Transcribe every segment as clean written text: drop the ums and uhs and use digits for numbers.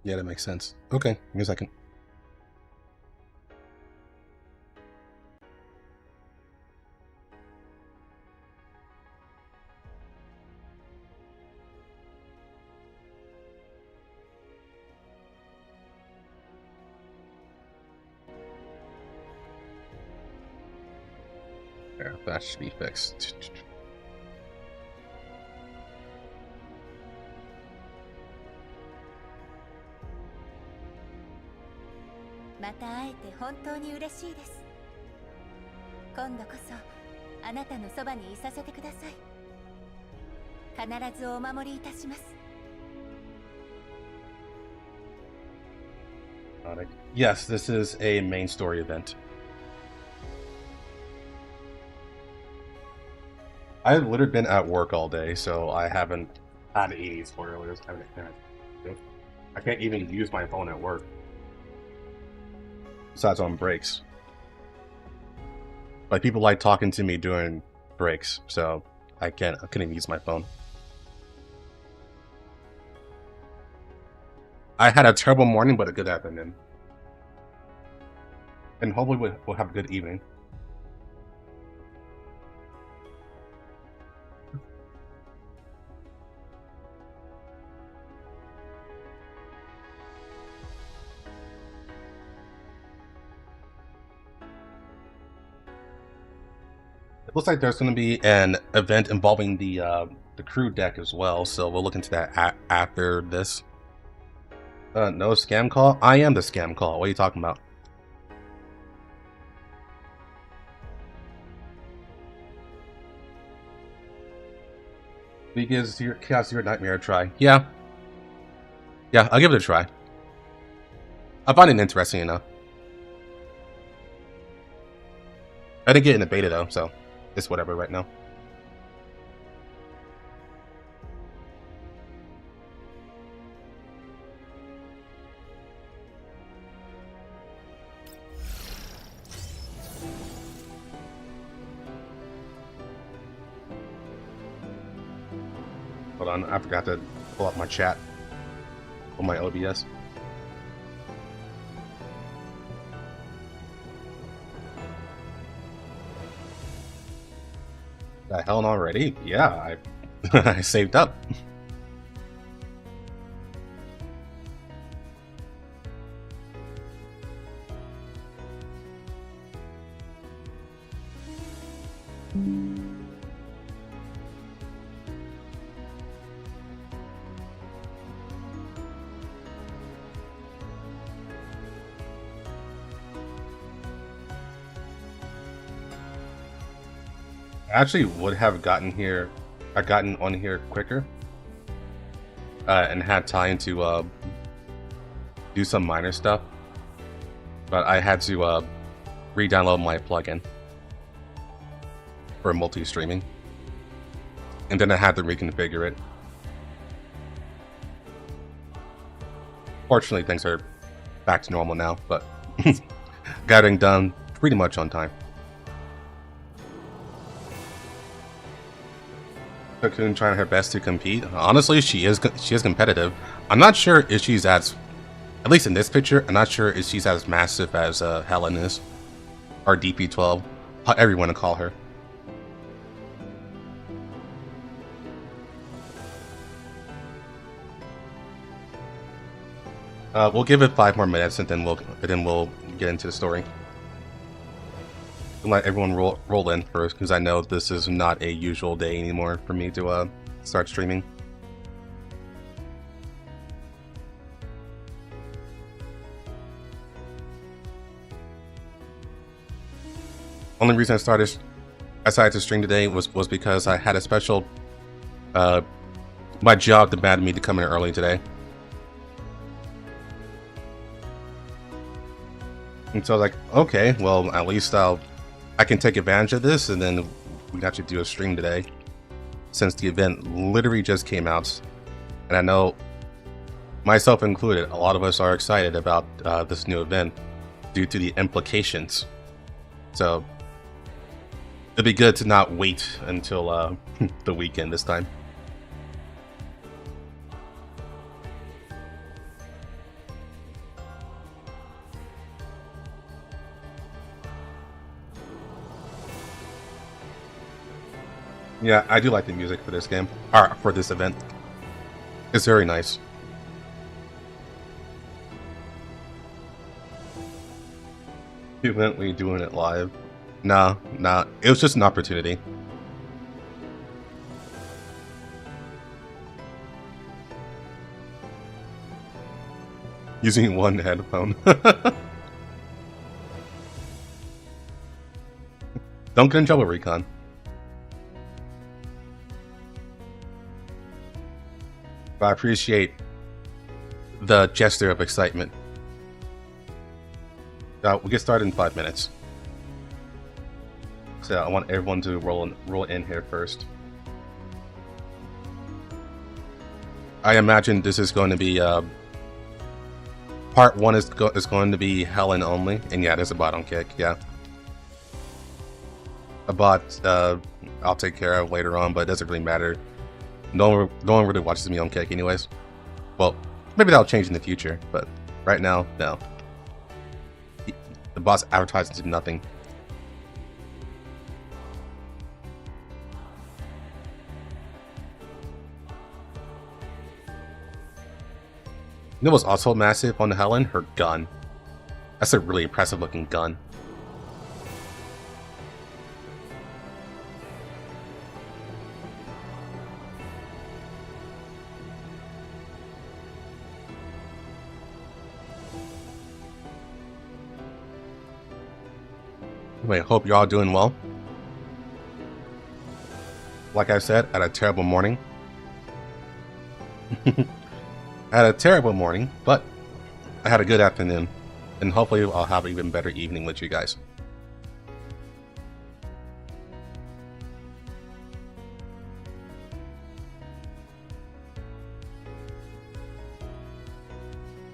Yeah, that makes sense. Okay, give me a second. There, that should be fixed. Yes, this is a main story event. I've literally been at work all day, so I haven't had any spoilers. I can't even use my phone at work. Besides on breaks. Like, people like talking to me during breaks, so I couldn't even use my phone. I had a terrible morning, but a good afternoon. And hopefully we'll have a good evening. It looks like there's going to be an event involving the crew deck as well, so we'll look into that after this. No scam call? I am the scam call. What are you talking about? Because your Chaos Your Nightmare a try. Yeah. Yeah, I'll give it a try. I find it interesting enough. I didn't get in the beta though, so it's whatever right now. Hold on, I forgot to pull up my chat on my OBS. The hell already? Yeah, I I saved up. I actually would have gotten on here quicker and had time to do some minor stuff, but I had to re-download my plugin for multi-streaming, and then I had to reconfigure it. Fortunately, things are back to normal now, but got it done pretty much on time. Cocoon trying her best to compete. Honestly, she is competitive. I'm not sure if she's at least in this picture, I'm not sure if she's as massive as Helen is, or DP12, however you want to call her. We'll give it 5 more minutes, and then we'll get into the story. Let everyone roll in first, because I know this is not a usual day anymore for me to start streaming. Only reason I decided to stream today was because I had a special my job demanded me to come in early today. And so I was like, okay, well, at least I can take advantage of this, and then we got to do a stream today, since the event literally just came out. And I know, myself included, a lot of us are excited about this new event due to the implications. So it'd be good to not wait until the weekend this time. Yeah, I do like the music for this game, or for this event. It's very nice. Evidently doing it live. Nah, it was just an opportunity. Using one headphone. Don't get in trouble, Recon. But I appreciate the gesture of excitement. We'll get started in 5 minutes. So I want everyone to roll in here first. I imagine this is going to be part 1 is going to be Helen only, and yeah, there's a bot on kick. Yeah, a bot I'll take care of later on, but it doesn't really matter. No one really watches me on kick, anyways. Well, maybe that'll change in the future, but right now, no. The bot's advertising to nothing. You know what's also massive on the Helen? Her gun. That's a really impressive looking gun. Anyway, hope you're all doing well. Like I said, I had a terrible morning. I had a terrible morning, but I had a good afternoon. And hopefully I'll have an even better evening with you guys.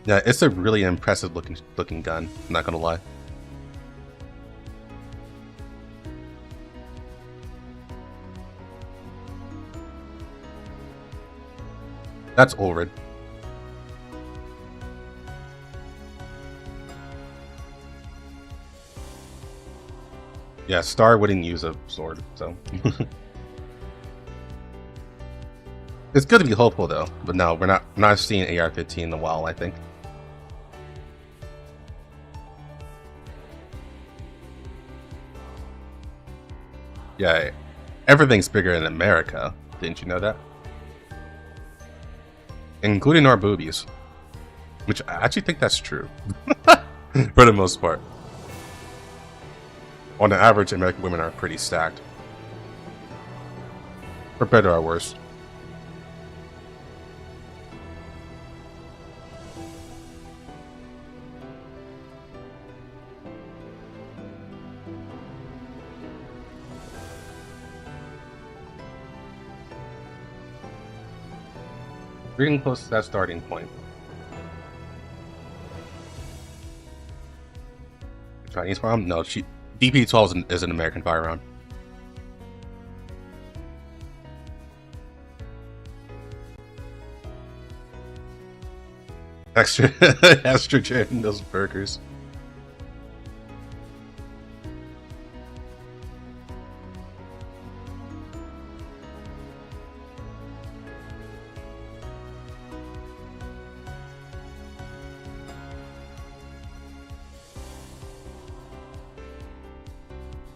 Yeah, it's a really impressive looking gun, I'm not gonna lie. That's Ulrid. Yeah, Star wouldn't use a sword, so. It's good to be hopeful though, but no, we're not seeing AR-15 in a while, I think. Yeah, everything's bigger in America. Didn't you know that? Including our boobies. Which I actually think that's true. For the most part. On the average, American women are pretty stacked. For better or worse. We're getting close to that starting point. Chinese firearm? No, DP-12 is an American firearm. Extra estrogen in those burgers.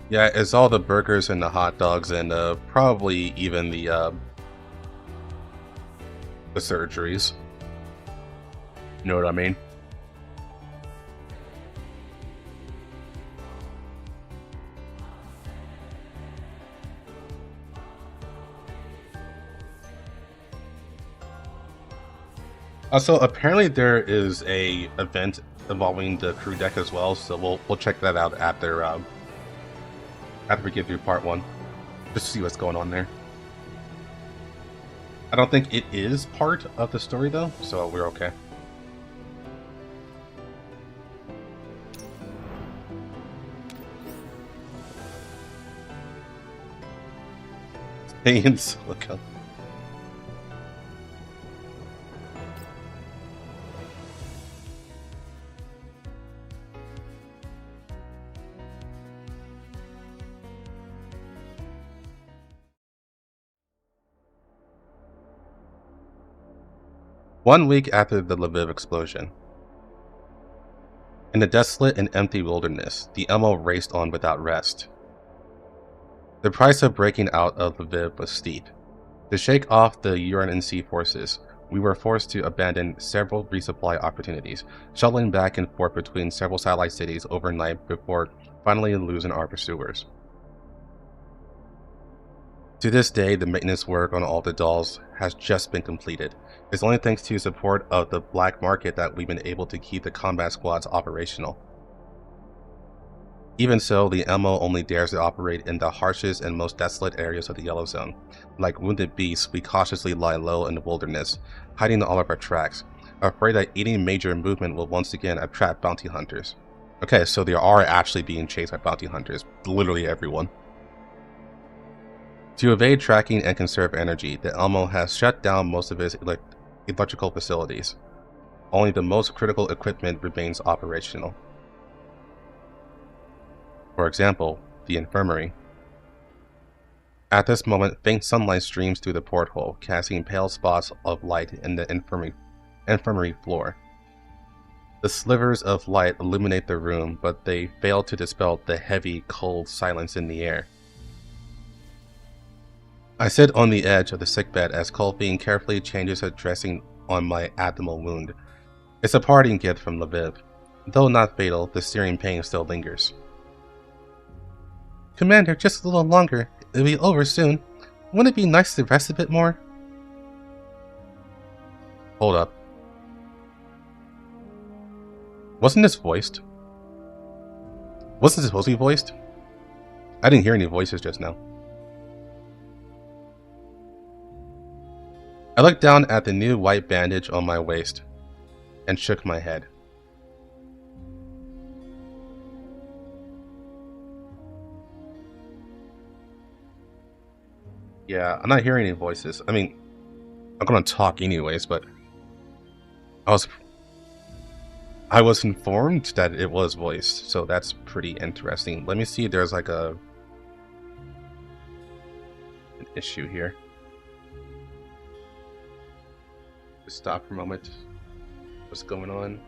Yeah, it's all the burgers and the hot dogs and probably even the surgeries. You know what I mean? Also, apparently there is a event involving the crew deck as well, so we'll check that out after we get through part 1, just to see what's going on there. I don't think it is part of the story though, so we're okay. Stay in silica. 1 week after the Leviv explosion. In the desolate and empty wilderness, the Elmo raced on without rest. The price of breaking out of Leviv was steep. To shake off the UNNC forces, we were forced to abandon several resupply opportunities, shuttling back and forth between several satellite cities overnight before finally losing our pursuers. To this day, the maintenance work on all the dolls has just been completed. It's only thanks to support of the black market that we've been able to keep the combat squads operational. Even so, the Elmo only dares to operate in the harshest and most desolate areas of the Yellow Zone. Like wounded beasts, we cautiously lie low in the wilderness, hiding all of our tracks, afraid that any major movement will once again attract bounty hunters. Okay, so they are actually being chased by bounty hunters, literally everyone. To evade tracking and conserve energy, the Elmo has shut down most of its electrical facilities. Only the most critical equipment remains operational. For example, the infirmary. At this moment, faint sunlight streams through the porthole, casting pale spots of light in the infirmary floor. The slivers of light illuminate the room, but they fail to dispel the heavy, cold silence in the air. I sit on the edge of the sickbed as Colfine carefully changes her dressing on my abdominal wound. It's a parting gift from Leviv. Though not fatal, the searing pain still lingers. Commander, just a little longer. It'll be over soon. Wouldn't it be nice to rest a bit more? Hold up. Wasn't this voiced? Wasn't this supposed to be voiced? I didn't hear any voices just now. I looked down at the new white bandage on my waist and shook my head. Yeah, I'm not hearing any voices. I mean, I'm gonna talk anyways, but I was informed that it was voiced, so that's pretty interesting. Let me see if there's like an issue here. Just stop for a moment. What's going on?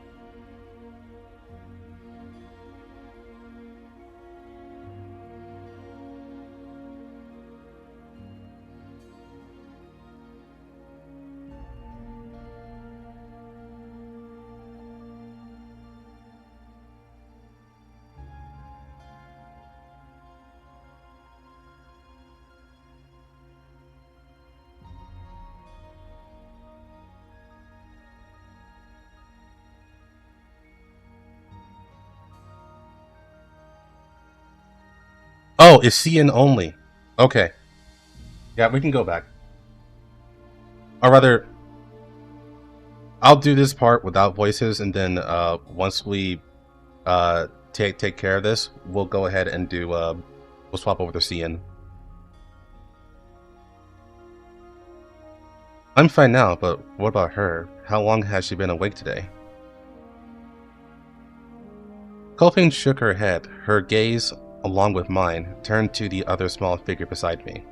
Oh, it's CN only. Okay. Yeah, we can go back. Or rather, I'll do this part without voices, and then once we take care of this, we'll go ahead and do we'll swap over to CN. I'm fine now, but what about her? How long has she been awake today? Colfine shook her head. Her gaze, along with mine, turned to the other small figure beside me.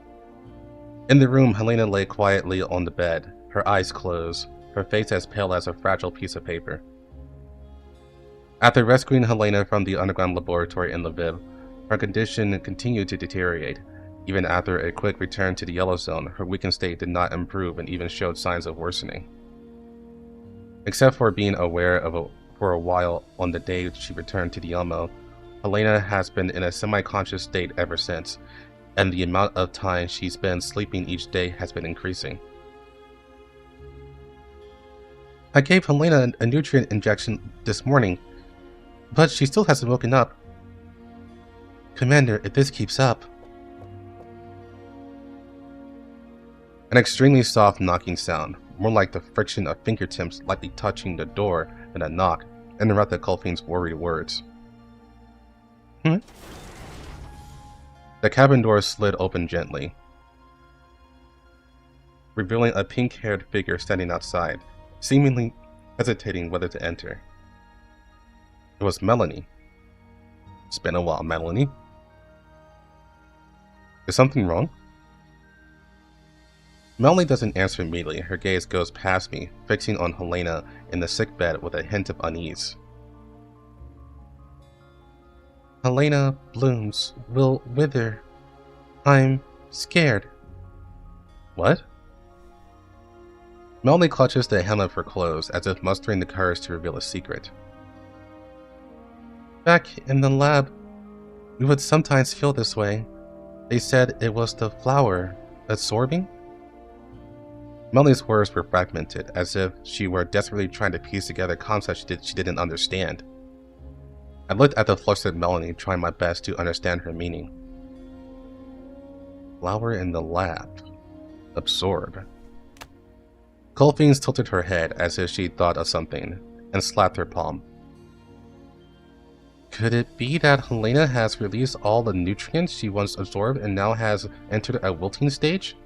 In the room, Helena lay quietly on the bed, her eyes closed, her face as pale as a fragile piece of paper. After rescuing Helena from the underground laboratory in Lviv, her condition continued to deteriorate. Even after a quick return to the Yellow Zone, her weakened state did not improve and even showed signs of worsening. Except for being aware of for a while on the day she returned to the Elmo, Helena has been in a semi-conscious state ever since, and the amount of time she spends sleeping each day has been increasing. I gave Helena a nutrient injection this morning, but she still hasn't woken up. Commander, if this keeps up... An extremely soft knocking sound, more like the friction of fingertips lightly touching the door than a knock, interrupted Colfine's worried words. The cabin door slid open gently, revealing a pink-haired figure standing outside, seemingly hesitating whether to enter. It was Melanie. It's been a while, Melanie. Is something wrong? Melanie doesn't answer immediately. Her gaze goes past me, fixing on Helena in the sickbed with a hint of unease. Helena blooms will wither. I'm scared. What? Melanie clutches the hem of her clothes as if mustering the courage to reveal a secret. Back in the lab, we would sometimes feel this way. They said it was the flower absorbing? Melanie's words were fragmented, as if she were desperately trying to piece together concepts she didn't understand. I looked at the flustered Melanie, trying my best to understand her meaning. Flower in the lab. Absorb. Colfines tilted her head as if she thought of something, and slapped her palm. Could it be that Helena has released all the nutrients she once absorbed and now has entered a wilting stage?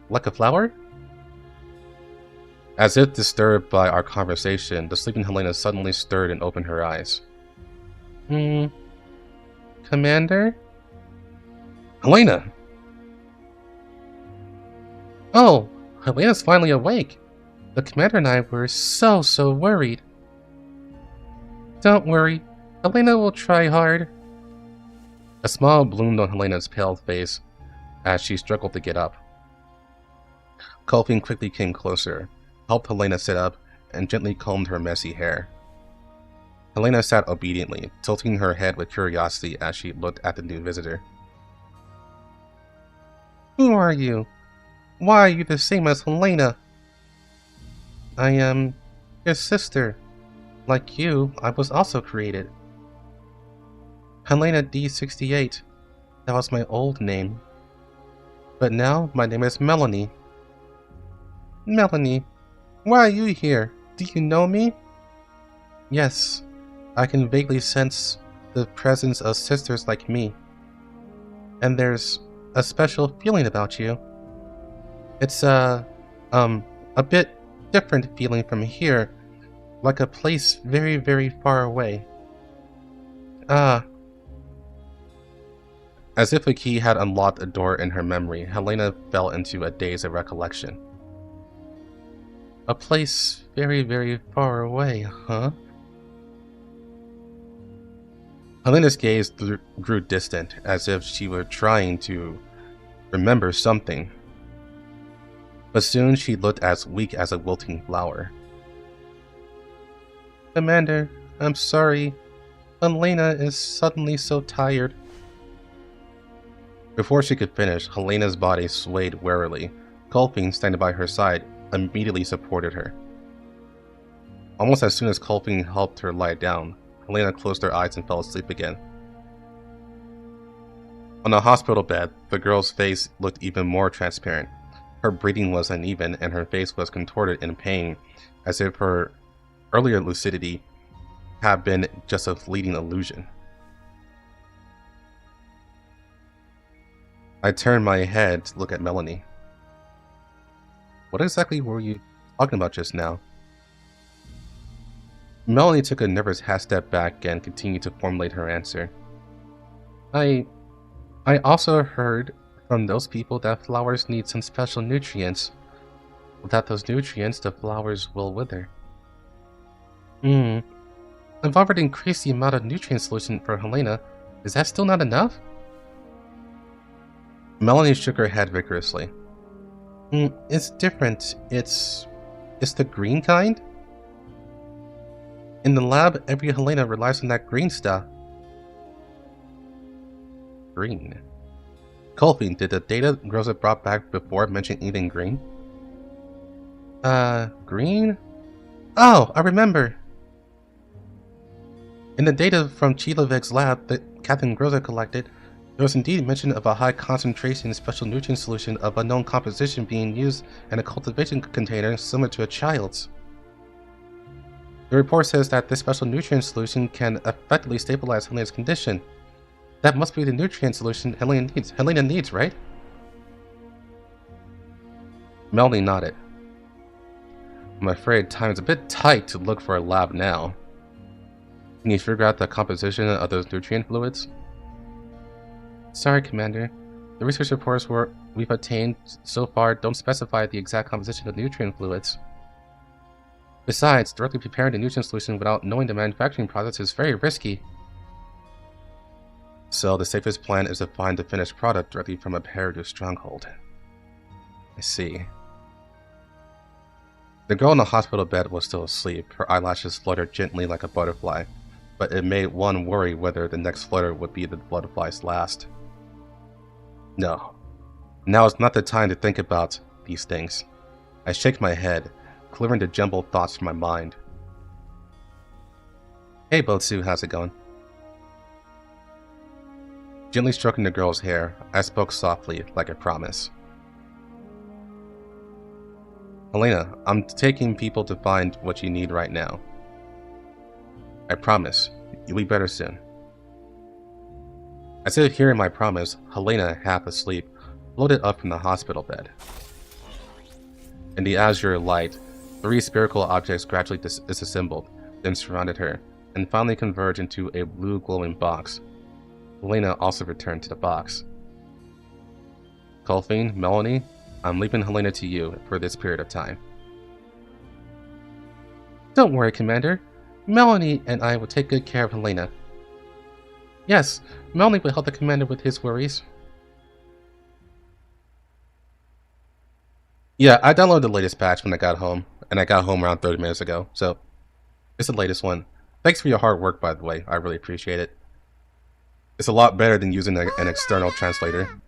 Like a flower? As if disturbed by our conversation, the sleeping Helena suddenly stirred and opened her eyes. Commander? Helena! Oh, Helena's finally awake. The commander and I were so worried. Don't worry, Helena will try hard. A smile bloomed on Helena's pale face as she struggled to get up. Colfin quickly came closer, helped Helena sit up, and gently combed her messy hair. Helena sat obediently, tilting her head with curiosity as she looked at the new visitor. Who are you? Why are you the same as Helena? I am your sister. Like you, I was also created. Helena D68. That was my old name. But now my name is Melanie. Melanie, why are you here? Do you know me? Yes, I can vaguely sense the presence of sisters like me. And there's a special feeling about you. It's a bit different feeling from here, like a place very far away. As if a key had unlocked a door in her memory, Helena fell into a daze of recollection. A place very far away, huh? Helena's gaze grew distant, as if she were trying to remember something. But soon she looked as weak as a wilting flower. Commander, I'm sorry. Helena is suddenly so tired. Before she could finish, Helena's body swayed warily. Colfin, standing by her side, immediately supported her. Almost as soon as Colfin helped her lie down, Helena closed her eyes and fell asleep again. On the hospital bed, the girl's face looked even more transparent. Her breathing was uneven and her face was contorted in pain, as if her earlier lucidity had been just a fleeting illusion. I turned my head to look at Melanie. What exactly were you talking about just now? Melanie took a nervous half step back and continued to formulate her answer. I also heard from those people that flowers need some special nutrients. Without those nutrients, the flowers will wither. I've already increased the amount of nutrient solution for Helena. Is that still not enough? Melanie shook her head vigorously. It's different. It's the green kind? In the lab, every Helena relies on that green stuff. Green. Colfin, did the data Rosa brought back before mention anything green? Green? Oh, I remember! In the data from Leviv's lab that Captain Groza collected, there was indeed mention of a high concentration special nutrient solution of unknown composition being used in a cultivation container similar to a child's. The report says that this special nutrient solution can effectively stabilize Helena's condition. That must be the nutrient solution Helena needs, right? Melanie nodded. I'm afraid time's a bit tight to look for a lab now. Can you figure out the composition of those nutrient fluids? Sorry, Commander. The research reports were we've obtained so far don't specify the exact composition of nutrient fluids. Besides, directly preparing the nutrient solution without knowing the manufacturing process is very risky. So the safest plan is to find the finished product directly from a Peridot stronghold. I see. The girl in the hospital bed was still asleep, her eyelashes fluttered gently like a butterfly, but it made one worry whether the next flutter would be the butterfly's last. No. Now is not the time to think about these things. I shake my head, clearing the jumbled thoughts from my mind. Hey Botsu, how's it going? Gently stroking the girl's hair, I spoke softly, like a promise. Helena, I'm taking people to find what you need right now. I promise. You'll be better soon. As if hearing my promise, Helena, half asleep, floated up from the hospital bed. In the azure light, 3 spherical objects gradually disassembled, then surrounded her, and finally converged into a blue glowing box. Helena also returned to the box. Colfine, Melanie, I'm leaving Helena to you for this period of time. Don't worry, Commander. Melanie and I will take good care of Helena. Yes, Melanie will help the Commander with his worries. Yeah, I downloaded the latest patch when I got home, and I got home around 30 minutes ago, so it's the latest one. Thanks for your hard work, by the way. I really appreciate it. It's a lot better than using an external translator.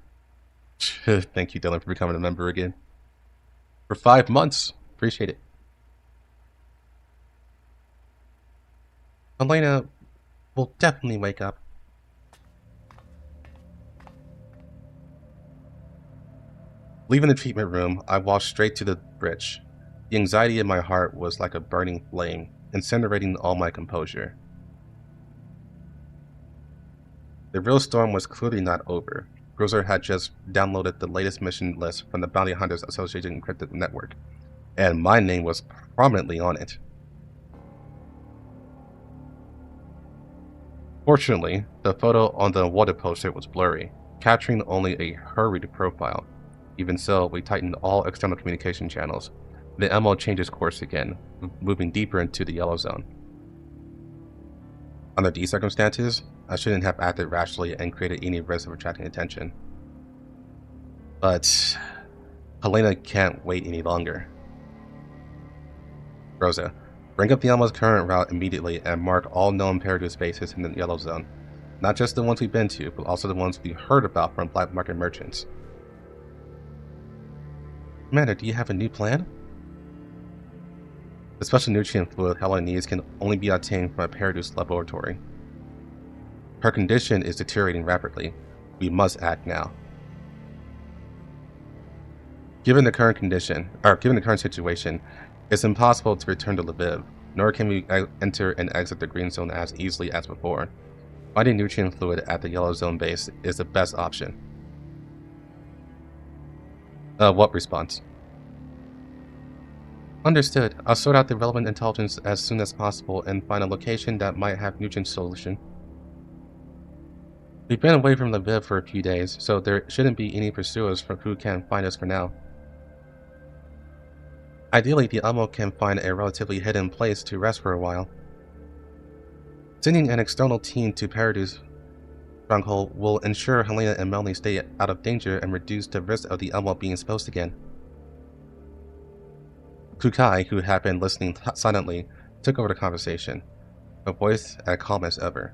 Thank you, Dylan, for becoming a member again. For 5 months. Appreciate it. Helena will definitely wake up. Leaving the treatment room, I walked straight to the bridge. The anxiety in my heart was like a burning flame, incinerating all my composure. The real storm was clearly not over. Grozer had just downloaded the latest mission list from the Bounty Hunters Association encrypted network, and my name was prominently on it. Fortunately, the photo on the water poster was blurry, capturing only a hurried profile. Even so, we tightened all external communication channels. The Elmo changes course again, moving deeper into the yellow zone. Under these circumstances, I shouldn't have acted rashly and created any risk of attracting attention. But Helena can't wait any longer. Rosa, bring up the Elmo's current route immediately and mark all known Peridot spaces in the yellow zone. Not just the ones we've been to, but also the ones we heard about from black market merchants. Commander, do you have a new plan? The special nutrient fluid Helena needs can only be obtained from a Peridot laboratory. Her condition is deteriorating rapidly. We must act now. Given the current situation, it's impossible to return to Leviv, nor can we enter and exit the green zone as easily as before. Finding nutrient fluid at the yellow zone base is the best option. What response? Understood. I'll sort out the relevant intelligence as soon as possible and find a location that might have nutrient solution. We've been away from Leviv for a few days, so there shouldn't be any pursuers who can find us for now. Ideally, the Elmo can find a relatively hidden place to rest for a while. Sending an external team to Peridot's stronghold will ensure Helena and Melanie stay out of danger and reduce the risk of the Elmo being exposed again. Kukai, who had been listening silently, took over the conversation, her voice as calm as ever.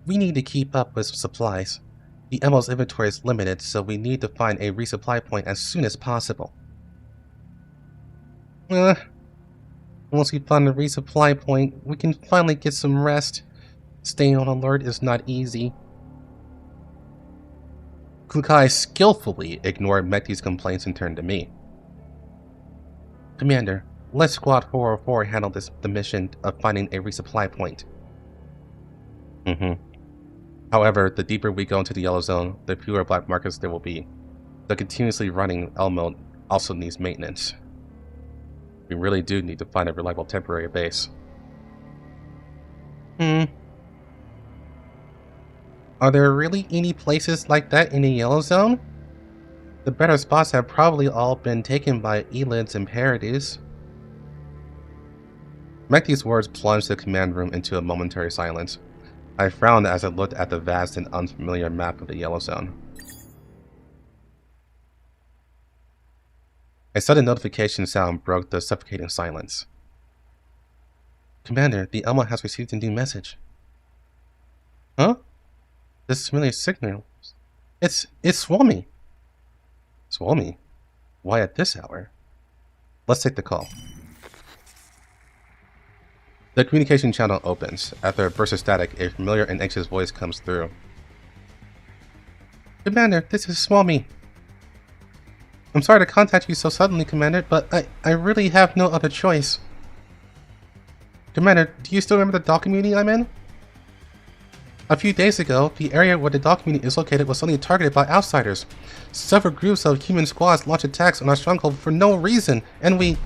We need to keep up with supplies. The Elmo's inventory is limited, so we need to find a resupply point as soon as possible. Once we find a resupply point, we can finally get some rest. Staying on alert is not easy. Kukai skillfully ignored Mekti's complaints and turned to me. Commander, let Squad 404 handle the mission of finding a resupply point. However, the deeper we go into the yellow zone, the fewer black markets there will be. The continuously running Elmo also needs maintenance. We really do need to find a reliable temporary base. Are there really any places like that in the Yellow Zone? The better spots have probably all been taken by elids and parodies. Mekti's words plunged the command room into a momentary silence. I frowned as I looked at the vast and unfamiliar map of the Yellow Zone. A sudden notification sound broke the suffocating silence. Commander, the Elmo has received a new message. Huh? This familiar signal. It's Suomi. Suomi? Why at this hour? Let's take the call. The communication channel opens. After a burst of static, a familiar and anxious voice comes through. Commander, this is Suomi. I'm sorry to contact you so suddenly, Commander, but I really have no other choice. Commander, do you still remember the dock community I'm in? A few days ago, the area where the dock community is located was suddenly targeted by outsiders. Several groups of human squads launched attacks on our stronghold for no reason, and we...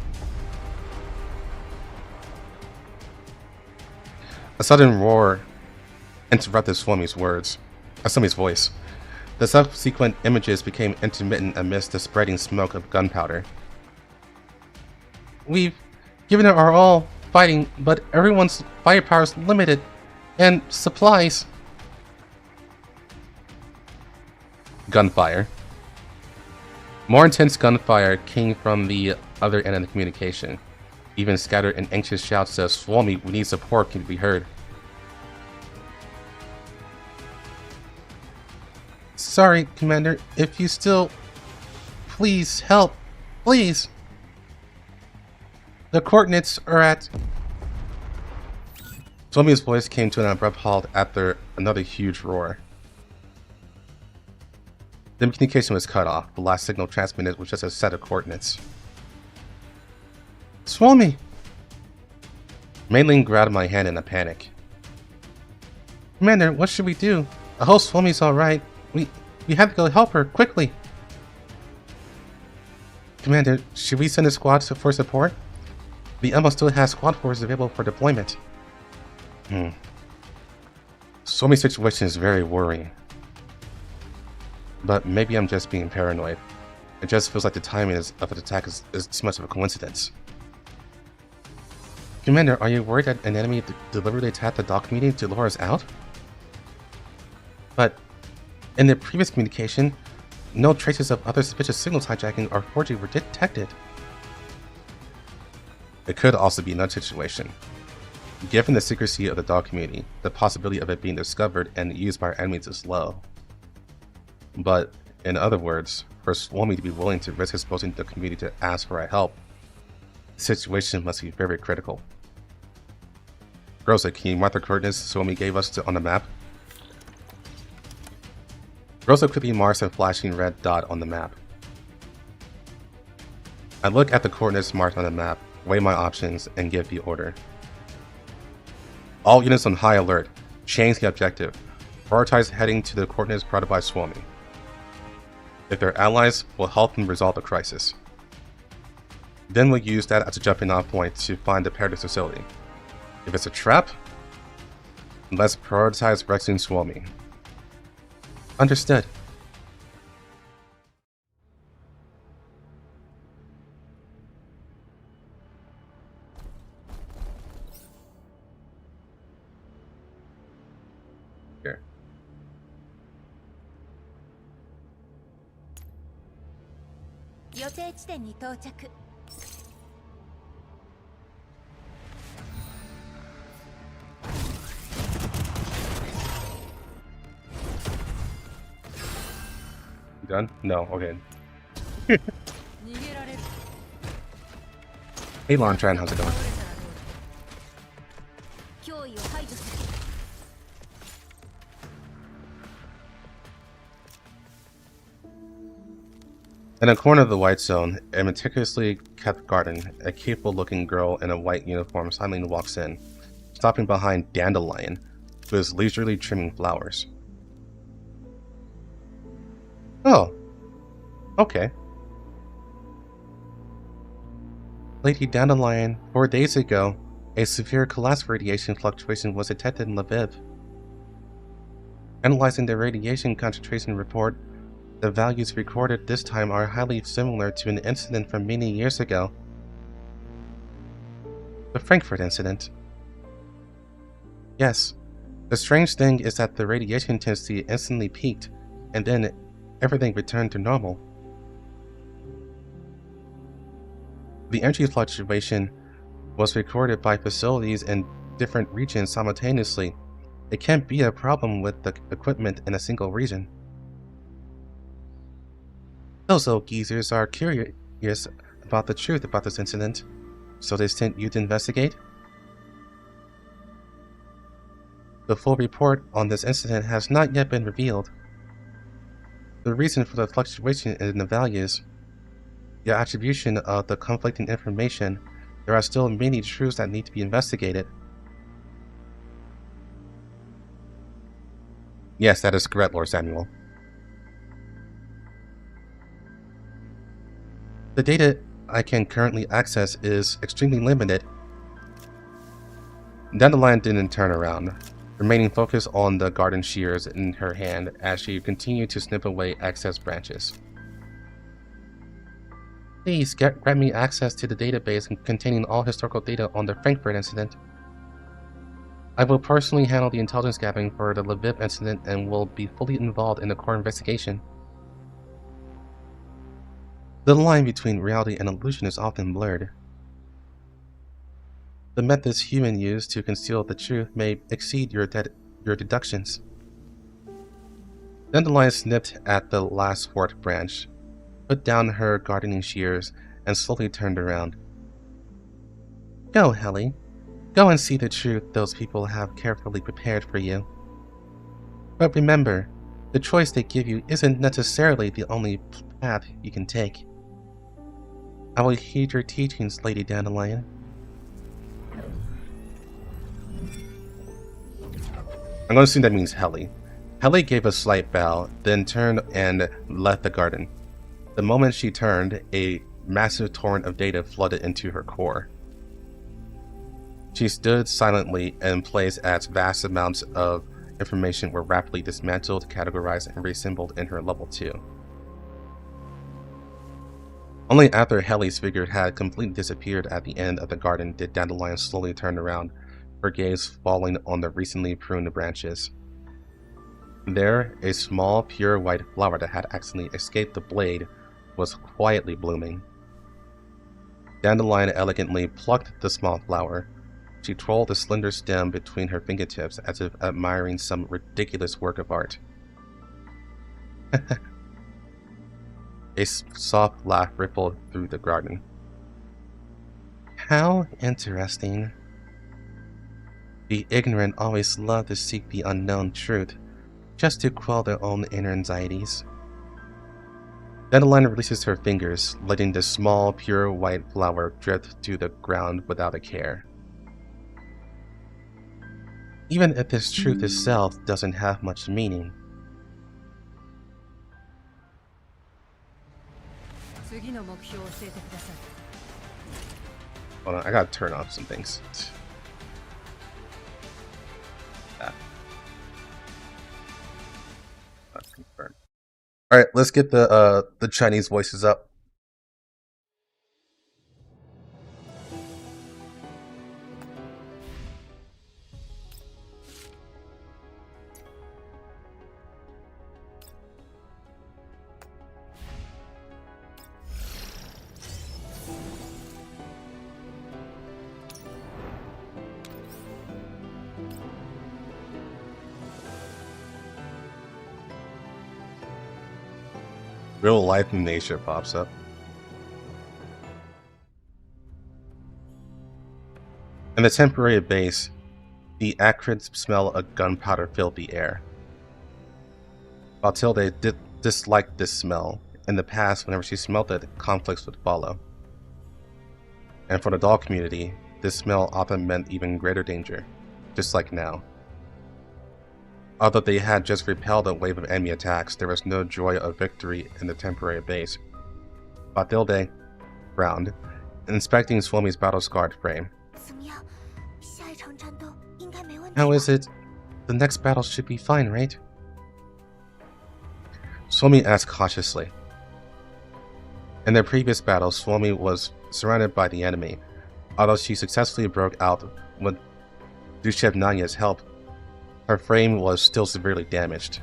A sudden roar interrupted Suomi's voice. The subsequent images became intermittent amidst the spreading smoke of gunpowder. We've given it our all fighting, but everyone's firepower is limited, and supplies. Gunfire. More intense gunfire came from the other end of the communication. Even scattered and anxious shouts of Suomi, we need support, can be heard. Sorry, Commander, if you still... Please, help. Please. The coordinates are at... Suomi's voice came to an abrupt halt after another huge roar. The communication was cut off. The last signal transmitted was just a set of coordinates. Suomi! Mei-Ling grabbed my hand in a panic. Commander, what should we do? I hope Suomi's alright. We have to go help her, quickly! Commander, should we send a squad for support? The Elmo still has squad forces available for deployment. Suomi's situation is very worrying. But maybe I'm just being paranoid. It just feels like the timing of the attack is too much of a coincidence. Commander, are you worried that an enemy deliberately attacked the dock meeting to lure us out? But in the previous communication, no traces of other suspicious signals hijacking or forgery were detected. It could also be another situation. Given the secrecy of the dock community, the possibility of it being discovered and used by our enemies is low. But, in other words, for Suomi to be willing to risk exposing the community to ask for our help, the situation must be very critical. Rosa, can you mark the coordinates Suomi gave us on the map? Rosa quickly marks a flashing red dot on the map. I look at the coordinates marked on the map, weigh my options, and give the order. All units on high alert. Change the objective. Prioritize heading to the coordinates provided by Suomi. If they're allies, we'll help them resolve the crisis. Then we'll use that as a jumping off point to find the Paradise facility. If it's a trap, let's prioritize rescuing Suomi. Understood. Here. You done? No, okay. Hey Lentine, how's it going? In a corner of the white zone, a meticulously kept garden, a capable-looking girl in a white uniform silently walks in, stopping behind Dandelion, who is leisurely trimming flowers. Oh, okay. Lady Dandelion, 4 days ago, a severe collapse radiation fluctuation was detected in Leviv. Analyzing the radiation concentration report, the values recorded this time are highly similar to an incident from many years ago. The Frankfurt incident. Yes. The strange thing is that the radiation intensity instantly peaked, and then everything returned to normal. The energy fluctuation was recorded by facilities in different regions simultaneously. It can't be a problem with the equipment in a single region. Those old geezers are curious about the truth about this incident, so they sent you to investigate? The full report on this incident has not yet been revealed. The reason for the fluctuation in the values, the attribution of the conflicting information, there are still many truths that need to be investigated. Yes, that is correct, Lord Samuel. The data I can currently access is extremely limited. Dandelion didn't turn around, remaining focused on the garden shears in her hand as she continued to snip away excess branches. Please grant me access to the database containing all historical data on the Frankfurt incident. I will personally handle the intelligence gathering for the Leviv incident and will be fully involved in the core investigation. The line between reality and illusion is often blurred. The methods humans use to conceal the truth may exceed your deductions. Dandelion snipped at the last forked branch, put down her gardening shears, and slowly turned around. Go, Helly. Go and see the truth those people have carefully prepared for you. But remember, the choice they give you isn't necessarily the only path you can take. I will heed your teachings, Lady Dandelion. I'm going to assume that means Helly. Helly gave a slight bow, then turned and left the garden. The moment she turned, a massive torrent of data flooded into her core. She stood silently in place as vast amounts of information were rapidly dismantled, categorized, and reassembled in her level 2. Only after Helly's figure had completely disappeared at the end of the garden did Dandelion slowly turn around, her gaze falling on the recently pruned branches. There, a small, pure white flower that had accidentally escaped the blade was quietly blooming. Dandelion elegantly plucked the small flower. She twirled the slender stem between her fingertips as if admiring some ridiculous work of art. A soft laugh rippled through the garden. How interesting. The ignorant always love to seek the unknown truth, just to quell their own inner anxieties. Dandelion releases her fingers, letting the small, pure white flower drift to the ground without a care. Even if this truth itself doesn't have much meaning. Hold on, I gotta turn off some things. Alright, let's get the Chinese voices up. Real life nature pops up. In the temporary base, the acrid smell of gunpowder filled the air. Matilde disliked this smell. In the past, whenever she smelled it, conflicts would follow. And for the doll community, this smell often meant even greater danger, just like now. Although they had just repelled a wave of enemy attacks, there was no joy of victory in the temporary base. Matilde frowned, inspecting Suomi's battle-scarred frame. How is it? The next battle should be fine, right? Suomi asked cautiously. In their previous battle, Suomi was surrounded by the enemy. Although she successfully broke out with Dushevnanya's help, her frame was still severely damaged.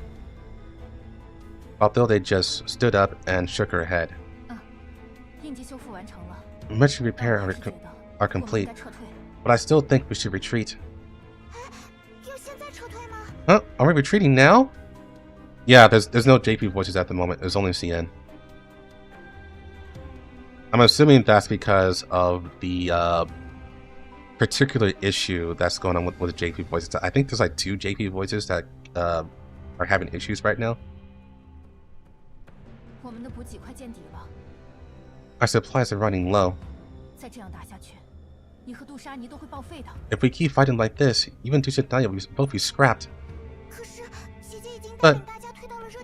Although they just stood up and shook her head. Emergency repairs are complete, but I still think we should retreat. Huh? Are we retreating now? Yeah, there's no JP voices at the moment. There's only CN. I'm assuming that's because of the particular issue that's going on with JP voices. I think there's like 2 JP voices that are having issues right now. Our supplies are running low. If we keep fighting like this, even Dushevnanya will both be scrapped. But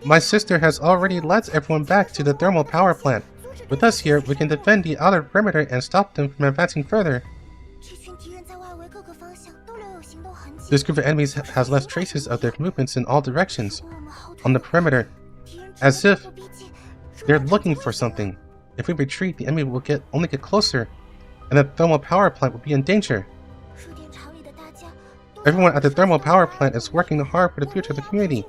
my sister has already led everyone back to the thermal power plant. With us here, we can defend the outer perimeter and stop them from advancing further. This group of enemies has left traces of their movements in all directions on the perimeter, as if they're looking for something. If we retreat, the enemy will only get closer, and the thermal power plant will be in danger. Everyone at the thermal power plant is working hard for the future of the community.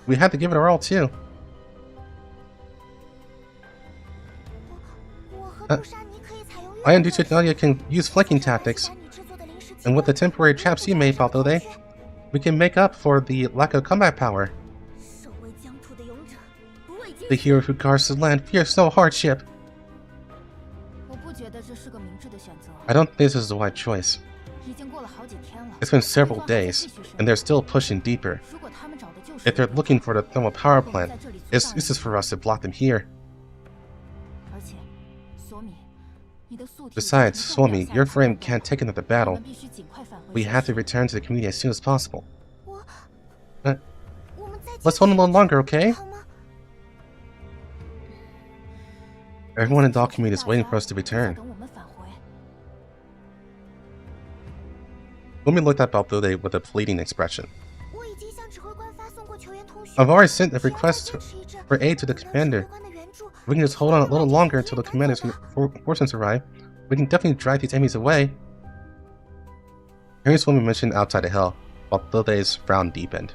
We have to give it our all too. I and Dushevnanya can use flanking tactics, and with the temporary traps you made, we can make up for the lack of combat power. The hero who guards the land fears no hardship. I don't think this is the right choice. It's been several days, and they're still pushing deeper. If they're looking for the thermal power plant, it's useless for us to block them here. Besides, Suomi, your frame can't take another battle. We have to return to the community as soon as possible. Let's hold a little longer, okay? Everyone in the community is waiting for us to return. Suomi looked at Balthude with a pleading expression. I've already sent a request for aid to the commander. If we can just hold on a little longer until the commander's reinforcements arrive, we can definitely drive these enemies away. Hearing Suomi mentioned outside the hill, Balthude's frown deepened.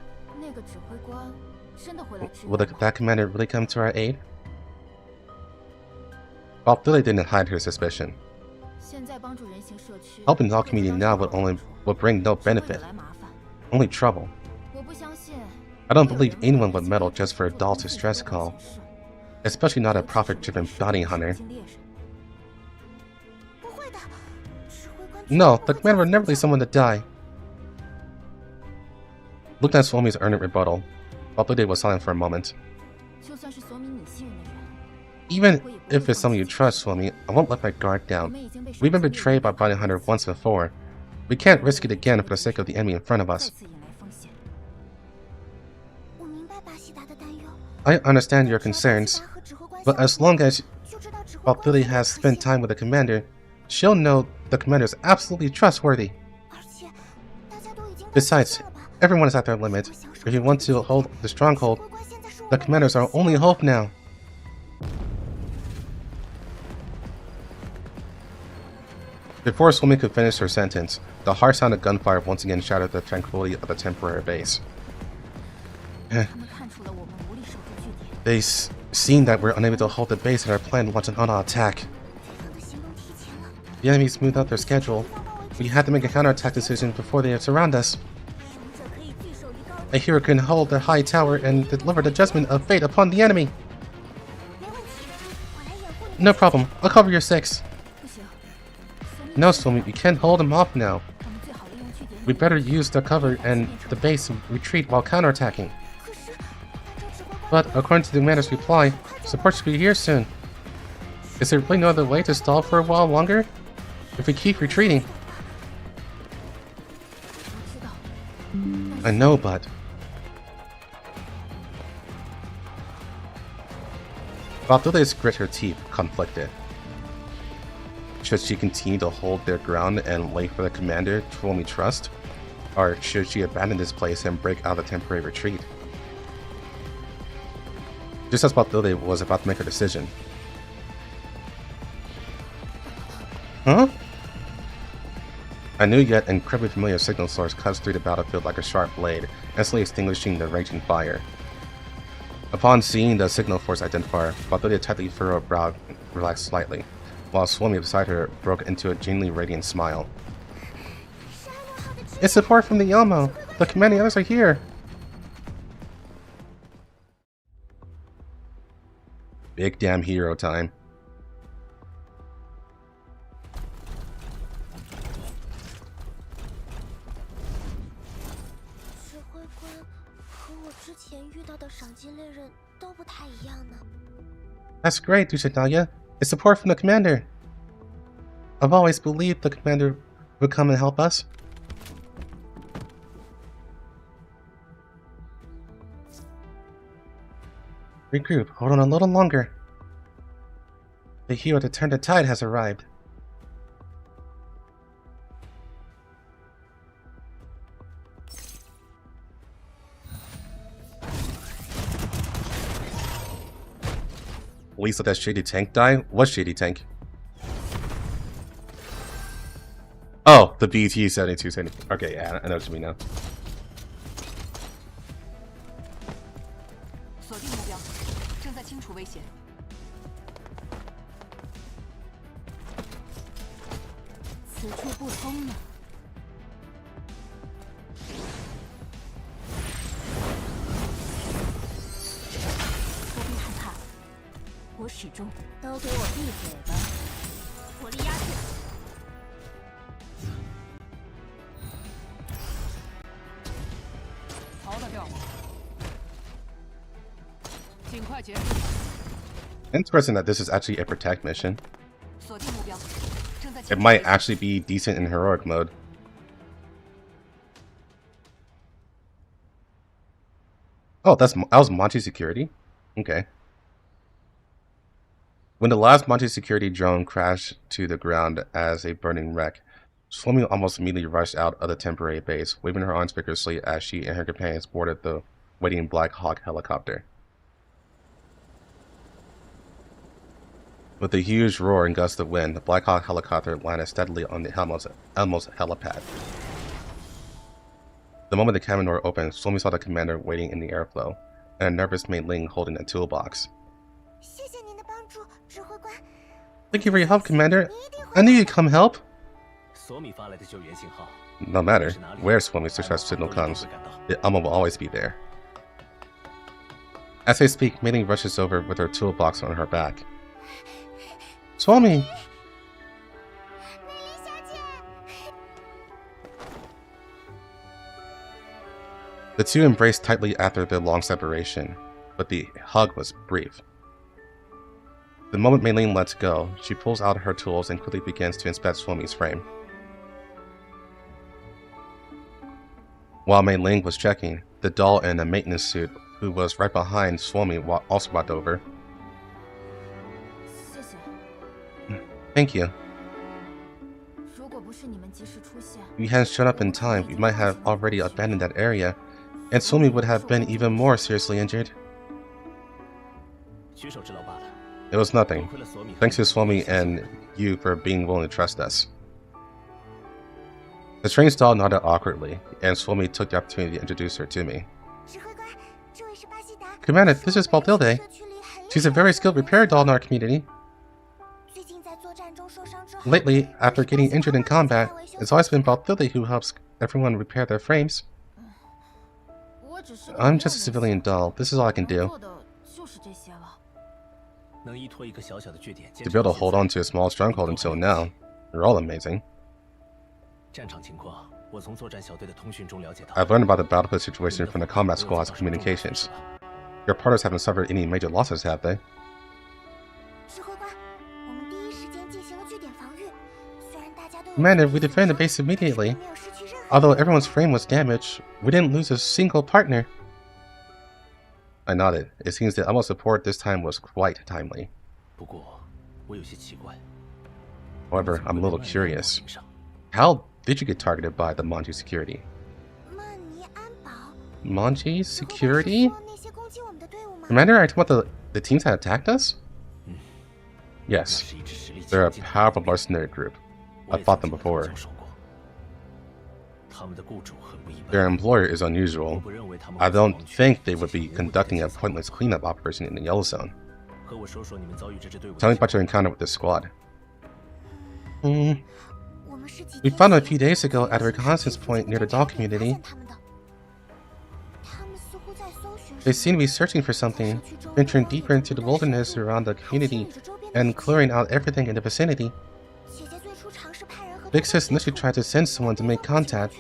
Will that commander really come to our aid? Balthude didn't hide her suspicion. Helping the community now will bring no benefit, only trouble. I don't believe anyone would meddle just for a doll to stress call, especially not a profit-driven bounty hunter. No, the commander would never leave someone to die. Looking at Suomi's earnest rebuttal, Balthude was silent for a moment. Even if it's someone you trust, Suomi, I won't let my guard down. We've been betrayed by bounty hunter once before. We can't risk it again for the sake of the enemy in front of us. I understand your concerns, but as long as Balthude has spent time with the commander, she'll know the commander is absolutely trustworthy. Besides, everyone is at their limit. If you want to hold the stronghold, the commander is our only hope now. Before Suomi could finish her sentence, the harsh sound of gunfire once again shattered the tranquility of the temporary base. They've seen that we're unable to hold the base and are planning to launch an auto attack. The enemy smoothed out their schedule. We had to make a counterattack decision before they surround us. A hero can hold the high tower and deliver the judgment of fate upon the enemy. No problem. I'll cover your 6. No, Suomi, we can't hold them off now. We better use the cover and the base and retreat while counterattacking. But according to the commander's reply, support should be here soon. Is there really no other way to stall for a while longer? If we keep retreating. I know, but... Balthude grit her teeth, conflicted. Should she continue to hold their ground and wait for the commander to whom we trust? Or should she abandon this place and break out a temporary retreat? Just as Balthilde was about to make her decision. Huh? A new yet incredibly familiar signal source cuts through the battlefield like a sharp blade, instantly extinguishing the raging fire. Upon seeing the signal force identifier, Balthilde's tightly furrowed brow relaxed slightly, while Suomi beside her broke into a genuinely radiant smile. It's support from the Elmo! The commanding others are here! Big damn hero time. That's great, Dushanaya. It's support from the commander. I've always believed the commander would come and help us. Regroup. Hold on a little longer. The hero to turn the tide has arrived. At least let that shady tank die? What shady tank? Oh, the BT 7270. Okay, yeah, I know what you mean now. Interesting that this is actually a protect mission. It might actually be decent in heroic mode. Oh, that was Mangi security? Okay. When the last Mangi security drone crashed to the ground as a burning wreck, Suomi almost immediately rushed out of the temporary base, waving her arms vigorously as she and her companions boarded the waiting Black Hawk helicopter. With a huge roar and gust of wind, the Black Hawk helicopter landed steadily on the Elmo's helipad. The moment the cabin door opened, Suomi saw the commander waiting in the airflow, and a nervous Mei Ling holding a toolbox. Thank you for your help, Commander. I knew you'd come help. No matter where Suomi's distress signal comes, the Elmo will always be there. As they speak, Mei Ling rushes over with her toolbox on her back. Suomi! The two embraced tightly after their long separation, but the hug was brief. The moment Mei Ling lets go, she pulls out her tools and quickly begins to inspect Suomi's frame. While Mei Ling was checking, the doll in a maintenance suit, who was right behind Suomi, also walked over. Thank you. If you hadn't shown up in time, we might have already abandoned that area, and Suomi would have been even more seriously injured. It was nothing. Thanks to Suomi and you for being willing to trust us. The trained doll nodded awkwardly, and Suomi took the opportunity to introduce her to me. Commander, this is Balthilde. She's a very skilled repair doll in our community. Lately, after getting injured in combat, it's always been Balthilde who helps everyone repair their frames. I'm just a civilian doll. This is all I can do. To be able to hold on to a small stronghold until now, you're all amazing. I've learned about the battlefield situation from the combat squad's communications. Your partners haven't suffered any major losses, have they? Commander, we defended the base immediately. Although everyone's frame was damaged, we didn't lose a single partner. I nodded. It seems that Elmo's support this time was quite timely. However, I'm a little curious. How did you get targeted by the Mangi security? Mangi security? Commander, are you talking about The teams that attacked us? Yes. They're a powerful mercenary group. I've fought them before. Their employer is unusual. I don't think they would be conducting a pointless cleanup operation in the Yellow Zone. Tell me about your encounter with this squad. We found them a few days ago at a reconnaissance point near the doll community. They seem to be searching for something, venturing deeper into the wilderness around the community and clearing out everything in the vicinity. Big Sis initially tried to send someone to make contact,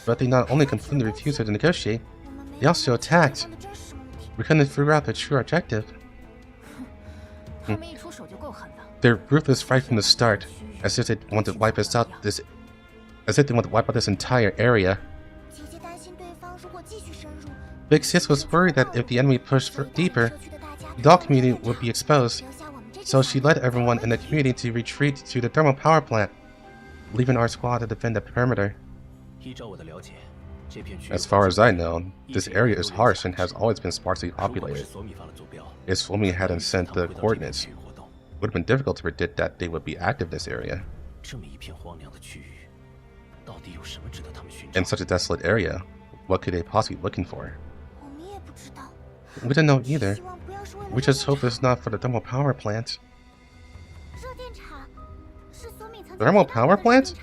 but they not only completely refused to negotiate, they also attacked. We couldn't figure out their true objective. They're ruthless right from the start, as if they want to wipe us out this entire area. Big Sis was worried that if the enemy pushed deeper, the doll community would be exposed, so she led everyone in the community to retreat to the thermal power plant, leaving our squad to defend the perimeter. As far as I know, this area is harsh and has always been sparsely populated. If Suomi hadn't sent the coordinates, it would have been difficult to predict that they would be active in this area. In such a desolate area, what could they possibly be looking for? We don't know either. We just hope it's not for the thermal power plant. Thermal power plant?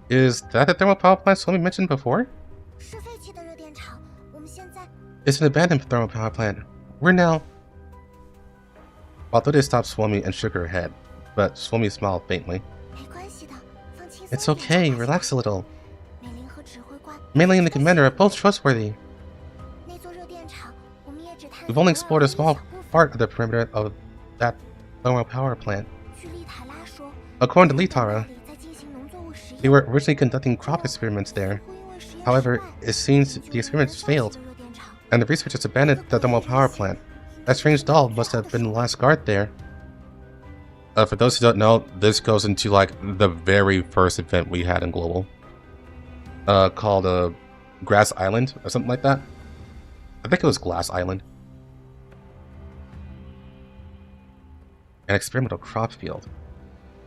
Is that the thermal power plant Suomi mentioned before? It's an abandoned thermal power plant. We're now... Although they stopped Suomi and shook her head, but Suomi smiled faintly. It's okay, relax a little. Mei and the commander are both trustworthy. We've only explored a small part of the perimeter of that thermal power plant. According to Litara, they were originally conducting crop experiments there. However, it seems the experiments failed, and the researchers abandoned the thermal power plant. That strange doll must have been the last guard there. For those who don't know, this goes into like the very first event we had in Global. Called Grass Island or something like that. I think it was Glass Island. An experimental crop field.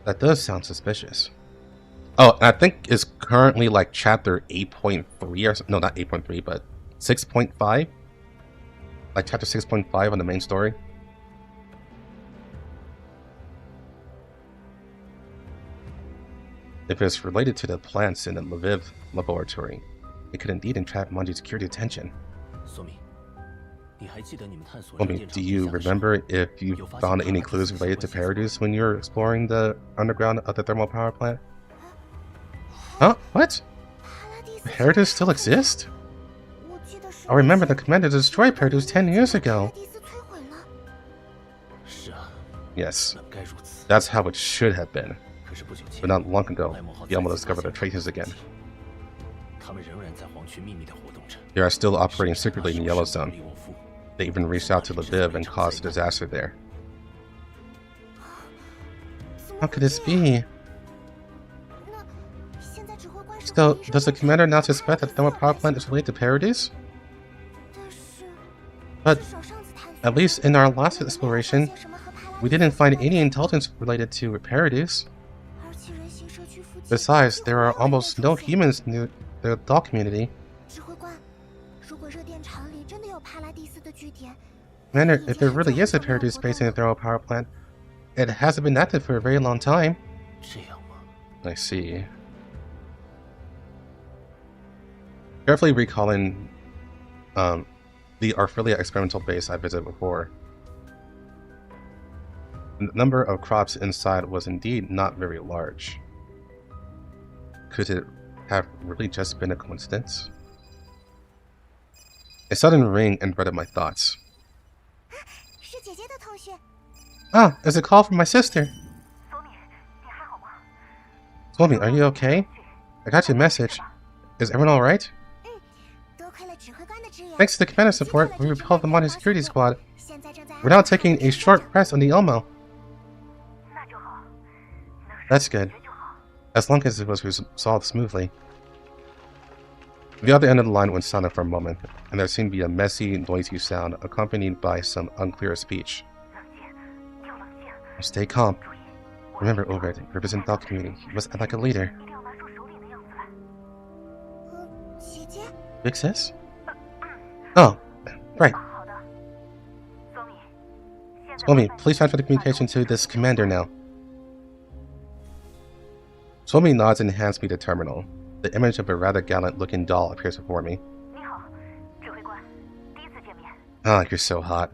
That does sound suspicious. Oh, and I think it's currently like chapter 8.3 or no, not 8.3, but 6.5. Like chapter 6.5 on the main story. If it's related to the plants in the Leviv laboratory, it could indeed entrap Mangi's security attention. Suomi, do you remember if you found any clues related to Paradise when you were exploring the underground of the thermal power plant? Huh? What? Paradise still exists? I remember the commander destroyed Paradise 10 years ago. Yes, that's how it should have been. But not long ago, Elmo discovered the traces again. They are still operating secretly in the Yellow Zone. They even reached out to Leviv and caused a disaster there. How could this be? So, does the commander now suspect that the thermal power plant is related to Paradise? But, at least in our last exploration, we didn't find any intelligence related to Paradise. Besides, there are almost no humans in the doll community. Commander, if there really is a Paradise base in the thermal power plant, it hasn't been active for a very long time. I see. Carefully recalling the Arphilia experimental base I visited before. The number of crops inside was indeed not very large. Could it have really just been a coincidence? A sudden ring interrupted my thoughts. Ah, it's a call from my sister. Suomi, are you okay? I got your message. Is everyone alright? Thanks to the commander support, we repelled the Mangi security squad. We're now taking a short rest on the Elmo. That's good. As long as it was resolved smoothly. The other end of the line went silent for a moment, and there seemed to be a messy, noisy sound accompanied by some unclear speech. Stay calm. Remember, Overt, represent the community. You must act like a leader. Big sis? Oh, right. Suomi, please transfer the communication to this commander now. Suomi nods and hands me the terminal. The image of a rather gallant-looking doll appears before me. Ah, you're so hot.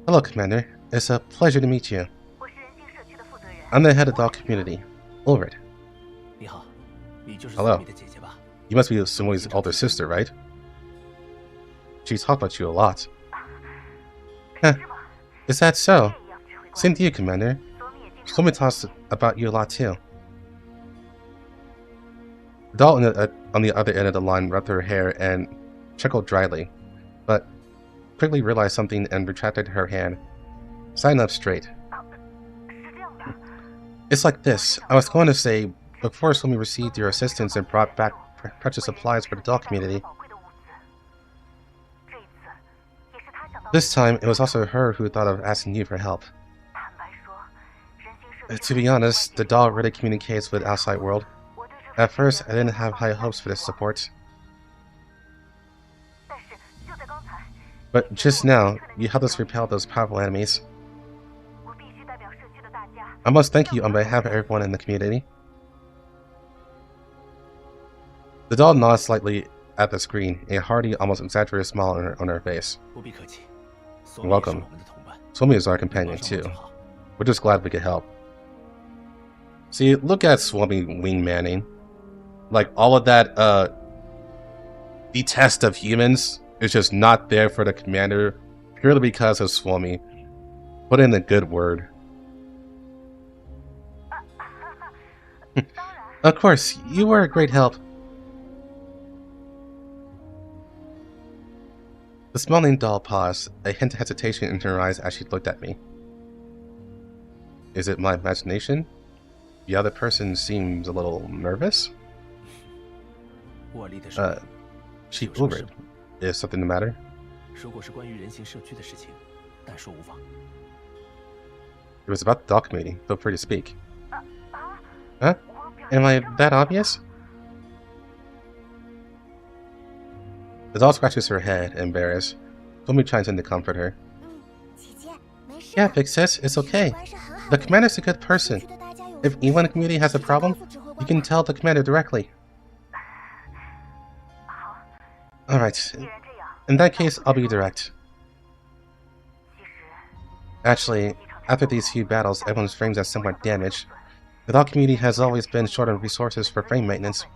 Hello, Commander. It's a pleasure to meet you. I'm the head of the doll community, Ulrich. Hello. You must be Suomi's older sister, right? She's talked about you a lot. Huh. Is that so? Same to you, Commander. Suomi talks about you a lot too. The doll on the other end of the line rubbed her hair and chuckled dryly, but quickly realized something and retracted her hand, standing up straight. It's like this. I was going to say, before Suomi received your assistance and brought back precious supplies for the doll community, this time it was also her who thought of asking you for help. To be honest, the doll really communicates with the outside world. At first, I didn't have high hopes for this support. But just now, you helped us repel those powerful enemies. I must thank you on behalf of everyone in the community. The doll nods slightly at the screen, a hearty, almost exaggerated smile on her face. You're welcome. Suomi is our companion too. We're just glad we could help. See, look at Suomi wingmanning. Like, all of that, detest of humans is just not there for the commander, purely because of Suomi. Put in a good word. Of course, you were a great help. The smiling doll paused, a hint of hesitation in her eyes as she looked at me. Is it my imagination? The other person seems a little nervous. Chief Ulrich, is something the matter? It was about the doll committee. Feel free to speak. Huh? Am I that obvious? The doll scratches her head, embarrassed. Suomi chimes in to comfort her. Yeah, Big Sis, it's okay. The commander's a good person. If anyone in the community has a problem, you can tell the commander directly. Alright, in that case, I'll be direct. Actually, after these few battles, everyone's frames are somewhat damaged. The doll community has always been short on resources for frame maintenance,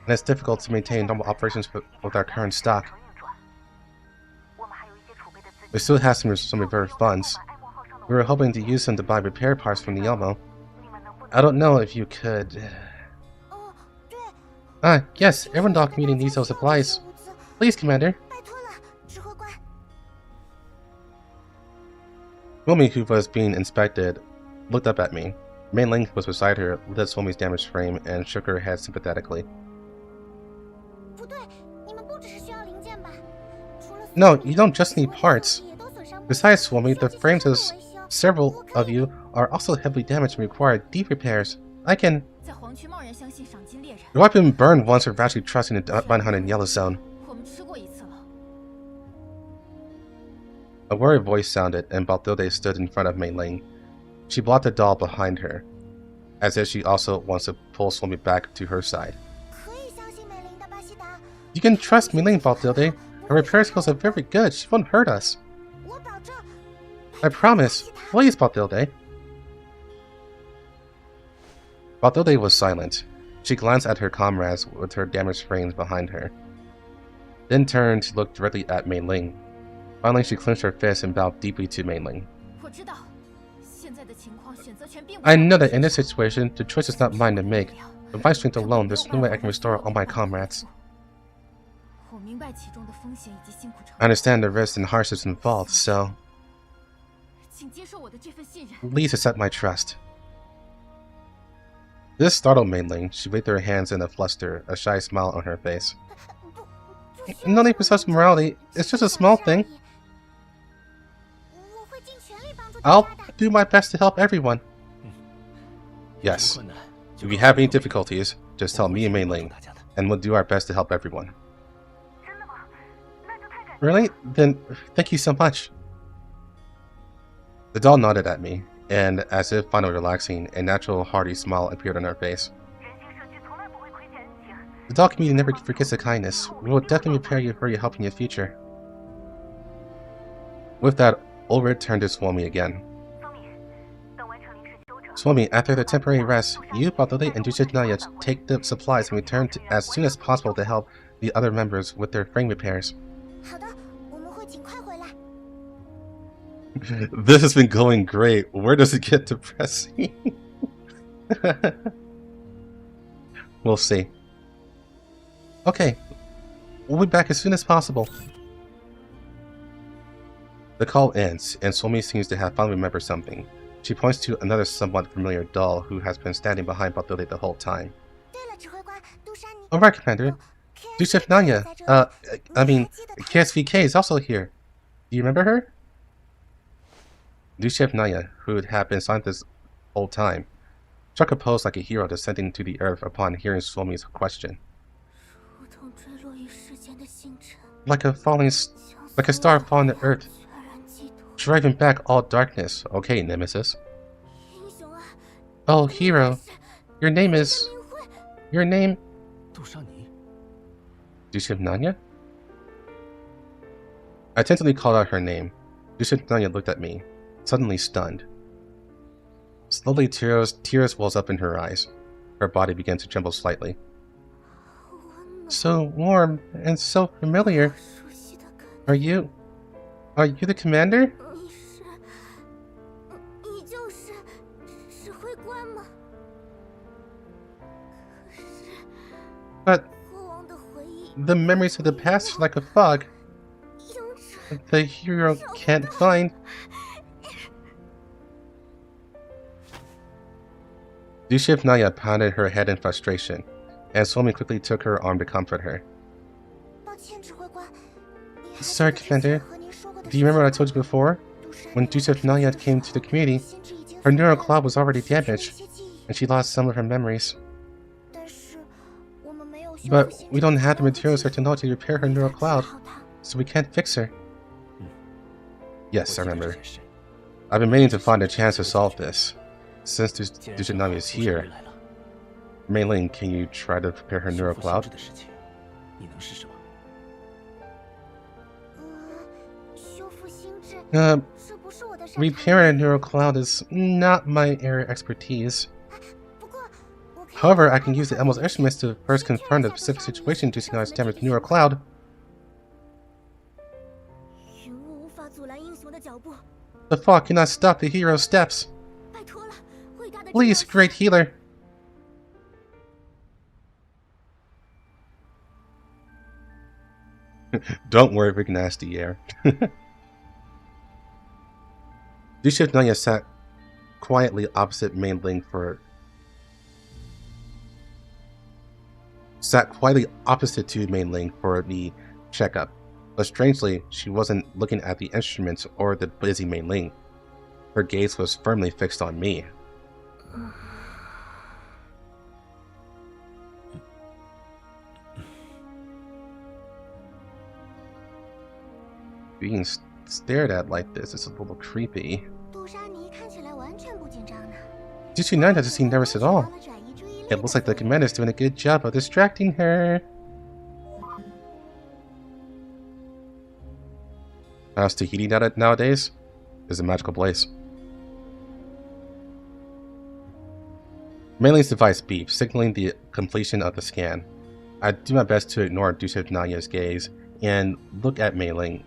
and it's difficult to maintain normal operations with our current stock. We still have some reserve funds. We were hoping to use them to buy repair parts from the Elmo. I don't know if you could... yes, everyone in the doll community needs those supplies. Please, Commander. Suomi, who was being inspected, looked up at me. Mei Ling was beside her, looked at Suomi's damaged frame, and shook her head sympathetically. No, you don't just need parts. Besides, Suomi, the frames of several of you are also heavily damaged and require deep repairs. I can... Your wife been burned once for rashly trusting a mine in Yellow Zone. A worried voice sounded, and Balthilde stood in front of Mei Ling. She blocked the doll behind her, as if she also wants to pull Suomi back to her side. You can trust Mei Ling, Balthilde. Her repair skills are very good. She won't hurt us. I promise. Please, Balthilde. Balthilde was silent. She glanced at her comrades with her damaged frames behind her, then turned to look directly at Mei Ling. Finally, she clenched her fist and bowed deeply to Mei Ling. I know that in this situation, the choice is not mine to make. With my strength alone, there's no way I can restore all my comrades. I understand the risks and hardships involved, so... Please accept my trust. This startled Mainling. She waved her hands in a fluster, a shy smile on her face. No need for such morality. It's just a small thing. I'll do my best to help everyone. Yes. If you have any difficulties, just tell me and Mainling, and we'll do our best to help everyone. Really? Then thank you so much. The doll nodded at me, and as if finally relaxing, a natural hearty smile appeared on her face. The doll community never forgets a kindness. We will definitely prepare you for your help in your future. With that, Ulrich turned to Suomi again. Suomi, after the temporary rest, you, Baltode, and Dushitnaya take the supplies and return as soon as possible to help the other members with their frame repairs. This has been going great. Where does it get depressing? We'll see. Okay, we'll be back as soon as possible. The call ends, and Suomi seems to have finally remembered something. She points to another somewhat familiar doll who has been standing behind Baltode the whole time. Alright, Commander. Dushitnaya, KSVK is also here. Do you remember her? Dushitnaya, who had been silent this whole time, struck a pose like a hero descending to the earth upon hearing Suomi's question. Like a star falling to earth, driving back all darkness. Okay, Nemesis. Oh, hero, your name? Dushitnaya? I tentatively called out her name. Dushitnaya looked at me, suddenly stunned. Slowly, tears wells up in her eyes. Her body began to tremble slightly. So warm and so familiar. Are you the commander? But the memories of the past are like a fog. The hero can't find. Dushitnaya pounded her head in frustration, and Suomi quickly took her arm to comfort her. Sorry, Commander. Do you remember what I told you before? When Dushitnaya came to the community, her neural cloud was already damaged, and she lost some of her memories. But we don't have the materials or technology to repair her neural cloud, so we can't fix her. Yes, I remember. I've been meaning to find a chance to solve this. Since Dushitnaya is here, Mainling, can you try to prepare her neural cloud? Repairing a neural cloud is not my area of expertise. However, I can use the Elmo's instruments to first confirm the specific situation Dushitnaya's damaged neural cloud. The fog cannot stop the hero's steps. Please, great healer. Don't worry, big nasty air. Dushitnaya sat quietly opposite Mainling for the checkup, but strangely, she wasn't looking at the instruments or the busy Mainling. Her gaze was firmly fixed on me. Being stared at like this is a little creepy. Dushitnaya doesn't seem nervous at all. It looks like the commander's doing a good job of distracting her. How's Tahiti nowadays? Is a magical place. Mainling's device beeps, signaling the completion of the scan. I do my best to ignore Dushitnaya's gaze and look at Mainling.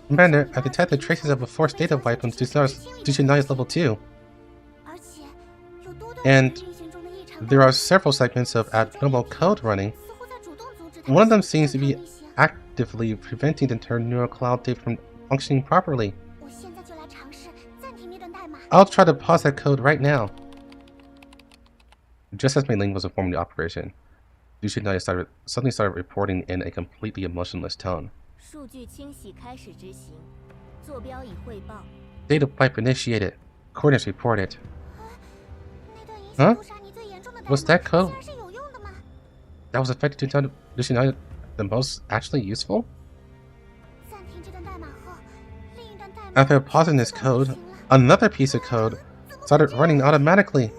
Commander, I detected traces of a forced data wipe on Dushitnaya's level 2. And there are several segments of abnormal code running. One of them seems to be actively preventing the internal neural cloud data from functioning properly. I'll try to pause that code right now. Just as Mei Ling was informing the operation, Naya suddenly started reporting in a completely emotionless tone. Data pipe initiated. Coordinates reported. Huh? Was that code that was affected to Naya the most actually useful? After pausing this code, another piece of code started running automatically.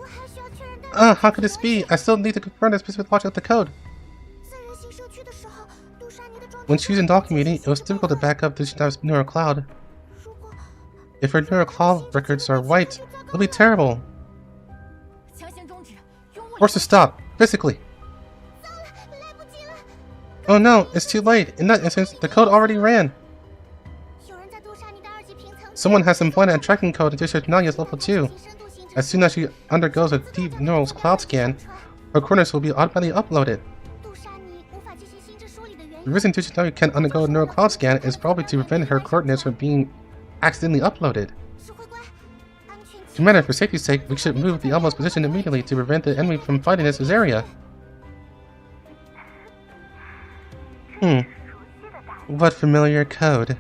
How could this be? I still need to confirm the specific logic of the code. When choosing doll community, it was difficult to back up Dushinai's neural cloud. If her neural cloud records are white, it'll be terrible. Force to stop, physically. Oh no, it's too late. In that instance, the code already ran. Someone has implanted a tracking code into Naya's level 2. As soon as she undergoes a deep neural cloud scan, her coordinates will be automatically uploaded. The reason Naya can't undergo a neural cloud scan is probably to prevent her coordinates from being accidentally uploaded. Commander, for safety's sake, we should move the Elmo's position immediately to prevent the enemy from fighting this area. What familiar code?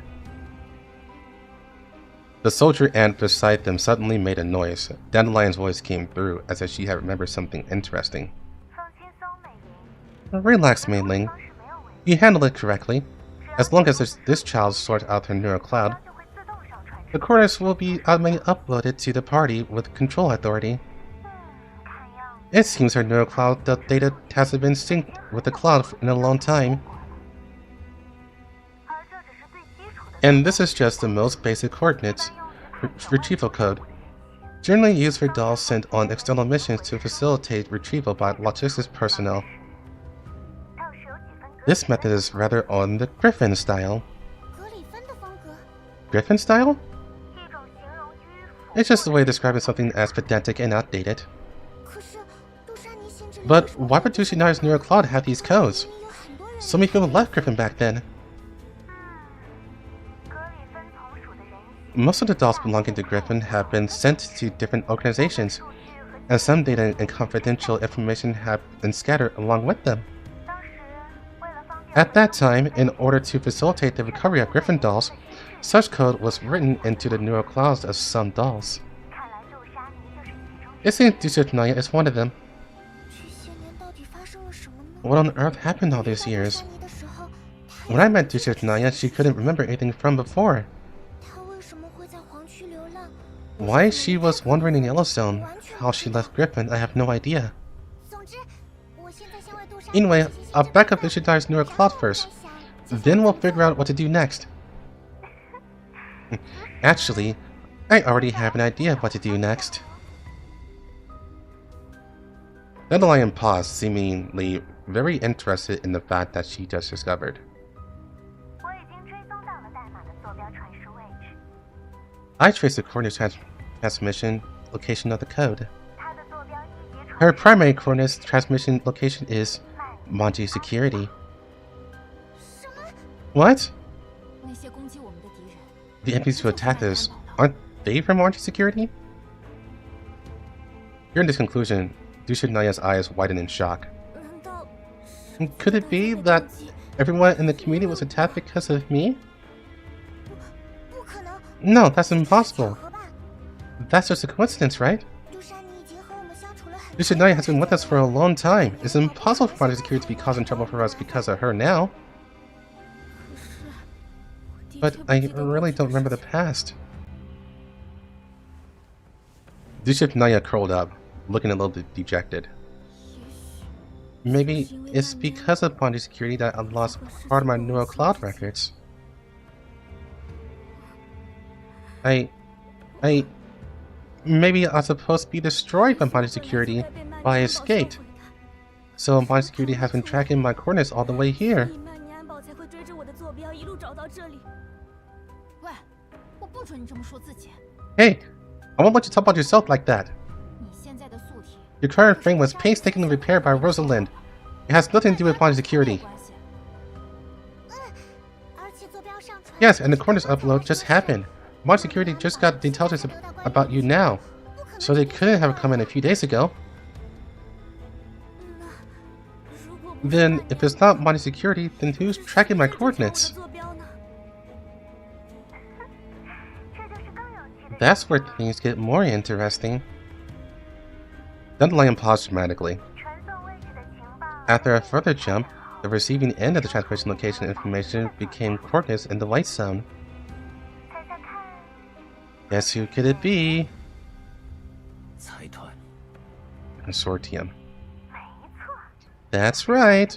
The soldier ant beside them suddenly made a noise. Dandelion's voice came through as if she had remembered something interesting. Relax, Mei Ling. You handled it correctly. As long as this child sorts out her neural cloud, the coordinates will be automatically uploaded to the party with control authority. It seems her neural cloud data hasn't been synced with the cloud in a long time. And this is just the most basic coordinates retrieval code, generally used for dolls sent on external missions to facilitate retrieval by logistics personnel. This method is rather on the Griffin style. Griffin style? It's just a way of describing something as pedantic and outdated. But why would Dushinai's neural cloud have these codes? So many people left Griffin back then. Most of the dolls belonging to Griffin have been sent to different organizations, and some data and confidential information have been scattered along with them. At that time, in order to facilitate the recovery of Griffin dolls, such code was written into the neural clouds of some dolls. It seems Naya is one of them. What on earth happened all these years? When I met Naya, she couldn't remember anything from before. Why she was wandering in Yellowstone, how she left Griffin, I have no idea. Anyway, I'll back up Naya's neural cloud first. Then we'll figure out what to do next. Actually, I already have an idea of what to do next. Dandelion paused, seemingly very interested in the fact that she just discovered. I traced the coordinate transmission location of the code. Her primary coordinates transmission location is Mangi security. What? The enemies who attacked us, aren't they from Mangi security? Hearing this conclusion, Naya's eyes widened in shock. Could it be that everyone in the community was attacked because of me? No, that's impossible. That's just a coincidence, right? Naya has been with us for a long time. It's impossible for Mangi security to be causing trouble for us because of her now. But I really don't remember the past. Naya curled up, looking a little bit dejected. Maybe it's because of Mangi security that I lost part of my neural cloud records. Maybe I was supposed to be destroyed by Mangi security, but I escaped. So Mangi security has been tracking my coordinates all the way here. Hey, I won't let you talk about yourself like that. Your current frame was painstakingly repaired by Rosalind. It has nothing to do with Mangi security. Yes, and the coordinates upload just happened. Mangi security just got the intelligence about you now, so they couldn't have come in a few days ago. Then, if it's not body security, then who's tracking my coordinates? That's where things get more interesting. Dandelion paused dramatically. After a further jump, the receiving end of the transmission location information became coordinates in the light zone. Guess who could it be? Consortium. That's right.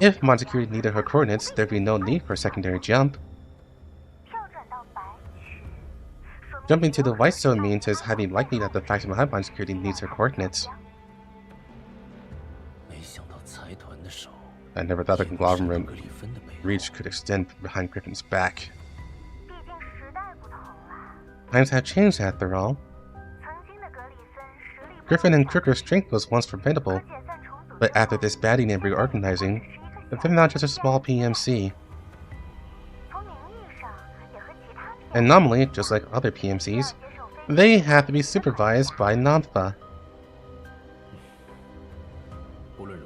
If mod security needed her coordinates, there'd be no need for a secondary jump. Jumping to the white zone means it's highly likely that the faction behind mod security needs her coordinates. I never thought the conglomerate reach could extend behind Griffin's back. Times have changed after all. Griffin and Crooker's strength was once formidable, but after disbanding and reorganizing, they're now just a small PMC. And normally, just like other PMCs, they have to be supervised by Nampa.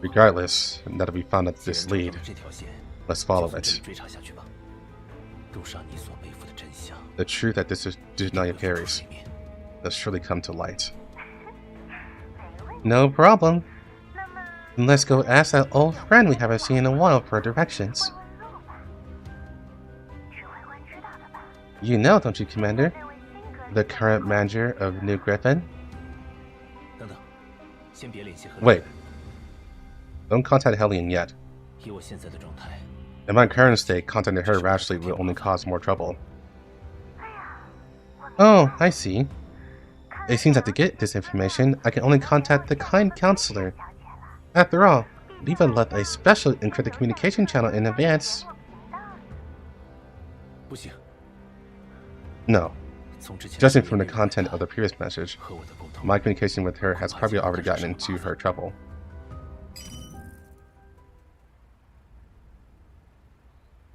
Regardless, now that we found out this lead, let's follow it. The truth that this Dushnaya carries will surely come to light. No problem. Let's go ask that old friend we haven't seen in a while for directions. You know, don't you, Commander? The current manager of New Griffin? Wait. Don't contact Hellion yet. In my current state, contacting her rashly will only cause more trouble. Oh, I see. It seems that to get this information, I can only contact the kind counselor. After all, Leviv left a special encrypted communication channel in advance. No. Judging from the content of the previous message, my communication with her has probably already gotten into her trouble.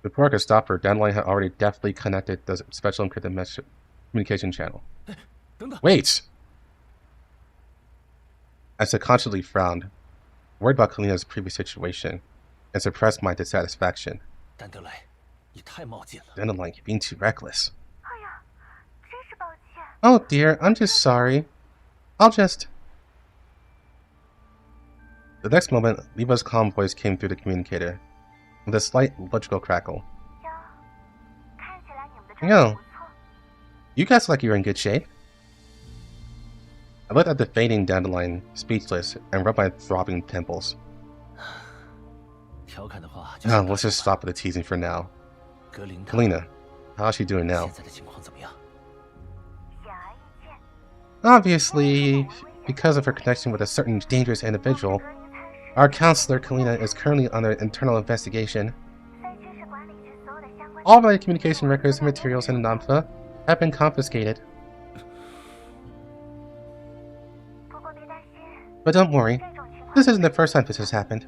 Before I could stop her, Dandelion had already deftly connected the special encrypted communication channel. Wait! I subconsciously frowned, worried about Kalina's previous situation, and suppressed my dissatisfaction. Dandelion, you're being too reckless. Oh dear, I'm just sorry. I'll just... The next moment, Liva's calm voice came through the communicator, with a slight electrical crackle. Yo, you guys look like you're in good shape. I looked at the fading Dandelion, speechless, and rubbed my throbbing temples. Oh, let's just stop with the teasing for now. Kalina, how's she doing now? Obviously, because of her connection with a certain dangerous individual, our counselor, Kalina, is currently under internal investigation. All my communication records and materials in Nampa have been confiscated. But don't worry, this isn't the first time this has happened.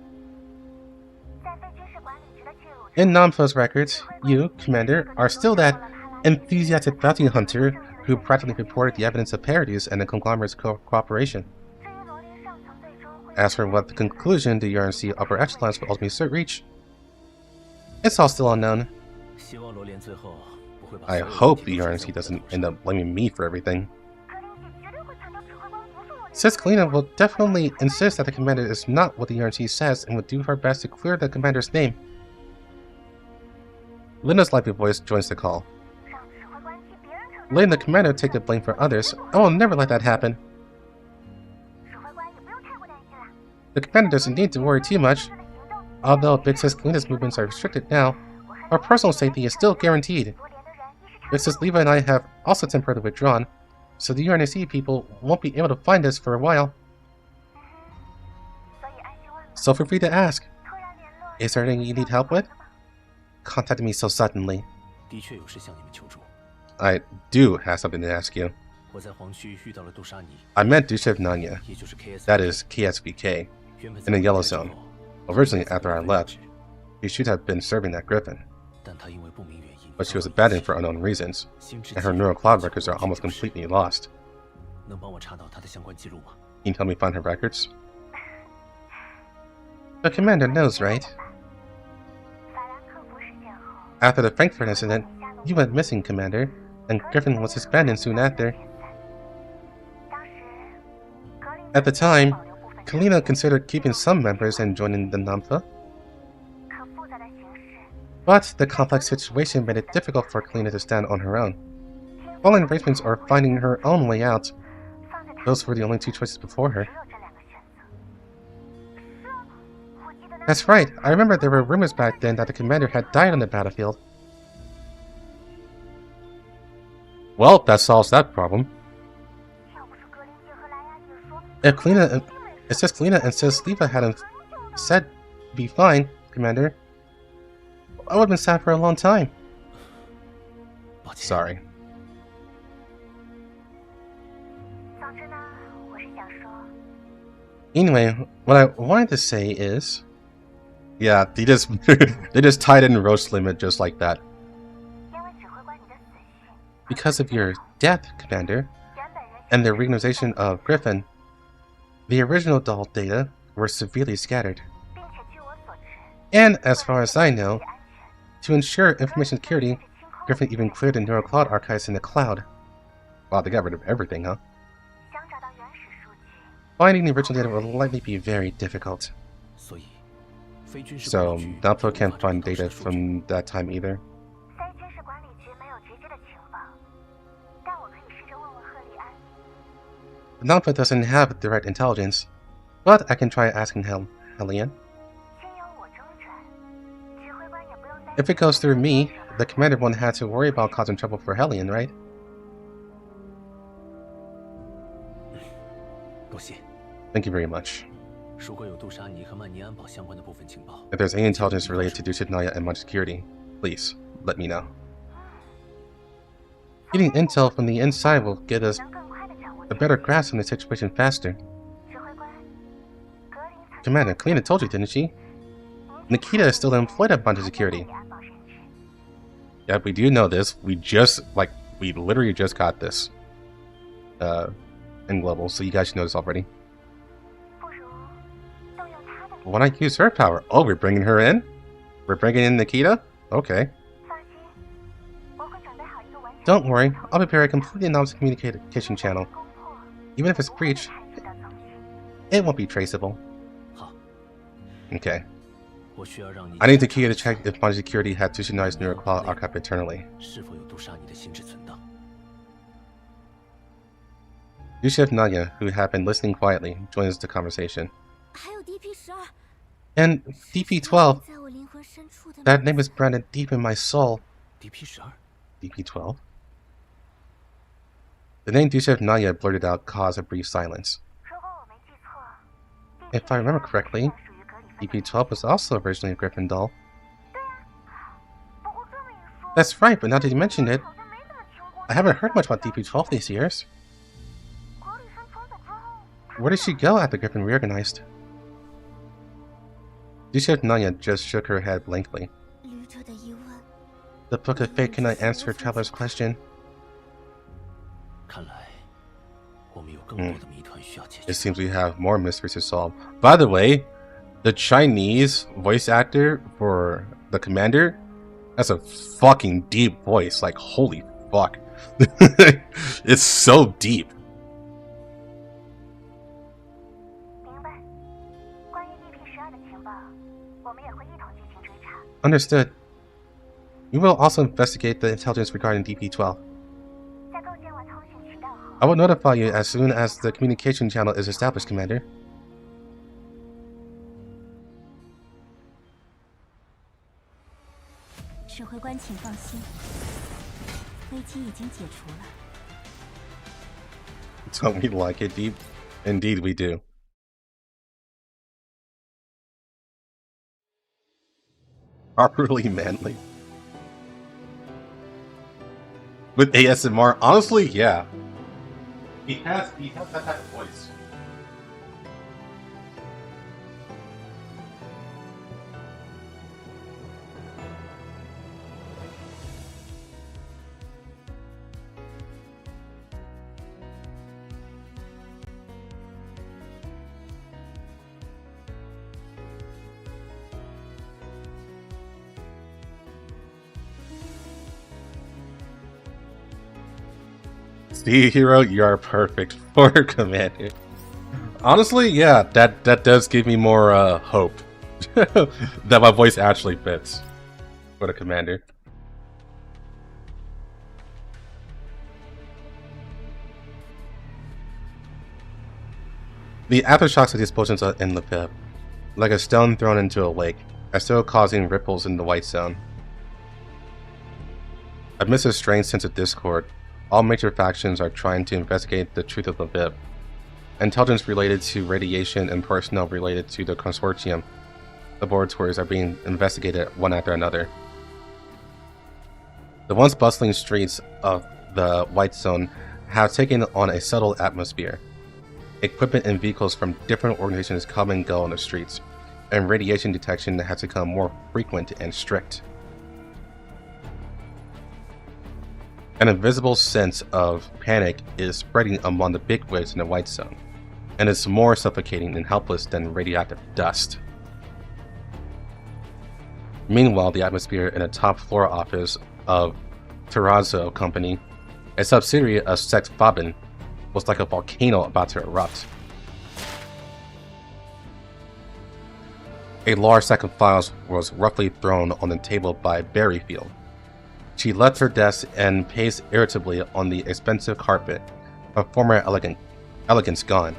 In Nampa's records, you, Commander, are still that enthusiastic bounty hunter who practically reported the evidence of parodies and the conglomerate's cooperation. As for what the conclusion the URNC upper echelons will ultimately reach, it's all still unknown. I hope the URNC doesn't end up blaming me for everything. Sis Kalina will definitely insist that the commander is not what the URNC says and will do her best to clear the commander's name. Linda's lively voice joins the call. Letting the commander take the blame for others, I will never let that happen. The commander doesn't need to worry too much. Although Big Sis Kalina's movements are restricted now, our personal safety is still guaranteed. Big Sis Levi and I have also temporarily withdrawn, so the UNSC people won't be able to find us for a while. So feel free to ask. Is there anything you need help with? Contacting me so suddenly. I do have something to ask you. I met Dushev Nanya, that is KSVK, in the Yellow Zone. Originally, after I left, she should have been serving at Griffin. But she was abandoned for unknown reasons, and her neural cloud records are almost completely lost. Can you help me find her records? The commander knows, right? After the Frankfurt incident, you went missing, Commander, and Griffin was disbanded soon after. At the time, Kalina considered keeping some members and joining the Nampa. But the complex situation made it difficult for Kalina to stand on her own. Following arrangements or finding her own way out, those were the only two choices before her. That's right, I remember there were rumors back then that the commander had died on the battlefield. Well, that solves that problem. If Kalina, it says Kalina and says Leviv hadn't said be fine, Commander, I would have been sad for a long time. Sorry. Anyway, what I wanted to say is, yeah, they just they just tied in roast limit just like that. Because of your death, Commander, and the reorganization of Griffin, the original doll data were severely scattered. And as far as I know, to ensure information security, Griffin even cleared the neural cloud archives in the cloud. Wow, they got rid of everything, huh? Finding the original data will likely be very difficult. So, Nampa can't find data from that time either. Nampa doesn't have direct intelligence, but I can try asking Hellion. If it goes through me, the commander won't have to worry about causing trouble for Hellion, right? Thank you very much. If there's any intelligence related to Dushidnaya and Mangi security, please, let me know. Getting intel from the inside will get us a better grasp on the situation faster. Commander, Kalina told you, didn't she? Nikita is still employed at Mangi security. Yeah, we do know this. We literally just got this. In global, so you guys should know this already. Why not use her power? Oh, we're bringing her in? We're bringing in Nikita? Okay. Don't worry, I'll prepare a completely anonymous communication channel. Even if it's breached, it won't be traceable. Okay. I need Nikita to check if Mangi security had Tushina's neural cloud archived internally. Yusuf Naya, who had been listening quietly, joins the conversation. And DP-12, that name is branded deep in my soul. DP-12? The name Yusuf Naya blurted out caused a brief silence. If I remember correctly, DP-12 was also originally a Griffin doll. That's right, but now that you mention it, I haven't heard much about DP-12 these years. Where did she go after Griffin reorganized? Yusuf Naya just shook her head blankly. The Book of Fate cannot answer Traveler's question. It seems we have more mysteries to solve. By the way, the Chinese voice actor for the commander has a fucking deep voice. Like, holy fuck. It's so deep. Understood. We will also investigate the intelligence regarding DP-12. I will notify you as soon as the communication channel is established, Commander. Don't we like it deep? Indeed we do. Properly manly. With ASMR, honestly, yeah. He has that type of voice. See, hero, you are perfect for Commander. Honestly, yeah, that does give me more hope that my voice actually fits for the Commander. The aftershocks of the explosions in Leviv, like a stone thrown into a lake, are still causing ripples in the White Zone. Amidst a strange sense of discord, all major factions are trying to investigate the truth of Leviv. Intelligence related to radiation and personnel related to the consortium laboratories are being investigated one after another. The once bustling streets of the White Zone have taken on a subtle atmosphere. Equipment and vehicles from different organizations come and go on the streets, and radiation detection has become more frequent and strict. An invisible sense of panic is spreading among the bigwigs in the White Zone, and is more suffocating and helpless than radioactive dust. Meanwhile, the atmosphere in the top floor office of Terrazzo Company, a subsidiary of Sex Fabin, was like a volcano about to erupt. A large stack of files was roughly thrown on the table by Berryfield. She left her desk and paced irritably on the expensive carpet, her former elegance gone.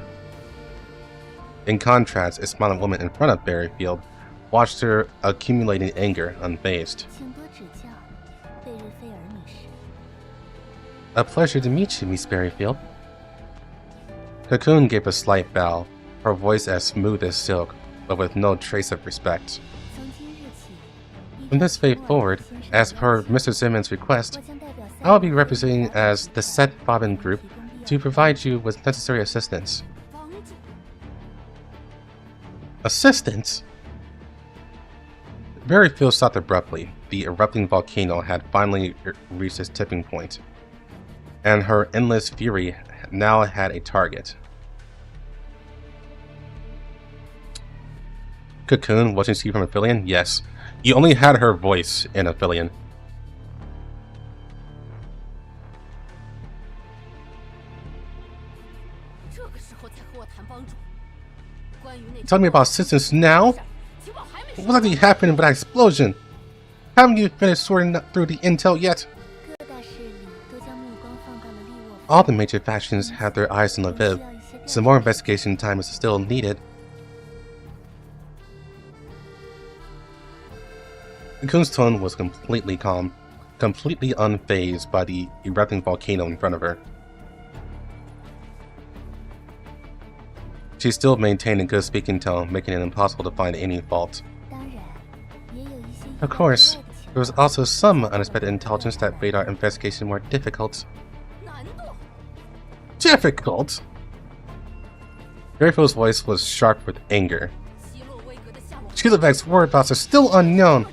In contrast, a smiling woman in front of Berryfield watched her accumulating anger unfazed. A pleasure to meet you, Miss Berryfield. Cocoon gave a slight bow, her voice as smooth as silk, but with no trace of respect. From this day forward, as per Mr. Simmons' request, I will be representing as the Set Fabin Group to provide you with necessary assistance. Assistance? Berryfield stopped abruptly. The erupting volcano had finally reached its tipping point, and her endless fury now had a target. Cocoon, wasn't she from Aphelion? Yes. You only had her voice in Aphelion. Tell me about assistance now? What's actually happening with that explosion? Haven't you finished sorting through the intel yet? All the major factions have their eyes on Leviv. Some more investigation time is still needed. Cocoon's tone was completely calm, completely unfazed by the erupting volcano in front of her. She still maintained a good speaking tone, making it impossible to find any fault. Of course, there was also some unexpected intelligence that made our investigation more difficult. Difficult? Berryfield's voice was sharp with anger. Chilevek's whereabouts are still unknown.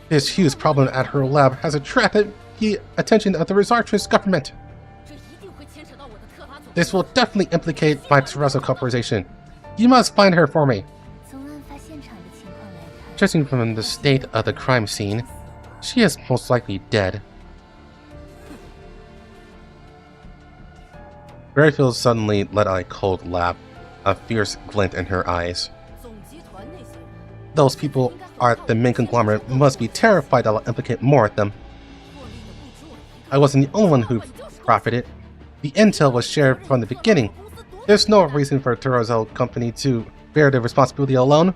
This huge problem at her lab has attracted the attention of the Readthrough government. This will definitely implicate my Terrazzo Corporation. You must find her for me. Judging from the state of the crime scene, she is most likely dead. Berryfield suddenly let out a cold laugh, a fierce glint in her eyes. Those people at the main conglomerate must be terrified that I'll implicate more of them. I wasn't the only one who profited. The intel was shared from the beginning. There's no reason for Terrazzo Company to bear the responsibility alone.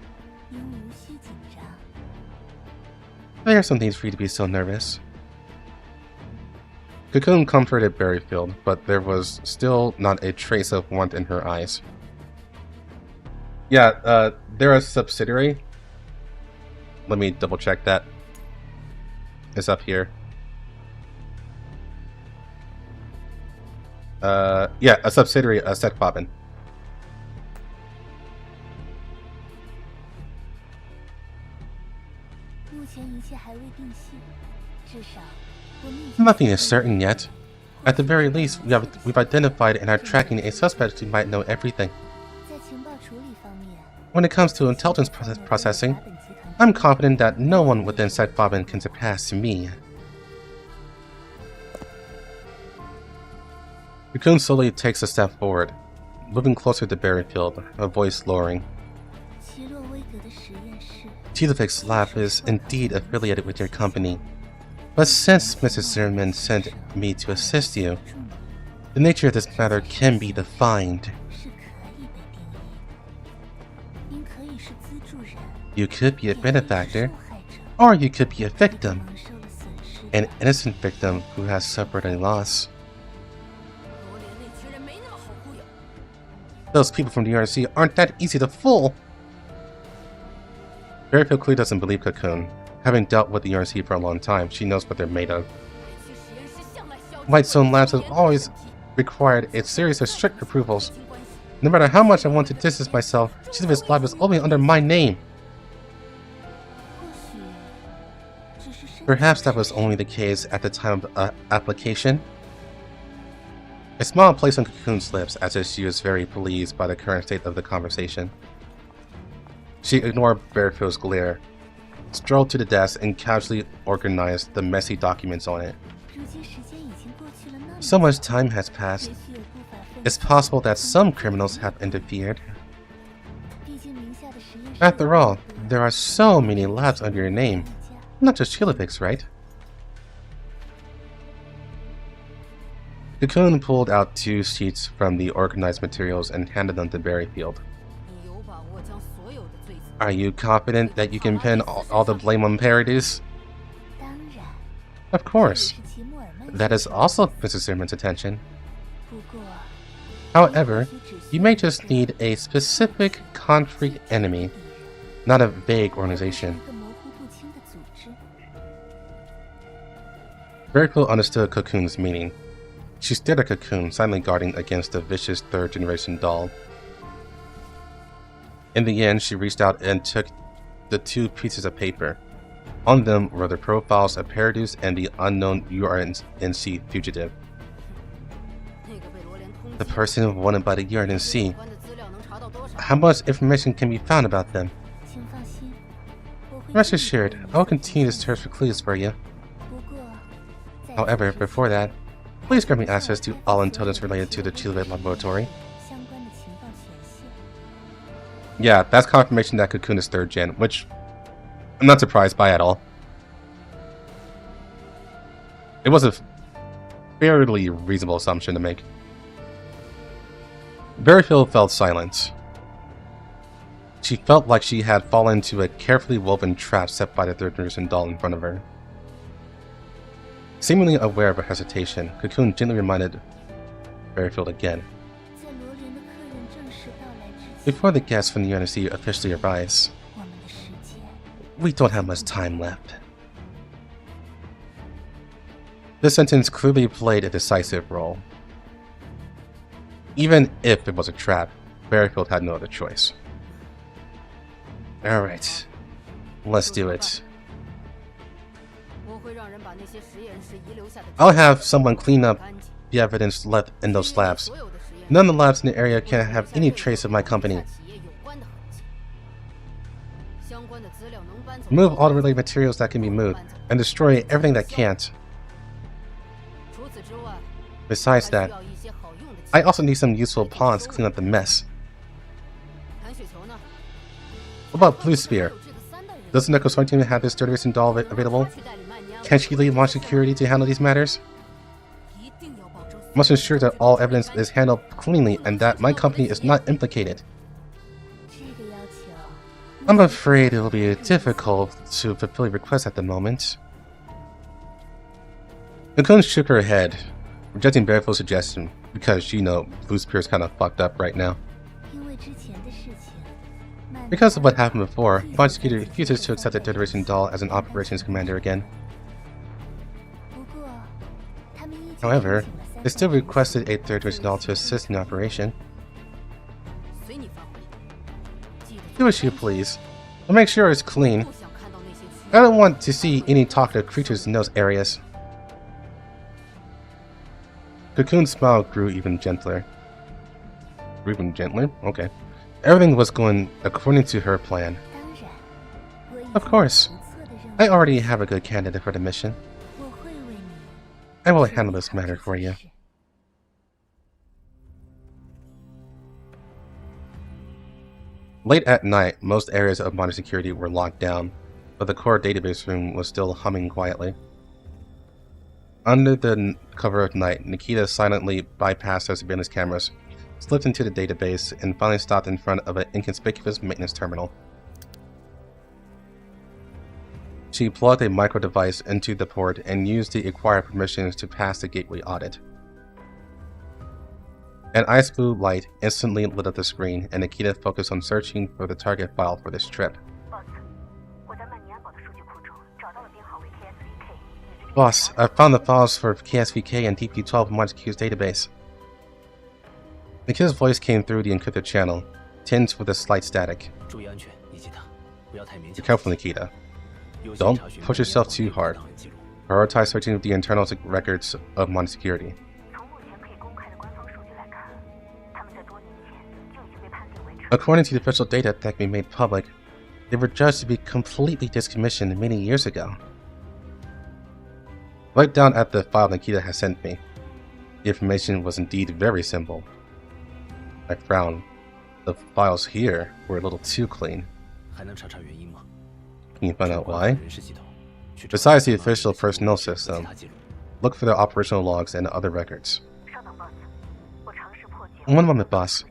There's some things for you to be so nervous. Cocoon comforted Berryfield, but there was still not a trace of warmth in her eyes. Yeah, they're a subsidiary. Let me double check that. It's up here. Yeah, a subsidiary of Set Fabin. Nothing is certain yet. At the very least, we've identified and are tracking a suspect who might know everything. When it comes to intelligence processing, I'm confident that no one within Set Fabin can surpass me. Cocoon slowly takes a step forward, moving closer to Berryfield, a voice lowering. Levivik's lab is indeed affiliated with your company, but since Mrs. Zimmerman sent me to assist you, the nature of this matter can be defined. You could be a benefactor, or you could be a victim, an innocent victim who has suffered a loss. Those people from the URC aren't that easy to fool! Berryfield clearly doesn't believe Cocoon. Having dealt with the URC for a long time, she knows what they're made of. Whitestone Labs has always required a series of strict approvals. No matter how much I want to distance myself, Levivik's lab is only under my name. Perhaps that was only the case at the time of the application. A smile plays on Cocoon's lips as if she was very pleased by the current state of the conversation. She ignored Berryfield's glare, strolled to the desk, and casually organized the messy documents on it. So much time has passed. It's possible that some criminals have interfered. After all, there are so many labs under your name. Not just Levivik's, right? Cocoon pulled out 2 sheets from the organized materials and handed them to Berryfield. Are you confident that you can pin all the blame on Paradis? Of course. That is also Mrs. Zimmerman's attention. However, you may just need a specific, concrete enemy, not a vague organization. Berryfield understood Cocoon's meaning. She stared at Cocoon, silently guarding against the vicious third-generation doll. In the end, she reached out and took the 2 pieces of paper. On them were the profiles of Paradis and the unknown URNC fugitive. The person wanted by the URNC. How much information can be found about them? Rest assured, I will continue to search for clues for you. However, before that, please grant me access to all intelligence related to the Leviv laboratory. Yeah, that's confirmation that Cocoon is 3rd gen, which I'm not surprised by at all. It was a fairly reasonable assumption to make. Berryfield felt silent. She felt like she had fallen into a carefully woven trap set by the 3rd-generation doll in front of her. Seemingly aware of her hesitation, Cocoon gently reminded Berryfield again. Before the guests from the UNSC officially arrives, we don't have much time left. This sentence clearly played a decisive role. Even if it was a trap, Berryfield had no other choice. Alright, let's do it. I'll have someone clean up the evidence left in those labs. None of the labs in the area can have any trace of my company. Remove all the related materials that can be moved, and destroy everything that can't. Besides that, I also need some useful pawns to clean up the mess. What about Blue Spear? Doesn't the Confrontation team have this 3rd-generation doll available? Can't she leave launch security to handle these matters? I must ensure that all evidence is handled cleanly and that my company is not implicated. I'm afraid it will be difficult to fulfill your request at the moment. Cocoon shook her head, rejecting Berryfield's suggestion, because you know Blue Spear's kind of fucked up right now. Because of what happened before, Launch Security refuses to accept the 3rd-generation doll as an operations commander again. However, they still requested a 3rd-generation doll to assist in the operation. Do as you please, but make sure it's clean. I don't want to see any talkative creatures in those areas. Cocoon's smile grew even gentler. Even gentler? Okay. Everything was going according to her plan. Of course. I already have a good candidate for the mission. I will handle this matter for you. Late at night, most areas of modern security were locked down, but the core database room was still humming quietly. Under the cover of night, Nikita silently bypassed her surveillance cameras, slipped into the database, and finally stopped in front of an inconspicuous maintenance terminal. She plugged a micro device into the port and used the acquired permissions to pass the gateway audit. An ice blue light instantly lit up the screen, and Nikita focused on searching for the target file for this trip. Boss, I found the files for KSVK and DP12 in MonsterQ's database. Nikita's voice came through the encrypted channel, tinged with a slight static. Be careful, Nikita. Don't push yourself too hard. Prioritize searching the internal records of Modern Security. According to the official data that can be made public, they were judged to be completely decommissioned many years ago. Right down at the file Nikita had sent me. The information was indeed very simple. I frowned. The files here were a little too clean. Can you find out why? Besides the official personnel system, look for the operational logs and other records. One moment, boss.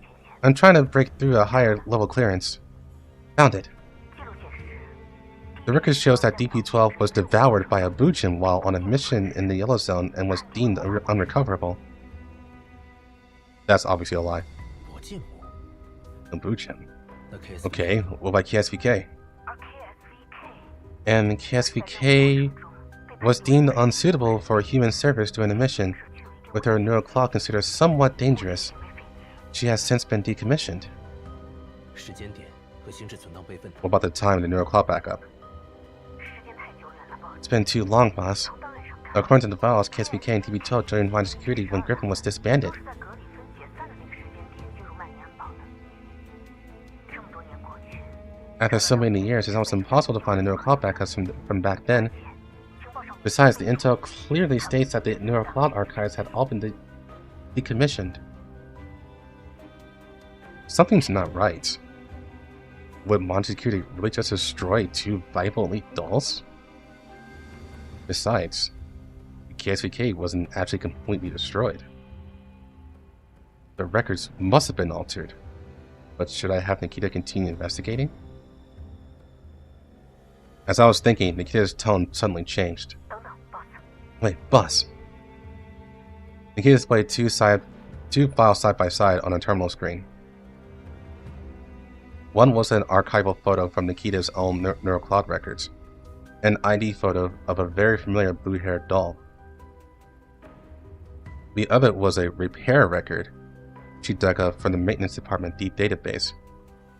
I'm trying to break through a higher level clearance. Found it. The record shows that DP-12 was devoured by a Bujin while on a mission in the Yellow Zone and was deemed unrecoverable. That's obviously a lie. A Bujin. Okay, what about KSVK? And KSVK was deemed unsuitable for human service during the mission, with her neural clock considered somewhat dangerous. She has since been decommissioned. What about the time of the neural clock backup? It's been too long, boss. According to the files, KSVK and DP-12 joined Modern Security when Griffin was disbanded. After so many years, it's almost impossible to find the neural cloud backups from back then. Besides, the intel clearly states that the neural cloud archives had all been decommissioned. Something's not right. Would Modern Security really just destroy two viable elite dolls? Besides, the KSVK wasn't actually completely destroyed. The records must have been altered. But should I have Nikita continue investigating? As I was thinking, Nikita's tone suddenly changed. Wait, boss. Nikita displayed two files side by side on a terminal screen. One was an archival photo from Nikita's own neural cloud records, an ID photo of a very familiar blue-haired doll. The other was a repair record she dug up from the maintenance department deep database.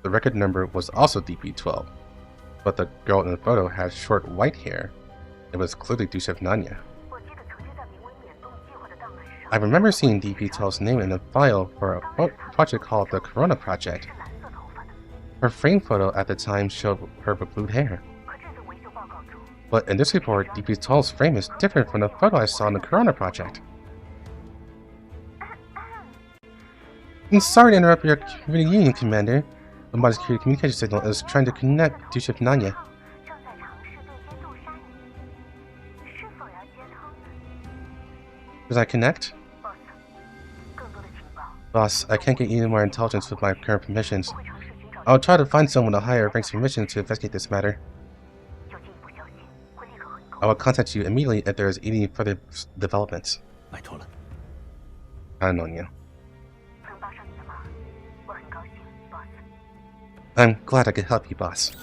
The record number was also DP-12. But the girl in the photo had short white hair. It was clearly Duchev Nanya. I remember seeing DP-12's name in the file for a project called the Corona Project. Her frame photo at the time showed her with blue hair. But in this report, DP-12's frame is different from the photo I saw in the Corona Project. I'm sorry to interrupt your reunion, Commander. The Modern Security communication signal is trying to connect Duchev Nanya. Does I connect? Boss, I can't get any more intelligence with my current permissions. I'll try to find someone with a higher ranks permission to investigate this matter. I will contact you immediately if there is any further developments. I know you. I'm glad I could help you, boss.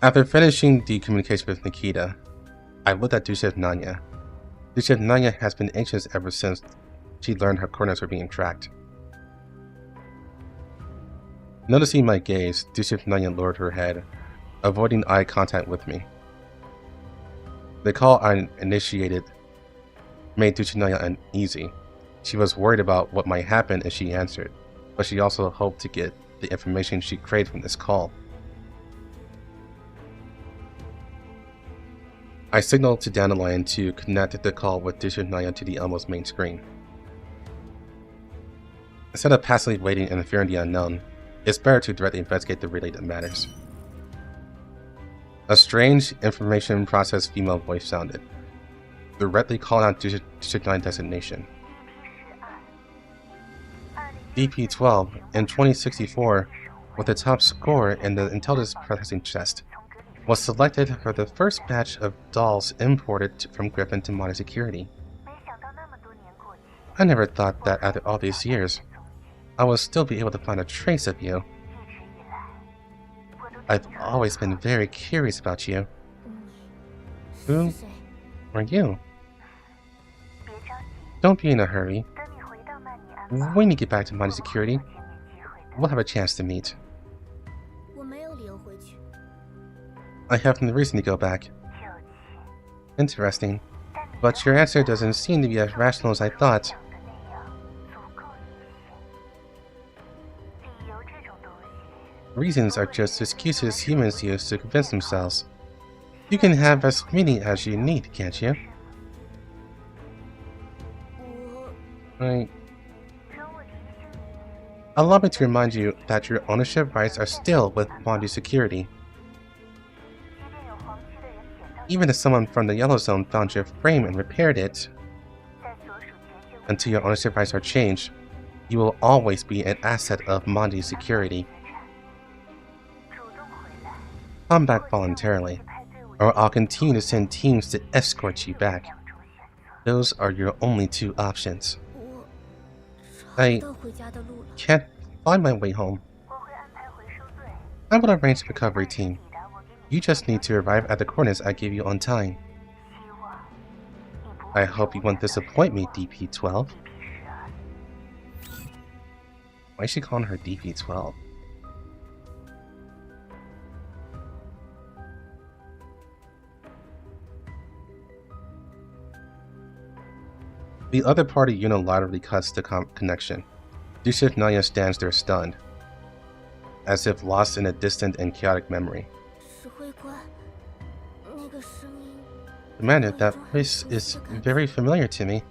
After finishing the communication with Nikita, I looked at Duchev Nanya. Duchev Nanya has been anxious ever since she learned her coordinates were being tracked. Noticing my gaze, Duchev Nanya lowered her head, avoiding eye contact with me. The call I initiated made Duchev Nanya uneasy. She was worried about what might happen if she answered, but she also hoped to get the information she craved from this call. I signaled to Dandelion to connect the call with Duchev Nanya to the Elmo's main screen. Instead of passively waiting and fearing the unknown, it's better to directly investigate the related matters. A strange information process female voice sounded, directly calling out District 9 designation. DP-12 in 2064, with the top score in the intelligence processing test, was selected for the first batch of dolls imported from Griffin to modern security. I never thought that after all these years, I would still be able to find a trace of you. I've always been very curious about you. Who are you? Don't be in a hurry. When you get back to modern security, we'll have a chance to meet. I have no reason to go back. Interesting, but your answer doesn't seem to be as rational as I thought. Reasons are just excuses humans use to convince themselves. You can have as many as you need, can't you? Allow me to remind you that your ownership rights are still with Mangi security. Even if someone from the Yellow Zone found your frame and repaired it, until your ownership rights are changed, you will always be an asset of Mangi security. Come back voluntarily, or I'll continue to send teams to escort you back. Those are your only two options. I can't find my way home. I will arrange a recovery team. You just need to arrive at the coordinates I gave you on time. I hope you won't disappoint me, DP-12. Why is she calling her DP-12? The other party unilaterally cuts the connection. District 9 stands there stunned, as if lost in a distant and chaotic memory. Commander, that voice is very familiar to me.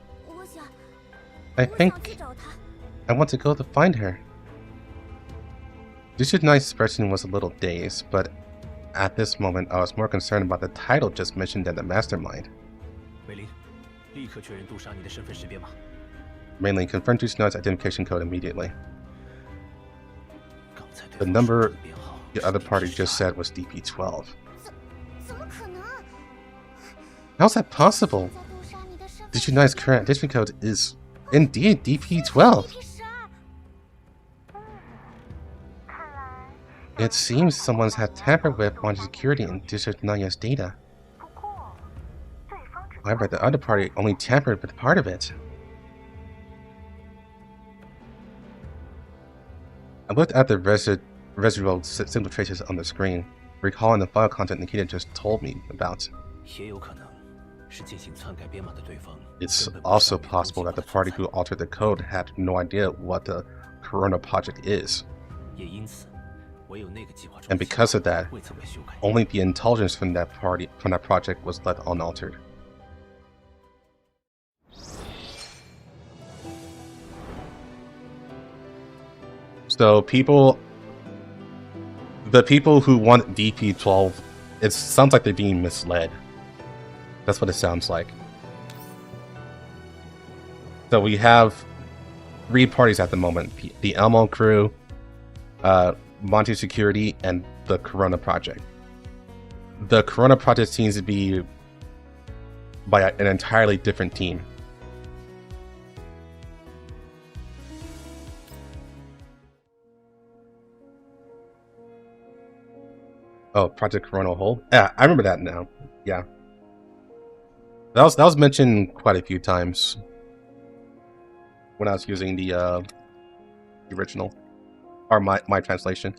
I think I want to go to find her. District 9's expression was a little dazed, but at this moment I was more concerned about the title just mentioned than the mastermind. Mainly, confirm District 9's identification code immediately. The number the other party just said was DP-12. How's that possible? District 9's current district code is indeed DP-12. It seems someone's had tampered with Mangi security in District 9's data. However, the other party only tampered with part of it. I looked at the residual symbol traces on the screen, recalling the file content Nikita just told me about. It's also possible that the party who altered the code had no idea what the Corona project is. And because of that, only the intelligence from that project was left unaltered. So the people who want DP-12, it sounds like they're being misled. That's what it sounds like. So we have 3 parties at the moment: the Elmo crew, Mangi Security, and the Corona Project. The Corona Project seems to be by an entirely different team. Oh, Project Corona Hole? Yeah, I remember that now. Yeah. That was mentioned quite a few times when I was using the original, or my translation.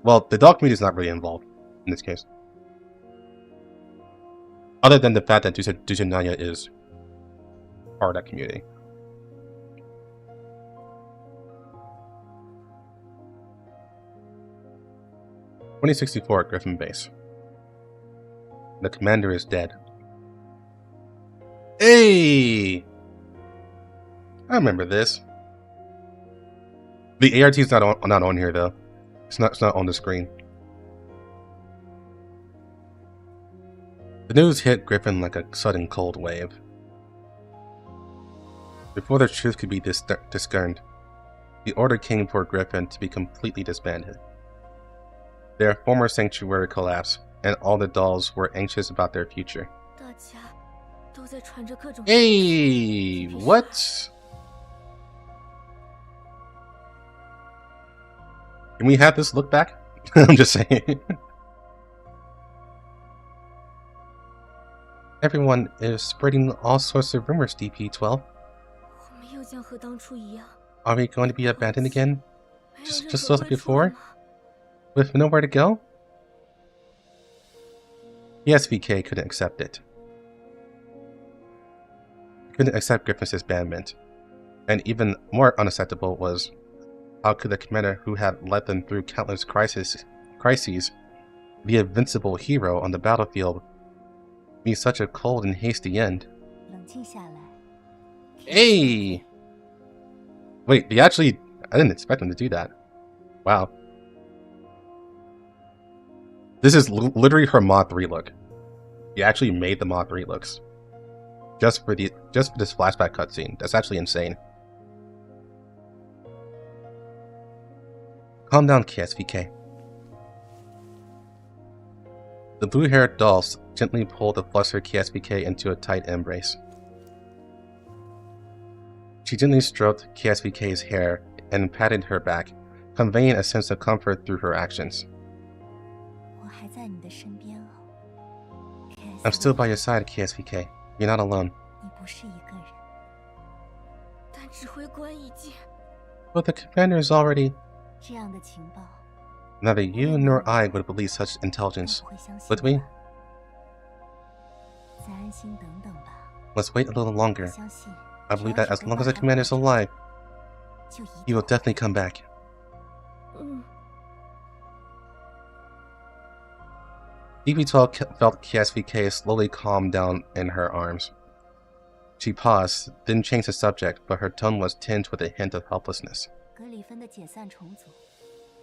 Well, the dog community is not really involved in this case, other than the fact that Duzhanaya is part of that community. (2064) Griffin base. The commander is dead. Hey! I remember this. The ART is not on here though. It's not on the screen. The news hit Griffin like a sudden cold wave. Before the truth could be discerned, the order came for Griffin to be completely disbanded. Their former sanctuary collapsed, and all the dolls were anxious about their future. Hey, what? Can we have this look back? I'm just saying. Everyone is spreading all sorts of rumors, DP-12. Are we going to be abandoned again? Just like before? With nowhere to go? KSVK couldn't accept it. Couldn't accept Griffin's disbandment. And even more unacceptable was, how could the commander who had led them through countless crises, the invincible hero on the battlefield, meet such a cold and hasty end? Hey! Wait, I didn't expect him to do that. Wow. This is literally her Mod 3 look. He actually made the Mod 3 looks. Just for this flashback cutscene. That's actually insane. Calm down, KSVK. The blue-haired doll gently pulled the flustered KSVK into a tight embrace. She gently stroked KSVK's hair and patted her back, conveying a sense of comfort through her actions. I'm still by your side, KSVK. You're not alone. But the commander is already... Neither you nor I would believe such intelligence, would we? Let's wait a little longer. I believe that as long as the commander is alive, he will definitely come back. DP-12 felt KSVK slowly calm down in her arms. She paused, then changed the subject, but her tone was tinged with a hint of helplessness.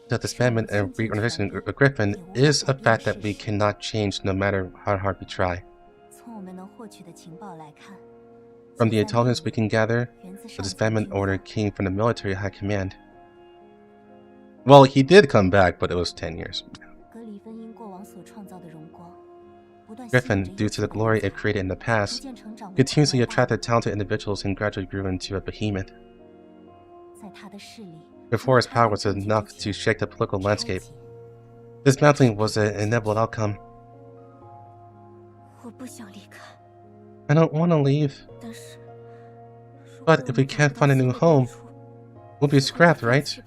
The disbandment and reorganization of Griffin is a fact that we cannot change no matter how hard we try. From the intelligence we can gather, the disbandment order came from the military high command. Well, he did come back, but it was 10 years. Griffin, due to the glory it created in the past, continuously attracted talented individuals and gradually grew into a behemoth. Before his power was enough to shake the political landscape, dismantling was an inevitable outcome. I don't want to leave. But if we can't find a new home, we'll be scrapped, right?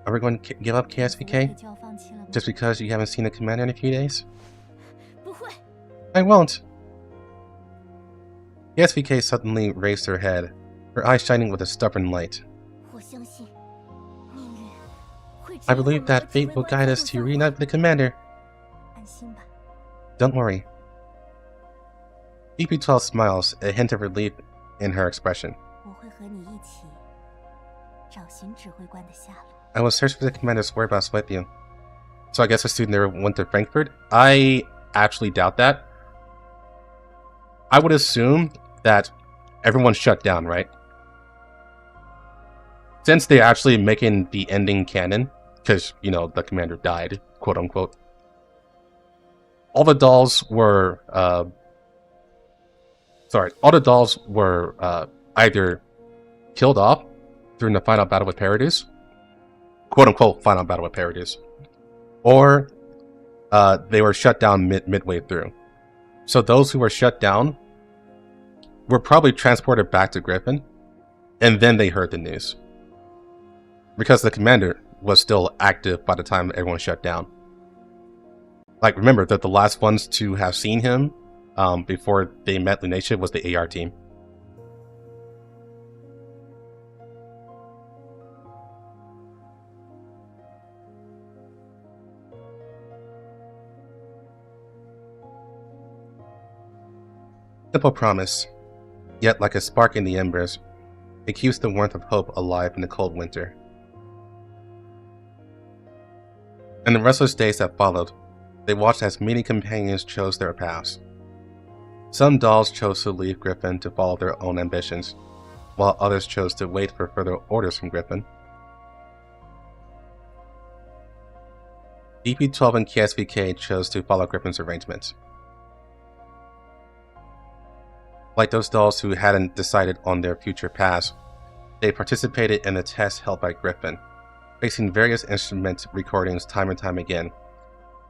Are we going to give up KSVK? Just because you haven't seen the commander in a few days? I won't. KSVK suddenly raised her head, her eyes shining with a stubborn light. I believe that fate will guide us to reunite with the commander. Don't worry. DP-12 smiles, a hint of relief in her expression. I will search for the commander's whereabouts with you. So I guess the student there went to Frankfurt? I actually doubt that. I would assume that everyone shut down, right? Since they're actually making the ending canon, because, you know, the commander died, quote unquote. All the dolls were, either killed off during the final battle with Paradis, quote unquote final battle with Paradis, or they were shut down midway through. So those who were shut down were probably transported back to Griffin, and then they heard the news. Because the commander was still active by the time everyone shut down. Like, remember that the last ones to have seen him before they met Lunatia was the AR team. Simple promise, yet like a spark in the embers, it keeps the warmth of hope alive in the cold winter. In the restless days that followed, they watched as many companions chose their paths. Some dolls chose to leave Griffin to follow their own ambitions, while others chose to wait for further orders from Griffin. DP12 and KSVK chose to follow Griffin's arrangements. Like those dolls who hadn't decided on their future paths, they participated in the tests held by Griffin, facing various instrument recordings time and time again,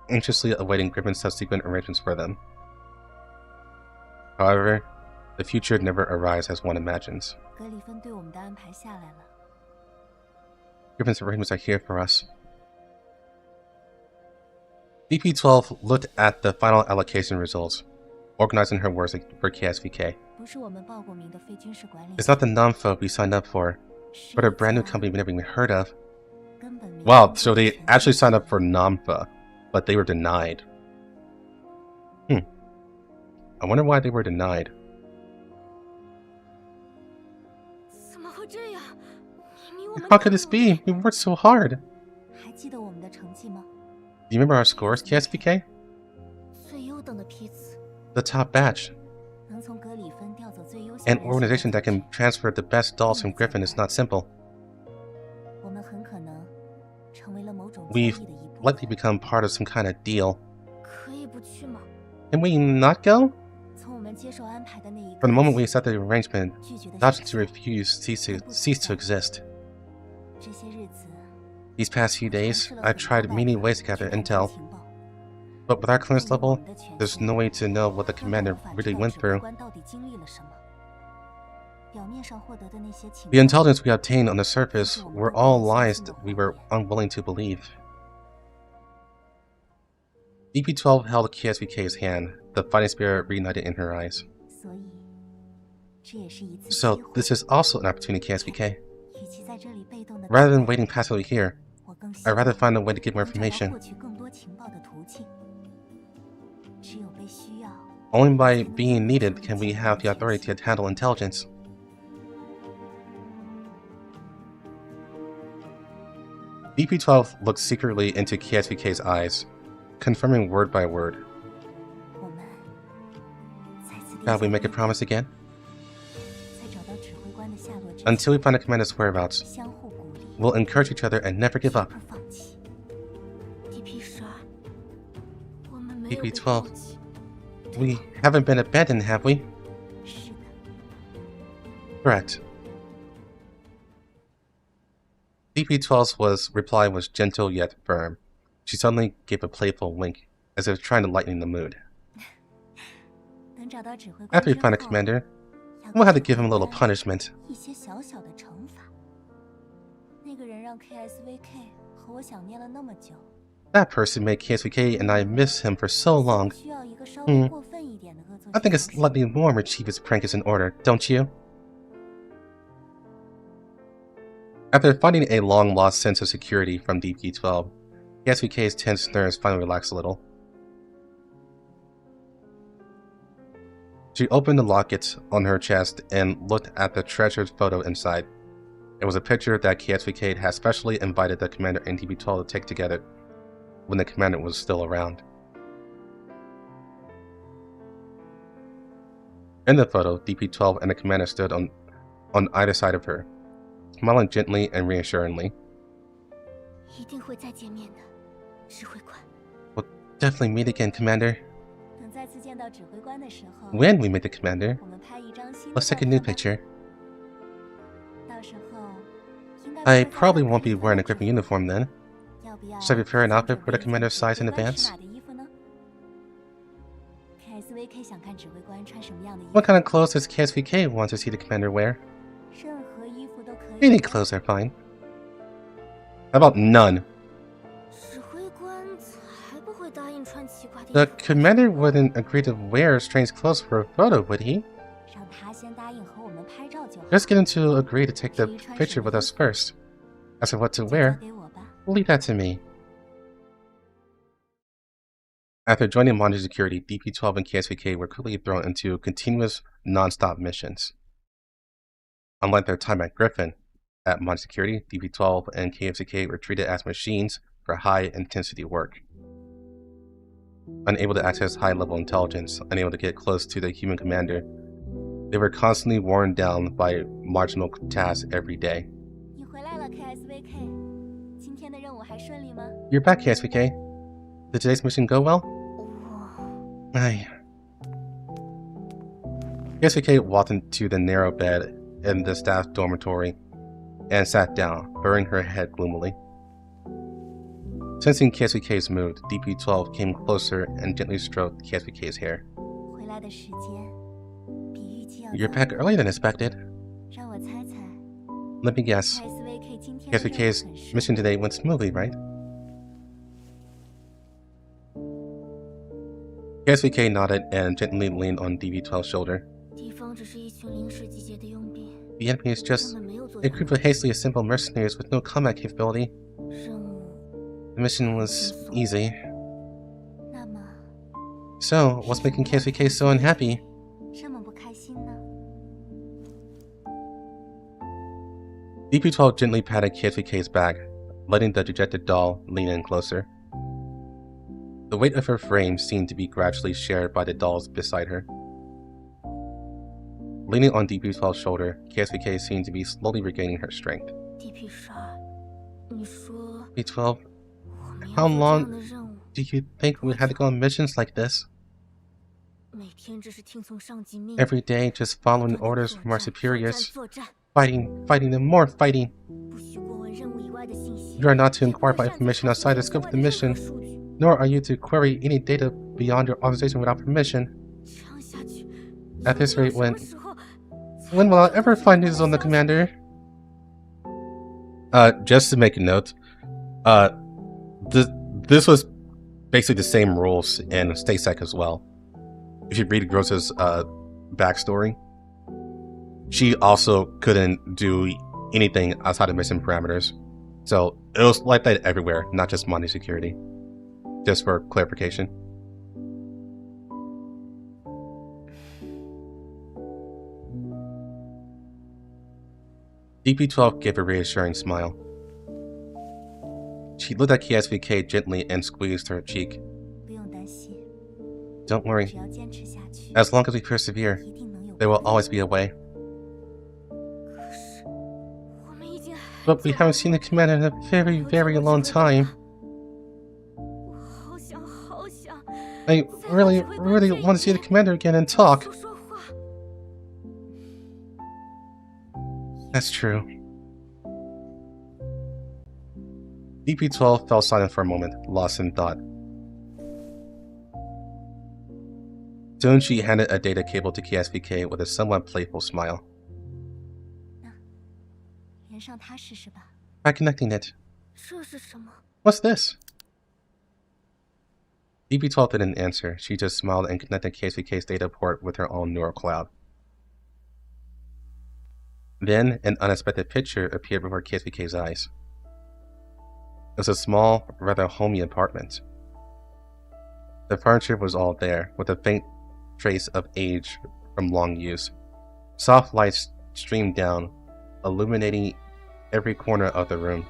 anxiously awaiting Griffin's subsequent arrangements for them. However, the future never arrives as one imagines. Griffin's arrangements are here for us. DP12 looked at the final allocation results, organizing her words for KSVK. It's not the non-folk we signed up for, but a brand new company we never even heard of. Wow, so they actually signed up for NAMFA, but they were denied. I wonder why they were denied. How could this be? We worked so hard. Do you remember our scores, KSVK? The top batch. An organization that can transfer the best dolls from Griffin is not simple. We've likely become part of some kind of deal. Can we not go? From the moment we accepted the arrangement, the option to refuse ceased to exist. These past few days, I've tried many ways to gather intel, but with our clearance level, there's no way to know what the commander really went through. The intelligence we obtained on the surface were all lies that we were unwilling to believe. DP12 held KSVK's hand, the fighting spirit reignited in her eyes. So this is also an opportunity, KSVK. Rather than waiting passively here, I'd rather find a way to get more information. Only by being needed can we have the authority to handle intelligence. DP12 looked secretly into KSVK's eyes, confirming word by word. Shall we make a promise again? Until we find the commander's whereabouts, we'll encourage each other and never give up. DP12, we haven't been abandoned, have we? Correct. DP12's reply was gentle yet firm. She suddenly gave a playful wink, as if trying to lighten the mood. After we find a commander, we'll have to give him a little punishment. That person made KSVK and I miss him for so long. I think a slightly more mischievous prank is in order, don't you? After finding a long-lost sense of security from DP12, KSVK's tense nerves finally relaxed a little. She opened the locket on her chest and looked at the treasured photo inside. It was a picture that KSVK had specially invited the commander and DP12 to take together when the commander was still around. In the photo, DP12 and the commander stood on either side of her, smiling gently and reassuringly. We'll definitely meet again, Commander. When we meet the commander, let's take a new picture. I probably won't be wearing a Griffin uniform then. Should I prepare an outfit for the commander's size in advance? What kind of clothes does KSVK want to see the commander wear? Any clothes are fine. How about none? The commander wouldn't agree to wear strange clothes for a photo, would he? Just get him to agree to take the picture with us first. As for what to wear, leave that to me. After joining Mangi security, DP-12 and KSVK were quickly thrown into continuous, non-stop missions. Unlike their time at Griffin, at Mangi security, DP-12 and KSVK were treated as machines for high-intensity work. Unable to access high-level intelligence, unable to get close to the human commander, they were constantly worn down by marginal tasks every day. You're back, KSVK. Did today's mission go well? Aye. KSVK walked into the narrow bed in the staff dormitory and sat down, burying her head gloomily. Sensing KSVK's mood, DP-12 came closer and gently stroked KSVK's hair. You're back earlier than expected. Let me guess. KSVK's mission today went smoothly, right? KSVK nodded and gently leaned on DP-12's shoulder. The enemy is just a group of hastily assembled mercenaries with no combat capability. The mission was easy. So, what's making KSVK so unhappy? DP-12 gently patted KSVK's back, letting the dejected doll lean in closer. The weight of her frame seemed to be gradually shared by the dolls beside her. Leaning on DP-12's shoulder, KSVK seemed to be slowly regaining her strength. DP-12, how long do you think we had to go on missions like this? Every day, just following orders from our superiors. Fighting, and more fighting. You are not to inquire about information outside the scope of the mission, nor are you to query any data beyond your authorization without permission. At this rate, when will I ever find news on the commander? Just to make a note, this was basically the same rules in StateSec as well. If you read Gross's backstory, she also couldn't do anything outside of mission parameters. So it was like that everywhere, not just Mangi security. Just for clarification. DP-12 gave a reassuring smile. She looked at KSVK gently and squeezed her cheek. Don't worry. As long as we persevere, there will always be a way. But we haven't seen the commander in a very, very long time. I really want to see the commander again and talk. That's true. DP-12 fell silent for a moment, lost in thought. Soon she handed a data cable to KSVK with a somewhat playful smile. Try connecting it. What's this? DP-12 didn't answer. She just smiled and connected KSVK's data port with her own neural cloud. Then, an unexpected picture appeared before KSVK's eyes. It was a small, rather homey apartment. The furniture was all there, with a faint trace of age from long use. Soft lights streamed down, illuminating every corner of the room.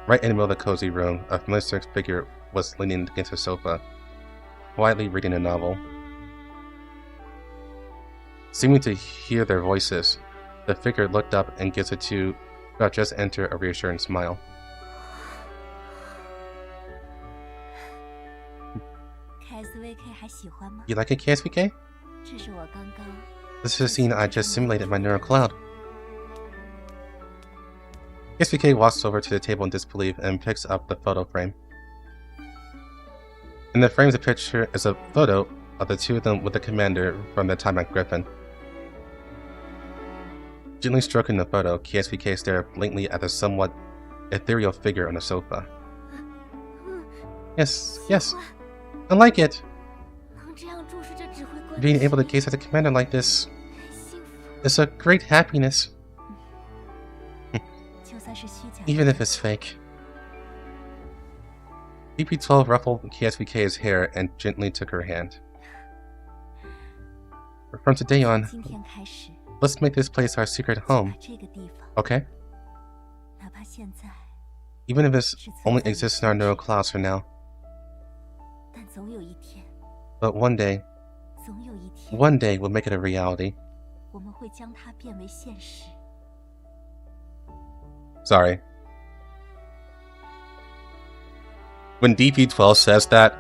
Right in the middle of the cozy room, a familiar figure was leaning against a sofa, quietly reading a novel. Seeming to hear their voices, the figure looked up and gives the two who had just entered a reassuring smile. You like it, KSVK? This is a scene I just simulated in my neural cloud. KSVK walks over to the table in disbelief and picks up the photo frame. In the frame of the picture is a photo of the two of them with the commander from their time at Griffin. Gently stroking the photo, KSVK stared blankly at the somewhat ethereal figure on the sofa. Yes, I like it. Being able to gaze at the commander like this is a great happiness. Even if it's fake. DP-12 ruffled KSVK's hair and gently took her hand. From today on, let's make this place our secret home, okay? Even if it only exists in our neural clouds for now. But one day we'll make it a reality. Sorry. When DP-12 says that,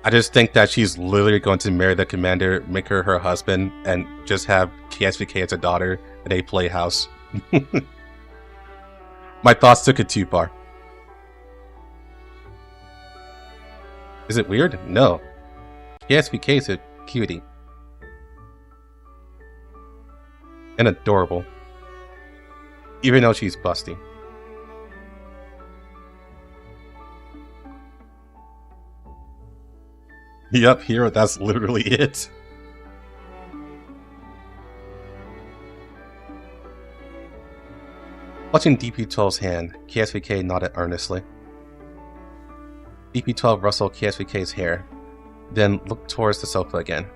I just think that she's literally going to marry the commander, make her her husband, and just have KSVK as a daughter in a playhouse. My thoughts took it too far. Is it weird? No. KSVK is a cutie. And adorable. Even though she's busty. Yup, hero, that's literally it. Watching DP-12's hand, KSVK nodded earnestly. DP-12 rustled KSVK's hair, then looked towards the sofa again.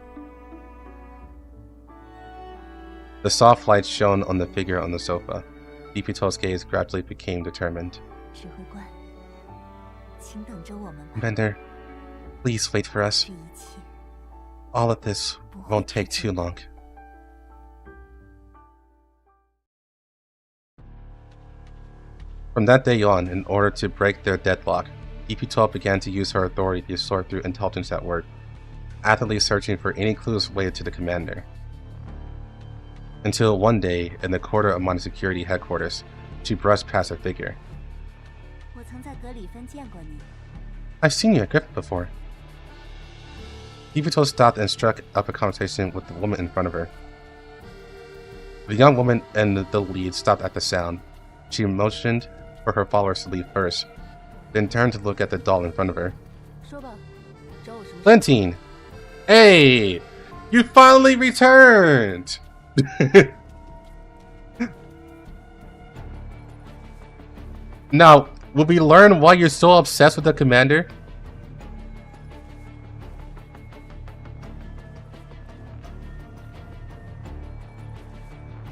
The soft light shone on the figure on the sofa. DP-12's gaze gradually became determined. Commander, please wait for us. All of this won't take too long. From that day on, in order to break their deadlock, DP-12 began to use her authority to sort through intelligence at work, actively searching for any clues related to the commander. Until one day, in the quarter of Mangi security headquarters, she brushed past a figure. I've seen you at Griffin before. DP-12 stopped and struck up a conversation with the woman in front of her. The young woman and the lead stopped at the sound. She motioned for her followers to leave first, then turned to look at the doll in front of her. Lentine! Hey! You finally returned! Now, will we learn why you're so obsessed with the commander?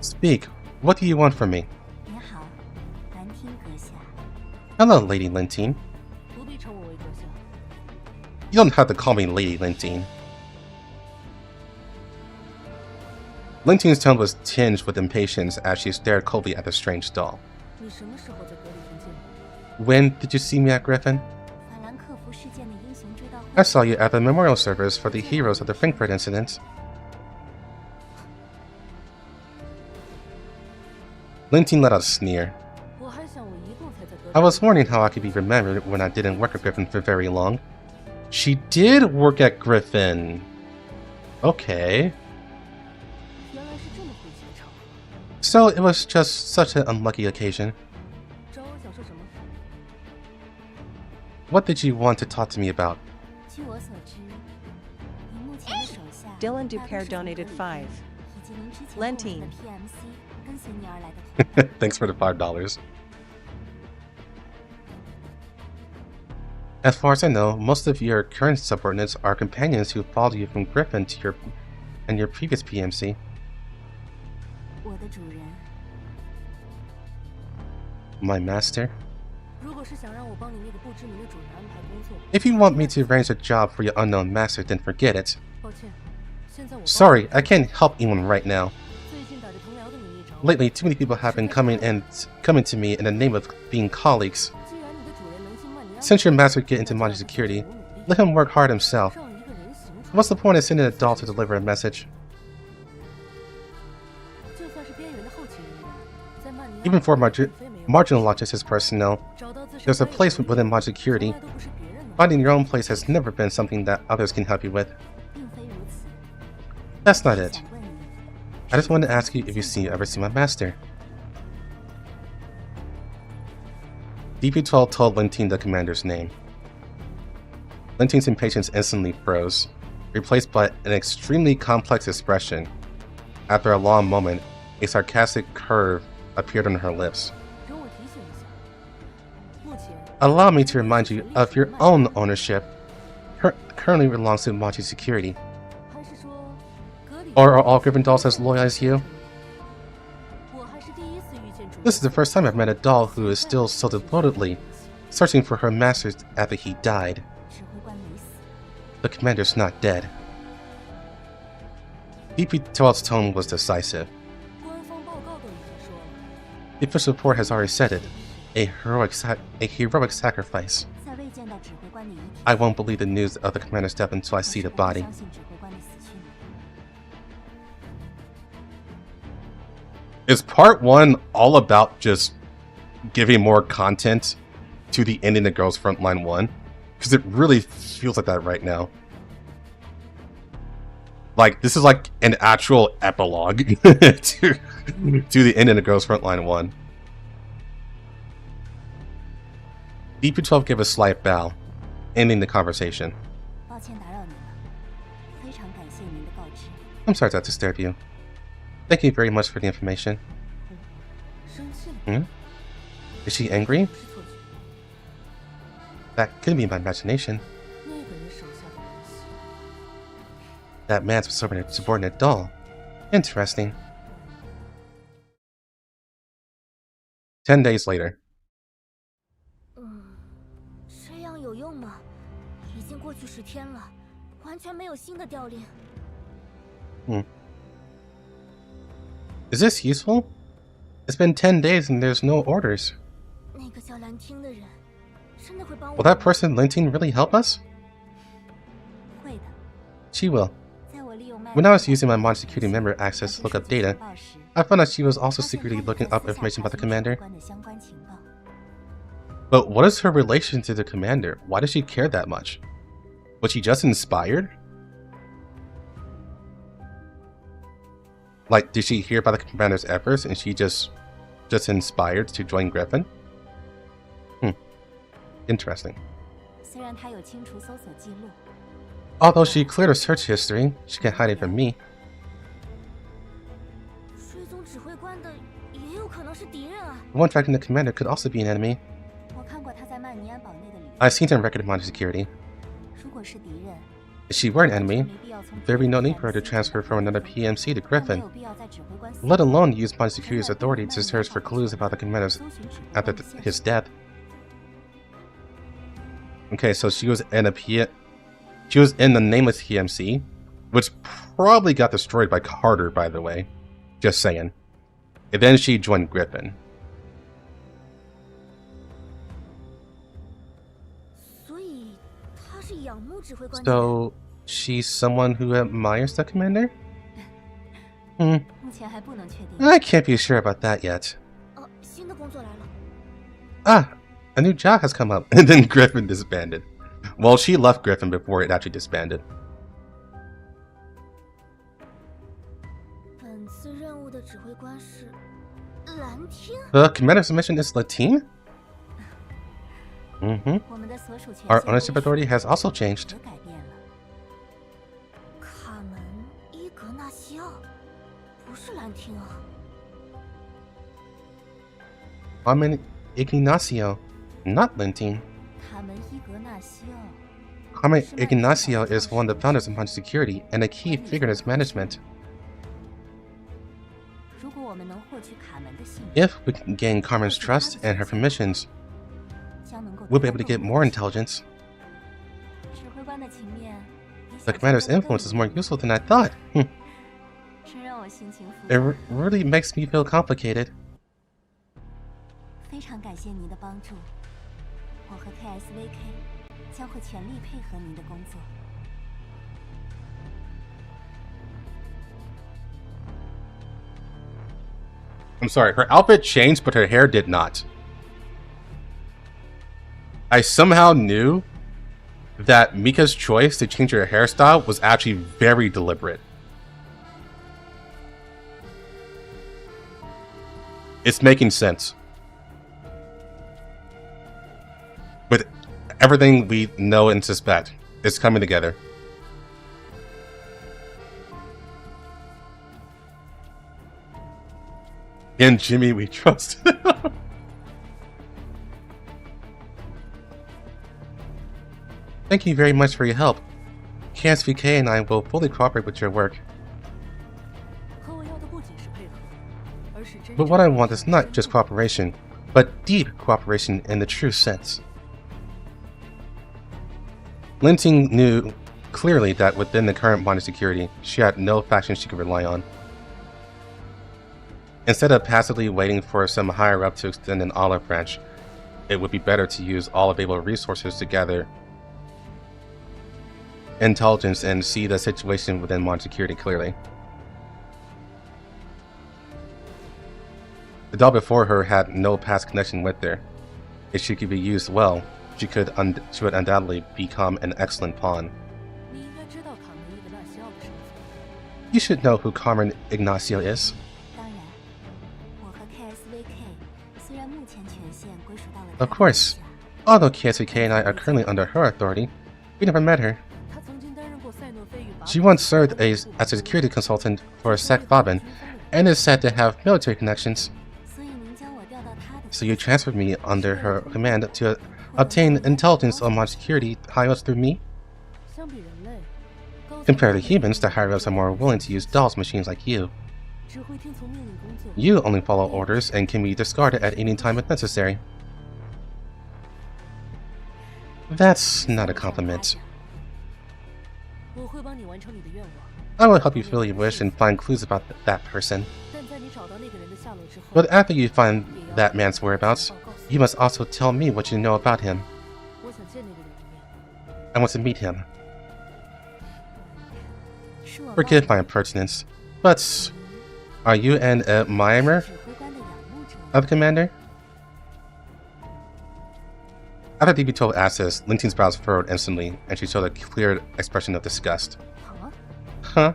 Speak. What do you want from me? Hello, Lady Lentine. You don't have to call me Lady Lentine. Lentine's tone was tinged with impatience as she stared coldly at the strange doll. When did you see me at Griffin? I saw you at the memorial service for the heroes of the Frankfurt incident. Lentine let out a sneer. I was wondering how I could be remembered when I didn't work at Griffin for very long. She did work at Griffin. Okay. So it was just such an unlucky occasion. What did you want to talk to me about? Dylan Dupere donated 5. Lentine. Thanks for the $5. As far as I know, most of your current subordinates are companions who followed you from Griffin to your previous PMC. My master? If you want me to arrange a job for your unknown master, then forget it. Sorry, I can't help anyone right now. Lately, too many people have been coming to me in the name of being colleagues. Since your master get into Mangi security, let him work hard himself. What's the point of sending a doll to deliver a message? Even for marginal justice personnel, there's a place within Mangi security. Finding your own place has never been something that others can help you with. That's not it. I just wanted to ask you if you ever see my master. DP-12 told Lentine the commander's name. Lentine's impatience instantly froze, replaced by an extremely complex expression. After a long moment, a sarcastic curve appeared on her lips. Allow me to remind you of your own ownership. Currently belongs to Mangi Security. Or are all Griffin dolls as loyal as you? This is the first time I've met a doll who is still so devotedly searching for her masters after he died. The commander's not dead. DP-12's tone was decisive. The official report has already said it. A heroic sacrifice. I won't believe the news of the commander's death until I see the body. Is part 1 all about just giving more content to the ending of Girls Frontline 1? Because it really feels like that right now. Like, this is like an actual epilogue to the ending of Girls Frontline 1. DP-12 gave a slight bow, ending the conversation. I'm sorry to disturb you. Thank you very much for the information. Hmm? Is she angry? That could be my imagination. That man's subordinate doll. Interesting. 10 days later. Is this useful? It's been 10 days and there's no orders. Will that person Lentine really help us? She will. When I was using my Mangi security member access to look up data, I found that she was also secretly looking up information about the commander. But what is her relation to the commander? Why does she care that much? Was she just inspired? Like, did she hear about the commander's efforts and she just inspired to join Griffin? Interesting. Although she cleared her search history, she can't hide it from me. One tracking the commander could also be an enemy. I've seen him record Mangi security. If she were an enemy, there'd be no need for her to transfer from another PMC to Griffin, let alone use Mangi security's authority to search for clues about the commander after his death. Okay, so she was in the nameless PMC, which probably got destroyed by Carter, by the way. Just saying. And then she joined Griffin. So, she's someone who admires the commander? I can't be sure about that yet. Ah, a new job has come up, and then Griffin disbanded. Well, she left Griffin before it actually disbanded. The commander's mission is Lentine? Our ownership authority has also changed. Carmen Ignacio, not Lentine. Carmen Ignacio is one of the founders of Mangi Security and a key figure in its management. If we can gain Carmen's trust and her permissions, we'll be able to get more intelligence. The commander's influence is more useful than I thought. It really makes me feel complicated. I'm sorry, her outfit changed, but her hair did not. I somehow knew that Mika's choice to change her hairstyle was actually very deliberate. It's making sense. With everything we know and suspect, it's coming together. In Jimmy we trust. Thank you very much for your help. KSVK and I will fully cooperate with your work. But what I want is not just cooperation, but deep cooperation in the true sense. Lentine knew clearly that within the current body security, she had no faction she could rely on. Instead of passively waiting for some higher-up to extend an olive branch, it would be better to use all available resources to gather intelligence and see the situation within body security clearly. The doll before her had no past connection with her. If she could be used well, she would undoubtedly become an excellent pawn. You should know who Carmen Ignacio is. Of course. Although KSVK and I are currently under her authority, we never met her. She once served as a security consultant for Sec Bobbin and is said to have military connections. So you transferred me under her command to obtain intelligence on my security high-ups through me? Compared to humans, the higher-ups are more willing to use dolls machines like you. You only follow orders and can be discarded at any time if necessary. That's not a compliment. I will help you fulfill your wish and find clues about that person. But after you find that man's whereabouts, you must also tell me what you know about him. I want to meet him. Forgive my impertinence, but are you an admirer of the commander? After DB12 asked this, Lentine's brows furrowed instantly, and she showed a clear expression of disgust. Huh?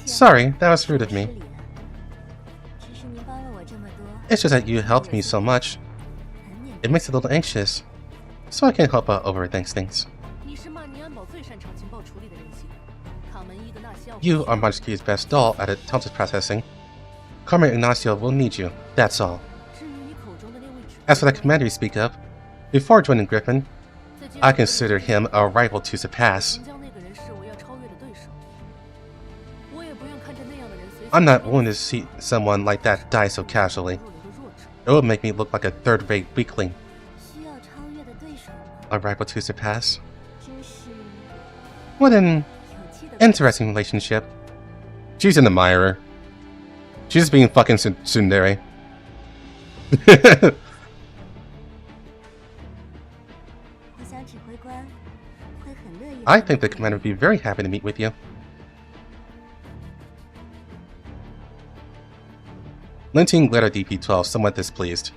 Sorry, that was rude of me. It's just that you helped me so much. It makes me a little anxious, so I can't help but overthink things. You are Mangi's best doll at intelligence processing. Carmen Ignacio will need you, that's all. As for the commander you speak of, before joining Griffin, I consider him a rival to surpass. I'm not willing to see someone like that die so casually. It would make me look like a third-rate weakling. A rival to surpass? What an interesting relationship. She's an admirer. She's just being fucking tsundere. I think the commander would be very happy to meet with you. Lentine glared at DP-12, somewhat displeased.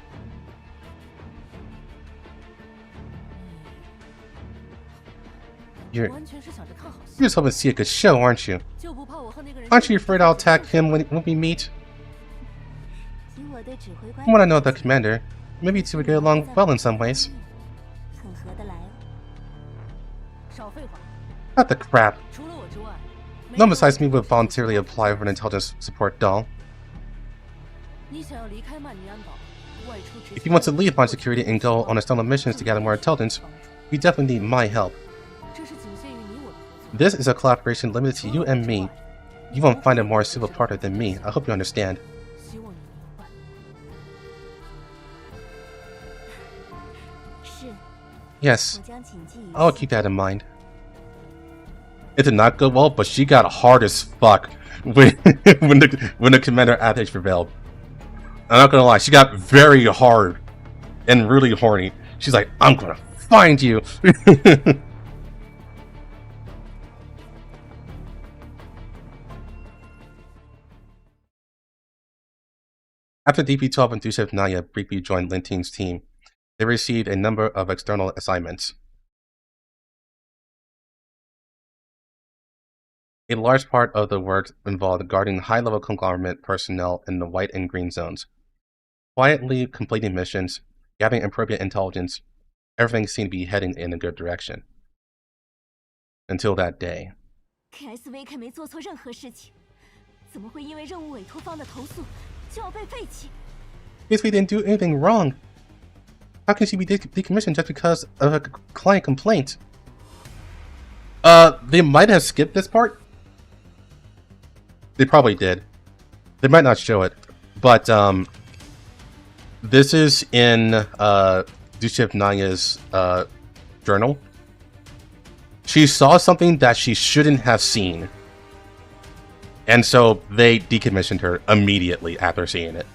You're just hoping to see a good show, aren't you? Aren't you afraid I'll attack him when we meet? From what I know of the commander, maybe two would get along well in some ways. Not the crap. No one besides me would voluntarily apply for an intelligence support doll. If you want to leave Bond Security and go on external missions to gather more intelligence, you definitely need my help. This is a collaboration limited to you and me. You won't find a more civil partner than me. I hope you understand. Yes, I'll keep that in mind. It did not go well, but she got hard as fuck when the commander adage prevailed. I'm not gonna lie, she got very hard and really horny. She's like, I'm gonna find you. After DP-12 and Dushev Naya briefly joined Lentine's team, they received a number of external assignments. A large part of the work involved guarding high-level conglomerate personnel in the white and green zones. Quietly completing missions, gathering appropriate intelligence, everything seemed to be heading in a good direction. Until that day. KSVK 没做错任何事情，怎么会因为任务委托方的投诉就要被废弃？ KSVK didn't do anything wrong. How can she be decommissioned just because of a client complaint? They might have skipped this part. They probably did. They might not show it, but this is in Duship Naya's journal. She saw something that she shouldn't have seen, and so they decommissioned her immediately after seeing it.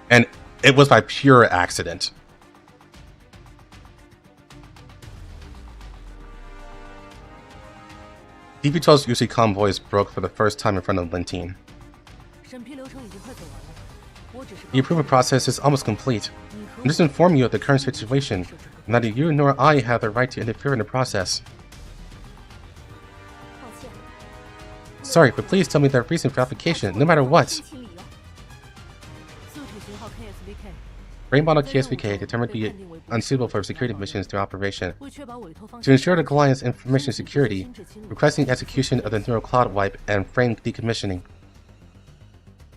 And it was by pure accident. DP12's UC calm voice broke for the first time in front of Lentine. The approval process is almost complete. I'm just informing you of the current situation. Neither you nor I have the right to interfere in the process. Sorry, but please tell me the reason for application, no matter what. Brain model KSVK determined to be unsuitable for security missions through operation. To ensure the client's information security, requesting execution of the neural cloud wipe and frame decommissioning.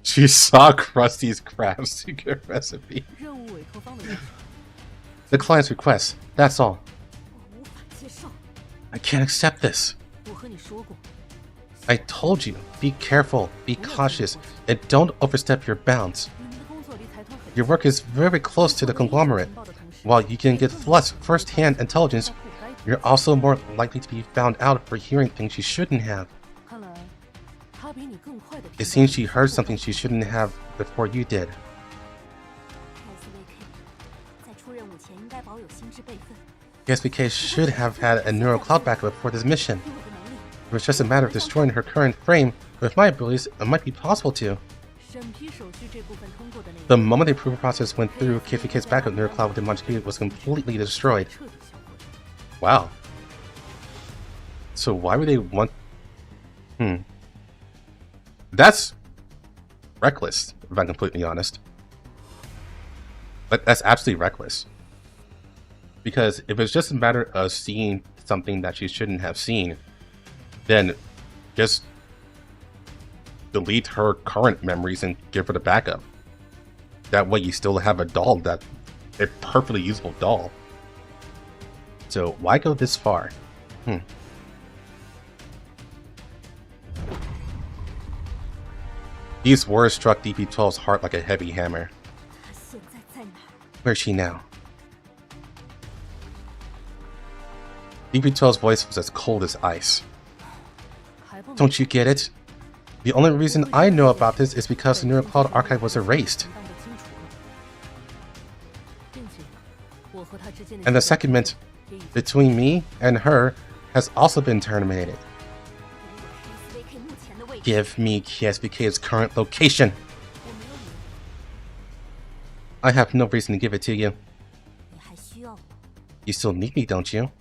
She saw Krusty's crafts secret recipe. The client's request, that's all. I can't accept this. I told you, be careful, be cautious, and don't overstep your bounds. Your work is very close to the conglomerate. While you can get first-hand intelligence, you're also more likely to be found out for hearing things you shouldn't have. It seems she heard something she shouldn't have before you did. KSVK should have had a neural cloud backup before this mission. It was just a matter of destroying her current frame. With my abilities, it might be possible to. The moment the approval process went through, KSVK's backup neural cloud within Mangi was completely destroyed. Wow. So why would they want... That's reckless, if I'm completely honest. But that's absolutely reckless. Because if it's just a matter of seeing something that she shouldn't have seen, then just delete her current memories and give her the backup. That way you still have a doll that a perfectly usable doll. So why go this far? These words struck DP12's heart like a heavy hammer. Where's she now? DP12's voice was as cold as ice. Don't you get it? The only reason I know about this is because the Neural Cloud archive was erased. And the settlement between me and her has also been terminated. Give me KSVK's current location. I have no reason to give it to you. You still need me, don't you?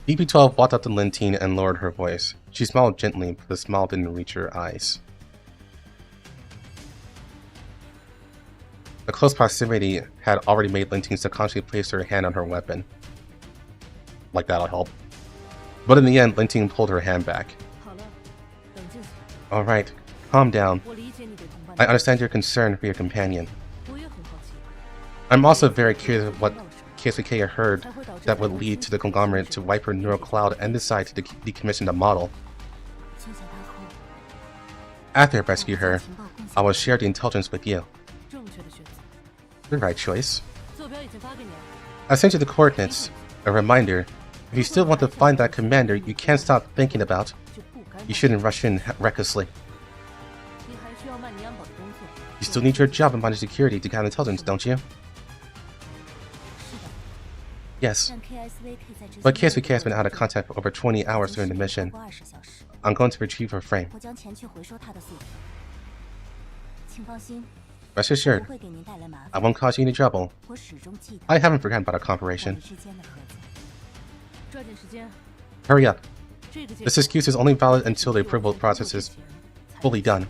DP12 walked up to Lentine and lowered her voice. She smiled gently, but the smile didn't reach her eyes. The close proximity had already made Lentine subconsciously place her hand on her weapon. Like that'll help. But in the end, Lentine pulled her hand back. Alright, calm down. I understand your concern for your companion. I'm also very curious of what KSVK heard that would lead to the conglomerate to wipe her neural cloud and decide to decommission the model. After I rescue her, I will share the intelligence with you. The right choice. I sent you the coordinates. A reminder, if you still want to find that commander you can't stop thinking about, you shouldn't rush in recklessly. You still need your job in Mangi security to count intelligence, don't you? Yes, but KSVK has been out of contact for over 20 hours during the mission. I'm going to retrieve her frame. Rest assured, I won't cause you any trouble. I haven't forgotten about our cooperation. Hurry up. This excuse is only valid until the approval process is fully done.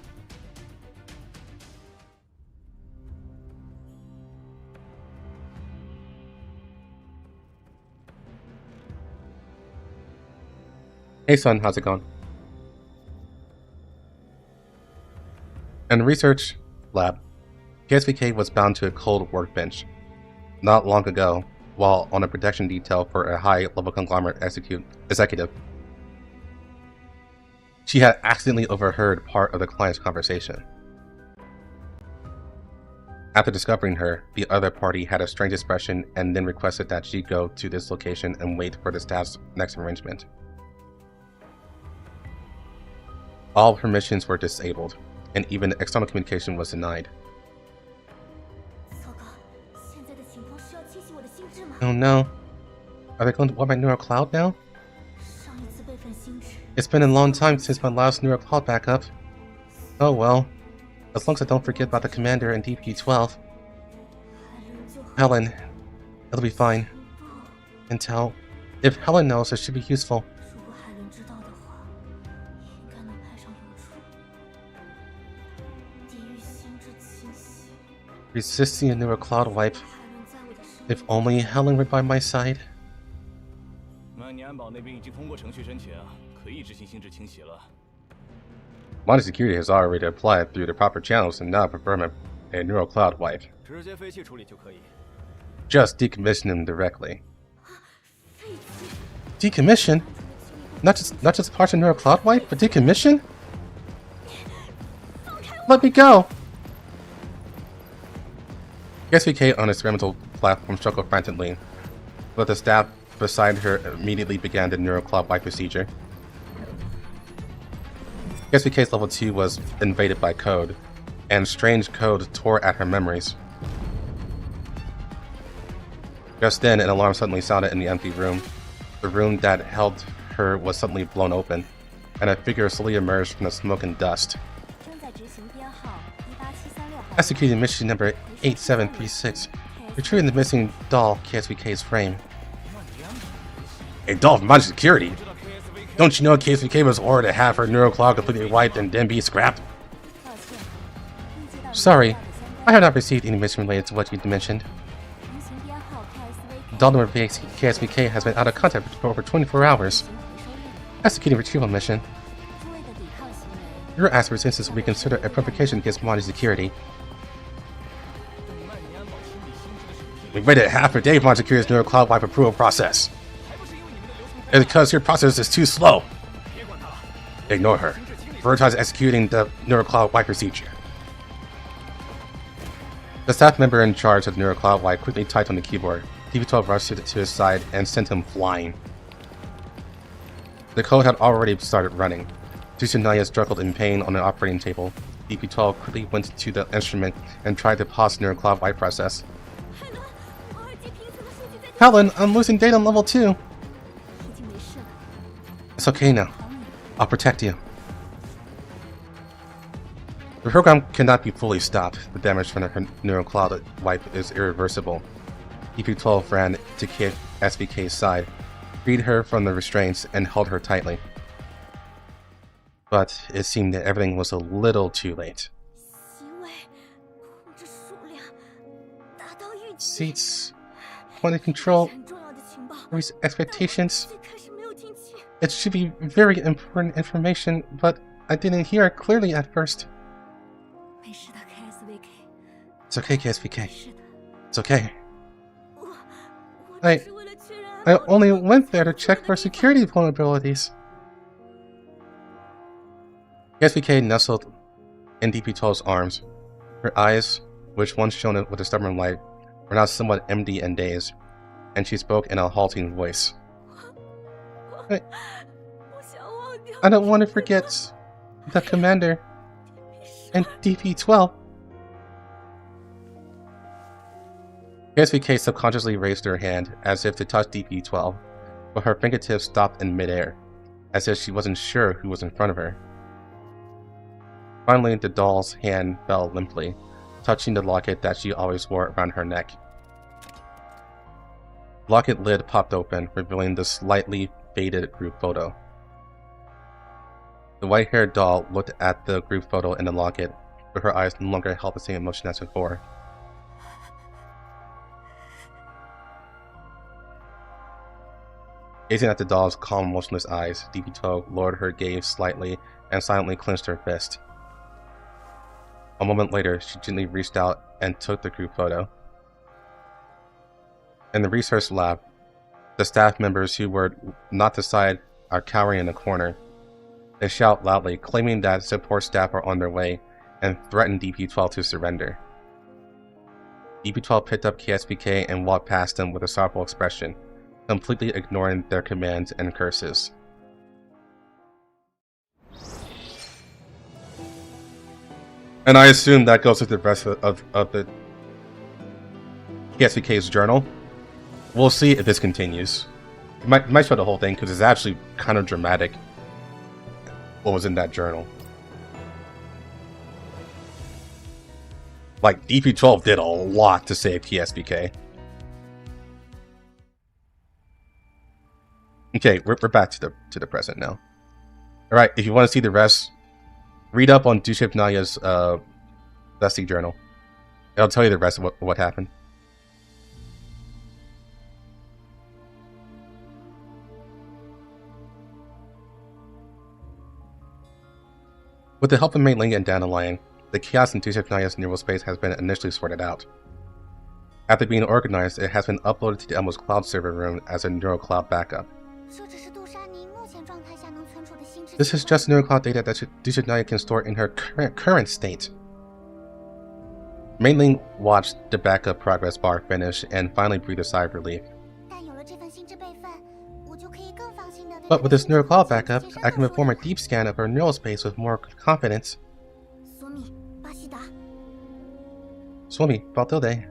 Hey son, how's it going? In the research lab, KSVK was bound to a cold workbench. Not long ago, while on a protection detail for a high-level conglomerate executive, she had accidentally overheard part of the client's conversation. After discovering her, the other party had a strange expression and then requested that she go to this location and wait for the staff's next arrangement. All permissions were disabled, and even external communication was denied. Oh no. Are they going to wipe my neural cloud now? It's been a long time since my last neural cloud backup. Oh well. As long as I don't forget about the commander and DP-12. Helen. It'll be fine. Intel. If Helen knows, it should be useful. Resisting a neural cloud wipe. If only Helen were by my side. Mangi security has already applied through the proper channels and now perform a neural cloud wipe. Just decommission him directly. Decommission? Not just parts of neural cloud wipe, but decommission? Let me go! KSVK on experimental platform struggled frantically, but the staff beside her immediately began the neural cloud wipe procedure. KSVK's level 2 was invaded by code, and strange code tore at her memories. Just then, an alarm suddenly sounded in the empty room. The room that held her was suddenly blown open, and a figure slowly emerged from the smoke and dust. Executing mission number 8736. Retrieving the missing doll KSVK's frame. A doll from Mangi security? Don't you know KSVK was ordered to have her neural cloud completely wiped and then be scrapped? Sorry, I have not received any mission related to what you mentioned. Doll number KSVK has been out of contact for over 24 hours. Executing retrieval mission. Your asked resistance will be considered a provocation against Mangi security. We waited half a day for Mangi security's neural cloud wipe approval process. It's because your process is too slow. Ignore her. Prioritize executing the neural cloud wipe procedure. The staff member in charge of the neural cloud wipe quickly typed on the keyboard. DP-12 rushed to his side and sent him flying. The code had already started running. Tsunaya struggled in pain on the operating table. DP-12 quickly went to the instrument and tried to pause the neural cloud wipe process. Helen, I'm losing data on level 2. It's okay now. I'll protect you. The program cannot be fully stopped. The damage from the neural cloud wipe is irreversible. DP-12 ran to KSVK's side, freed her from the restraints, and held her tightly. But it seemed that everything was a little too late. Seats. Quality control. Raise expectations. It should be very important information, but I didn't hear it clearly at first. It's okay, KSVK. It's okay. I only went there to check for security vulnerabilities. KSVK nestled in DP-12's arms. Her eyes, which once shone with a stubborn light, were now somewhat empty and dazed, and she spoke in a halting voice. I don't want to forget the commander and DP-12. KSVK subconsciously raised her hand as if to touch DP-12, but her fingertips stopped in midair, as if she wasn't sure who was in front of her. Finally, the doll's hand fell limply, touching the locket that she always wore around her neck. The locket lid popped open, revealing the slightly faded group photo. The white-haired doll looked at the group photo in the locket, but her eyes no longer held the same emotion as before. Gazing at the doll's calm, motionless eyes, DP-12 lowered her gaze slightly and silently clenched her fist. A moment later, she gently reached out and took the group photo. In the research lab, the staff members who were not the side are cowering in a corner. They shout loudly, claiming that support staff are on their way, and threaten DP-12 to surrender. DP-12 picked up KSVK and walked past them with a sorrowful expression, completely ignoring their commands and curses. And I assume that goes with the rest of the KSVK's journal. We'll see if this continues. Might show the whole thing because it's actually kind of dramatic what was in that journal. Like, DP-12 did a lot to save KSVK. Okay, we're back to the present now. Alright, if you want to see the rest, read up on Duship Naya's Dusty journal. It'll tell you the rest of what happened. With the help of Mei Ling and Dandelion, the chaos in Duship Naya's neural space has been initially sorted out. After being organized, it has been uploaded to the Elmo's cloud server room as a neural cloud backup. This is just neural cloud data that Duship Naya can store in her current state. Mei Ling watched the backup progress bar finish and finally breathed a sigh of relief. But with this neural cloud backup, I can perform a deep scan of her neural space with more confidence. Suomi, Baltilde.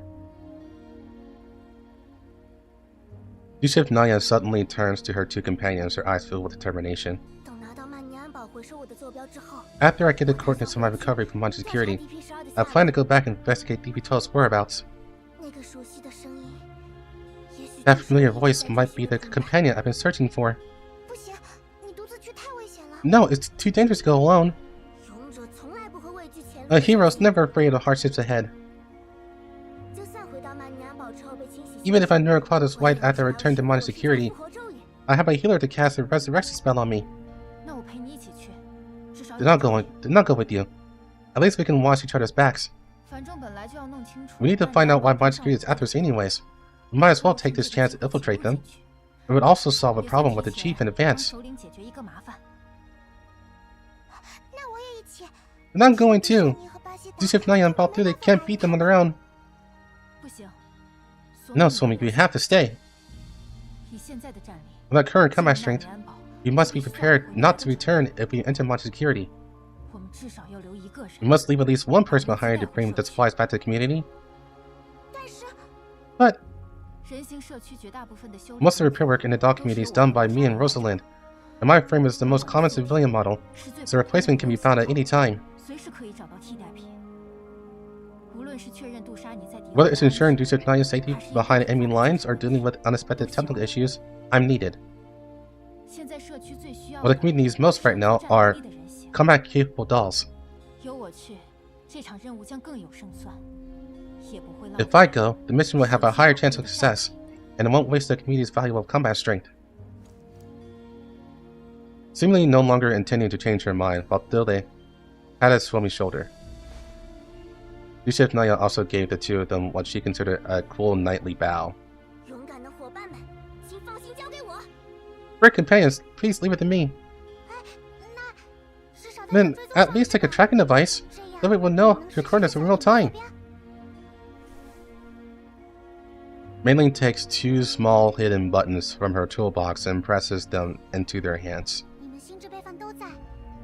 Duship Naya suddenly turns to her two companions, her eyes filled with determination. After I get the coordinates of my recovery from Mangi security, I plan to go back and investigate DP-12's whereabouts. That familiar voice might be the companion I've been searching for. No, it's too dangerous to go alone. A hero's never afraid of hardships ahead. Even if my neural cloud is wiped after I return to Mangi security, I have a healer to cast a resurrection spell on me. Did not go with you. At least we can watch each other's backs. We need to find out why Mangi security is after us anyways. We might as well take this chance to infiltrate them. It would also solve a problem with the chief in advance. And I'm going too. Duship Naya and Baltilde can't beat them on their own. No, Suomi, we have to stay. With our current combat strength, we must be prepared not to return if we enter Mangi security. We must leave at least one person behind to bring the supplies back to the community. But most of the repair work in the dog community is done by me and Rosalind, and my frame is the most common civilian model, so a replacement can be found at any time. Whether it's ensuring Duship Naya's safety behind enemy lines or dealing with unexpected technical issues, I'm needed. What the community needs most right now are combat-capable dolls. If I go, the mission will have a higher chance of success, and it won't waste the community's valuable combat strength. Seemingly no longer intending to change her mind, Baltilde patted Suomi's shoulder. Duship Naya also gave the two of them what she considered a cool knightly bow. Brave companions, please leave it to me. Then at least take a tracking device, so we will know your coordinates in real time. Mei Ling takes two small hidden buttons from her toolbox and presses them into their hands.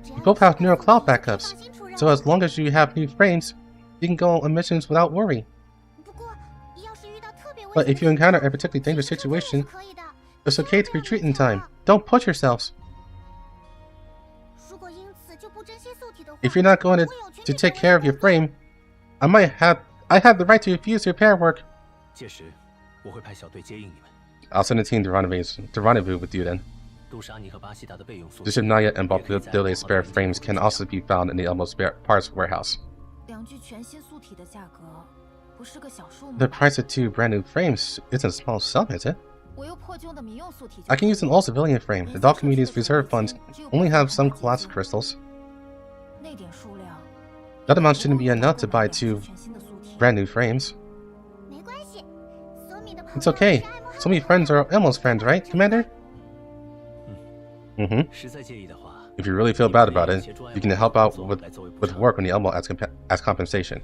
You both have neural cloud backups, so as long as you have new frames, you can go on missions without worry. But if you encounter a particularly dangerous situation, it's okay to retreat in time. Don't push yourselves. If you're not going to take care of your frame, I have the right to refuse repair work. I'll send a team to rendezvous with you then. Duship Naya and Baltilde's spare frames can also be found in the Elmo spare parts warehouse. The price of two brand new frames isn't a small sum, is it? I can use an old civilian frame. The dog community's reserve funds only have some collapsed crystals. That amount shouldn't be enough to buy 2 brand new frames. It's okay. So many friends are Elmo's friends, right, Commander? Mm-hmm. If you really feel bad about it, you can help out with work on the Elmo as compensation.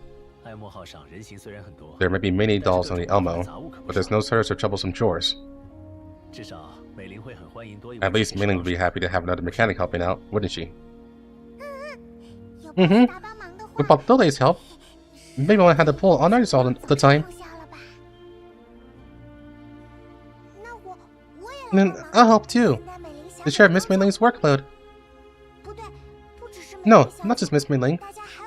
There may be many dolls on the Elmo, but there's no service or troublesome chores. At least Mei Ling would be happy to have another mechanic helping out, wouldn't she? Mm-hmm. Without Dole's help, maybe I had to pull all nighters all the time. Then I'll help too, to share Miss Mei Ling's workload. No, not just Miss Mei Ling.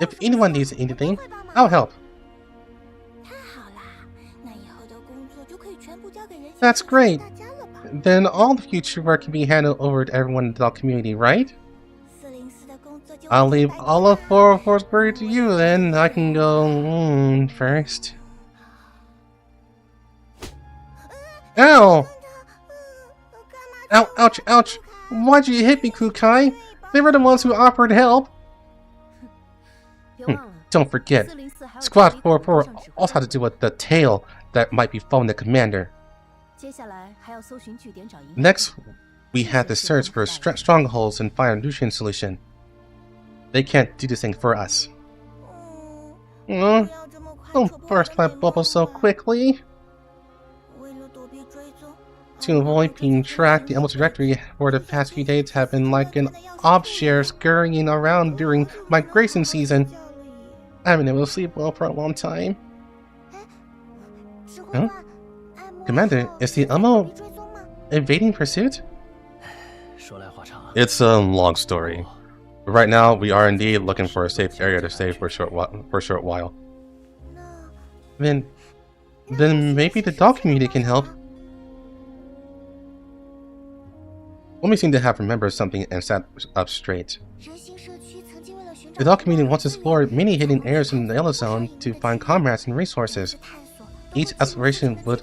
If anyone needs anything, I'll help. That's great. Then all the future work can be handed over to everyone in the doll community, right? I'll leave all of 404's work to you then. I can go first. Ow! Ow, ouch, ouch! Why'd you hit me, Kukai? They were the ones who offered help. Don't forget, Squad 404 also had to deal with the tail that might be following the commander. Next, we had to search for strongholds and find a nutrient solution. They can't do this thing for us. Don't burst my bubble so quickly. To avoid being tracked, the Elmo trajectory for the past few days have been like an obshare scurrying around during migration season. I haven't been able to sleep well for a long time. Huh? Commander, is the Elmo evading pursuit? It's a long story. But right now, we are indeed looking for a safe area to stay for a short while. Then maybe the doll community can help. Suomi seemed to have remembered something and sat up straight. The doll community wants to explore many hidden areas in the Yellow Zone to find comrades and resources. Each exploration would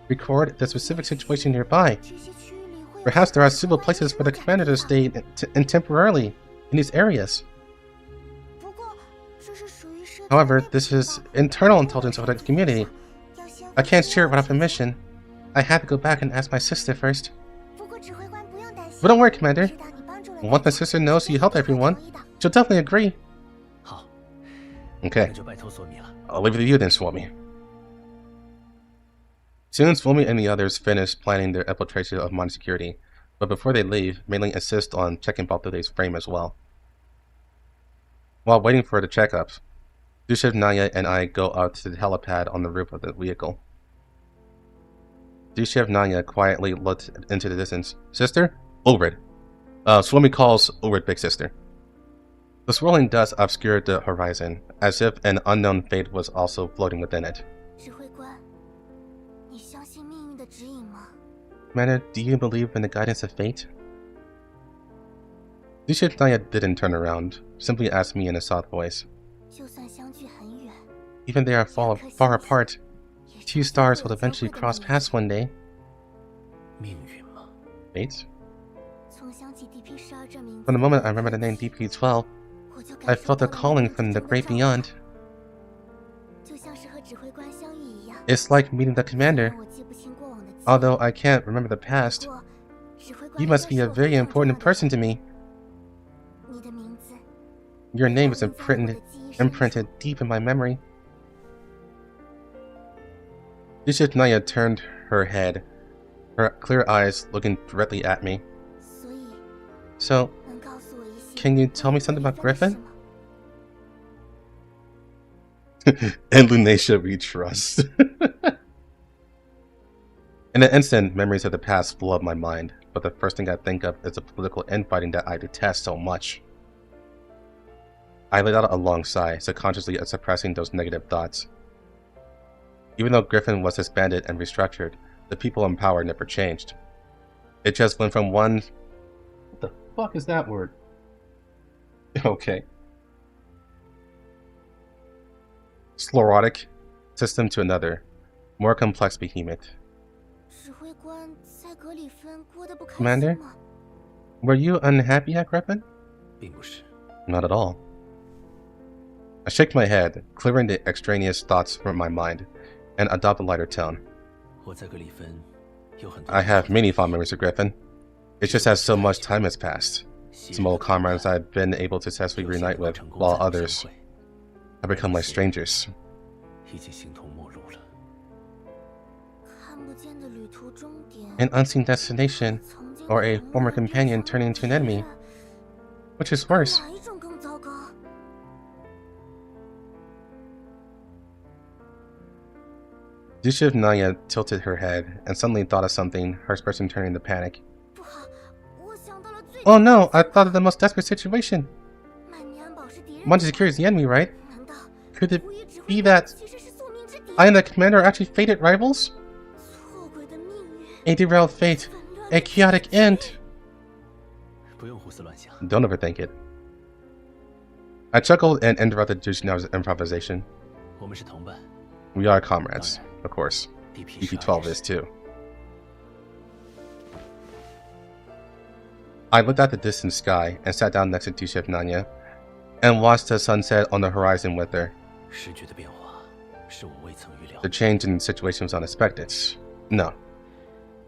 record the specific situation nearby. Perhaps there are suitable places for the commander to stay temporarily in these areas. However, this is internal intelligence of the community. I can't share it without permission. I had to go back and ask my sister first. But don't worry, Commander. Once my sister knows you helped everyone, she'll definitely agree. Okay. I'll leave it to you then, Suomi. Soon, Suomi and the others finish planning their infiltration of mine security, but before they leave, Mei Ling insists on checking Balthude's frame as well. While waiting for the checkups, Dushev, Naya, and I go out to the helipad on the roof of the vehicle. Dushev, Naya quietly looked into the distance. Sister? Ulrid. Suomi calls Ulrid Big Sister. The swirling dust obscured the horizon, as if an unknown fate was also floating within it. Commander, do you believe in the guidance of fate? Dushev, Naya didn't turn around, simply asked me in a soft voice. Even they are far apart, 2 stars will eventually cross paths one day. Fate? From the moment I remember the name DP-12, I felt a calling from the great beyond. It's like meeting the commander. Although I can't remember the past, you must be a very important person to me. Your name is imprinted deep in my memory. Dushev Naya turned her head, her clear eyes looking directly at me. So, can you tell me something about Griffin? And Lunacia we trust. In an instant, memories of the past flood my mind, but the first thing I think of is the political infighting that I detest so much. I let out a long sigh, subconsciously suppressing those negative thoughts. Even though Griffin was disbanded and restructured, the people in power never changed. It just went from one... What the fuck is that word? Okay. Sclerotic system to another, more complex behemoth. Commander? Were you unhappy at Griffin? Not at all. I shake my head, clearing the extraneous thoughts from my mind, and adopt a lighter tone. I have many fond memories of Griffin. It's just that so much time has passed. Some old comrades I've been able to successfully reunite with, while others have become like strangers. An unseen destination, or a former companion turning into an enemy. Which is worse? Dushiv Naya tilted her head and suddenly thought of something, her expression turning to panic. Oh no, I thought of the most desperate situation. Mangi Security is the enemy, right? Could it be that I and the commander are actually fated rivals? A derailed fate, a chaotic end. Don't overthink it. I chuckled and interrupted Dushinav's improvisation. We are comrades, of course. DP-12 is too. I looked at the distant sky and sat down next to Dushiv Nanya and watched the sunset on the horizon with her. The change in the situation was unexpected. No.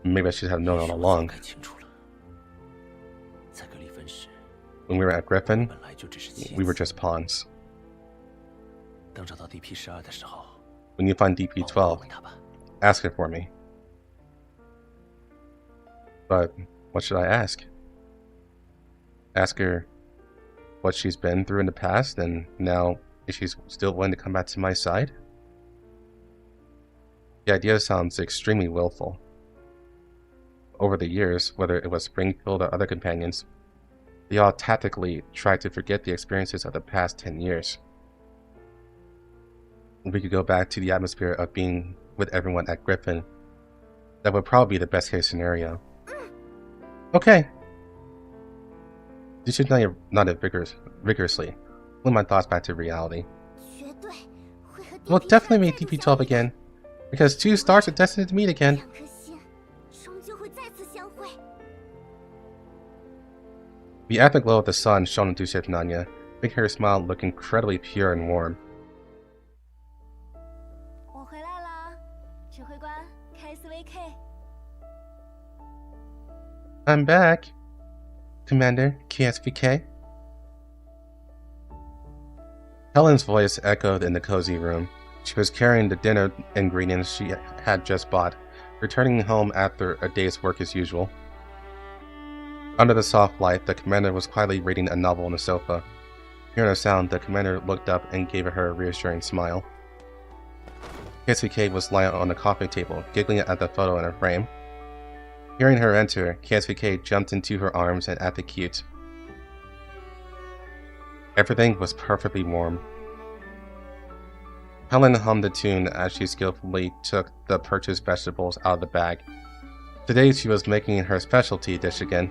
Maybe I should have known all along. When we were at Griffin, we were just pawns. When you find DP-12, ask it for me. But what should I ask? Ask her what she's been through in the past, and now if she's still willing to come back to my side? The idea sounds extremely willful. Over the years, whether it was Springfield or other companions, they all tactically tried to forget the experiences of the past 10 years. If we could go back to the atmosphere of being with everyone at Griffin, that would probably be the best case scenario. Okay. You should nodded vigorously, pulling my thoughts back to reality. We'll definitely meet DP-12 again, because two stars are destined to meet again. The afterglow of the sun shone into Dushiv Nanya, making her smile look incredibly pure and warm. I'm back, Commander KSVK. Helen's voice echoed in the cozy room. She was carrying the dinner ingredients she had just bought, returning home after a day's work as usual. Under the soft light, the commander was quietly reading a novel on the sofa. Hearing a sound, the commander looked up and gave her a reassuring smile. KSVK was lying on the coffee table, giggling at the photo in her frame. Hearing her enter, KSVK jumped into her arms and acted cute. Everything was perfectly warm. Helen hummed a tune as she skillfully took the purchased vegetables out of the bag. Today she was making her specialty dish again,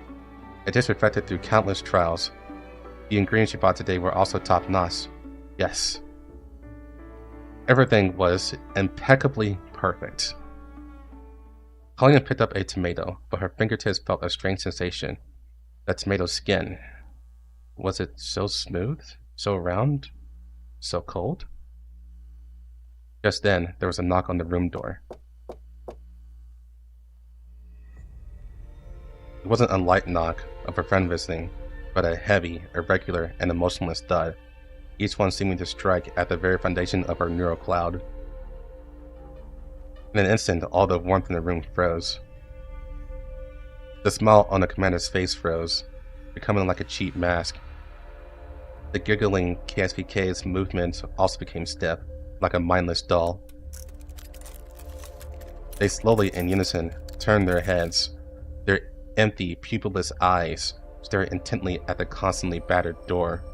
a dish perfected through countless trials. The ingredients she bought today were also top-notch. Yes. Everything was impeccably perfect. Helena picked up a tomato, but her fingertips felt a strange sensation. The tomato skin. Was it so smooth? So round? So cold? Just then, there was a knock on the room door. It wasn't a light knock of a friend visiting, but a heavy, irregular, and emotionless thud, each one seeming to strike at the very foundation of her neural cloud. In an instant, all the warmth in the room froze. The smile on the commander's face froze, becoming like a cheap mask. The giggling KSVK's movements also became stiff, like a mindless doll. They slowly, in unison, turned their heads, their empty, pupilless eyes staring intently at the constantly battered door.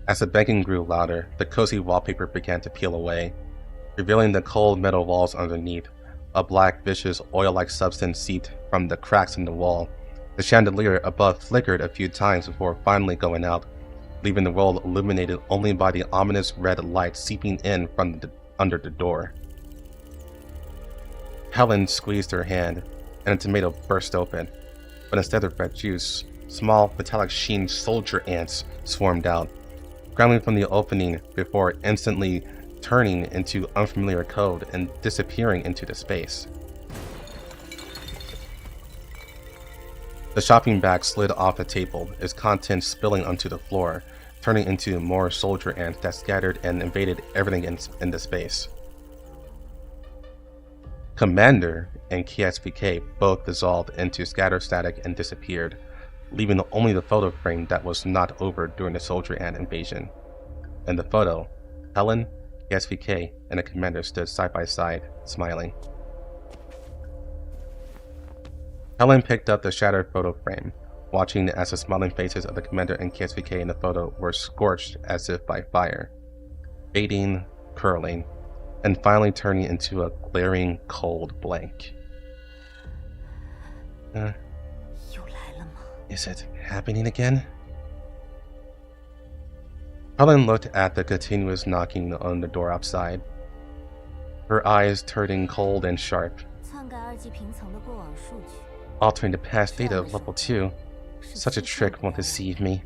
As the banging grew louder, the cozy wallpaper began to peel away, revealing the cold metal walls underneath. A black, vicious, oil-like substance seeped from the cracks in the wall. The chandelier above flickered a few times before finally going out, leaving the world illuminated only by the ominous red light seeping in from under the door. Helen squeezed her hand, and a tomato burst open. But instead of red juice, small metallic sheen soldier ants swarmed out, scrambling from the opening before instantly turning into unfamiliar code and disappearing into the space. The shopping bag slid off the table, its contents spilling onto the floor, turning into more soldier ants that scattered and invaded everything in the space. Commander and KSVK both dissolved into scatter static and disappeared, leaving only the photo frame that was not over during the soldier ant invasion. In the photo, Helen, KSVK, and the commander stood side by side, smiling. Helen picked up the shattered photo frame, watching as the smiling faces of the commander and KSVK in the photo were scorched as if by fire, fading, curling, and finally turning into a glaring, cold blank. Is it happening again? Helen looked at the continuous knocking on the door outside, her eyes turning cold and sharp. Altering the past data of level 2. Such a trick won't deceive me.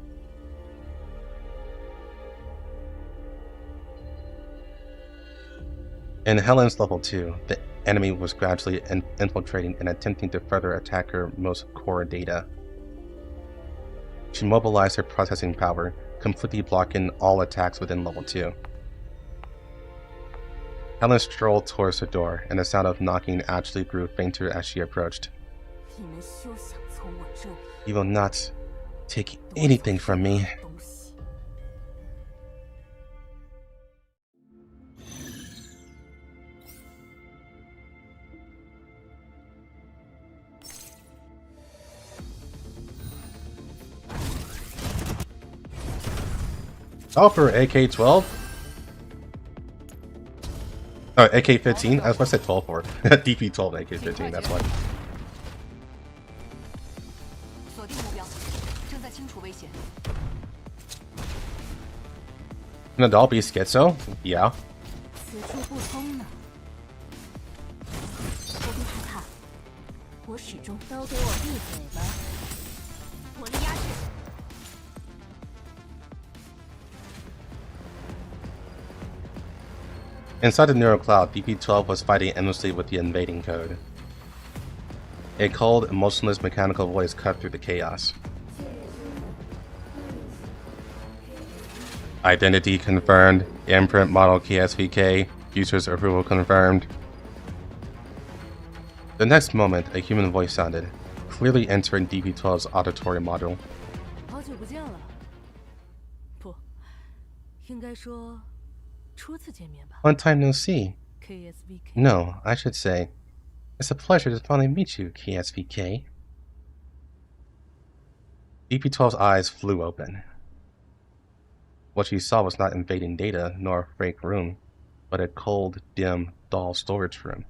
In Helen's level 2, the enemy was gradually infiltrating and attempting to further attack her most core data. She mobilized her processing power, completely blocking all attacks within level 2. Helen strolled towards the door, and the sound of knocking actually grew fainter as she approached. You will not take anything from me. Oh, for AK-12? Oh, AK-15? I was going to say 12 for DP-12 AK-15, that's why. Can a doll be schizo? Yeah. Inside the neural cloud, DP-12 was fighting endlessly with the invading code. A cold, emotionless mechanical voice cut through the chaos. Identity confirmed. Imprint model KSVK. User's approval confirmed. The next moment, a human voice sounded, clearly entering DP-12's auditory module. Long time no see. No, I should say, it's a pleasure to finally meet you, KSVK. DP-12's eyes flew open. What she saw was not invading data nor a fake room, but a cold, dim, dull storage room.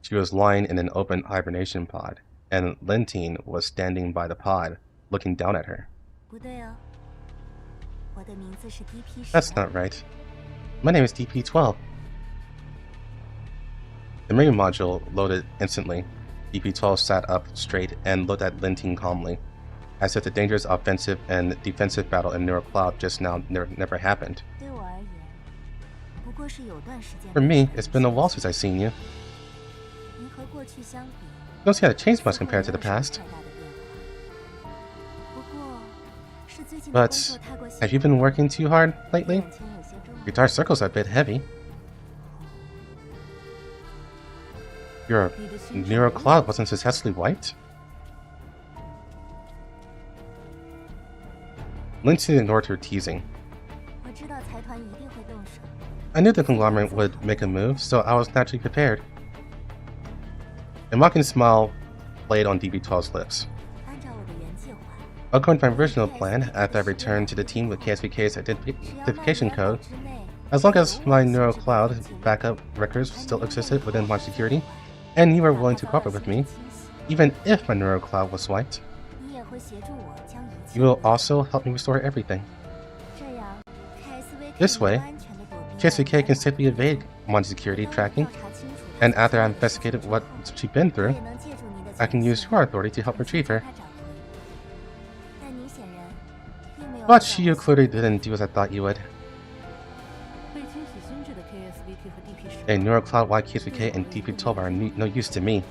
She was lying in an open hibernation pod, and Lentine was standing by the pod, looking down at her. That's not right. My name is DP-12. The memory module loaded instantly. DP-12 sat up straight and looked at Lentine calmly, as if the dangerous offensive and defensive battle in Neural Cloud just now never happened. For me, it's been a while since I've seen you. You don't see how to change much compared to the past. But have you been working too hard lately? Your dark circles are a bit heavy. Your neural cloud wasn't successfully wiped? Lentine ignored her teasing. I knew the conglomerate would make a move, so I was naturally prepared. A mocking smile played on DP-12's lips. According to my original plan, after I returned to the team with KSVK's identification code, as long as my neural cloud backup records still existed within my security, and you were willing to cooperate with me, even if my neural cloud was wiped, you will also help me restore everything. This way, KSVK can safely evade Mangi security tracking, and after I investigated what she's been through, I can use your authority to help retrieve her. But you clearly didn't do as I thought you would. A neural cloud-wide KSVK and DP12 are no use to me.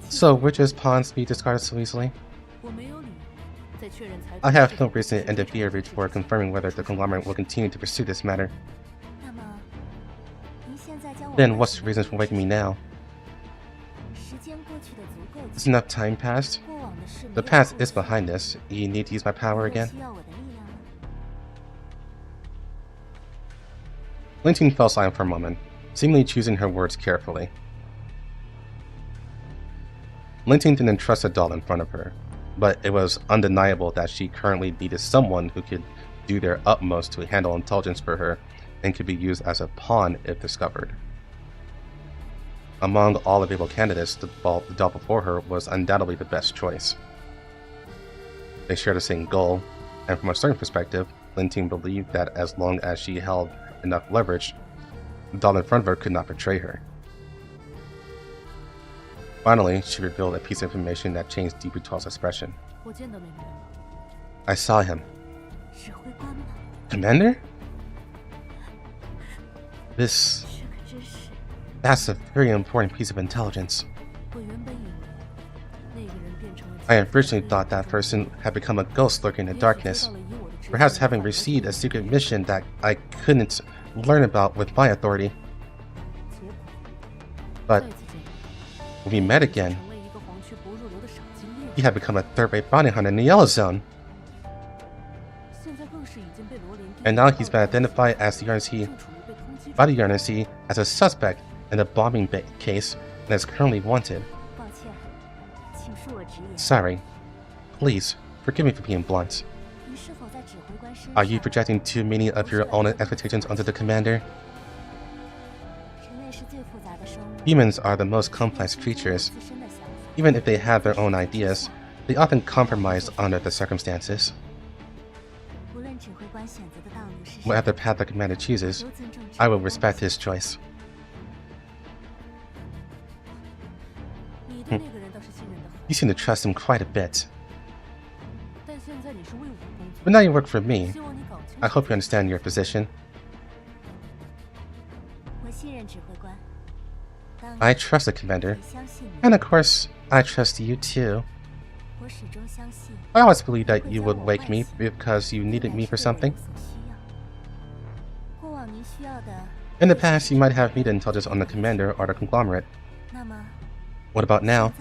So we're just pawns to be discarded so easily? I have no reason to interfere before confirming whether the conglomerate will continue to pursue this matter. Then what's the reason for waking me now? Has enough time passed? The past is behind us. You need to use my power again? Lentine fell silent for a moment, seemingly choosing her words carefully. Lentine didn't trust the doll in front of her, but it was undeniable that she currently needed someone who could do their utmost to handle intelligence for her and could be used as a pawn if discovered. Among all available candidates, the doll before her was undoubtedly the best choice. They shared the same goal, and from a certain perspective, Lentine believed that as long as she held enough leverage, the doll in front of her could not betray her. Finally, she revealed a piece of information that changed DP12's expression. I saw him. Commander? That's a very important piece of intelligence. I originally thought that person had become a ghost lurking in the darkness, perhaps having received a secret mission that I couldn't learn about with my authority. But when we met again, he had become a third-rate bounty hunter in the Yellow Zone. And now he's been identified as by the RNC as a suspect in a bombing case and is currently wanted. Sorry. Please, forgive me for being blunt. Are you projecting too many of your own expectations onto the commander? Humans are the most complex creatures. Even if they have their own ideas, they often compromise under the circumstances. Whatever path the commander chooses, I will respect his choice. You seem to trust him quite a bit. But now you work for me. I hope you understand your position. I trust the commander, and of course, I trust you too. I always believed that you would wake me because you needed me for something. In the past, you might have needed intelligence on the commander or the conglomerate. What about now?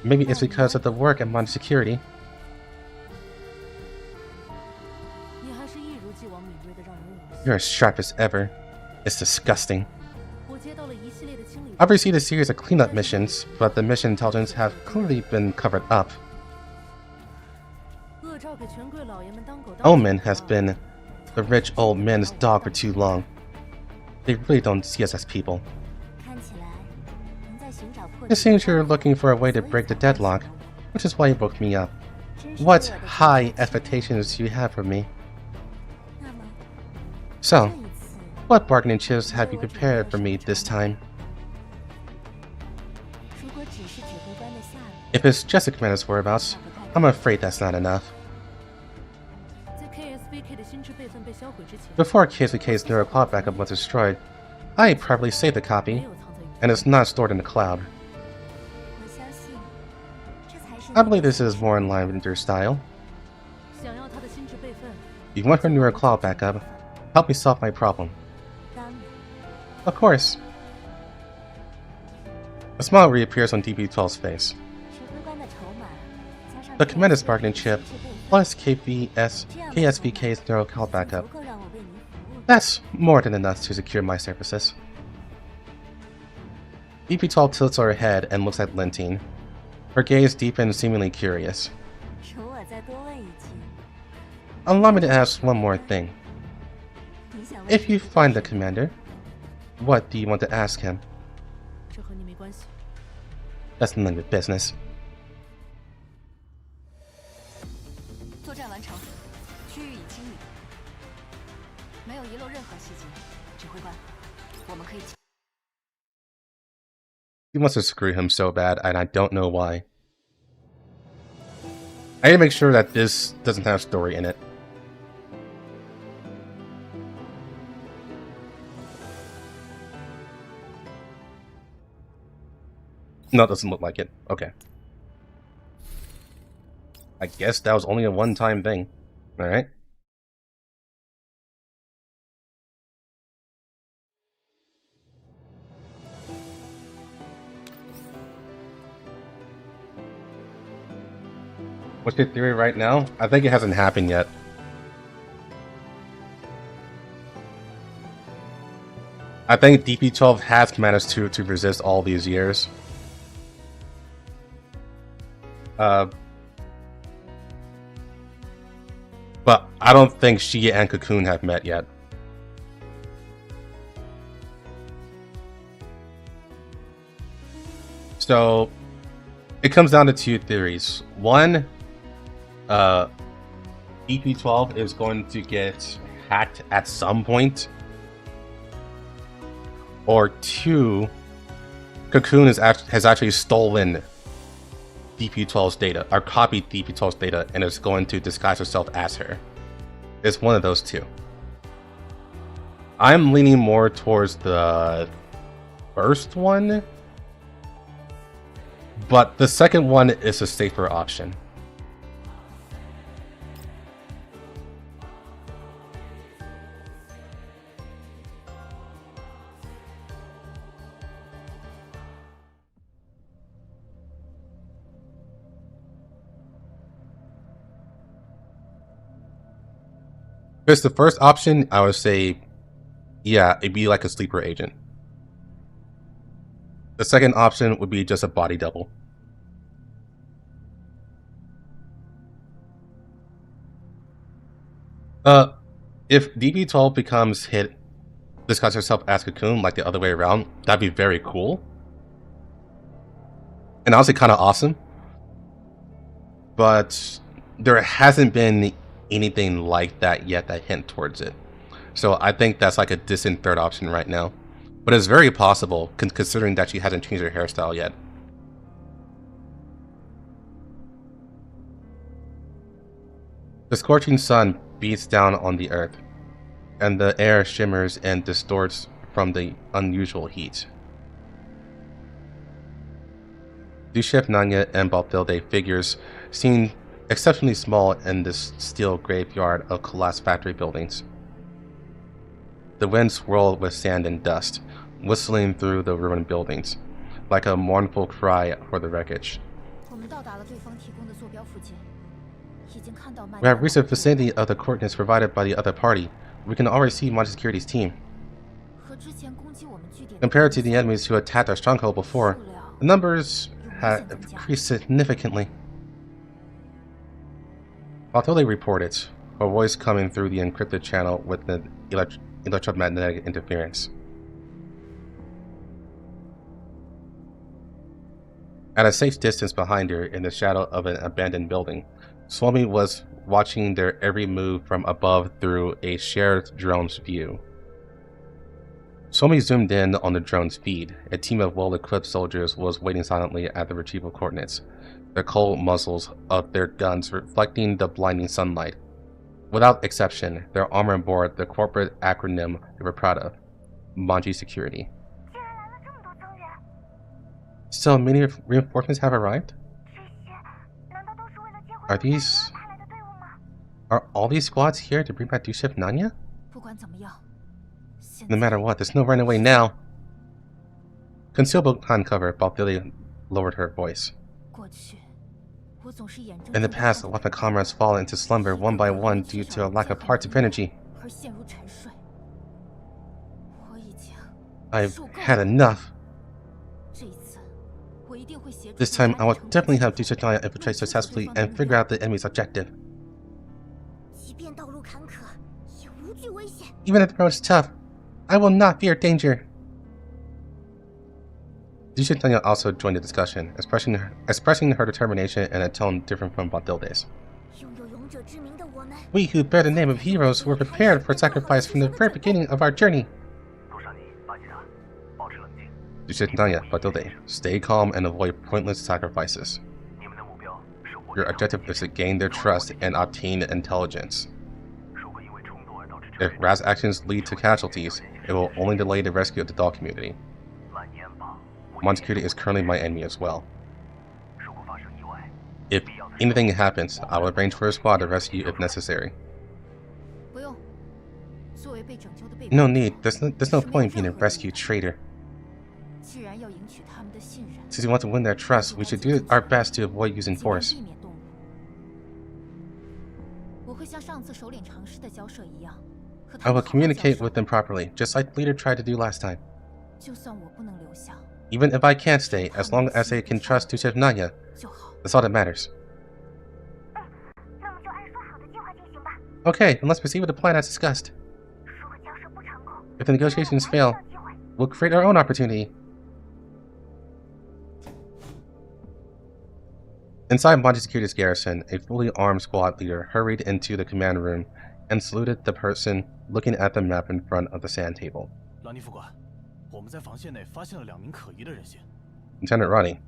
Maybe it's because of the work at Mangi Security. You're as sharp as ever. It's disgusting. I've received a series of cleanup missions, but the mission intelligence have clearly been covered up. Omen has been the rich old man's dog for too long. They really don't see us as people. It seems you're looking for a way to break the deadlock, which is why you woke me up. What high expectations do you have for me? So, what bargaining chips have you prepared for me this time? If it's just the commander's whereabouts, I'm afraid that's not enough. Before KSVK's neural cloud backup was destroyed, I properly saved the copy, and it's not stored in the cloud. I believe this is more in line with your style. You want her neural cloud backup? Help me solve my problem. Of course. A smile reappears on DP12's face. The commander's bargaining chip plus KSVK's neural cloud backup. That's more than enough to secure my services. DP12 tilts her head and looks at Lentine. Her gaze deep and seemingly curious. Allow me to ask one more thing. If you find the commander, what do you want to ask him? That's none of your business. 作战完成，区域已清理，没有遗漏任何细节。指挥官，我们可以。He wants to screw him so bad, and I don't know why. I need to make sure that this doesn't have story in it. No, it doesn't look like it. Okay. I guess that was only a one-time thing. Alright. What's your theory right now? I think it hasn't happened yet. I think DP12 has managed to resist all these years. But I don't think she and Cocoon have met yet. So it comes down to two theories. One, DP12 is going to get hacked at some point. Or two, Cocoon has actually stolen DP12's data, or copied DP12's data, and is going to disguise herself as her. It's one of those two. I'm leaning more towards the first one, but the second one is a safer option. If it's the first option, I would say, yeah, it'd be like a sleeper agent. The second option would be just a body double. If DB12 becomes hit, disguise herself as Cocoon like the other way around, that'd be very cool. And honestly kind of awesome. But there hasn't been anything like that yet that hint towards it. So I think that's like a distant third option right now. But it's very possible, considering that she hasn't changed her hairstyle yet. The scorching sun beats down on the earth, and the air shimmers and distorts from the unusual heat. Dushef Nanya and Balthilde figures seem exceptionally small in this steel graveyard of collapsed factory buildings. The wind swirled with sand and dust, whistling through the ruined buildings, like a mournful cry for the wreckage. We have reached the vicinity of the coordinates provided by the other party. We can already see Mangi Security's team. Compared to the enemies who attacked our stronghold before, the numbers have increased significantly. Balthilde reported, her voice coming through the encrypted channel with the electromagnetic interference. At a safe distance behind her, in the shadow of an abandoned building, Suomi was watching their every move from above through a shared drone's view. Suomi zoomed in on the drone's feed. A team of well-equipped soldiers was waiting silently at the retrieval coordinates, the cold muzzles of their guns reflecting the blinding sunlight. Without exception, their armor bore the corporate acronym they were proud of, Mangi Security. So many reinforcements have arrived? Are all these squads here to bring back Dushef Nanya? No matter what, there's no running away now. Concealed behind cover, Balthilde lowered her voice. In the past, I watched my comrades fall into slumber one by one due to a lack of parts of energy. I've had enough. This time, I will definitely help Dushef Nanya infiltrate successfully and figure out the enemy's objective. Even if the road is tough, I will not fear danger. Dushef Nanya also joined the discussion, expressing her determination in a tone different from Balthilde's. We who bear the name of heroes were prepared for sacrifice from the very beginning of our journey. Stay calm and avoid pointless sacrifices. Your objective is to gain their trust and obtain intelligence. If rash actions lead to casualties, it will only delay the rescue of the doll community. Security is currently my enemy as well. If anything happens, I will arrange for a squad to rescue you if necessary. No need, there's no point being a rescue traitor. Since we want to win their trust, we should do our best to avoid using force. I will communicate with them properly, just like the leader tried to do last time. Even if I can't stay, as long as they can trust Tuchef Nanya, that's all that matters. Okay, then let's proceed with the plan as discussed. If the negotiations fail, we'll create our own opportunity. Inside Mangi Security's garrison, a fully armed squad leader hurried into the command room and saluted the person looking at the map in front of the sand table. Lieutenant Ronnie,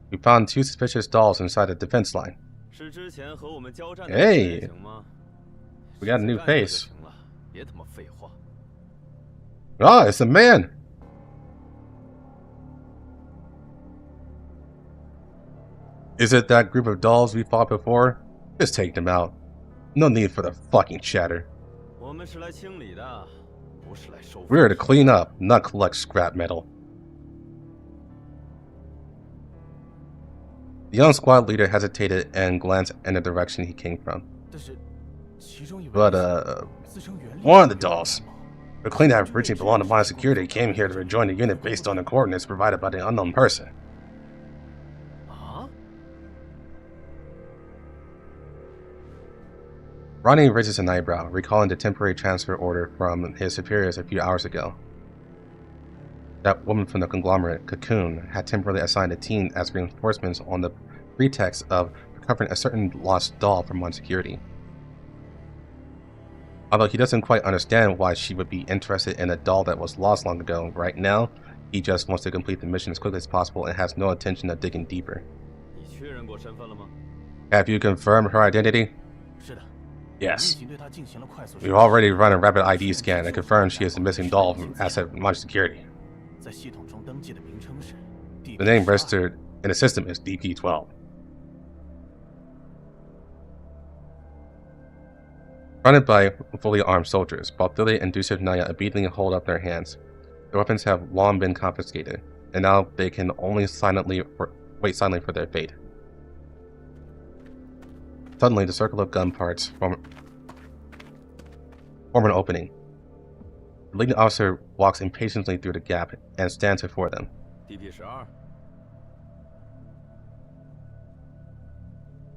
we found 2 suspicious dolls inside the defense line. Hey! We got a new face. Ah, it's a man! Is it that group of dolls we fought before? Just take them out. No need for the fucking chatter. We're here to clean up, not collect scrap metal. The young squad leader hesitated and glanced in the direction he came from. But, one of the dolls, the clean that originally belonged to Mangi Security, came here to rejoin the unit based on the coordinates provided by the unknown person. Ronnie raises an eyebrow, recalling the temporary transfer order from his superiors a few hours ago. That woman from the conglomerate, Cocoon, had temporarily assigned a team as reinforcements on the pretext of recovering a certain lost doll from Mangi Security. Although he doesn't quite understand why she would be interested in a doll that was lost long ago, right now, he just wants to complete the mission as quickly as possible and has no intention of digging deeper. Have you confirmed her identity? Yes. We've already run a rapid ID scan and confirmed she is the missing doll from asset Mangi Security. The name registered in the system is DP-12. Surrounded by fully armed soldiers, Balthilde and Tuchef Nanya obediently hold up their hands. Their weapons have long been confiscated, and now they can only wait silently for their fate. Suddenly, the circle of gun parts form an opening. The leading officer walks impatiently through the gap and stands before them.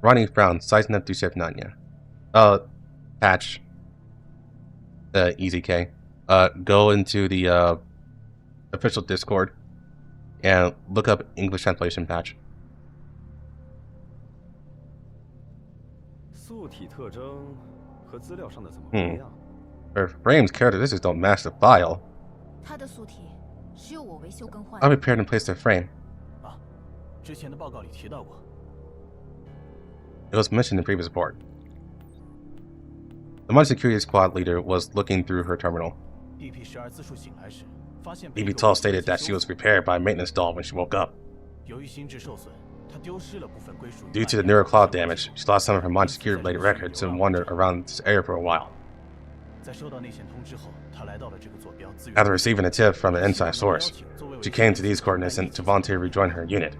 Ronnie frowned, sizing up Tuchef Nanya. Patch. Easy K. Go into the official Discord and look up English translation patch. Her frame's characteristics don't match the file. I prepared and placed their frame. It was mentioned in the previous report. The Mangi Security Squad leader was looking through her terminal. DP-12 stated that she was prepared by a maintenance doll when she woke up. Due to the neural cloud damage, she lost some of her Mangi Security related records and wandered around this area for a while. After receiving a tip from an inside source, she came to these coordinates and to volunteer to rejoin her unit.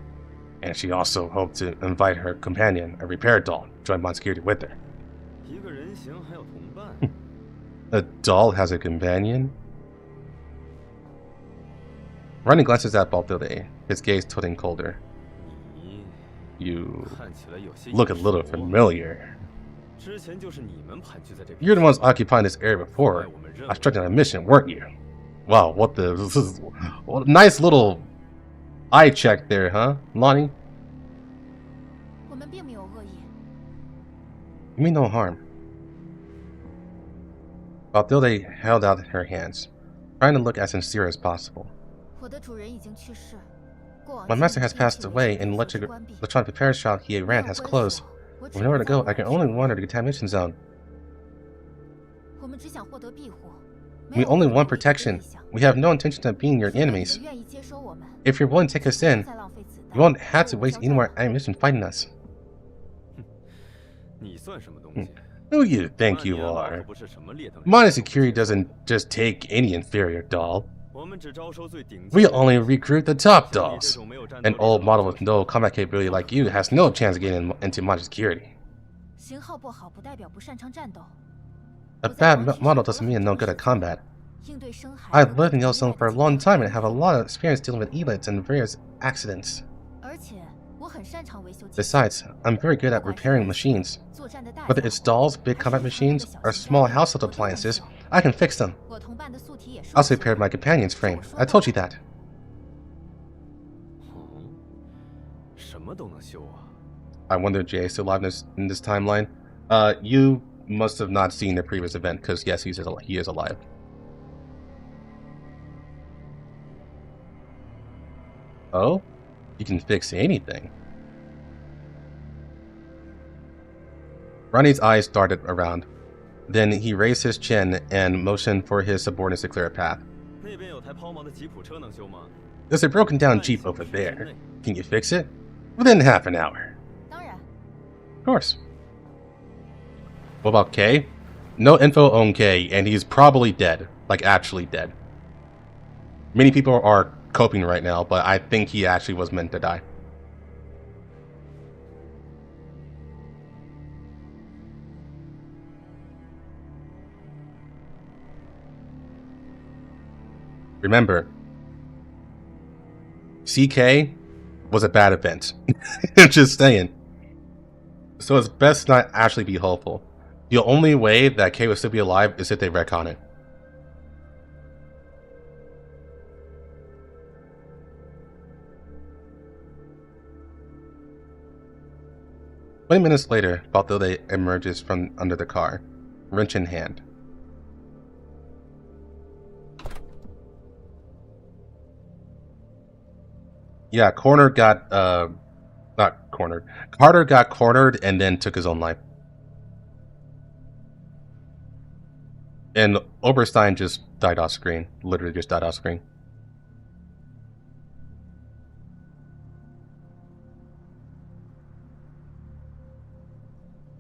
And she also hoped to invite her companion, a repair doll, to join Mangi Security with her. A doll has a companion? Ronnie glances at Balthilde, his gaze tilting colder. You look a little familiar. You're the ones occupying this area before, obstructing a mission, weren't you? Wow, what the... This is, well, nice little eye check there, huh, Lonnie? You mean no harm. Bathilde held out her hands, trying to look as sincere as possible. My master has passed away, and the electronic repair shop he ran has closed. With nowhere to go, I can only wander the contamination zone. We only want protection. We have no intention of being your enemies. If you're willing to take us in, you won't have to waste any more ammunition fighting us. Who do you think you are? Modern security doesn't just take any inferior doll. We only recruit the top dolls. An old model with no combat capability like you has no chance of getting into modern security. A bad model doesn't mean no good at combat. I've lived in Yellowstone for a long time and have a lot of experience dealing with elites and various accidents. Besides, I'm very good at repairing machines. Whether it's dolls, big combat machines, or small household appliances, I can fix them. I also repaired my companion's frame. I told you that. I wonder if Jay is still alive in this timeline. You must have not seen the previous event, because yes, he is alive. Oh? You can fix anything. Ronnie's eyes darted around. Then he raised his chin and motioned for his subordinates to clear a path. There's a broken down Jeep over there. Can you fix it? Within half an hour. Of course. What about Kay? No info on Kay, and he's probably dead. Like, actually dead. Many people are coping right now, but I think he actually was meant to die. Remember, CK was a bad event. Just saying. So it's best not actually be hopeful. The only way that Kay will still be alive is if they retcon it. "20 minutes later, Bathilde emerges from under the car, wrench in hand. Yeah, Carter got cornered and then took his own life. And Oberstein just died off screen. Literally just died off screen.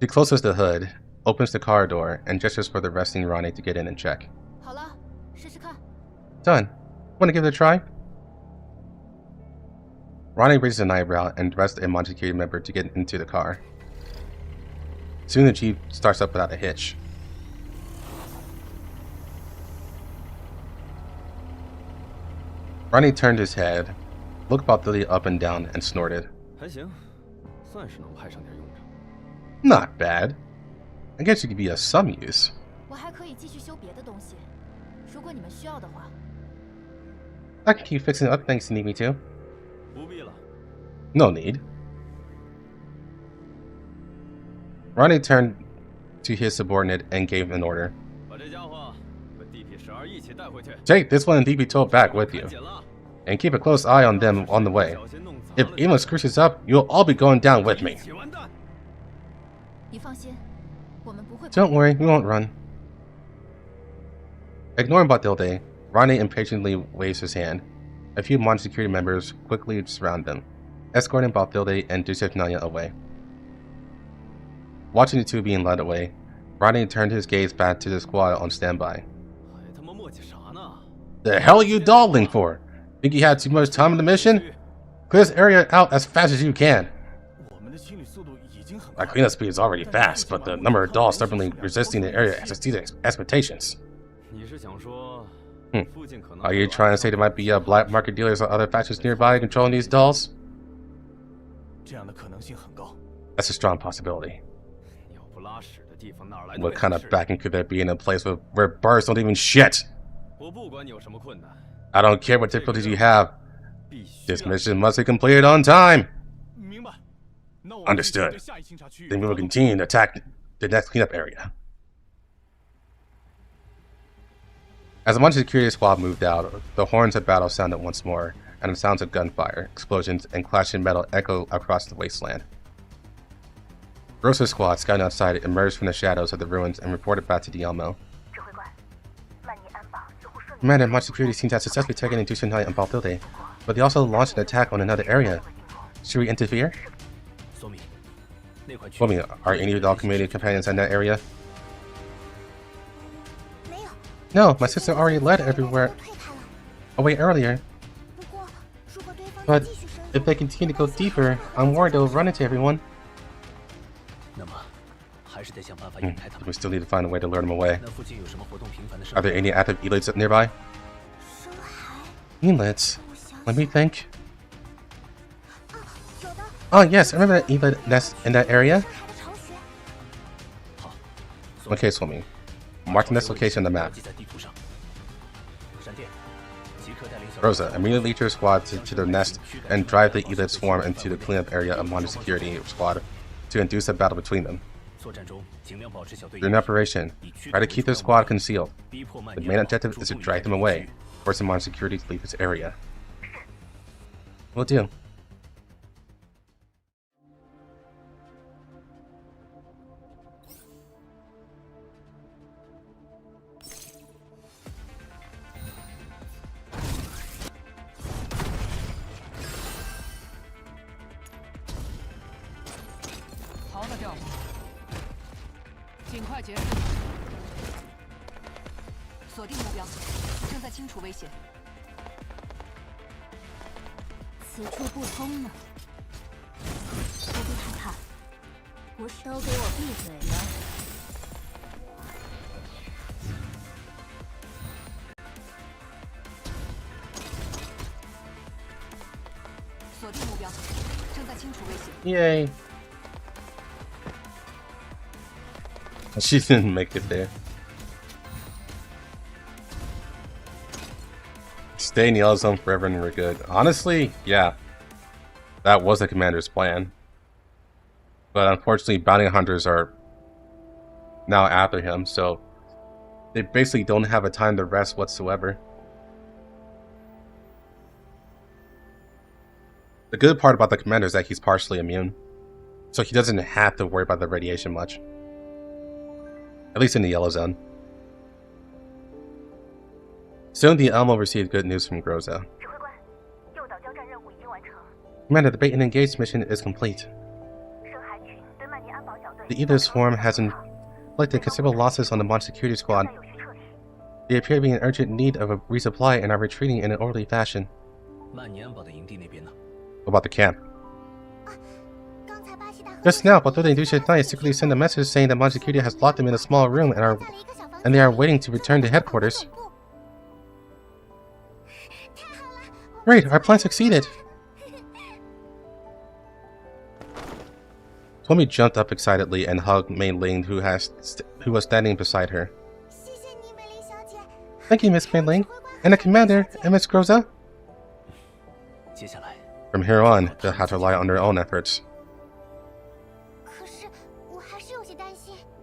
She closes the hood, opens the car door, and gestures for the resting Ronnie to get in and check. Done. Want to give it a try? Ronnie raises an eyebrow and directs a Mangi security member to get into the car. Soon the Jeep starts up without a hitch. Ronnie turned his head, looked Bathilde up and down, and snorted. Not bad. I guess you could be of some use. I can keep fixing other things if you need me to. No need. Ronnie turned to his subordinate and gave an order. Take this one and DP-12 back with you. And keep a close eye on them on the way. If anyone screws this up, you'll all be going down with me. Don't worry, we won't run. Ignoring Bathilde, Ronnie impatiently waves his hand. A few Mangi security members quickly surround them, escorting Bathilde and Dusevnaya away. Watching the two being led away, Ronnie turned his gaze back to the squad on standby. The hell are you dawdling for? Think you had too much time in the mission? Clear this area out as fast as you can. Our cleanup speed is already fast, but the number of dolls stubbornly resisting the area has exceeded expectations. Are you trying to say there might be black market dealers or other factions nearby controlling these dolls? That's a strong possibility. What kind of backing could there be in a place where bars don't even shit? I don't care what difficulties you have. This mission must be completed on time. Understood. Then we will continue to attack the next cleanup area. As a bunch of security squad moved out, the horns of battle sounded once more, and the sounds of gunfire, explosions, and clashing metal echoed across the wasteland. Gross's squad, scouting outside, emerged from the shadows of the ruins and reported back to the Elmo. Commander, much security seems to have successfully taken into Lentine and Baltilde, but they also launched an attack on another area. Should we interfere? Suomi, are any of the community companions in that area? No, my sister already led everywhere away earlier. But if they continue to go deeper, I'm worried they'll run into everyone. We still need to find a way to lure them away. Are there any active elites nearby? Elites? Let me think. Oh yes, I remember that elite nest in that area. Okay, Suomi. Mark the nest location on the map. Rosa, immediately lead your squad to the nest and drive the elite swarm into the cleanup area of Mangi security squad to induce a battle between them. During operation, try to keep their squad concealed. The main objective is to drag them away, forcing Mangi security to leave this area. Will do. Yay. She didn't make it there. Stay in the yellow zone forever and we're good. Honestly, yeah. That was the commander's plan. But unfortunately, bounty hunters are now after him, so they basically don't have a time to rest whatsoever. The good part about the commander is that he's partially immune, so he doesn't have to worry about the radiation much. At least in the yellow zone. Soon the Elmo received good news from Groza. Commander, the bait and engage mission is complete. The Ether Swarm has inflicted considerable losses on the Mangi security squad. They appear to be in urgent need of a resupply and are retreating in an orderly fashion. What about the camp? Just now, Baltilde and Lentine secretly sent a message saying that Mangi security has locked them in a small room and they are waiting to return to headquarters. Great, our plan succeeded! Suomi jumped up excitedly and hugged Mei Ling, who was standing beside her. Thank you, Miss Mei Ling, and the commander, and Miss Groza. From here on, they'll have to rely on their own efforts.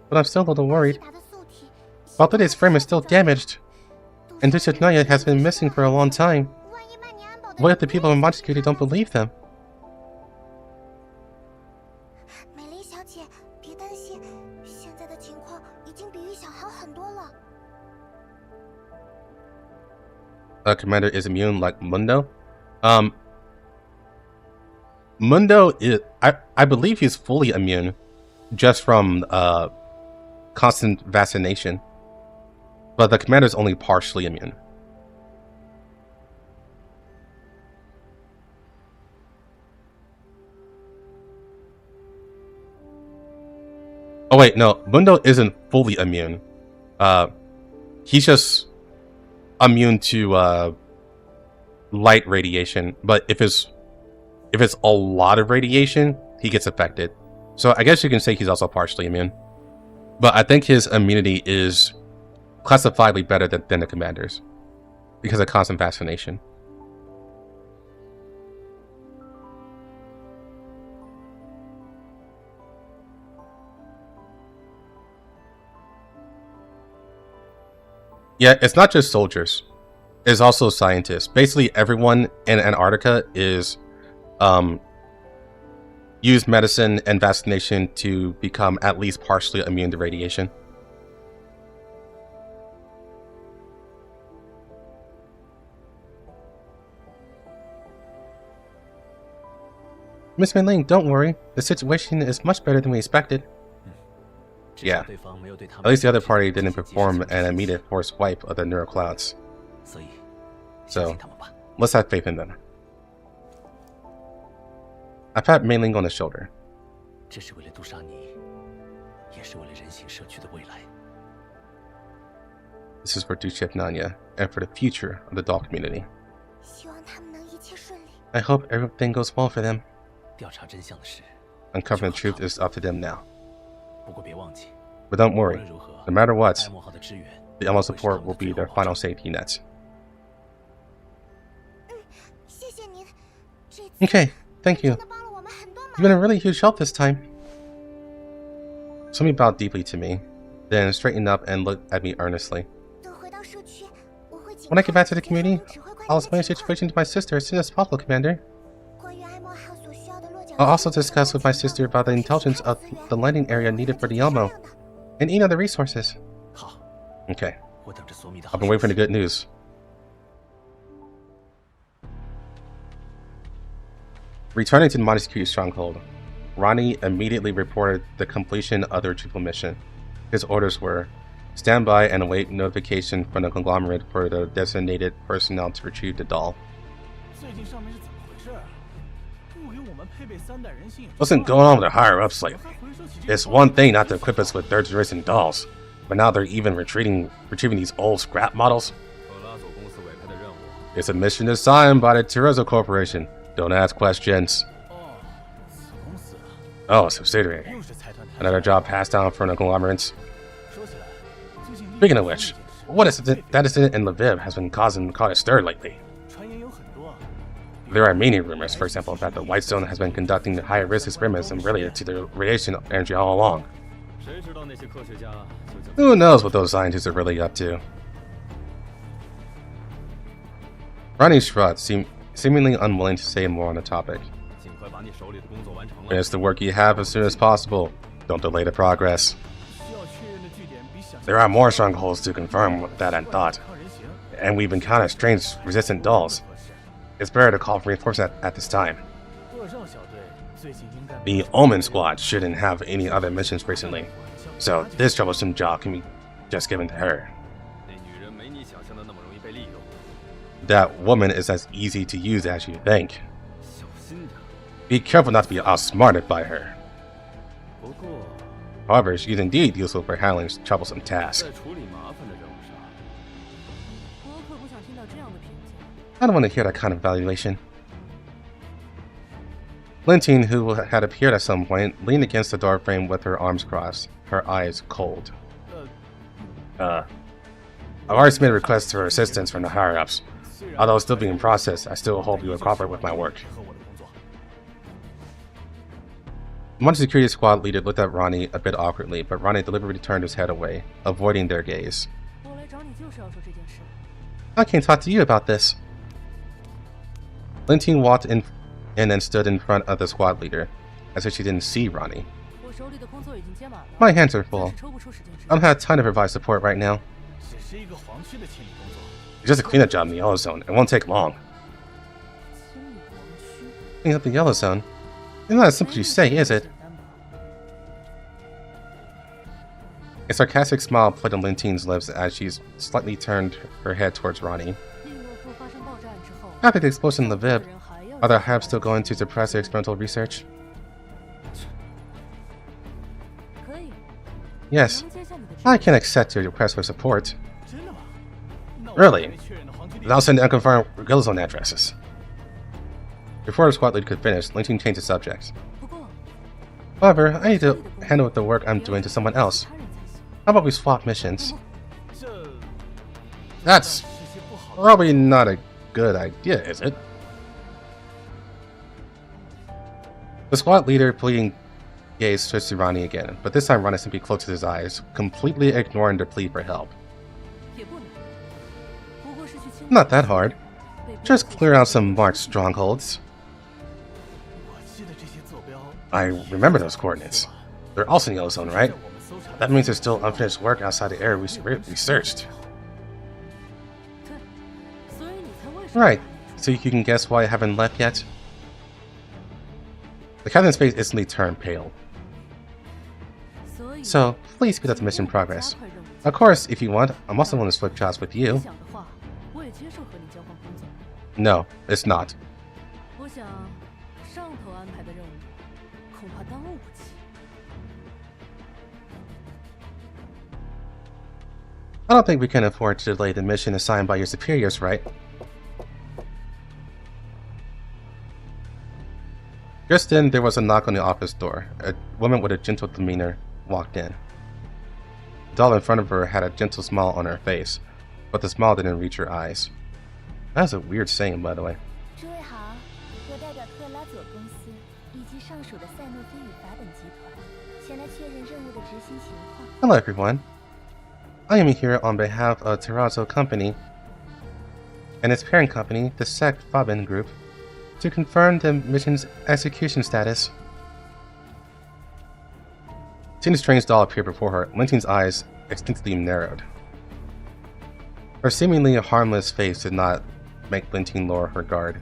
But I'm still a little worried. Baltilde's frame is still damaged, and Lentine has been missing for a long time. What if the people in Mangi security don't believe them? Commander is immune like Mundo? Mundo is... I believe he's fully immune. Just from constant vaccination. But the commander's only partially immune. Oh wait, no, Mundo isn't fully immune. He's just immune to light radiation, but if it's a lot of radiation, he gets affected. So I guess you can say he's also partially immune. But I think his immunity is classifiably better than the commander's because of constant vaccination. Yeah, it's not just soldiers. It's also scientists. Basically, everyone in Antarctica is use medicine and vaccination to become at least partially immune to radiation. Miss Mei-Ling, don't worry. The situation is much better than we expected. Yeah. At least the other party didn't perform an immediate force wipe of the neural clouds. So, let's have faith in them. I pat Mei-Ling on the shoulder. This is for Duchef Nanya, and for the future of the doll community. I hope everything goes well for them. Uncovering the truth is up to them now. But don't worry, no matter what, the Elmo support will be their final safety net. Okay, thank you. You've been a really huge help this time. Suomi bowed deeply to me, then straightened up and looked at me earnestly. When I get back to the community, I'll explain the situation to my sister as soon as possible, Commander. I'll also discuss with my sister about the intelligence of the landing area needed for the Elmo, and any other resources. Okay. I've been waiting for the good news. Returning to the Mighty Security Stronghold, Ronnie immediately reported the completion of the retrieval mission. His orders were, stand by and await notification from the conglomerate for the designated personnel to retrieve the doll. What's going on with the higher-ups lately? It's one thing not to equip us with third-generation dolls, but now they're even retrieving these old scrap models? It's a mission assigned by the Terezzo Corporation. Don't ask questions. Oh, subsidiary. Another job passed down from the conglomerates. Speaking of which, what is it that incident in Leviv has been causing quite a stir lately? There are many rumors, for example, that the White Stone has been conducting high-risk experiments related to the radiation energy all along. Who knows what those scientists are really up to? Ronnie shrugged, seemingly unwilling to say more on the topic. Finish the work you have as soon as possible. Don't delay the progress. There are more strongholds to confirm that I thought, and we've encountered strange resistant dolls. It's better to call for reinforcements at this time. The Omen Squad shouldn't have any other missions recently, so this troublesome job can be just given to her. That woman is as easy to use as you think. Be careful not to be outsmarted by her. However, she is indeed useful for handling troublesome tasks. I don't want to hear that kind of evaluation. Lentine, who had appeared at some point, leaned against the door frame with her arms crossed, her eyes cold. I've already made requests for assistance from the higher-ups. Although still being processed, I still hope you will cooperate with my work. The Mighty Security Squad leader looked at Ronnie a bit awkwardly, but Ronnie deliberately turned his head away, avoiding their gaze. I can't talk to you about this. Lentine walked in and stood in front of the squad leader, as if she didn't see Ronnie. My hands are full. I don't have time to provide support right now. It's just a cleanup job in the Yellow Zone. It won't take long. Clean up the Yellow Zone? It's not as simple as you say, is it? A sarcastic smile played on Lentine's lips as she slightly turned her head towards Ronnie. After the explosion in Leviv, are the Habs still going to suppress their experimental research? Yes. I can accept your request for support. Really? I'll send unconfirmed Yellow Zone addresses. Before the squad leader could finish, Lentine changed the subject. However, I need to handle the work I'm doing to someone else. How about we swap missions? That's probably not a good idea, is it? The squad leader pleading gaze switched to Ronnie again, but this time Ronnie simply closed his eyes, completely ignoring the plea for help. Not that hard. Just clear out some marked strongholds. I remember those coordinates. They're also in Yellow Zone, right? That means there's still unfinished work outside the area we searched. Right. So you can guess why I haven't left yet? The captain's face instantly turned pale. So, please speed up the mission progress. Of course, if you want, I'm also willing to swap jobs with you. No, it's not. I don't think we can afford to delay the mission assigned by your superiors, right? Just then, there was a knock on the office door. A woman with a gentle demeanor walked in. The doll in front of her had a gentle smile on her face, but the smile didn't reach her eyes. That's a weird saying, by the way. Hello, everyone. I am here on behalf of Terrazzo Company and its parent company, the Sec Fabin Group, to confirm the mission's execution status. Seeing the strange doll appear before her, Lentine's eyes instinctively narrowed. Her seemingly harmless face did not make Lentine lower her guard.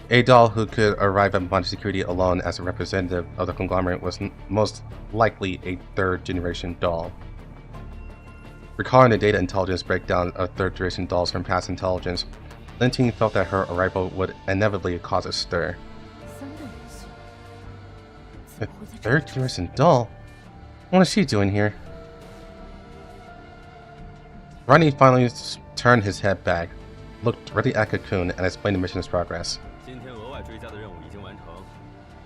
A doll who could arrive at body security alone as a representative of the conglomerate was most likely a third-generation doll. Recalling the data intelligence breakdown of third-generation dolls from past intelligence, Lentine felt that her arrival would inevitably cause a stir. A third-generation doll? What is she doing here? Ronnie finally turned his head back, looked directly at Cocoon, and explained the mission's progress.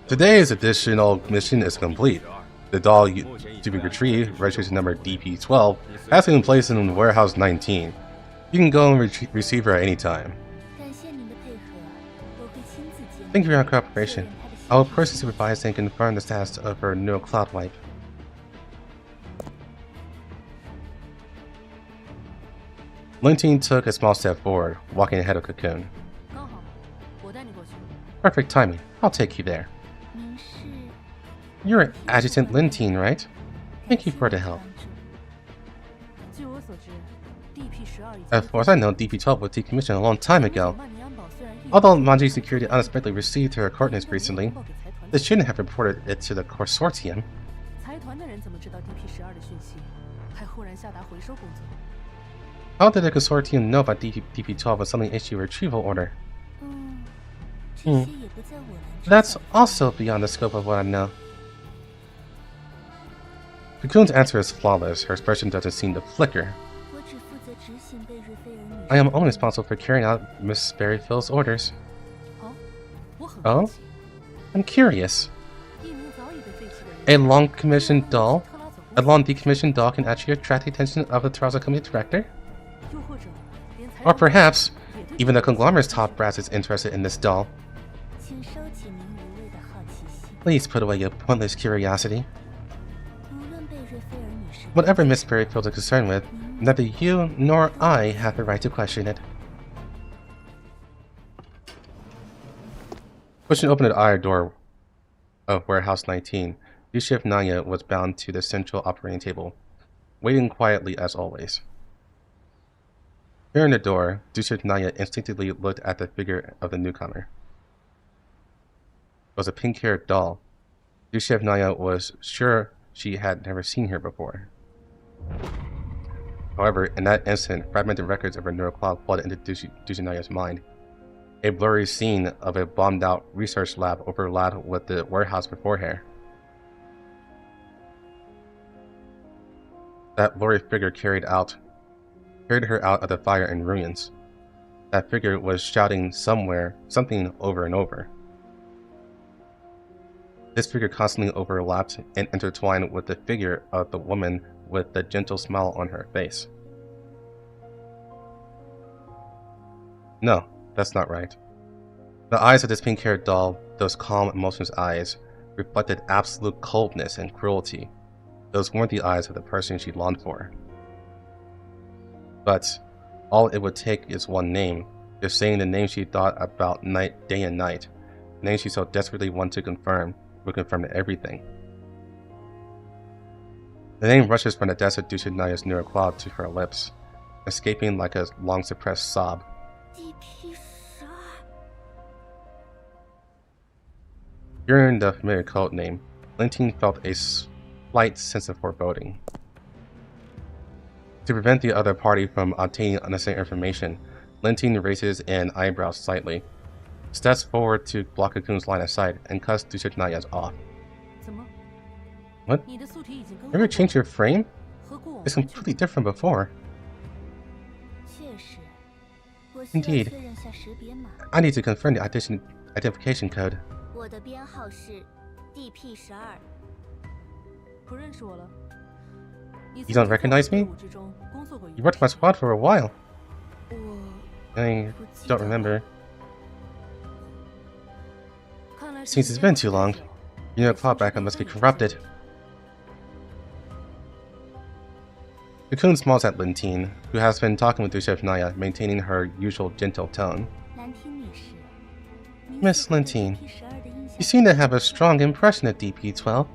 Today's additional mission is complete. The doll to be retrieved, registration number DP12, has been placed in warehouse 19. You can go and receive her at any time. Thank you for your cooperation. I will personally supervise and confirm the status of her neural cloud wipe. Lentine took a small step forward, walking ahead of Cocoon. Perfect timing. I'll take you there. You're Adjutant Lentine, right? Thank you for the help. As far as I know, DP-12 was decommissioned a long time ago. Although Mangi Security unexpectedly received her coordinates recently, they shouldn't have reported it to the Consortium. How did the Consortium know about DP-12 was suddenly issue a retrieval order? That's also beyond the scope of what I know. Cocoon's answer is flawless. Her expression doesn't seem to flicker. I am only responsible for carrying out Miss Berryfield's orders. Oh? I'm curious. A long decommissioned doll can actually attract the attention of the Terrazzo Company director? Or perhaps, even the conglomerate's top brass is interested in this doll. Please put away your pointless curiosity. Whatever Miss Berryfield is concerned with, neither you nor I have the right to question it. Pushing open the iron door of Warehouse 19, Chef Nanya was bound to the central operating table, waiting quietly as always. Nearing the door, Chef Nanya instinctively looked at the figure of the newcomer. It was a pink-haired doll. Chef Nanya was sure she had never seen her before. However, in that instant, fragmented records of her neural cloud flooded into Nanya's mind. A blurry scene of a bombed-out research lab overlapped with the warehouse before her. That blurry figure carried her out of the fire and ruins. That figure was shouting something over and over. This figure constantly overlapped and intertwined with the figure of the woman with the gentle smile on her face. No, that's not right. The eyes of this pink-haired doll, those calm, emotionless eyes, reflected absolute coldness and cruelty. Those weren't the eyes of the person she longed for. But all it would take is one name, just saying the name she thought about day and night, the name she so desperately wanted to confirm, would confirm everything. The name rushes from the depths of Dushinnaya's neural cloud to her lips, escaping like a long-suppressed sob. Hearing the familiar code name, Lentine felt a slight sense of foreboding. To prevent the other party from obtaining unnecessary information, Lentine raises an eyebrow slightly, steps forward to block Cocoon's line of sight, and cuts Dushinnaya's off. What? Ever change your frame? It's completely different before. Indeed. I need to confirm the identification code. You don't recognize me? You worked my squad for a while. I don't remember. Since it's been too long, your cloud backup must be corrupted. Cocoon smiles at Lentine, who has been talking with Dushinaya, maintaining her usual gentle tone. Miss Lentine, you seem to have a strong impression of DP-12.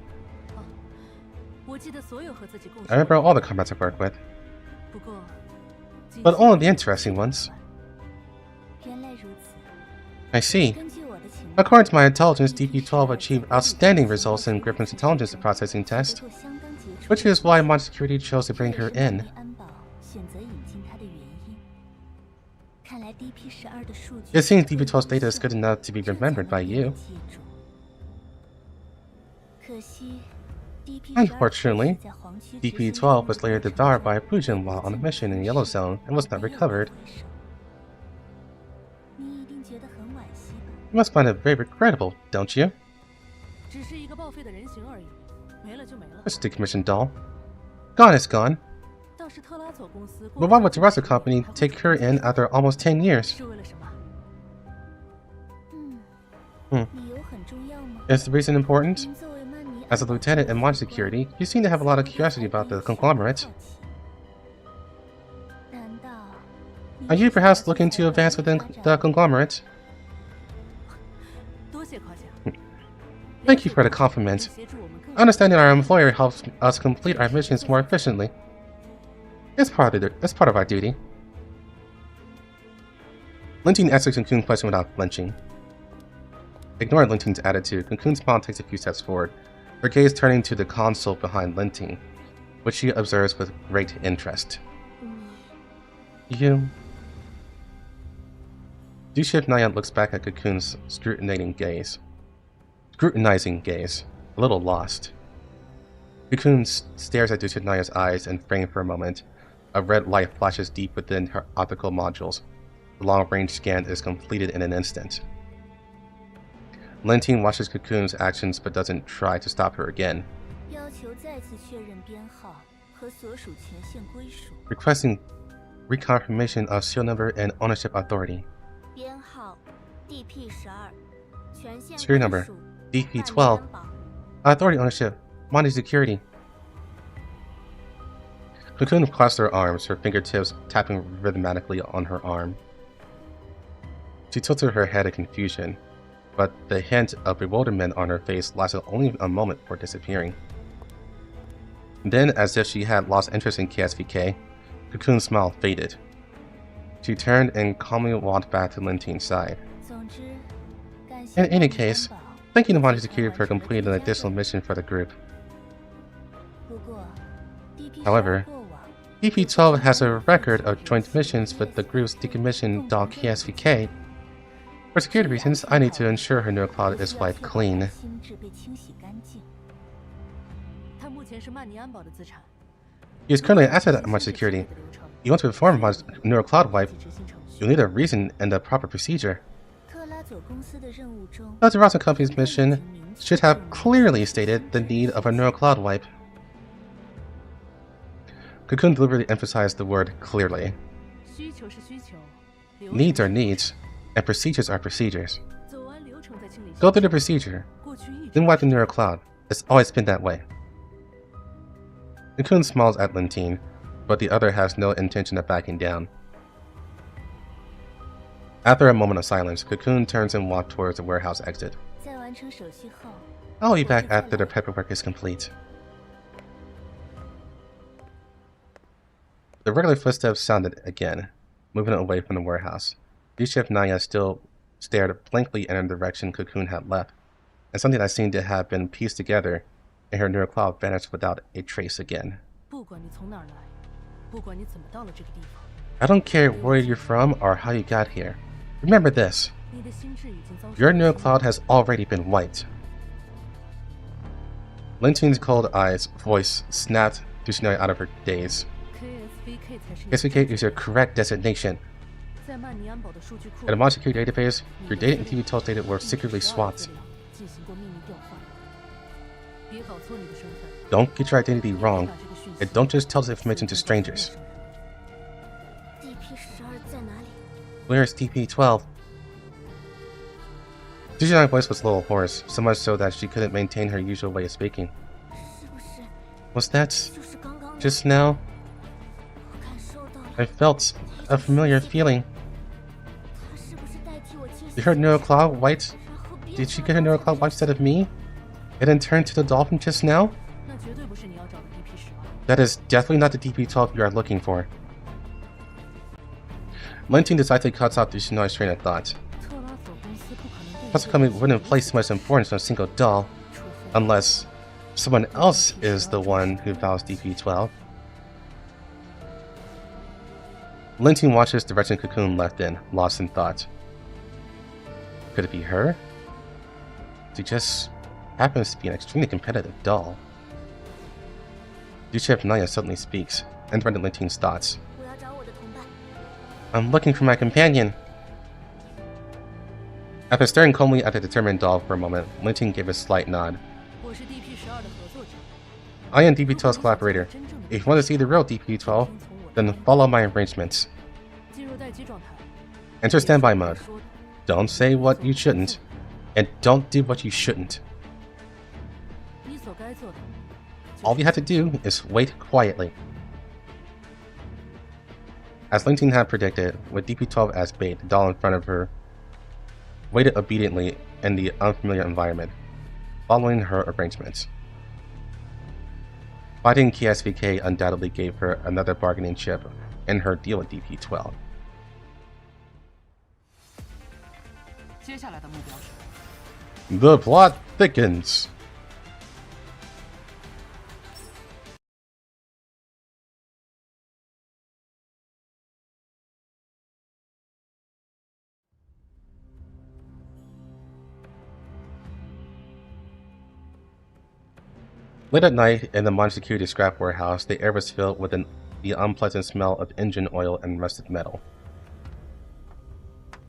I remember all the comrades I work with, but only the interesting ones. I see. According to my intelligence, DP-12 achieved outstanding results in Griffin's intelligence processing test, which is why Mangi Security chose to bring her in. It seems DP-12's data is good enough to be remembered by you. Unfortunately, DP-12 was later devoured by a Fujian while on a mission in Yellow Zone and was not recovered. You must find it very regrettable, don't you? It's a decommissioned doll. Gone is gone. But why would the Terrazzo Company take her in after almost 10 years? Is the reason important? As a lieutenant in Mangi Security, you seem to have a lot of curiosity about the conglomerate. Are you perhaps looking to advance within the conglomerate? Thank you for the compliment. Understanding our employer helps us complete our missions more efficiently. It's part of our duty. Lentine answers Cocoon's question without flinching. Ignoring Lentine's attitude, Cocoon's spawn takes a few steps forward, her gaze turning to the console behind Lentine, which she observes with great interest. You... Dushinaya looks back at Cocoon's scrutinizing gaze, a little lost. Cocoon stares at Dushinaya's eyes and frames for a moment. A red light flashes deep within her optical modules. The long-range scan is completed in an instant. Lentine watches Cocoon's actions but doesn't try to stop her again. Requesting reconfirmation of serial number and ownership authority. Serial number DP-12. Authority ownership. Mangi Security. Cocoon clasped her arms, her fingertips tapping rhythmically on her arm. She tilted her head in confusion, but the hint of bewilderment on her face lasted only a moment before disappearing. Then, as if she had lost interest in KSVK, Cocoon's smile faded. She turned and calmly walked back to Lentine's side. In any case, thank you to Mangi Security for completing an additional mission for the group. However, DP-12 has a record of joint missions with the group's decommissioned doll KSVK. For security reasons, I need to ensure her neural cloud is wiped clean. He is currently an asset at Mangi Security. You want to perform Mangi's neural cloud wipe, you'll need a reason and a proper procedure. The Terrazzo Company's mission should have clearly stated the need of a neural cloud wipe. Cocoon deliberately emphasized the word clearly. Needs are needs, and procedures are procedures. Go through the procedure, then wipe the neural cloud. It's always been that way. Cocoon smiles at Lentine, but the other has no intention of backing down. After a moment of silence, Cocoon turns and walks towards the warehouse exit. I'll be back after the paperwork is complete. The regular footsteps sounded again, moving away from the warehouse. D-Shift Naya still stared blankly in the direction Cocoon had left, and something that seemed to have been pieced together in her neural cloud vanished without a trace again. I don't care where you're from or how you got here. Remember this. Your neural cloud has already been wiped. Lentine's cold voice snapped Dushinari out of her daze. KSVK is your correct designation. In the mod security database, your data and TV Tools data were secretly swapped. Don't get your identity wrong, and don't just tell this information to strangers. Where's DP-12? Dushinari's voice was a little hoarse, so much so that she couldn't maintain her usual way of speaking. Was that just now? I felt a familiar feeling. Did her neural cloud wiped? Did she get her neural cloud wiped instead of me? And then turn to the dolphin just now? That is definitely not the DP-12 you are looking for. Lentine decidedly cuts off Dushinari's train of thought. Plus, the company wouldn't place too much importance on a single doll, unless someone else is the one who vows DP-12. Lentine watches the direction Cocoon left in, lost in thought. Could it be her? She just happens to be an extremely competitive doll. D-Shift Naya suddenly speaks, interrupting Lentine's thoughts. I'm looking for my companion. After staring calmly at the determined doll for a moment, Lentine gave a slight nod. I am DP-12's collaborator. If you want to see the real DP-12, then follow my arrangements. Enter standby mode. Don't say what you shouldn't, and don't do what you shouldn't. All you have to do is wait quietly. As Lentine had predicted, with DP-12 as bait, the doll in front of her waited obediently in the unfamiliar environment, following her arrangements. Fighting KSVK undoubtedly gave her another bargaining chip in her deal with DP-12. The plot thickens. Late at night, in the mine security scrap warehouse, the air was filled with the unpleasant smell of engine oil and rusted metal.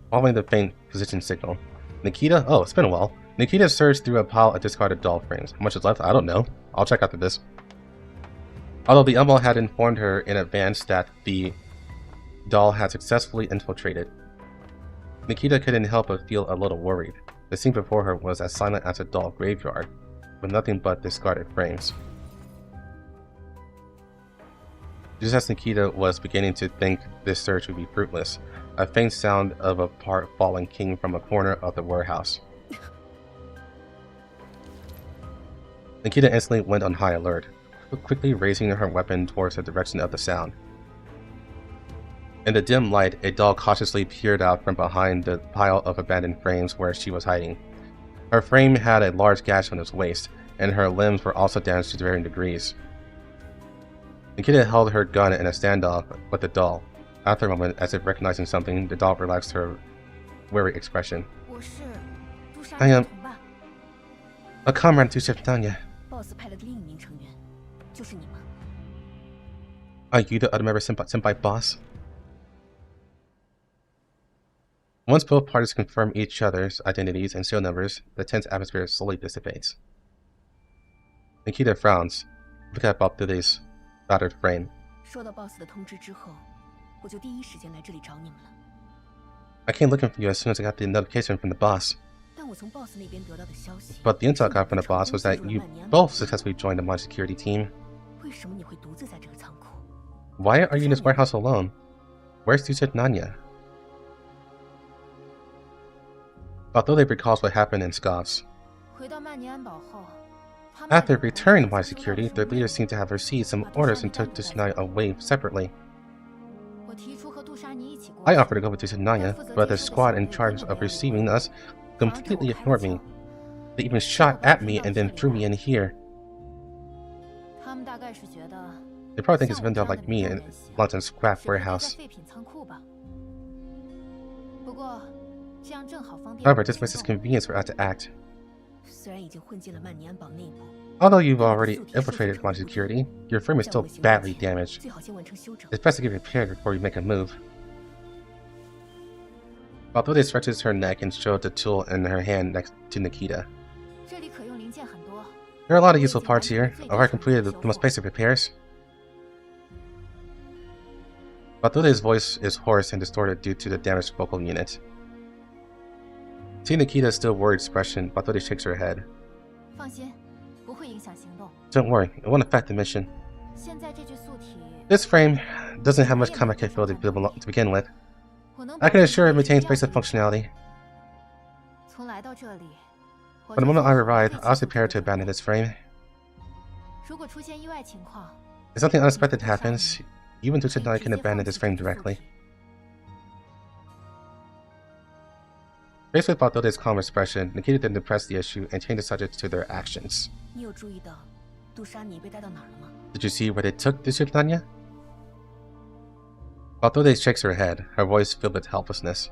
Following the faint position signal, Nikita? Oh, it's been a while. Nikita searched through a pile of discarded doll frames. How much is left? I don't know. I'll check after this. Although the Elmo had informed her in advance that the doll had successfully infiltrated, Nikita couldn't help but feel a little worried. The scene before her was as silent as a doll graveyard, with nothing but discarded frames. Just as Nikita was beginning to think this search would be fruitless, a faint sound of a part falling came from a corner of the warehouse. Nikita instantly went on high alert, quickly raising her weapon towards the direction of the sound. In the dim light, a doll cautiously peered out from behind the pile of abandoned frames where she was hiding. Her frame had a large gash on its waist, and her limbs were also damaged to varying degrees. Nikita held her gun in a standoff with the doll. After a moment, as if recognizing something, the doll relaxed her wary expression. I am a comrade to Septania. Are you the other member Senpai boss? Once both parties confirm each other's identities and serial numbers, the tense atmosphere slowly dissipates. Nikita frowns, looking at Bob Dilly's battered frame. I came looking for you as soon as I got the notification from the boss. But the intel I got from the boss was that you both successfully joined the mod security team. Why are you in this warehouse alone? Where's Nanya? Although they recalls what happened and scoffs. After returning by security, their leaders seem to have received some orders and took Nanya away separately. I offered to go with Nanya, but the squad in charge of receiving us completely ignored me. They even shot at me and then threw me in here. They probably think it's vendor like me in London's scrap warehouse. However, this makes it convenient for us to act. Although you've already infiltrated my security, your firm is still badly damaged. It's best to get repaired before you make a move. Although they stretches her neck and showed the tool in her hand next to Nikita. There are a lot of useful parts here. I've already completed the most basic repairs. Batude's voice is hoarse and distorted due to the damaged vocal unit. Seeing Nikita's still worried expression, Batude shakes her head. Don't worry, it won't affect the mission. This frame doesn't have much combat capability to begin with. I can assure it maintains basic functionality. From the moment I arrived, I was prepared to abandon this frame. If something unexpected happens, even Nanya can abandon this frame directly. Faced with Batude's calm expression, Nikita didn't press the issue and changed the subject to their actions. Did you see where they took Nanya? Batude shakes her head, her voice filled with helplessness.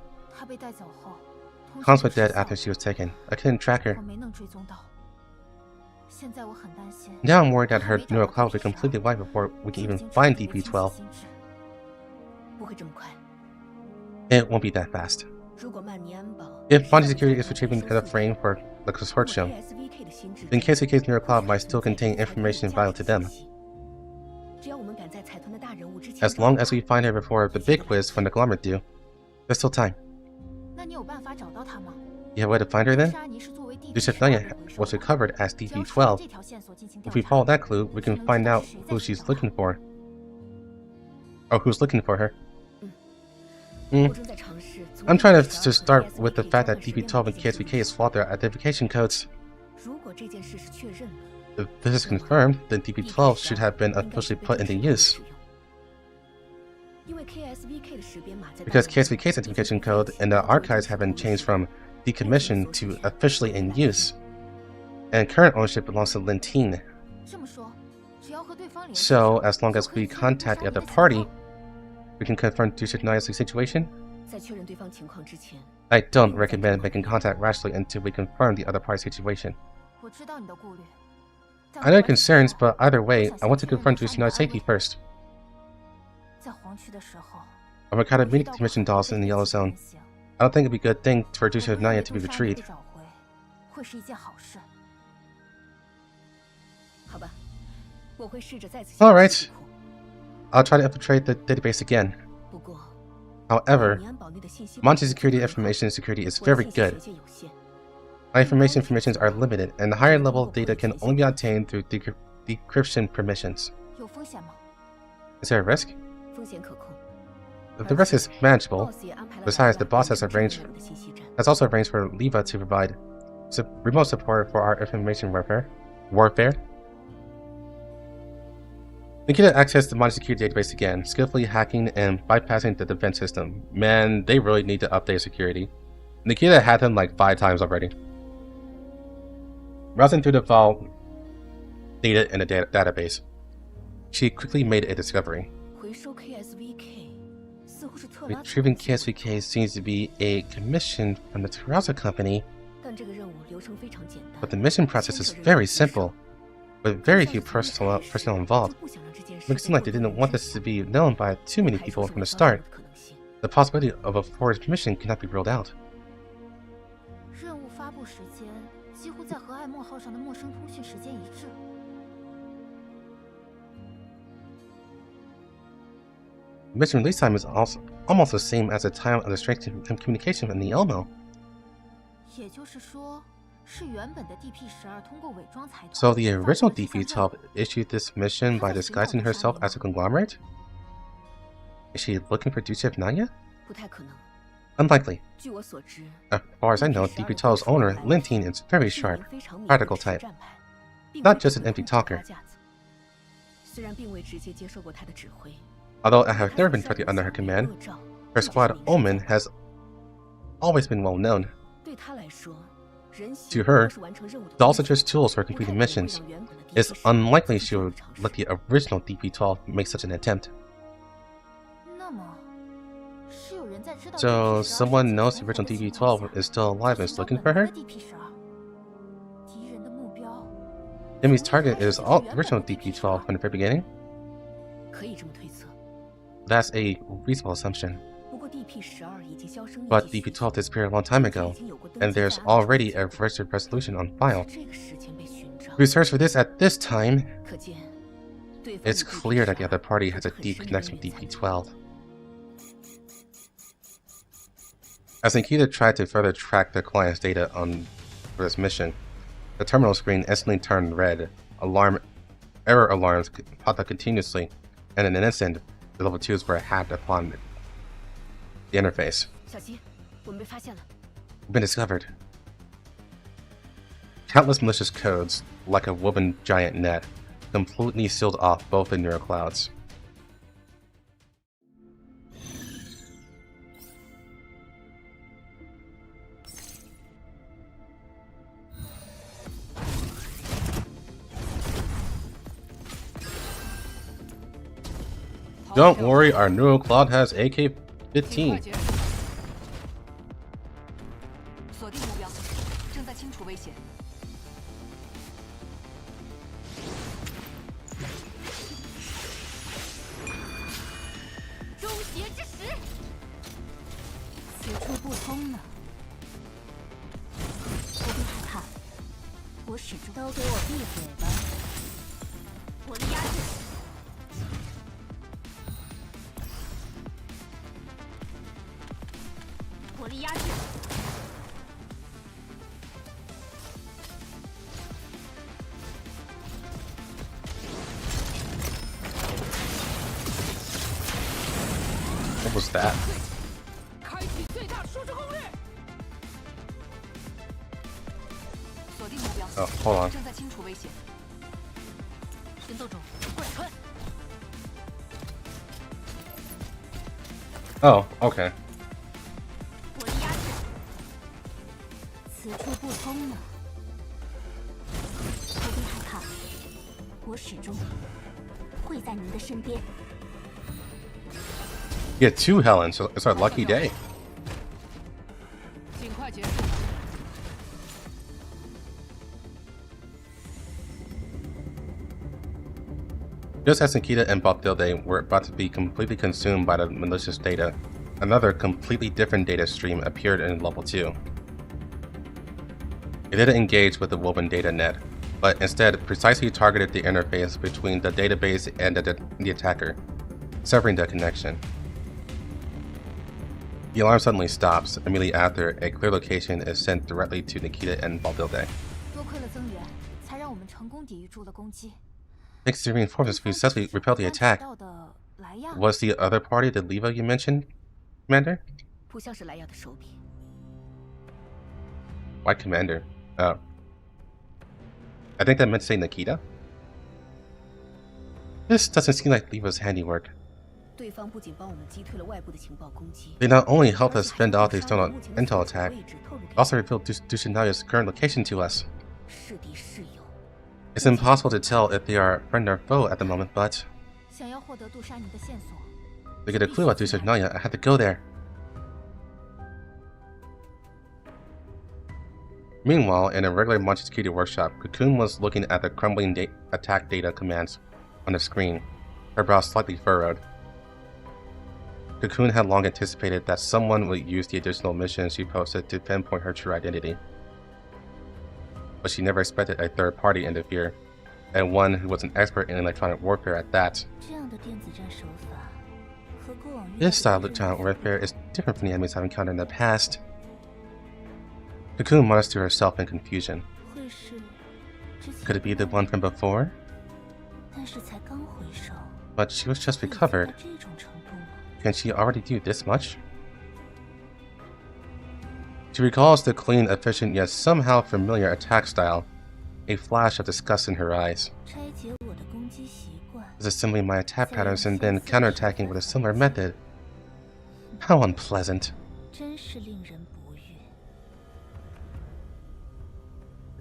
Hans was dead after she was taken. I couldn't track her. Now I'm worried that her neural cloud will be completely wiped before we can even find DP-12. It won't be that fast. If Mangi security is retrieving the frame for the consortium, then KSVK's neural cloud might still contain information vital to them. As long as we find her before the big quiz from the conglomerate do, there's still time. You have a way to find her then? Nanya was recovered as DP-12. If we follow that clue, we can find out who she's looking for. Or who's looking for her. I'm trying to start with the fact that DP-12 and KSVK has flawed their identification codes. If this is confirmed, then DP-12 should have been officially put into use. Because KSVK's identification code in the archives have been changed from decommissioned to officially in use, and current ownership belongs to Lentine. So, as long as we contact the other party, we can confirm Nanya's situation? I don't recommend making contact rashly until we confirm the other party's situation. I know your concerns, but either way, I want to confront Nanya's safety first. I've encountered many decommissioned dolls in the Yellow Zone. I don't think it'd be a good thing for Nanya to be retrieved. Alright. I'll try to infiltrate the database again. However, Mangi's security information security is very good. My informations are limited, and the higher level data can only be obtained through decryption permissions. Is there a risk? The risk is manageable. Besides, the boss has also arranged for Leviv to provide remote support for our information warfare. Nikita accessed the Mangi security database again, skillfully hacking and bypassing the defense system. Man, they really need to update security. Nikita had him like 5 times already. Browsing through the file data in the database, she quickly made a discovery. Retrieving KSVK seems to be a commission from the Terraza company, but the mission process is very simple, with very few personnel involved. It makes it seem like they didn't want this to be known by too many people from the start. The possibility of a forged mission cannot be ruled out. Mission release time is also almost the same as the time of the strength communication in the Elmo. So the original DP-12 issued this mission by disguising herself as a conglomerate? Is she looking for Duchev Nanya? 不太可能。 Unlikely. 据我所知 As far as I know, DP12's owner, Lentine, is very sharp, practical type. Not just an empty talker. 虽然并未直接接受过他的指挥 Although I have never been put under her command, her squad Omen has always been well known. 对他来说，人形 To her, 都是完成任务的 dolls are just tools for completing missions. It's unlikely she would let the original DP12 make such an attempt. 那么是有人在知道 So, someone knows the original DP12 is still alive and is looking for her? 敌人的目标 Enemy's target is all the original DP12 from the very beginning? 可以这么推测。 That's a reasonable assumption. 不过 DP12 已经销声匿迹 But DP12 disappeared a long time ago, and there's already a registered resolution on file. 这个时间被寻找 If we search for this at this time, 可见对方 it's clear that the other party has a deep connection with DP12. As Nikita tried to further track the client's data for this mission, the terminal screen instantly turned red. Error alarms popped up continuously, and in an instant, the level 2s were hacked upon the interface. 小心，我们被发现了。 We've been discovered. Countless malicious codes, like a woven giant net, completely sealed off both the neural clouds. Don't worry, our neural cloud has AK-15. 锁定目标，正在清除危险。中邪之时，此处不通了。不必害怕，我始终都给我闭嘴吧！火力压制。 火力压制。 What was that? 开启最大输出攻略。锁定目标。 Oh, hold on. 正在清除危险。行动中，过来看。 Oh, okay. 火力压制。此处不通了。不必害怕，我始终会在您的身边。 You get 2 Helens, so it's our lucky day. 尽快结束。 Just as Nikita and Batilde were about to be completely consumed by the malicious data, another completely different data stream appeared in level 2. It didn't engage with the woven data net, but instead precisely targeted the interface between the database and the attacker, severing the connection. The alarm suddenly stops immediately after a clear location is sent directly to Nikita and Batilde. 多亏了增援，才让我们成功抵御住了攻击。 Thanks to reinforcements, we successfully repelled the attack. 到的莱亚 Was the other party the Leviv you mentioned, Commander? 不像是莱亚的手笔。 Why Commander? Oh. I think that meant to say Nikita? This doesn't seem like Leva's handiwork. 对方不仅帮我们击退了外部的情报攻击， They not only helped us fend off the external intel attack, 位置透露 but 给 also revealed Dushindaya's current location to us. 是敌是友。 It's impossible to tell if they are friend or foe at the moment, but 想要获得杜莎尼的线索， to get a clue about Dushinaya, I had to go there. Meanwhile, in a regular Mangi security workshop, Cocoon was looking at the crumbling attack data commands on the screen, her brow slightly furrowed. Cocoon had long anticipated that someone would use the additional missions she posted to pinpoint her true identity. But she never expected a third party to interfere, and one who was an expert in electronic warfare at that. 这样的电子战手法和过往遇到的 This style of electronic warfare is different from the enemies I've encountered in the past. Cocoon mutters to herself in confusion. 会是之前 Could it be the one from before? 但是才刚回首， But she was just recovered. 这种程度吗？ Can she already do this much? She recalls the clean, efficient, yet somehow familiar attack style, a flash of disgust in her eyes. Disassembling my attack patterns and then counterattacking with a similar method. How unpleasant.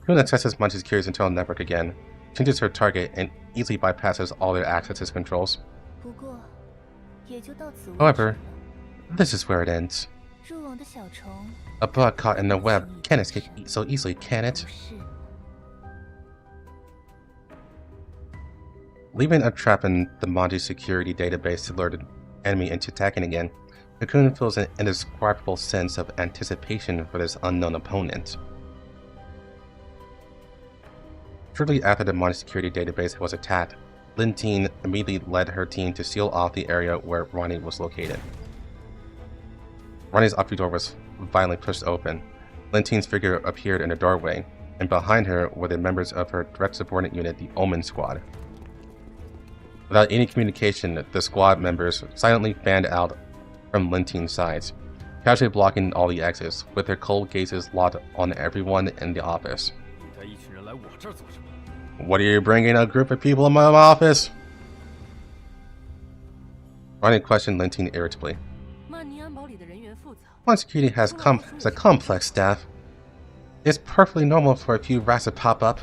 Cocoon accesses Mangi's Cure's internal network again, changes her target, and easily bypasses all their access controls. However, this is where it ends. A bug caught in the web can't escape so easily, can it? Leaving a trap in the Mangi security database to lure the enemy into attacking again, Cocoon feels an indescribable sense of anticipation for this unknown opponent. Shortly after the Mangi security database was attacked, Lentine immediately led her team to seal off the area where Ronnie was located. Ronnie's office door was violently pushed open. Lentine's figure appeared in the doorway, and behind her were the members of her direct subordinate unit, the Omen Squad. Without any communication, the squad members silently fanned out from Lentine's sides, casually blocking all the exits, with their cold gazes locked on everyone in the office. What are you bringing a group of people in my office? Ronnie questioned Lentine irritably. One security has a complex staff. It's perfectly normal for a few rats to pop up.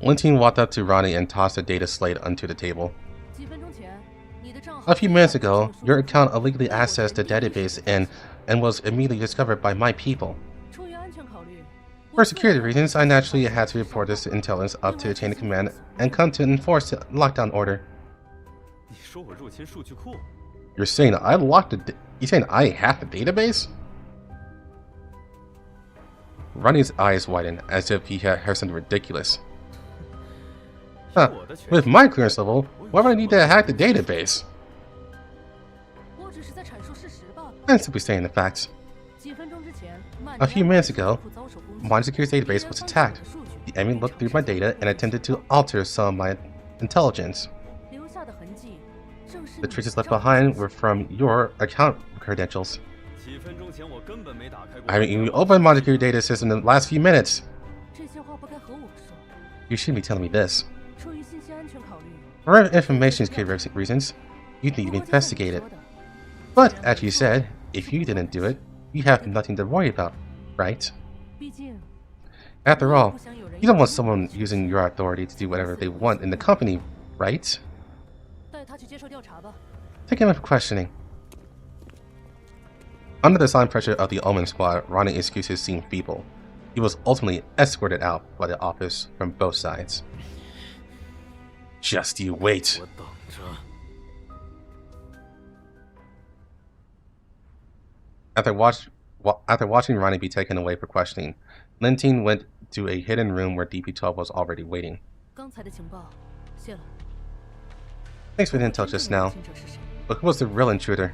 Lentine walked up to Ronnie and tossed a data slate onto the table. A few minutes ago, your account illegally accessed the database and was immediately discovered by my people. For security reasons, I naturally had to report this intelligence up to the chain of command and come to enforce the lockdown order. You're saying I locked the You're saying I hacked the database? Ronnie's eyes widened as if he had heard something ridiculous. Huh, with my clearance level, why would I need to hack the database? I'm simply stating the facts. A few minutes ago, my security database was attacked. The enemy looked through my data and attempted to alter some of my intelligence. The traces left behind were from your account credentials. I haven't even opened my security data system in the last few minutes. You shouldn't be telling me this. For information security reasons, you need to investigate it. But, as you said, if you didn't do it, you have nothing to worry about, right? After all, you don't want someone using your authority to do whatever they want in the company, right? Take him up for questioning. Under the silent pressure of the Omen Squad, Ronnie's excuses seemed feeble. He was ultimately escorted out by the office from both sides. Just you wait. After watching Ronnie be taken away for questioning, Lentine went to a hidden room where DP-12 was already waiting. Thanks for the intel just now, but who was the real intruder?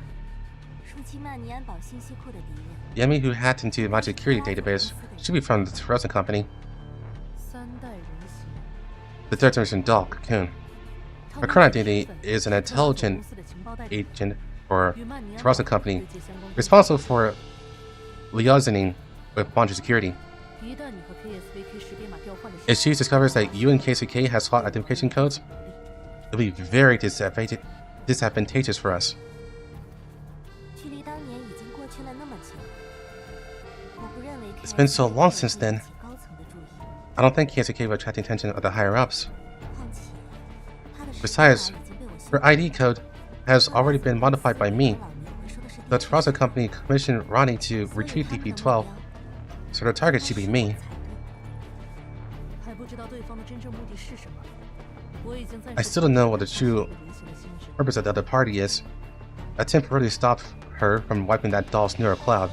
The enemy who hacked into my security database should be from the Frozen Company. The third generation doll, Cocoon. Her current identity is an intelligent agent for the Frozen Company, responsible for liaisoning with Mangi security. If she discovers that you and KSVK have SWAT identification codes, it'll be very disadvantageous for us. It's been so long since then. I don't think KSVK will attract the attention of the higher-ups. Besides, her ID code has already been modified by me. The Frozen Company commissioned Ronnie to retrieve DP-12, so the target should be me. I still don't know what the true purpose of the other party is. I temporarily stopped her from wiping that doll's neural cloud.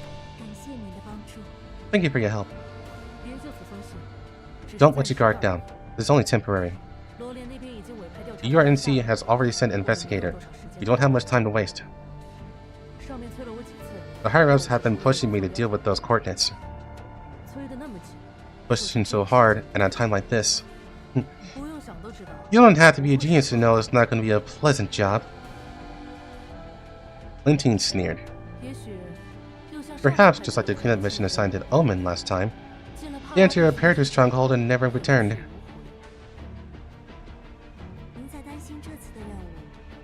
Thank you for your help. Don't let your guard down. This is only temporary. The URNC has already sent an investigator. You don't have much time to waste. The higher-ups have been pushing me to deal with those coordinates. Pushing so hard, and at a time like this. You don't have to be a genius to know it's not going to be a pleasant job. Lentine sneered. Perhaps just like the cleanup mission assigned to Omen last time, the entered a Paradise stronghold and never returned.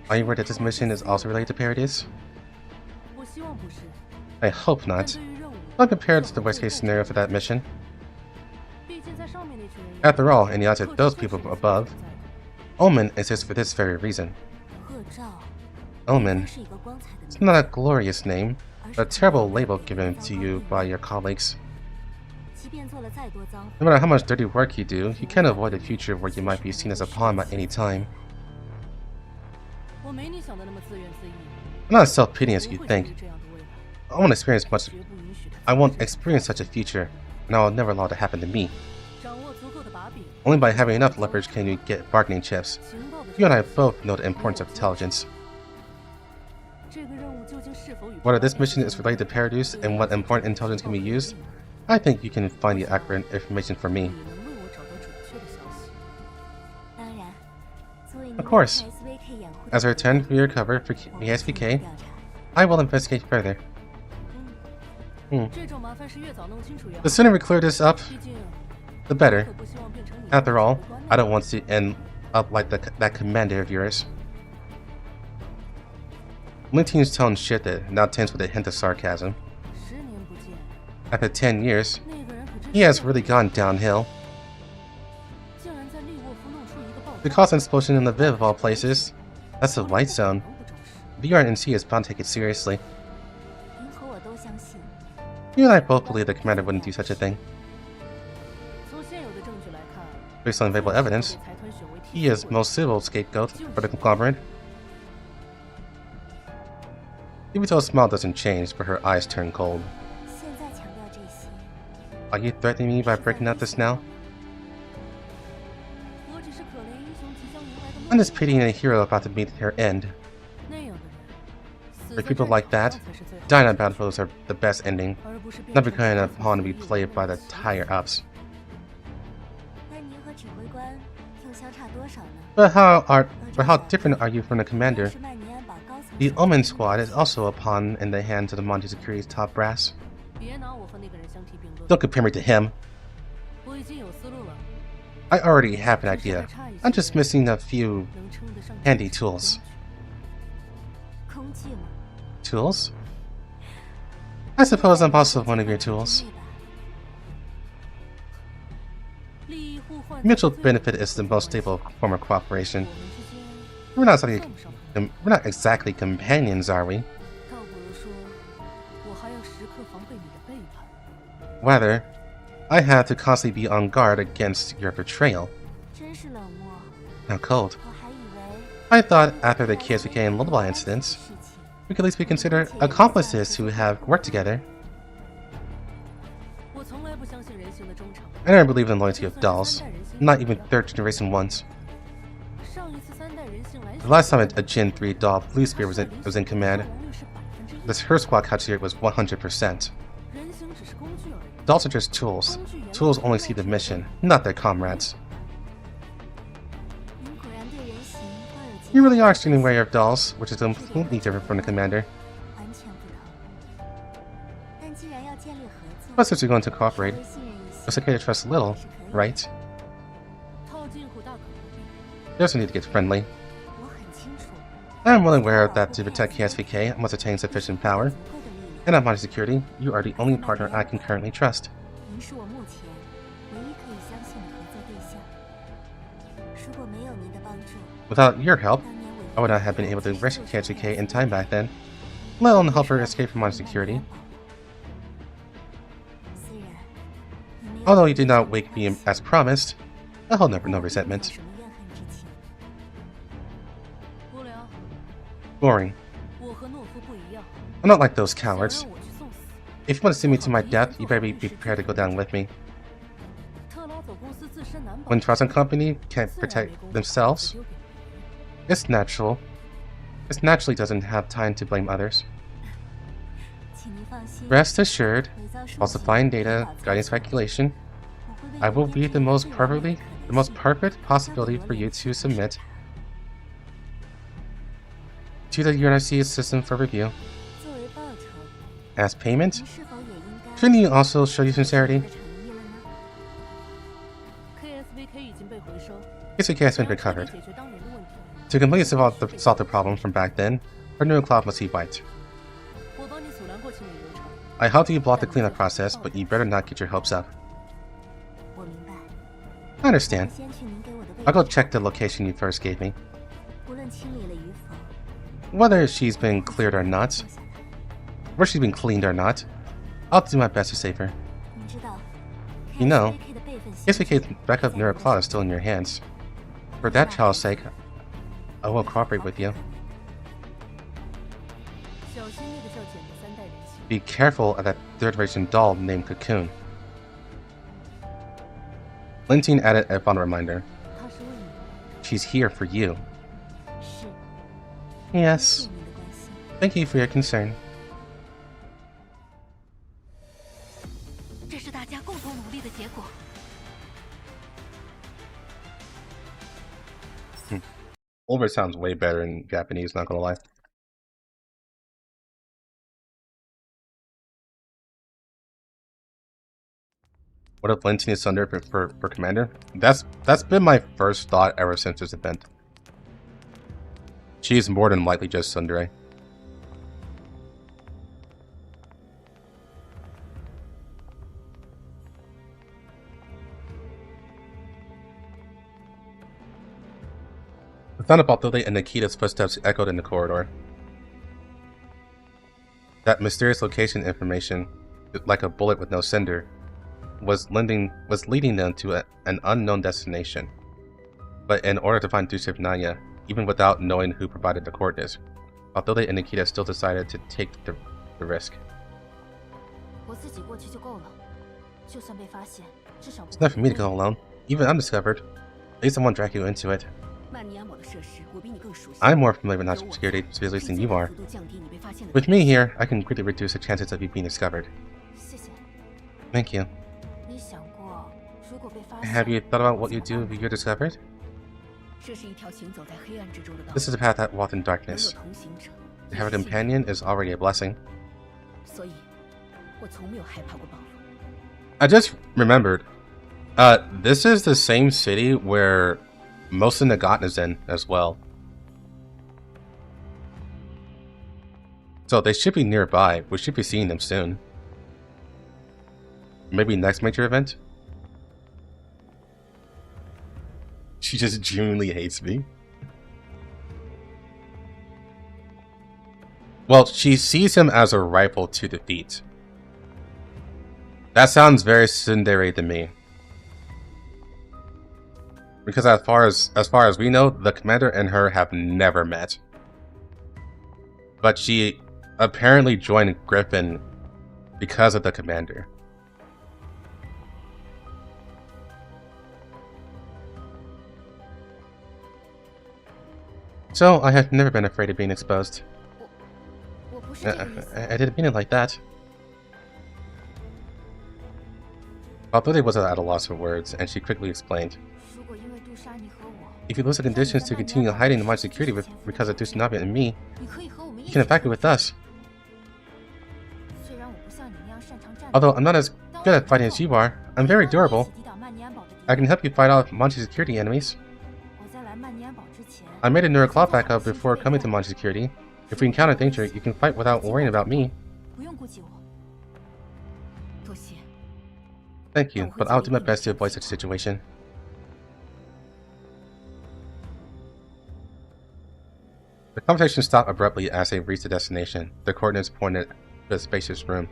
Are you worried that this mission is also related to Paradise? I hope not. I'm prepared to the worst case scenario for that mission. After all, in the eyes of those people above, Omen exists for this very reason. Omen. It's not a glorious name, but a terrible label given to you by your colleagues. No matter how much dirty work you do, you can't avoid a future where you might be seen as a pawn at any time. I'm not as self-pitying as you think. I won't experience such a future, and I will never allow it to happen to me. Only by having enough leverage can you get bargaining chips. You and I both know the importance of intelligence. Whether this mission is related to Paradise and what important intelligence can be used, I think you can find the accurate information for me. Of course. As I return for your cover for KSVK, I will investigate further. The sooner we clear this up, the better. After all, I don't want to end up like that commander of yours. Lentine's tone shifted, now tense with a hint of sarcasm. After 10 years, he has really gone downhill. The cause an explosion in Leviv of all places. That's a white zone. The RNC is bound to take it seriously. You and I both believe the commander wouldn't do such a thing. Based on available evidence, he is most suitable scapegoat for the conglomerate. Nikita's smile doesn't change, but her eyes turn cold. Are you threatening me by breaking out this now? I'm just pitying a hero about to meet her end. For people like that, dying on battlefields are the best ending, not becoming a pawn to be played by the higher-ups. But how different are you from the commander? The Omen squad is also a pawn in the hands of the Mangi Security's top brass. Don't compare me to him. I already have an idea. I'm just missing a few handy tools. Tools? I suppose I'm also one of your tools. Mutual benefit is the most stable form of cooperation. We're not exactly companions, are we? Rather, I have to constantly be on guard against your betrayal. How cold. I thought after the KSVK and Lullaby incidents, we could at least be considered accomplices who have worked together. I never believed in the loyalty of dolls, not even third-generation ones. The last time a Gen 3 doll Blue Spear was in command, her squad catch rate was 100%. Dolls are just tools. Tools only see the mission, not their comrades. You really are extremely wary of dolls, which is completely different from the commander. But since you're going to cooperate, it's okay to trust a little, right? There's no need to get friendly. I am well aware that to protect KSVK, I must attain sufficient power. And at Mangi Security, you are the only partner I can currently trust. Without your help, I would not have been able to rescue KSVK in time back then, let alone help her escape from Mangi Security. Although you did not wake me as promised, I hold no resentment. Boring. I'm not like those cowards. If you want to see me to my death, you better be prepared to go down with me. When Trust and Company can't protect themselves, it's natural. It naturally doesn't have time to blame others. Rest assured, falsifying data, guiding speculation, I will be the most perfect possibility for you to submit. to the UNSC system for review. 作为报酬， As payment, 你是否也应该 shouldn't you also show you sincerity? 的诚意了呢 KSVK 已经被回收， KSVK has 只 been 要彻底 recovered. 解决当年的问题， To completely solve the problem from back then, her new cloth must be wiped. 我帮你阻拦过清理流程。 I helped you block the cleanup process, but you better not get your hopes up. 我明白。 I understand. 我先去您给我的位 I'll go 置， check the location you first gave me. 不论清理了与否， Whether she's been cleared or not, 救下她。 whether she's been cleaned or not, I'll do my best to save her. 你知道 You know, KSVK 的备份信息 KSVK's backup neuroclaw is still in your hands. For that child's sake, I will cooperate with you. 小心那个叫简的三代人形， Be careful of that third-generation doll named Cocoon. Lentine added a final reminder. 他是为你而 She's here for you. 来的，是 Yes. 谢您的关心。 Thank you for your concern. 这是大家共同努力的结果。 Over sounds way better in Japanese, not gonna lie. What if Lentine is under for commander? That's been my first thought ever since this event. She's more than likely just tsundere. The sound of Balthilde and Nikita's footsteps echoed in the corridor. That mysterious location information, like a bullet with no sender, was leading them to an unknown destination. But in order to find Dusif Nanya, even without knowing who provided the coordinates, Balthilde and Nikita still decided to take the risk. 我自己过去就够了，就算被发现，至少不 It's not for me to go alone. Even undiscovered. At least I won't drag you into it. 曼尼安堡的设施我比你更熟悉。 I'm more familiar with national security facilities than you are. 幅度降低你被发现的 With me here, I can greatly reduce the chances of you being discovered. 谢谢。 Thank you. 你想过，如果被发现， Have you thought about what you do if you're discovered? 这是一条行走在黑暗之中的道路， This is a path that walks in 能有 darkness. 同行者， To have a companion is already a blessing. 所以，我从没有害怕过报复。 I just remembered, this is the same city where most of Nagat is in as well. So they should be nearby. We should be seeing them soon. Maybe next major event? She just genuinely hates me. Well, she sees him as a rival to defeat. That sounds very tsundere to me. Because as far as we know, the commander and her have never met. But she apparently joined Griffin because of the commander. So, I have never been afraid of being exposed. 我不是这个意思。 I didn't mean it like that. Balthilde was at a loss for words, and she quickly explained. 如果因为杜莎尼和我， If you lose the conditions to continue hiding my security because of Tsunami and me, 你可以和我们一 you 起 can evacuate with us. 虽然我不像你那样擅长战斗， Although I'm not as good at fighting as you are, I'm very 但我一 durable. 起抵挡曼尼安堡的敌 I 人 can help you fight off Mangi security enemies. 我在来曼尼安堡之前， I made a neuroclaw backup before coming to Mangi security. If we encounter danger, you can fight without worrying about me. 不用顾及我。多谢。 Thank you, but I'll do my best to avoid such a situation. The conversation stopped abruptly as they reached the destination. The coordinates pointed to a spacious room.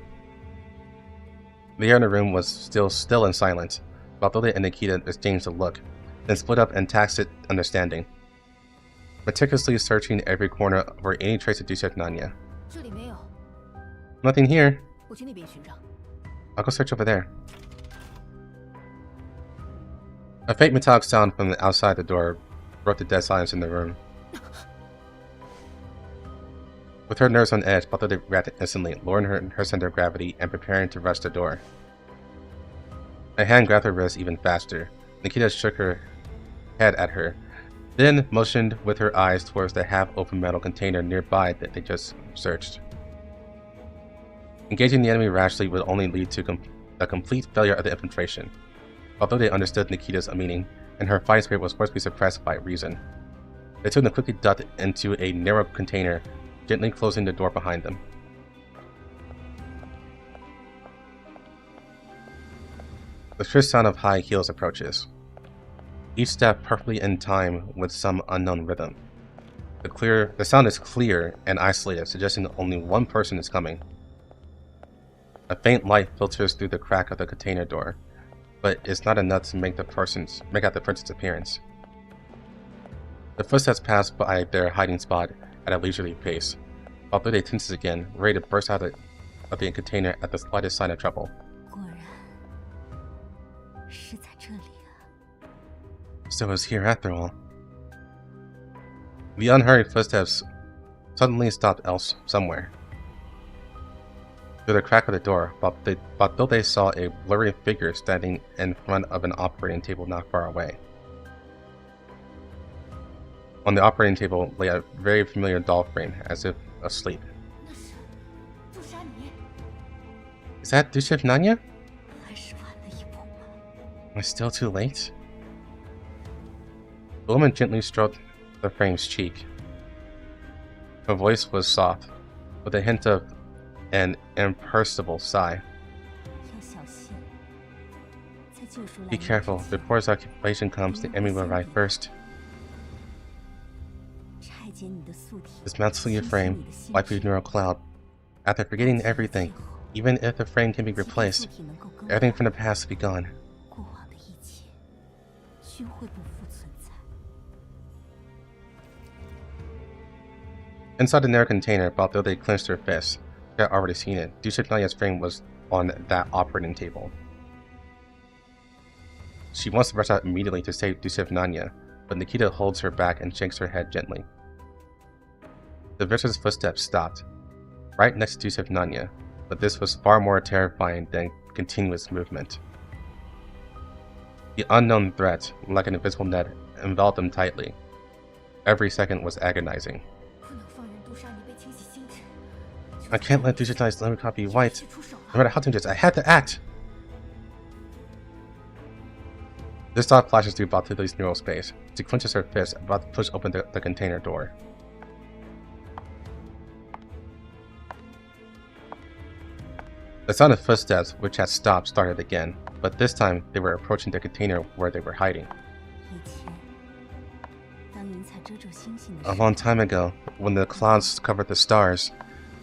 The air in the room was still and silent. Balthilde and Nikita exchanged a look, then split up and tacit understanding, meticulously searching every corner for any trace of Dusef Nanya. 这里没有， Nothing here. 我去那边寻找。 I'll go search over there. A faint metallic sound from the outside the door broke the dead silence in the room. With her nerves on edge, Balthilde reacted instantly, lowering her center of gravity and preparing to rush the door. A hand grabbed her wrist even faster. Nikita shook her head at her, then motioned with her eyes towards the half-open metal container nearby that they just searched. Engaging the enemy rashly would only lead to a complete failure of the infiltration, although they understood Nikita's meaning, and her fighting spirit was forced to be suppressed by reason. The two of them quickly ducked into a narrow container, gently closing the door behind them. The crisp sound of high heels approaches, each step perfectly in time with some unknown rhythm. The sound is clear and isolated, suggesting only one person is coming. A faint light filters through the crack of the container door, but it's not enough to make out the person's appearance. The footsteps pass by their hiding spot at a leisurely pace, although they tense again, ready to burst out of the container at the slightest sign of trouble. 果然是在这里啊。 So it's here after all. The unhurried footsteps suddenly stopped somewhere. Through the crack of the door, but though they saw a blurry figure standing in front of an operating table not far away. On the operating table lay a very familiar doll frame, as if asleep. 那是杜莎尼， Is that Duchev Nanya? 还是晚了一步吗？ Am I still too late? The woman gently stroked the frame's cheek. Her voice was soft, with a hint of an imperceptible sigh. 要小心，在救赎来 Be 临之 careful, 前 before his occupation comes, the enemy will arrive first. 拆解你的宿体， Dismantle your 清除 frame, 你的心 wipe 智 your neural cloud. After forgetting everything, 最后 even if the frame can be 即便 replaced, 宿体能够更 everything 换 from the past will be gone. 过往的一切均会不复存在。 Inside the narrow container, although they clenched their fists, they had already seen it. Duchev Nanya's frame was on that operating table. She wants to rush out immediately to save Duchev Nanya, but Nikita holds her back and shakes her head gently. The visitor's footsteps stopped, right next to Duchev Nanya, but this was far more terrifying than continuous movement. The unknown threat, like an invisible net, enveloped them tightly. Every second was agonizing. 不能放任杜莎尼被清洗心智。 I can't let Duchev Nanya's memory copy be wiped. 去出手 No matter how dangerous, I had to act! This thought flashes through Batila's neural space. She clenches her fist, about to push open the container door. The sound of footsteps, which had stopped, started again, but this time they were approaching the container where they were hiding. 以前，当云彩遮住星星的 A 时候， long time ago, when the clouds covered the stars,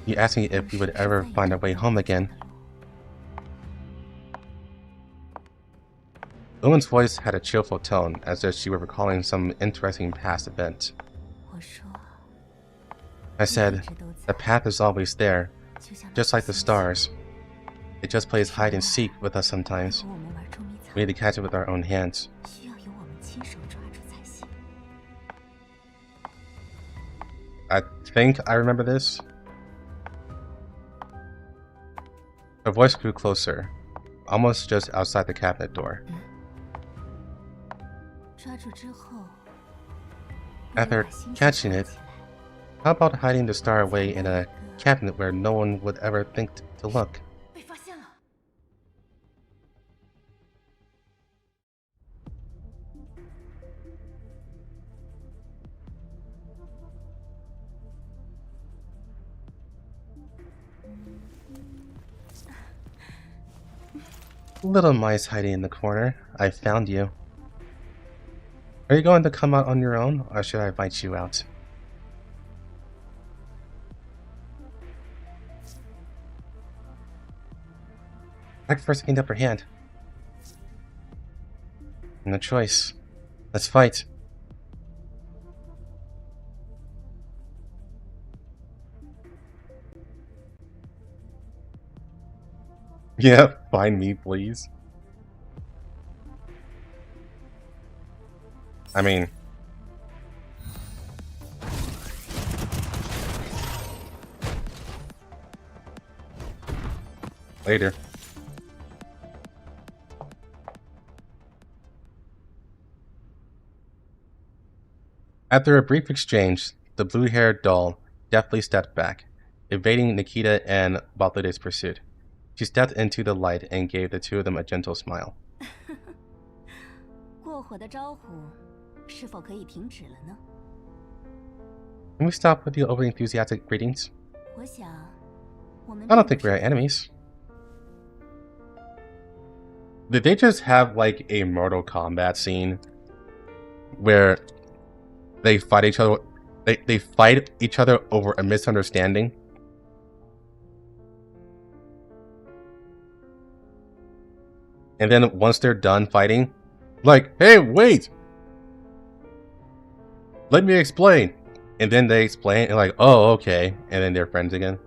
you asked me if we would ever find our way home again. The woman's voice had a cheerful tone, as if she were recalling some interesting past event. 我说， I said, the path is always there, 就像 just like the stars. It just plays hide and seek with us sometimes. 和我们玩捉迷藏 We need to catch it with our own hands. 需要由我们亲手抓住才行。 I think I remember this. Her voice grew closer, almost just outside the cabinet door. 抓住之后， After 把星星 catching 抓 it, 起来 how about hiding the star away in a cabinet where no one would ever think to look? 被发现了。 Little mice hiding in the corner, I found you. Are you going to come out on your own, or should I invite you out? Act first gained upper hand. No choice. Let's fight. Yeah, find me, please. I mean... Later. After a brief exchange, the blue-haired doll deftly stepped back, evading Nikita and Balthude's pursuit. She stepped into the light and gave the two of them a gentle smile. 过火的招呼是否可以停止了呢？ Can we stop with the over-enthusiastic greetings? 我想，我们 I don't think we're enemies. Did they just have like a Mortal Kombat scene where they fight each other? They fight each other over a misunderstanding. And then once they're done fighting, like, hey, wait! Let me explain. And then they explain, and like, oh, okay. And then they're friends again.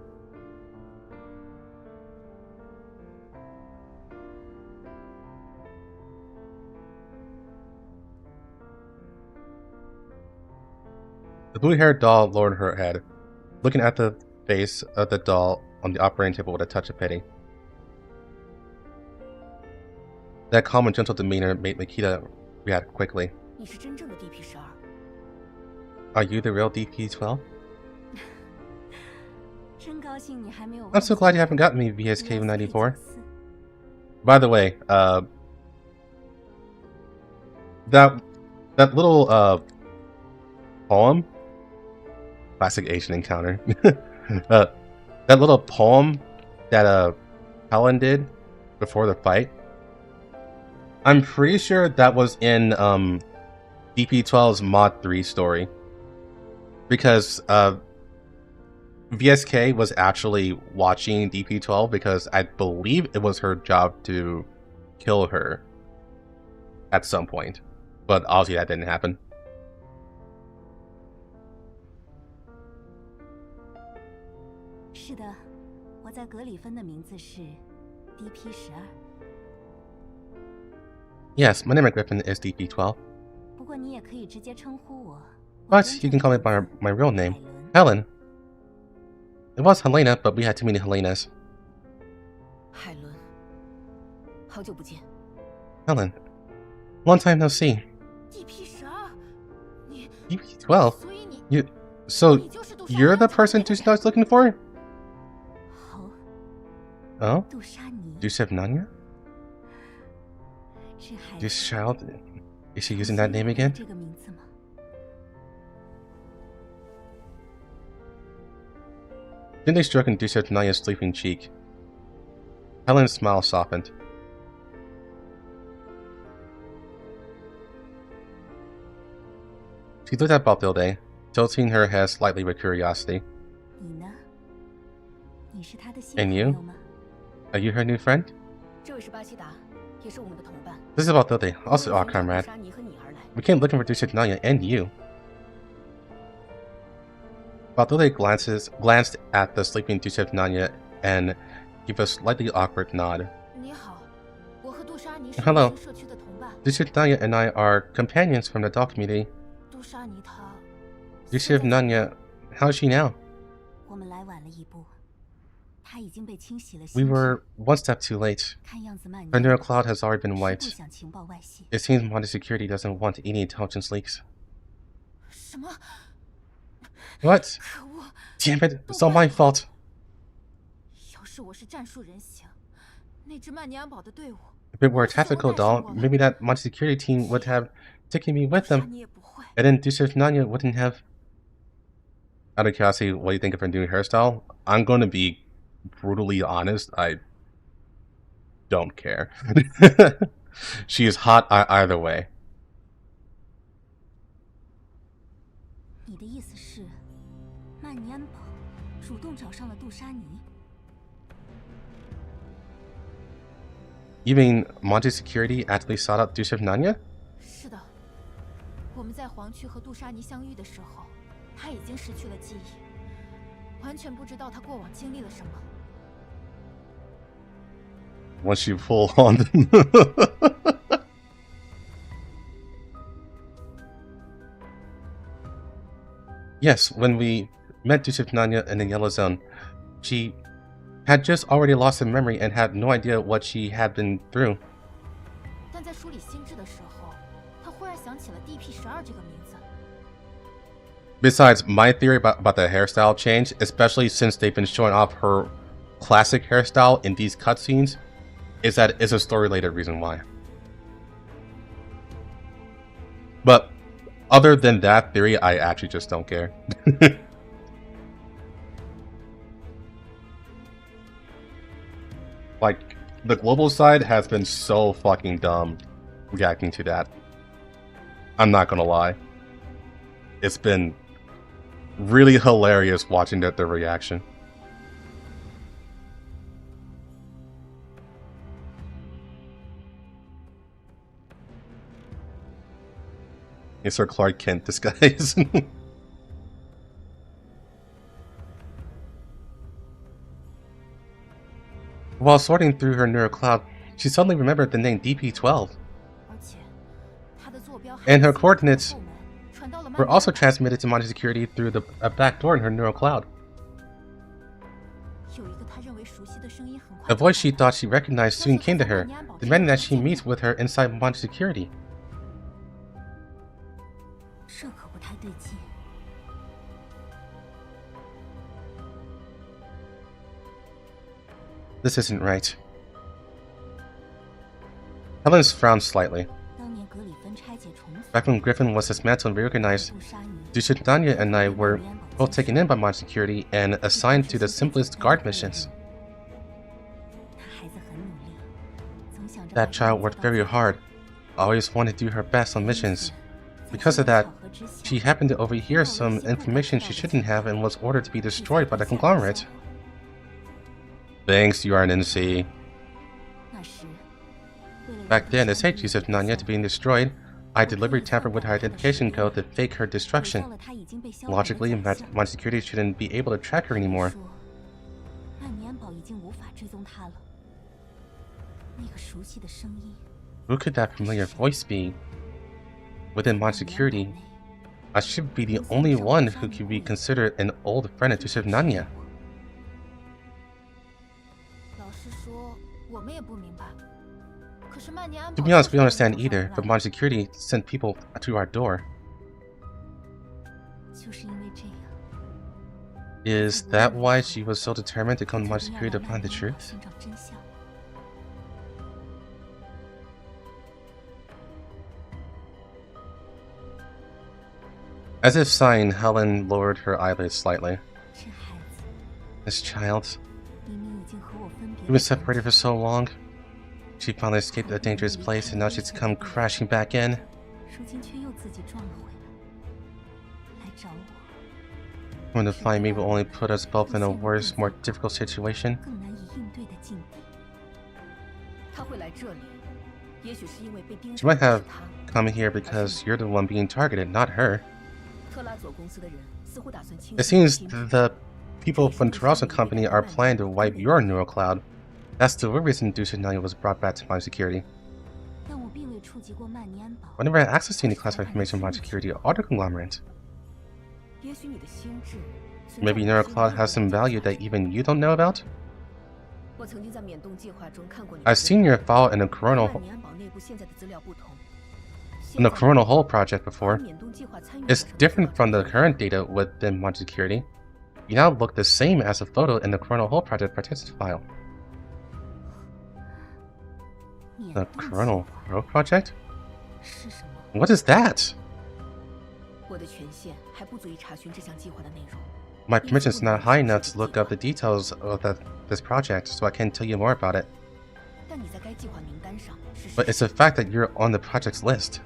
The blue-haired doll lowered her head, looking at the face of the doll on the operating table with a touch of pity. That calm and gentle demeanor made Nikita react quickly. 你是真正的 DP12。 Are you the real DP12? 真高兴你还没有。 I'm so glad you haven't gotten me, VSK94. By the way, that little poem, classic Asian encounter. That little poem that Helen did before the fight. I'm pretty sure that was in DP12's Mod 3 story. Because VSK was actually watching DP12 because I believe it was her job to kill her at some point. But obviously that didn't happen. Yes, my name at Griffin is DP12. But you can call me by my real name, Helen. It was Helena, but we had too many Helenas. Helen, long time no see. DP12? You're the person Dusna's looking for? Oh? Dusevnanya? This child, is she using that name again? Then they struck in Dusevnanya's sleeping cheek. Helen's smile softened. She looked at Balthilde, tilting her head slightly with curiosity. And you? Are you her new friend? This is Balthilde, also our comrade. We came looking for Dusevnanya and you. Balthilde glanced at the sleeping Dusevnanya and gave a slightly awkward nod. Hello. Dusevnanya and I are companions from the dog community. Dusevnanya, how's she now? We were one step too late. Her neural cloud has already been wiped. It seems modern security doesn't want any intelligence leaks. What? Damn it, it's all my fault. If it were a tactical doll, maybe that modern security team would have taken me with them. And then Dusevnanya wouldn't have. Out of curiosity, what do you think of her new hairstyle? I'm going to be brutally honest. I don't care. She is hot either way. You mean Monty Security actually sought out Dusevnanya? 是的，我们在黄区和杜莎尼相遇的时候，他已经失去了记忆，完全不知道他过往经历了什么。Once you pull on them. Yes, when we met Dusevnanya in the Yellow Zone, she had just already lost her memory and had no idea what she had been through. 但在梳理心智的时候，他忽然想起了 DP12 这个名字。Besides, my theory about the hairstyle change, especially since they've been showing off her classic hairstyle in these cutscenes, is that it's a story-related reason why. But other than that theory, I actually just don't care. Like, the global side has been so fucking dumb reacting to that. I'm not gonna lie. It's been really hilarious watching their reaction. It's her Clark Kent disguise. While sorting through her neural cloud, she suddenly remembered the name DP-12. And her coordinates were also transmitted to Mangi security through a back door in her neural cloud. A voice she thought she recognized soon came to her, demanding that she meet with her inside Mangi security. This isn't right. Helen's frowned slightly. Back when Griffin was dismantled and reorganized, Dusha and I were both taken in by Mangi security and assigned to the simplest guard missions. That child worked very hard, always wanted to do her best on missions. Because of that, she happened to overhear some information she shouldn't have and was ordered to be destroyed by the conglomerate. Thanks, you are an NC. Back then, as hate of not yet being destroyed, I deliberately tampered with her identification code to fake her destruction. Logically, Mangi security shouldn't be able to track her anymore. Who could that familiar voice be? Within Mangi security, I should be the only one who could be considered an old friend of Tusif Nanya. To be honest, we don't understand either, but Mangi security sent people to our door. Is that why she was so determined to come to Mangi security to find the truth? As if sighing, Helen lowered her eyelids slightly. This child. We've been separated for so long. She finally escaped a dangerous place and now she's come crashing back in. When to find me will only put us both in a worse, more difficult situation. She might have come here because you're the one being targeted, not her. It seems the people from Tarasa Company are planning to wipe your neural cloud. That's the real reason Dusha was brought back to Mangi security. I never had access to any classified information from Mangi security or the conglomerate. Maybe neural cloud has some value that even you don't know about? I've seen your file in the coronal hole project before. It's different from the current data within Mangi security. You now look the same as the photo in the coronal hole project participant file. The coronal hole project? What is that? My permission is not high enough to look up the details of this project, so I can't tell you more about it. But it's the fact that you're on the project's list.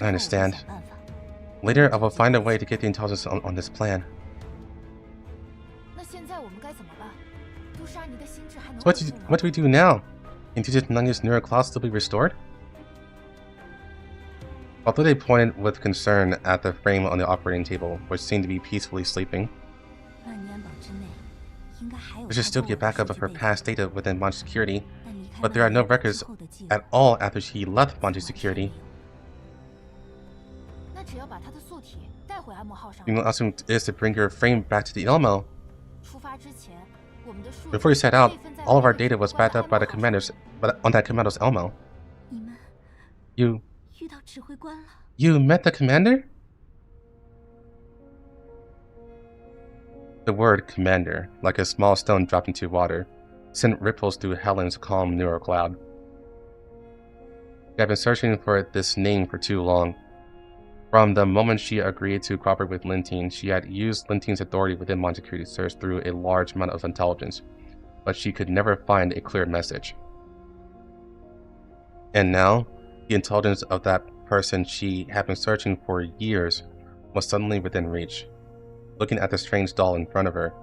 I understand. Later, I will find a way to get the intelligence on this plan. So what do we do now? Can Nanya's neural cloud still be restored? Although they pointed with concern at the frame on the operating table, which seemed to be peacefully sleeping, there should still be a backup of her past data within Mangi security, but there are no records at all after she left Mangi security. You know, also is to bring her frame back to the Elmo. Before you set out, all of our data was backed up by the commanders, on that commando's Elmo. You met the commander? The word commander, like a small stone dropped into water, sent ripples through Helen's calm neural cloud. She had been searching for this name for too long. From the moment she agreed to cooperate with Lentine, she had used Lentine's authority within Mangi to search through a large amount of intelligence, but she could never find a clear message. And now, the intelligence of that person she had been searching for years was suddenly within reach. Looking at the strange doll in front of her,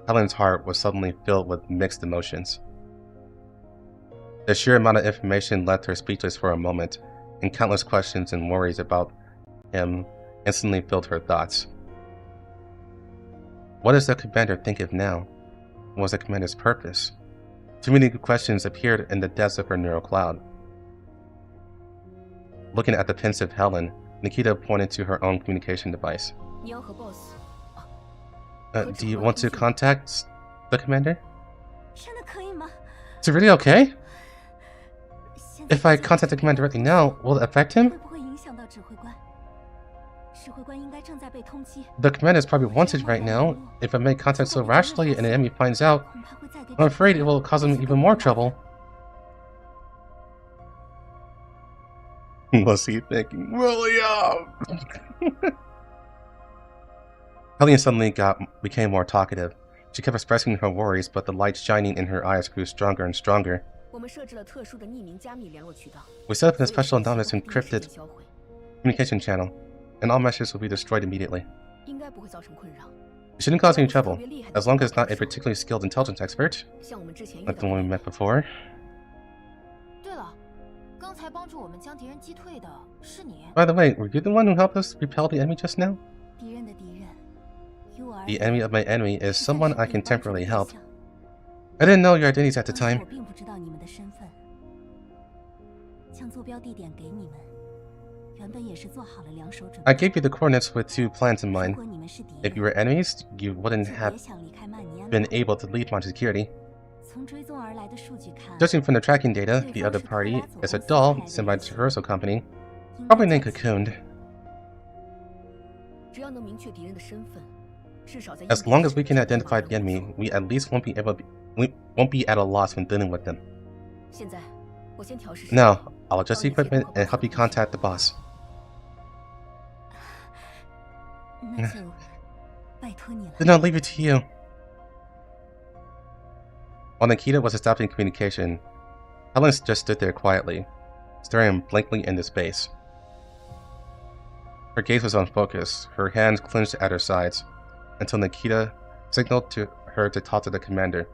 Helen's heart was suddenly filled with mixed emotions. The sheer amount of information left her speechless for a moment, and countless questions and worries about him instantly filled her thoughts. What does the commander think of now? What was the commander's purpose? Too many questions appeared in the depths of her neural cloud. Looking at the pensive Helen, Nikita pointed to her own communication device. Do you want to contact the commander? Is it really okay? If I contact the commander directly now, will it affect him? The commander is probably wanted right now. If I make contact so rashly and the enemy finds out, I'm afraid it will cause him even more trouble. What's he thinking? William! Helen suddenly became more talkative. She kept expressing her worries, but the light shining in her eyes grew stronger and stronger. We set up a special anonymous encrypted communication channel, and all messages will be destroyed immediately. It shouldn't cause any trouble, as long as it's not a particularly skilled intelligence expert, like the one we met before. By the way, were you the one who helped us repel the enemy just now? The enemy of my enemy is someone I can temporarily help. I didn't know your identities at the time. I gave you the coordinates with 2 plans in mind. If you were enemies, you wouldn't have been able to leave Mangi security. Judging from the tracking data, the other party is a doll sent by the Traversal Company, probably named Cocooned. As long as we can identify the enemy, we at least won't be at a loss when dealing with them. Now, I'll adjust the equipment and help you contact the boss. Then I'll leave it to you. While Nikita was establishing communication, Helen just stood there quietly, staring blankly into space. Her gaze was unfocused, her hands clenched at her sides, until Nikita signaled to her to talk to the commander.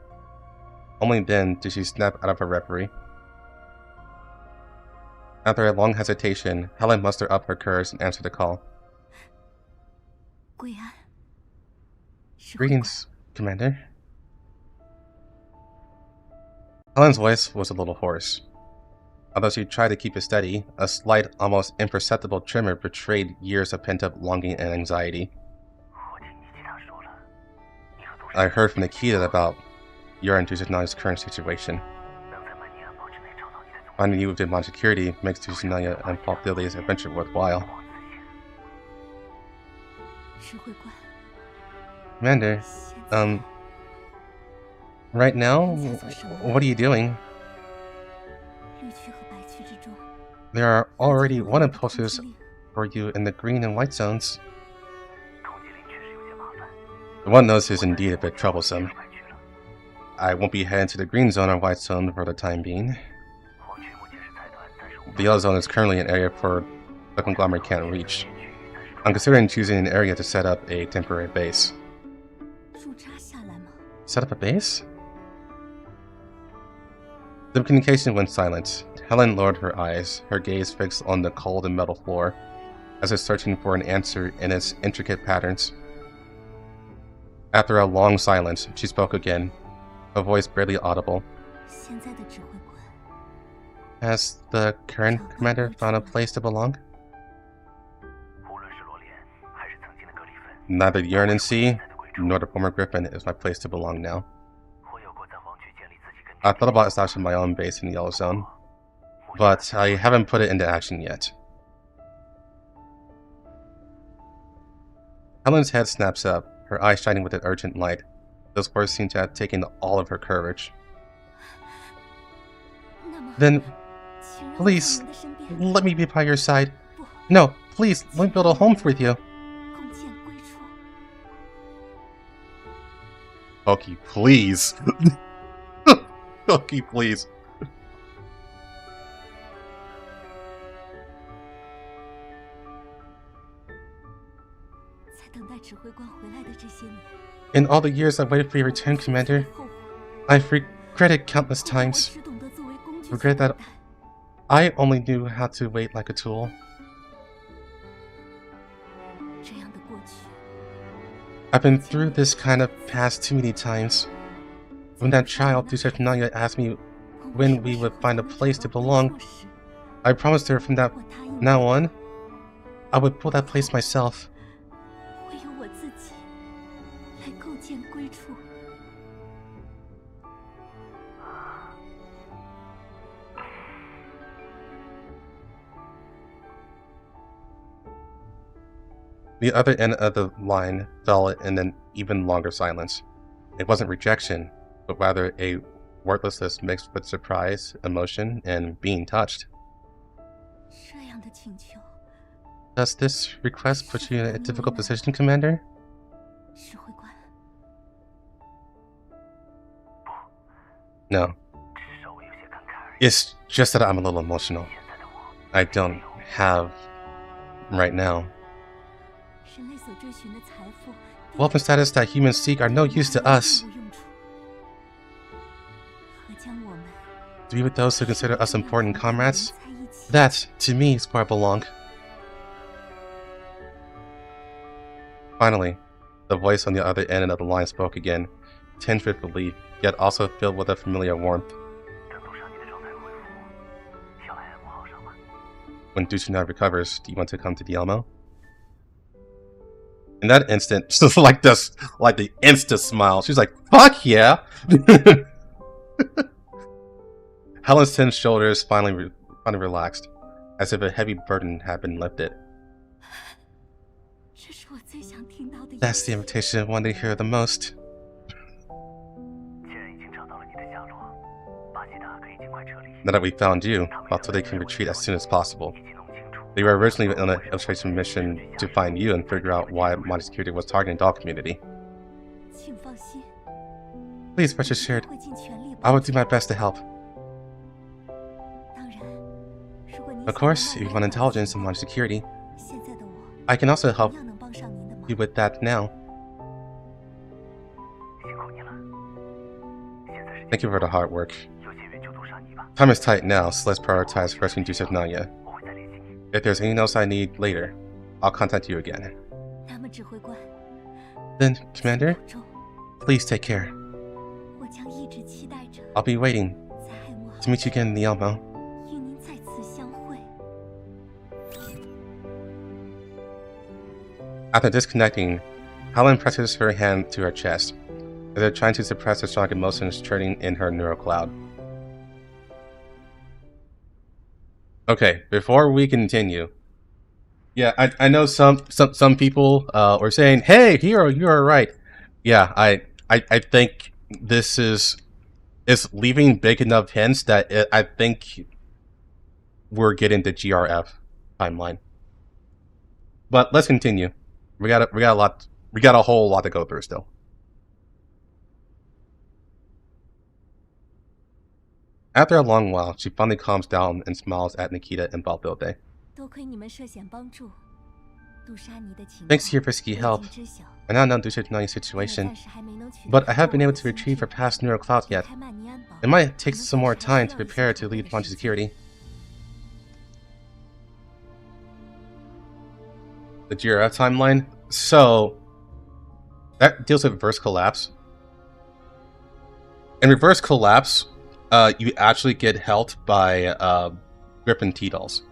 Only then did she snap out of her reverie. After a long hesitation, Helen mustered up her courage and answered the call. Greetings, Commander. Helen's voice was a little hoarse. Although she tried to keep it steady, a slight, almost imperceptible tremor betrayed years of pent-up longing and anxiety. I heard from Nikita about your and Tsunaya's current situation. Finding you within Mangi security makes Tsunaya and Paul's adventure worthwhile. Commander, right now, what are you doing? There are already wanted posters for you in the green and white zones. The one notice is indeed a bit troublesome. I won't be heading to the green zone or white zone for the time being. The yellow zone is currently an area for the conglomerate can't reach. I'm considering choosing an area to set up a temporary base. Set up a base? The communication went silent. Helen lowered her eyes, her gaze fixed on the cold and metal floor, as if searching for an answer in its intricate patterns. After a long silence, she spoke again, her voice barely audible. Has the current commander found a place to belong? Neither the Yearning Sea nor the former Griffin is my place to belong now. I thought about establishing my own base in the Yellow Zone, but I haven't put it into action yet. Helen's head snaps up, her eyes shining with an urgent light. Those words seemed to have taken all of her courage. Then, please, let me be by your side. No, please, let me build a home with you. Pokey, please. Pokey, please. In all the years I waited for your return, Commander, I've regretted countless times. Regret that I only knew how to wait like a tool. I've been through this kind of past too many times. When that child, Nanya, asked me when we would find a place to belong, I promised her from that now on, I would build that place myself. The other end of the line fell in an even longer silence. It wasn't rejection, but rather a wordlessness mixed with surprise, emotion, and being touched. Does this request put you in a difficult position, Commander? No. It's just that I'm a little emotional. I don't have right now. Wealth and status that humans seek are no use to us. To be with those who consider us important comrades, that, to me, is where I belong. Finally, the voice on the other end of the line spoke again, tinged with relief, yet also filled with a familiar warmth. When Duchina recovers, do you want to come to the Elmo? In that instant, just like this, like the instant smile, she's like, "Fuck yeah!" Helen's tense shoulders finally relaxed, as if a heavy burden had been lifted. That's the invitation I wanted to hear the most. Now that we found you, Baltode can retreat as soon as possible. They were originally on an infiltration mission to find you and figure out why Mangi security was targeting the dog community. Please rest assured, I will do my best to help. Of course, if you want intelligence and Mangi security, I can also help you with that now. Thank you for the hard work. Time is tight now, so let's prioritize rescuing Nanya. If there's anything else I need later, I'll contact you again. Then, Commander, please take care. I'll be waiting to meet you again in the Elmo. After disconnecting, Helen presses her hand to her chest, as if trying to suppress the strong emotions churning in her neural cloud. Okay, before we continue, yeah, I know some people were saying, "Hey, hero, you are right." Yeah, I think this is leaving big enough hints that I think we're getting the GRF timeline. But let's continue. We got a whole lot to go through still. After a long while, she finally calms down and smiles at Nikita and Baltode. Thanks to your risky help, I now know Nanya's situation, but I haven't been able to retrieve her past neural cloud yet. It might take some more time to prepare to lead Mangi security. The GRF timeline? So, that deals with reverse collapse. In reverse collapse, you actually get helped by Griffin T-Dolls.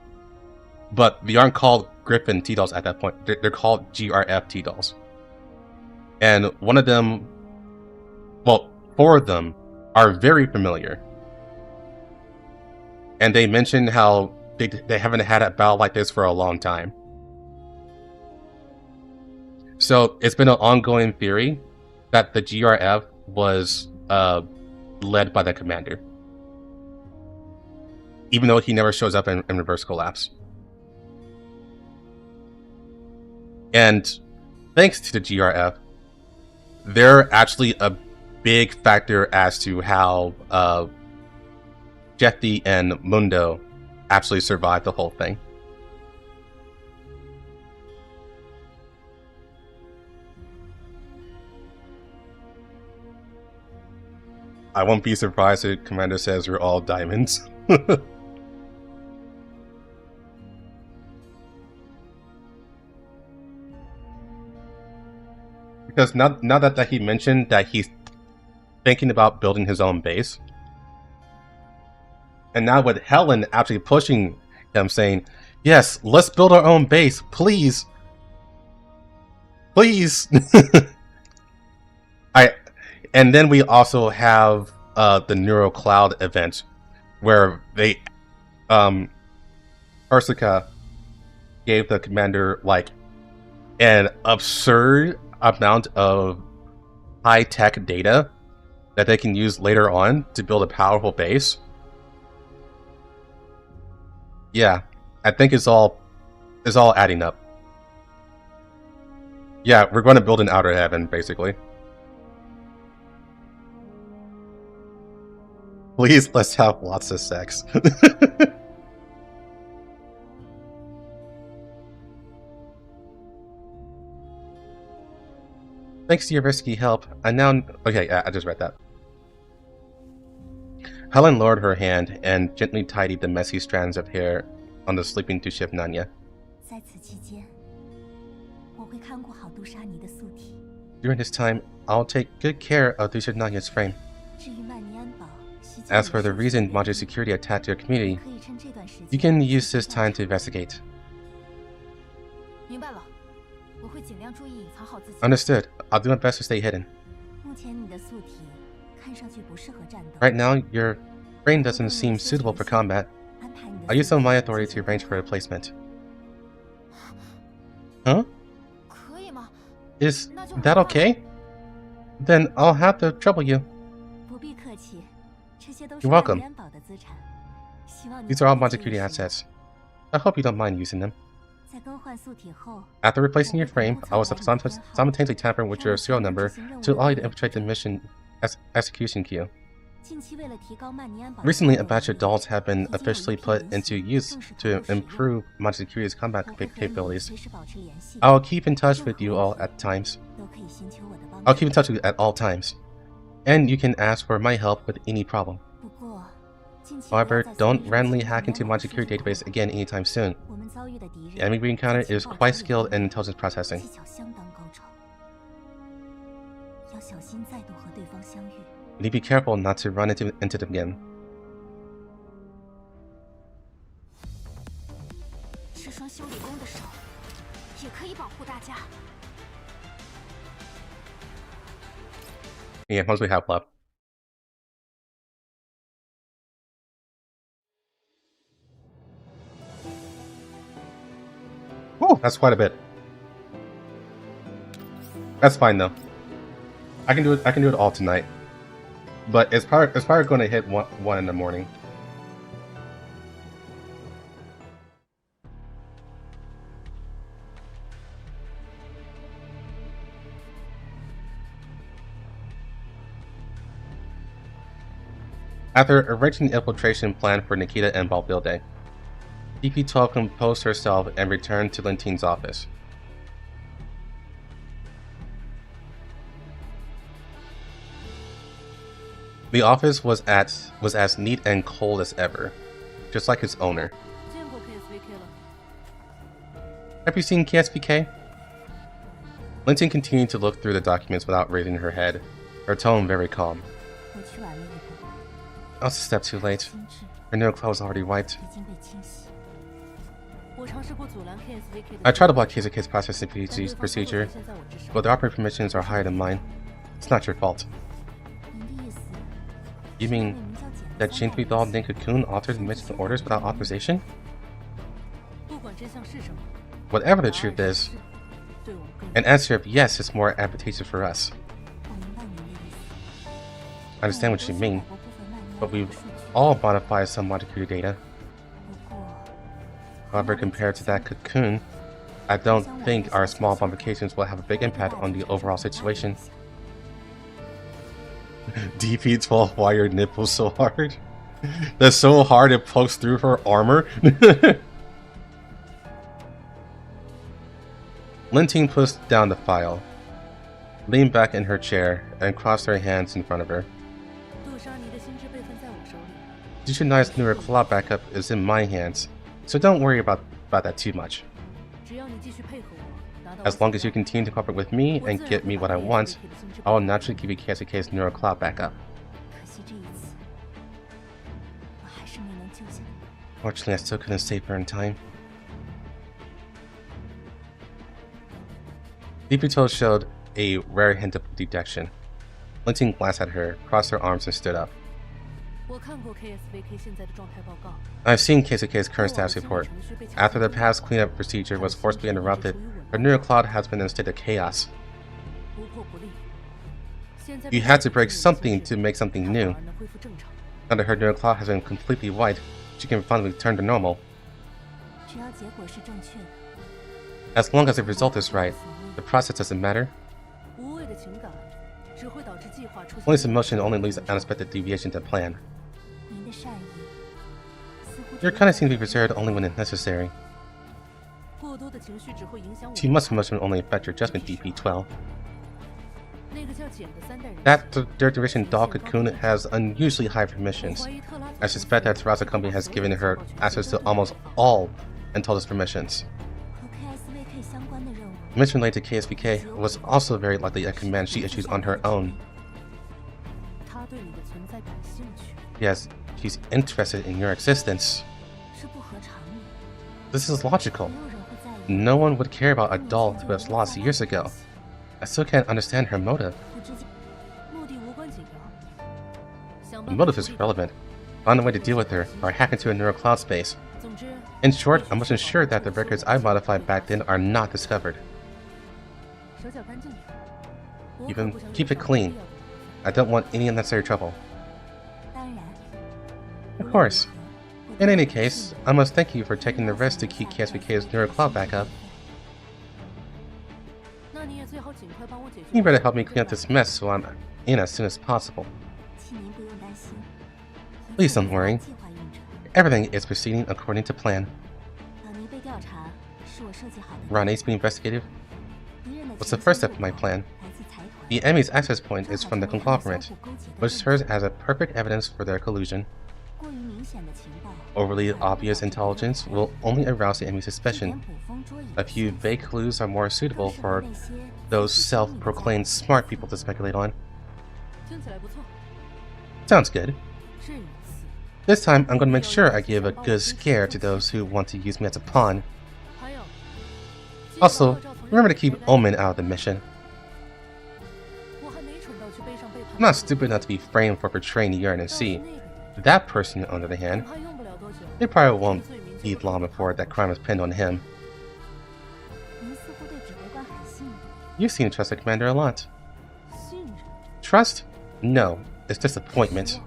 But they aren't called Griffin T-Dolls at that point. They're called GRF T-Dolls. And one of them, well, 4 of them are very familiar. And they mention how they haven't had a battle like this for a long time. So it's been an ongoing theory that the GRF was led by the commander, even though he never shows up in Reverse Collapse. And thanks to the GRF, they're actually a big factor as to how Jethy and Mundo actually survived the whole thing. I won't be surprised if Commander says we're all diamonds. Because now that he mentioned that he's thinking about building his own base, and now with Helen actually pushing him, saying, "Yes, let's build our own base, please, please." And then we also have the Neuro Cloud event, where they Persica gave the commander like an absurd amount of high-tech data that they can use later on to build a powerful base. Yeah, I think it's all adding up. Yeah, we're going to build an outer heaven, basically. Please, let's have lots of sex. Thanks to your risky help, I now... Okay, I just read that. Helen lowered her hand and gently tidied the messy strands of hair on the sleeping Tushif Nanya. During this time, I'll take good care of Tushif Nanya's frame. As for the reason Mangi security attacked your community, you can use this time to investigate. Understood. I'll do my best to stay hidden. Right now, your brain doesn't seem suitable for combat. I'll use some of my authority to arrange for a replacement. Huh? Is that okay? Then I'll have to trouble you. You're welcome. These are all Mangi security assets. I hope you don't mind using them. After replacing your frame, I was simultaneously tampering with your serial number to allow you to infiltrate the mission execution queue. Recently, a batch of dolls have been officially put into use to improve Mangi security's combat capabilities. I will keep in touch with you all at times. I'll keep in touch with you at all times. And you can ask for my help with any problem. However, don't randomly hack into my security database again anytime soon. The enemy we encounter is quite skilled in intelligence processing. You need to be careful not to run into them again. Yeah, once we have left. Oh, that's quite a bit. That's fine though. I can do it all tonight. But it's probably going to hit one in the morning. After arranging the infiltration plan for Nikita and Balbilde, DP-12 composed herself and returned to Lentine's office. The office was as neat and cold as ever, just like its owner. Have you seen KSVK? Lentine continued to look through the documents without raising her head, her tone very calm. I was a step too late. Her Neuro Cloud was already wiped. I tried to block KSVK's processing procedure, but their operating permissions are higher than mine. It's not your fault. You mean that Shinpidal Ninkakun altered the mission orders without authorization? Whatever the truth is, An answer of yes is more advantageous for us. I understand what you mean, but we've all modified some security data. However, compared to that cocoon, I don't think our small modifications will have a big impact on the overall situation. DP12, why your nipples so hard? That's so hard it pokes through her armor. Lentine pushed down the file, leaned back in her chair, and crossed her hands in front of her. Digitized newer claw backup is in my hands, so don't worry about that too much. As long as you continue to cooperate with me and get me what I want, I will naturally give you KSVK's neuro cloud backup. Fortunately, I still couldn't save her in time. DP12 showed a rare hint of detection. Lentine glanced at her, crossed her arms, and stood up. I've seen KSVK's current status report. After the past cleanup procedure was forcibly interrupted, her neural cloud has been in a state of chaos. You had to break something to make something new. Now that her neural cloud has been completely wiped, she can finally return to normal. As long as the result is right, the process doesn't matter. Police emotion only leads to unexpected deviation to plan. Your kind seems to be reserved only when it's necessary. Too much emotion will only affect your judgment, DP12. That third division doll cocoon has unusually high permissions. I suspect that Terraza Company has given her access to almost all Intelligence permissions. Mission related to KSVK was also very likely a command she issued on her own. Yes, she's interested in your existence. This is logical. No one would care about a doll who was lost years ago. I still can't understand her motive. The motive is irrelevant. Find a way to deal with her, or hack into a neural cloud space. In short, I must ensure that the records I modified back then are not discovered. Keep it clean. I don't want any unnecessary trouble. Of course. In any case, I must thank you for taking the risk to keep KSVK's neural cloud back up. You better help me clean up this mess so I'm in as soon as possible. Please don't worry. Everything is proceeding according to plan. Ronnie's being investigated. What's the first step of my plan? The enemy's access point is from the conglomerate, which serves as a perfect evidence for their collusion. Overly obvious intelligence will only arouse the enemy's suspicion. A few vague clues are more suitable for those self-proclaimed smart people to speculate on. Sounds good. This time, I'm going to make sure I give a good scare to those who want to use me as a pawn. Also, remember to keep Omen out of the mission. I'm not stupid enough to be framed for portraying the UNSC. That person, on the other hand, it probably won't be long before that crime is pinned on him. You seem to trust the commander a lot. Trust? No, it's disappointment.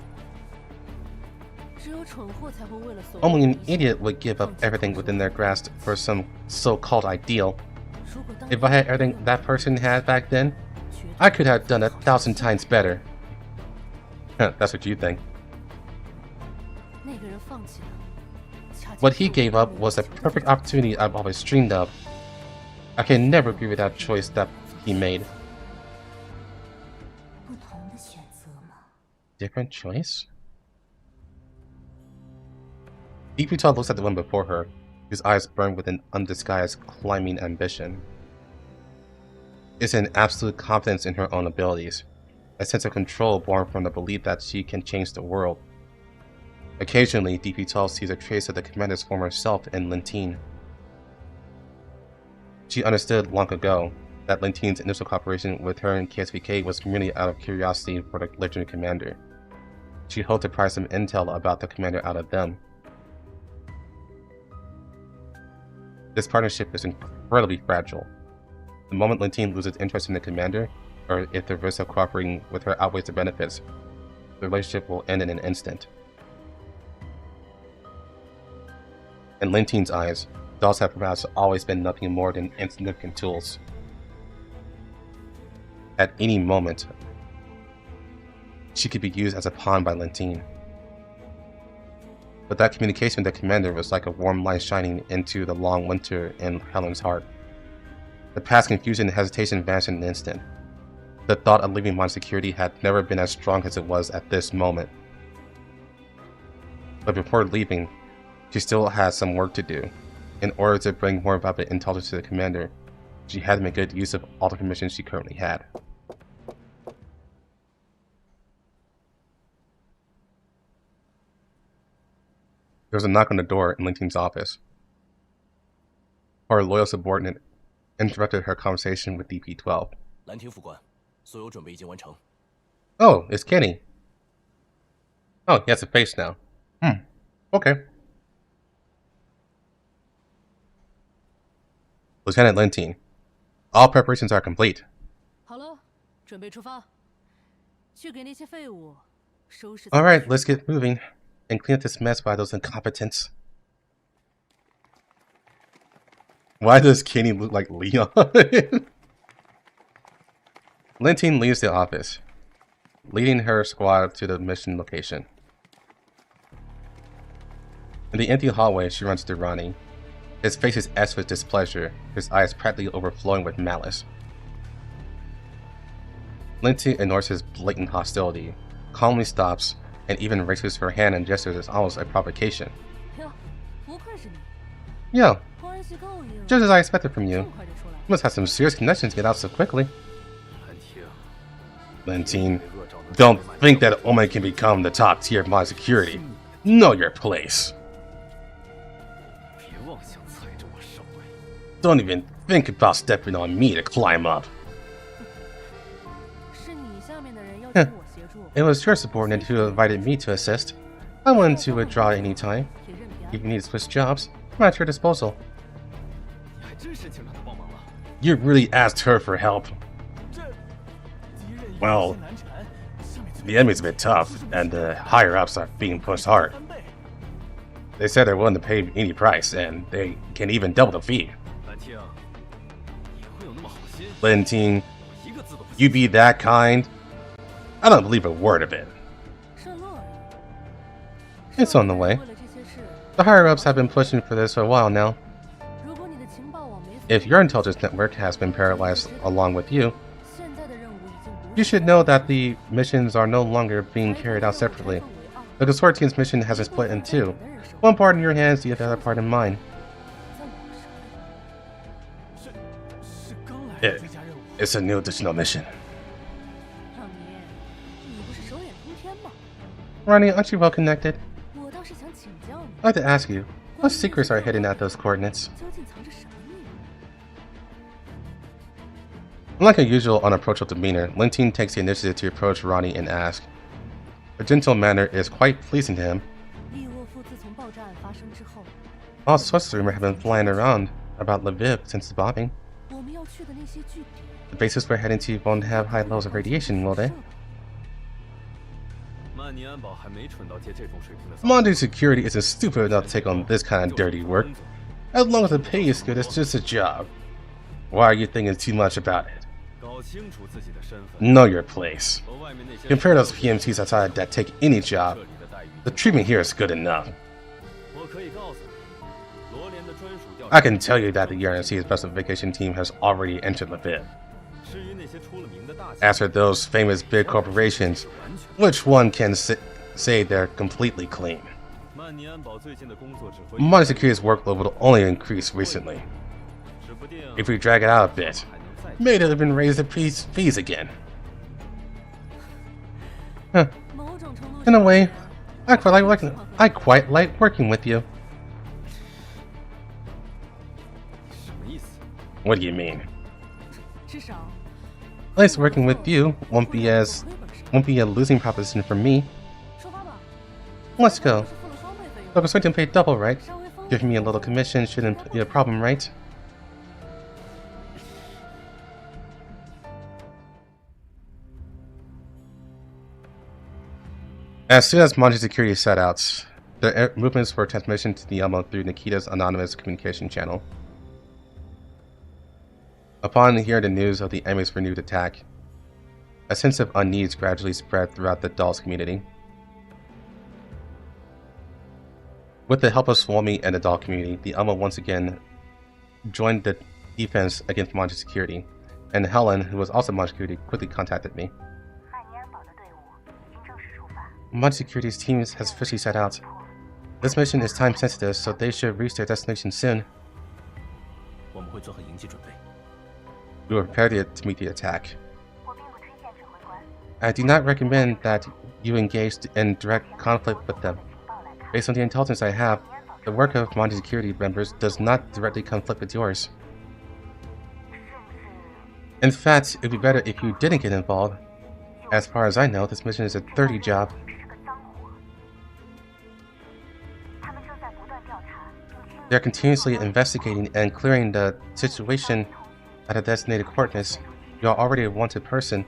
Only an idiot would give up everything within their grasp for some so-called ideal. If I had everything that person had back then, I could have done 1,000 times better. That's what you think. What he gave up was a perfect opportunity I've always dreamed of. I can never agree with that choice that he made. Different choice? DP12 looks at the one before her, his eyes burn with an undisguised climbing ambition. It's an absolute confidence in her own abilities, a sense of control born from the belief that she can change the world. Occasionally, DP12 sees a trace of the commander's former self in Lentine. She understood long ago that Lentine's initial cooperation with her and KSVK was merely out of curiosity for the legendary commander. She hoped to pry some intel about the commander out of them. This partnership is incredibly fragile. The moment Lentine loses interest in the commander, or if the risk of cooperating with her outweighs the benefits, the relationship will end in an instant. In Lentine's eyes, dolls have perhaps always been nothing more than insignificant tools. At any moment, she could be used as a pawn by Lentine. But that communication with the commander was like a warm light shining into the long winter in Helen's heart. The past confusion and hesitation vanished in an instant. The thought of leaving Mangi's security had never been as strong as it was at this moment. But before leaving, she still had some work to do. In order to bring more valuable intelligence to the commander, she had to make good use of all the permissions she currently had. There was a knock on the door in Lentine's office. Her loyal subordinate interrupted her conversation with DP-12. 蓝厅副官，所有准备已经完成。 Oh, it's Kenny. Oh, he has a face now. Okay. Lieutenant Lentine, all preparations are complete. 好了，准备出发，去给那些废物收拾。 All right, let's get moving and clean up this mess by those incompetents. Why does Kenny look like Leon? Lentine leaves the office, leading her squad to the mission location. In the empty hallway, she runs to Ronnie. His face is etched with displeasure, his eyes practically overflowing with malice. Lentine ignores his blatant hostility, calmly stops, and even raises her hand and gestures as almost a provocation. 哟，不愧是你， Yo, 关系够硬， just as I expected from 这 you. 么快就出来。 Must have some serious connections to get out so quickly. 蓝厅， Lentine, don't think that Omen can become the top tier of my security. Know your place. 别妄想踩着我上位。 Don't even think about stepping on me to climb up. 是你下面的人要请我协助， It was your subordinate who invited me to assist. I'm willing to withdraw at any time. 也任凭安 If you need to switch jobs, I'm at your disposal. 你还真申请让他帮忙了。 You really asked her for help. 这敌人 Well, 难缠，下面 The enemy's a bit tough, and the higher-ups are being pushed hard. 翻倍。 They said they're willing to pay any price, and they can even double the fee. 蓝厅，你会有那么好心？ Lentine, 我一个字都不信。 you be that kind? I don't believe a word of it. 顺路而已。 It's on the way. 为了这些事， The higher-ups have been pushing for this for a while now. 如果你的情报网没 If your intelligence network has been paralyzed along with you, 现在的任务已经不 you should know that the missions are no longer being carried out separately. The consortium's mission has been split in two. One part in your hands, the other part in mine. 是刚来的 It, 追加任务。 it's a new additional mission. 让你，你不是手眼通天吗？ Ronnie, aren't you well connected? 我倒是想请教你， I'd like to ask you, what secrets are hidden at those coordinates? 究竟藏着什么秘密？ Unlike her usual unapproachable demeanor, Lentine takes the initiative to approach Ronnie and ask. Her gentle manner is quite pleasing to him. 利沃夫自从爆炸案发生之后， All sorts of rumors have been flying around about Leviv since the bombing. 我们要去的那些据点， The bases we're heading to won't have high levels of radiation, will they? 曼尼安堡还没蠢到接这种水平的。 Mangi security isn't stupid enough to take on this kind of dirty work. As long as the pay is good, it's just a job. Why are you thinking too much about it? 搞清楚自己的身份。 Know your place. 和外面那些 Compare those PMCs outside that take any job. 这里的待遇， The treatment here is good enough. 我可以告诉你，罗连的专属调 I can tell you that the RNC's specification team has already entered Leviv. 至于那些出了名的大企 As for those famous big corporations, which one can say they're completely clean? 曼尼安堡最近的工作指挥， Mangi security's workload will only increase recently. 指不定 If we drag it out a bit, 还能再 may even raise the fees again. Huh. 某种程度 In a 上 way, I quite like working with you. 什么意思？ What do you mean? 至少 At least working with you won't be a losing proposition for me. 出发吧， Let's go. 是付了双倍费用， Look, it's going to pay double, right? 稍微丰 Giving me a little commission shouldn't be a problem, right? As soon as Mangi security set out, the movements were transmission to the Elmo through Nikita's anonymous communication channel. Upon hearing the news of the enemy's renewed attack, a sense of unease gradually spread throughout the Dolls community. With the help of Suomi and the Doll community, the Elmo once again joined the defense against Mangi security, and Helen, who was also Mangi security, quickly contacted me. Mangi security's teams has officially set out. This mission is time sensitive, so they should reach their destination soon. We were prepared to meet the attack. I do not recommend that you engage in direct conflict with them. Based on the intelligence I have, the work of Mangi security members does not directly conflict with yours. In fact, it would be better if you didn't get involved. As far as I know, this mission is a dirty job. They are continuously investigating and clearing the situation at a designated coordinates. You are already a wanted person,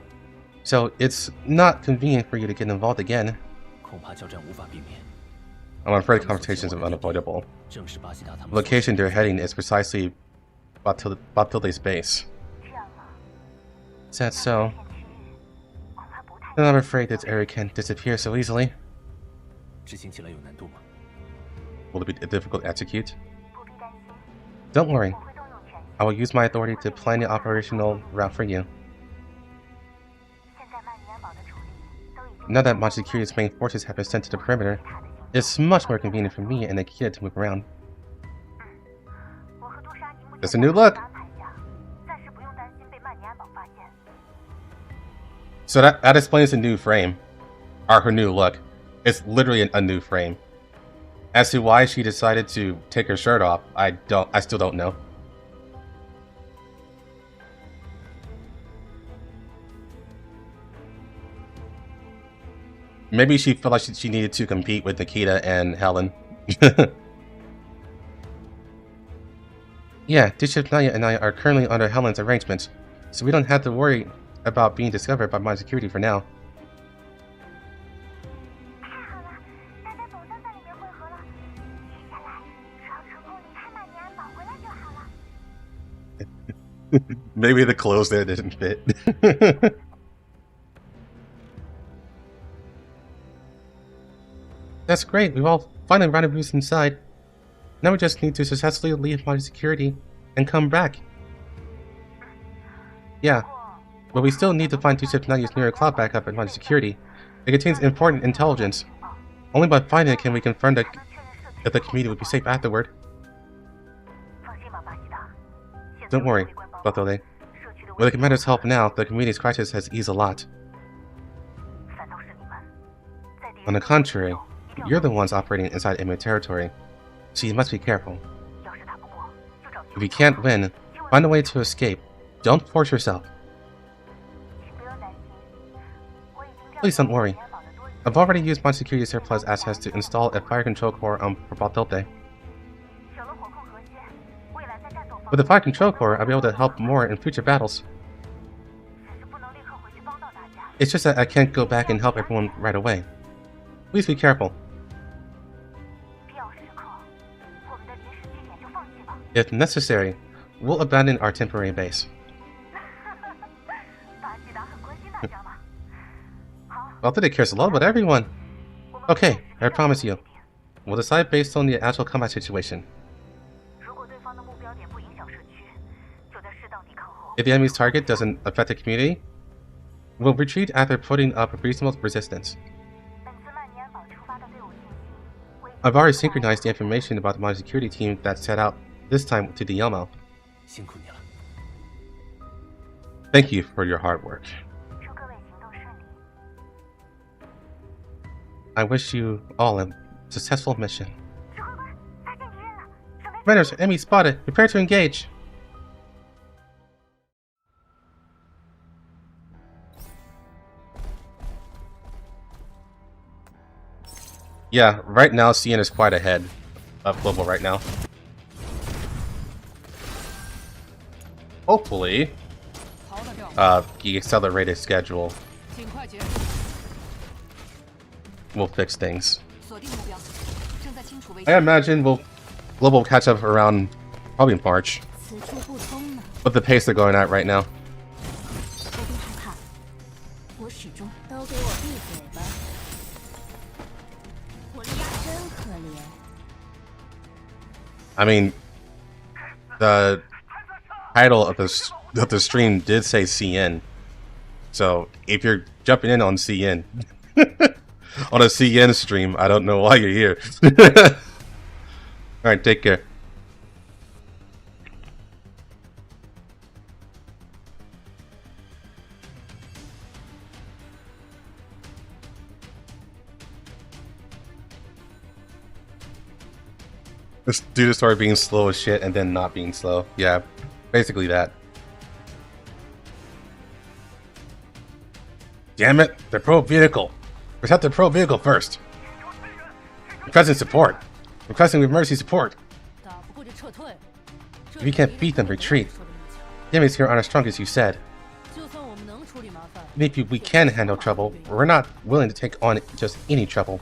so it's not convenient for you to get involved again. I'm afraid confrontations are unavoidable. The location they're heading is precisely Batilde's base. Is that so? Then I'm afraid this area can't disappear so easily. Will it be difficult to execute? Don't worry. I will use my authority to plan the operational route for you. Now that Mangi security's main forces have been sent to the perimeter, it's much more convenient for me and Nikita to move around. It's a new look! So that explains the new frame. Or her new look. It's literally a new frame. As to why she decided to take her shirt off, I still don't know. Maybe she felt like she needed to compete with Nikita and Helen. Yeah, Bishop Naya and I are currently under Helen's arrangements, so we don't have to worry about being discovered by Mangi security for now. Maybe the clothes there didn't fit. That's great, we've all finally rendezvoused inside. Now we just need to successfully leave Mangi security and come back. Yeah, but we still need to find 269's near cloud backup at Mangi security. It contains important intelligence. Only by finding it can we confirm that the community would be safe afterward. Don't worry, Batilde. With the commander's help now, the community's crisis has eased a lot. On the contrary, you're the ones operating inside enemy territory, so you must be careful. If you can't win, find a way to escape. Don't force yourself. Please don't worry. I've already used my security surplus assets to install a fire control core on Batilde. With the fire control core, I'll be able to help more in future battles. It's just that I can't go back and help everyone right away. Please be careful. If necessary, we'll abandon our temporary base. Batilde cares a lot about everyone. Okay, I promise you. We'll decide based on the actual combat situation. If the enemy's target doesn't affect the community, we'll retreat after putting up a reasonable resistance. I've already synchronized the information about my security team that set out this time to the Elmo. Thank you for your hard work. I wish you all a successful mission. Runners, enemy spotted. Prepare to engage. Yeah, right now CN is quite ahead of Global right now. Hopefully, the accelerated schedule will fix things. 锁定目标，正在清除危 I 险。 imagine global will catch up around probably March 此处不通呢， with the pace they're going at right now. 我别害怕，我始终都给我闭嘴吧。我的鸭真可怜。 I mean, the title of the stream did say CN, so if you're jumping in on CN on a CN stream, I don't know why you're here. All right, take care. This dude started being slow as shit and then not being slow. Yeah, basically that. Damn it, the pro vehicle. Protect the pro vehicle first. Requesting support. Requesting emergency support. 打不过就撤退。 If you can't beat them, retreat. The enemies here aren't as strong as you said. 就算我们能处理麻烦， Maybe we can handle trouble, but we're not willing to take on just any trouble.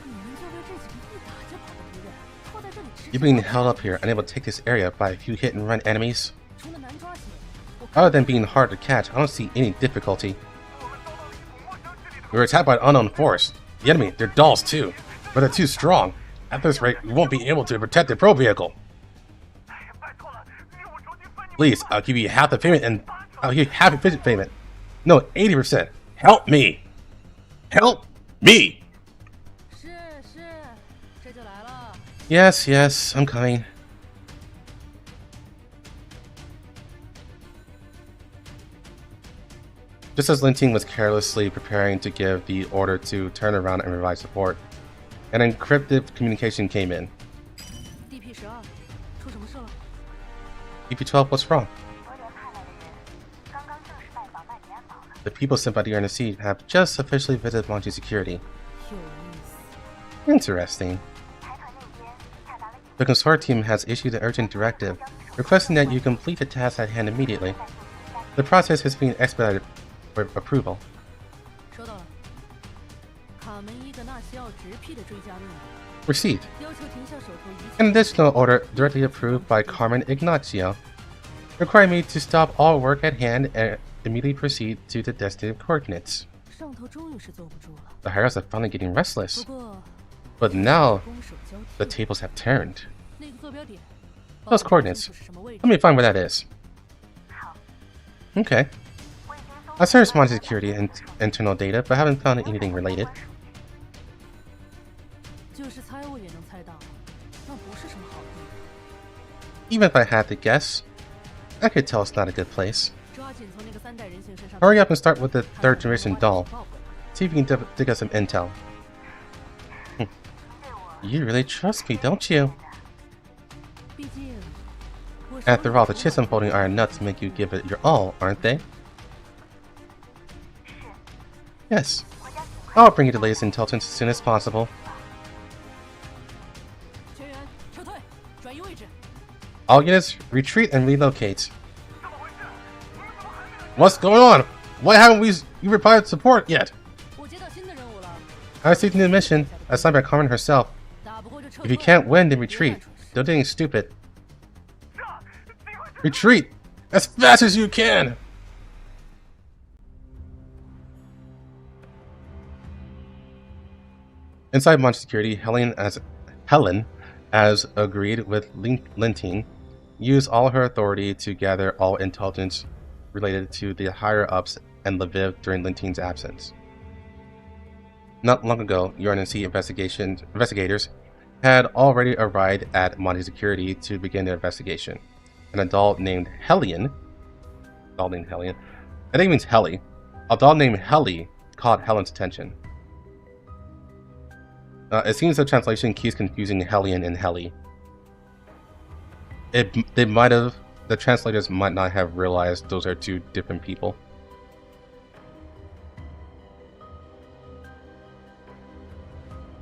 你们就为这几个一打就跑的敌人，靠在这里吃。 You're being held up here, unable to take this area by a few hit and run enemies. 除了难抓起，我 Other than being hard to catch, I don't see any difficulty. We were attacked by an unknown force. The enemy, they're dolls too, but they're too strong. At this rate, we won't be able to protect the pro vehicle. Please, I'll give you half the payment and I'll give you half the payment. No, 80%. Help me! Help me! 是是，这就来了。 Yes, yes, I'm coming. Just as Lentine was carelessly preparing to give the order to turn around and revive support, an encrypted communication came in. DP12，出什么事了？ EP12, what's wrong? The people sent by the RNC have just officially visited Mangi security. 有意思。 Interesting. The consortium has issued an urgent directive requesting that you complete the task at hand immediately. The process is being expedited for approval. 收到了。卡门伊格纳西奥直批的追加任务， Received. 要求停下手头一切。 An additional order directly approved by Carmen Ignacio, requiring me to stop all work at hand and immediately proceed to the designated coordinates. 上头终于是坐不住了。 The higher-ups are finally getting 不 restless, 过， but now 攻守交 the 替。 tables have turned. 那个坐标点， Those 报告 coordinates. 清楚是什么位置 Let me find where that is. Okay. I searched Mangi security and internal data, but haven't found anything related. 就是猜我也能猜到，那不是什么好地 Even if I had to guess, I could tell it's not a good place. 方。抓紧从那个三代人形身上。 Hurry up and start with the 看 third generation 看能 doll. 不能报回来 See if you can dig us some intel. You really trust me, don't you? 毕竟，我手里 After all, the 有 chips I'm holding are enough to make you give it your all, aren't they? Yes. I'll bring you the latest intelligence as soon as possible. 全员撤退，转移位置。 All units, retreat and relocate. What's going on? Why haven't you replied support yet? 我接到新的任务了， I received a new mission, assigned by Carmen herself. 打不过就撤 If 退。 you can't win, then retreat. Don't do anything stupid. Retreat! As fast as you can! Inside Mangi security, Helen, as agreed with Lentine, used all her authority to gather all intelligence related to the higher-ups and Leviv during Lentine's absence. Not long ago, UNC investigators had already arrived at Mangi security to begin their investigation. An adult named Hellion, I think it means Helly, a doll named Helly caught Helen's attention. It seems the translation keeps confusing Hellion and Helly. The translators might not have realized those are two different people.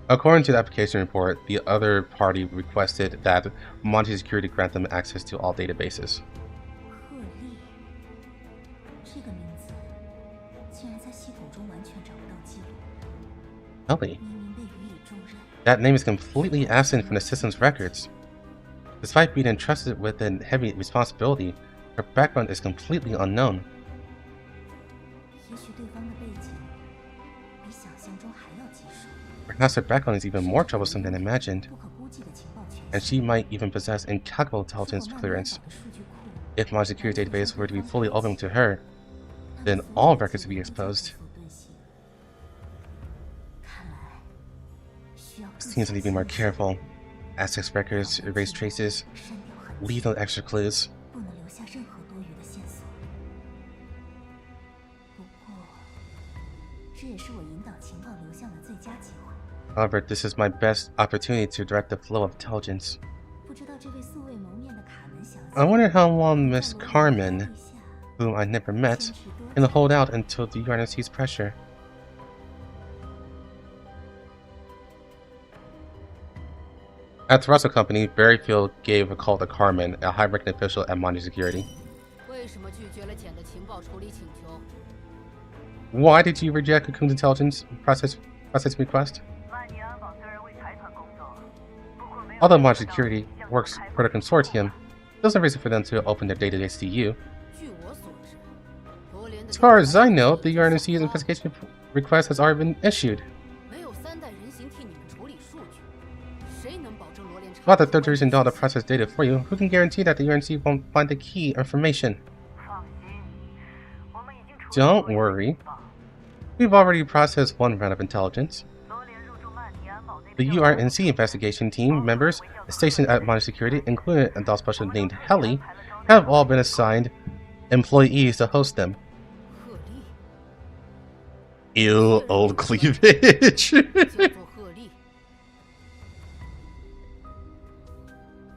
According to the application report, the other party requested that Mangi security grant them access to all databases. 鹤立，这个名字竟然在系统中完全找不到记录。 Helly? 明明 That name is completely absent from the system's records. Despite being entrusted with a heavy responsibility, her background is completely unknown. Perhaps her background is even more troublesome than imagined, and she might even possess incalculable intelligence clearance. If my security database were to be fully open to her, then all records would be exposed. Seems I need to be more careful. Access records, erase traces, leave no extra clues. However, this is my best opportunity to direct the flow of intelligence. I wonder how long Miss Carmen, whom I never met, can hold out until the UNSC's pressure. At the Russell Company, Berryfield gave a call to Carmen, a high-ranking official at Mangi Security. Why did you reject Cocoon's intelligence processing request? Although Mangi Security works for the consortium, there's no reason for them to open their database to you. As far as I know, the UNSC's investigation request has already been issued. Without the third generation doll to process data for you, who can guarantee that the UNSC won't find the key information? Don't worry. We've already processed one round of intelligence. The UNSC investigation team members stationed at Mangi Security, including a doll specialist named Helly, have all been assigned employees to host them. Ew, old cleavage.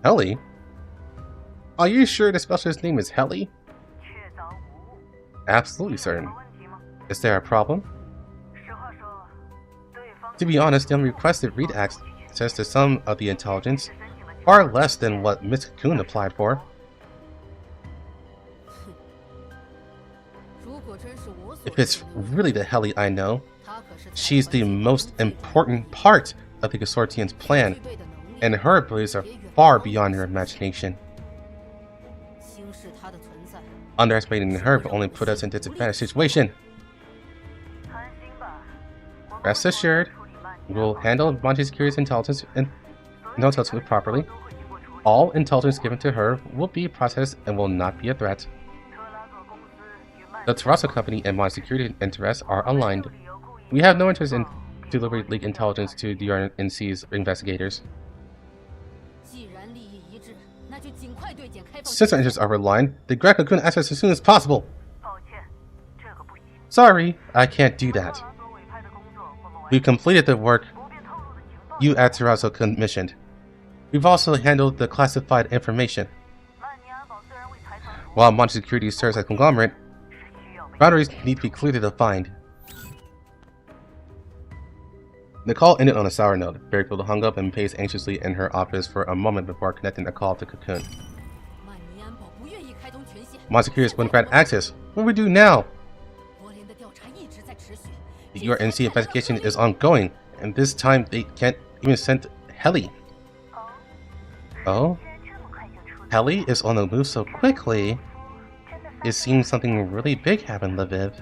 Helly? Are you sure the specialist's name is Helly? Absolutely certain. Is there a problem? To be honest, the unrequested read access to some of the intelligence, far less than what Miss Cocoon applied for. If it's really the Helly I know, she's the most important part of the consortium's plan, and her abilities are far beyond your imagination. Underestimating her will only put us in a disadvantaged situation. Rest assured, we will handle Mangi Security's intelligence properly. All intelligence given to her will be processed and will not be a threat. The Russell Company and Mangi Security interests are aligned. We have no interest in delivering leaked intelligence to the UNSC's investigators. Since our interests are aligned, the grant Cocoon access as soon as possible. Sorry, I can't do that. We've completed the work you at Terrazzo commissioned. We've also handled the classified information. While Mangi Security serves as a conglomerate, boundaries need to be clearly defined. The call ended on a sour note. Berryfield hung up and paced anxiously in her office for a moment before connecting the call to Cocoon. Mangi Security wouldn't grant access. What do we do now? The UNSC investigation is ongoing, and this time they can't even send Helly. Oh? Helly is on the move so quickly. It seems something really big happened, Leviv.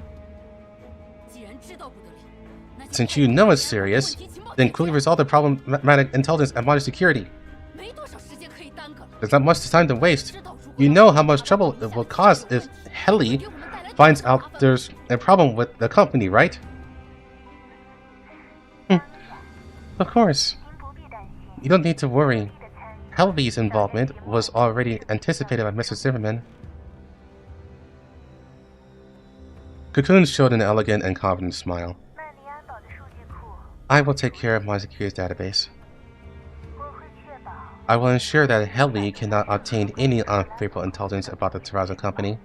Since you know it's serious, then quickly resolve the problematic intelligence at Mangi Security. There's not much time to waste. You know how much trouble it will cause if Helly finds out there's a problem with the company, right? Of course. You don't need to worry. Helly's involvement was already anticipated by Mr. Zimmerman. Cocoon showed an elegant and confident smile. I will take care of Mangi Security's database. I will ensure that Helly cannot obtain any unfavorable intelligence about the Terrazzo Company.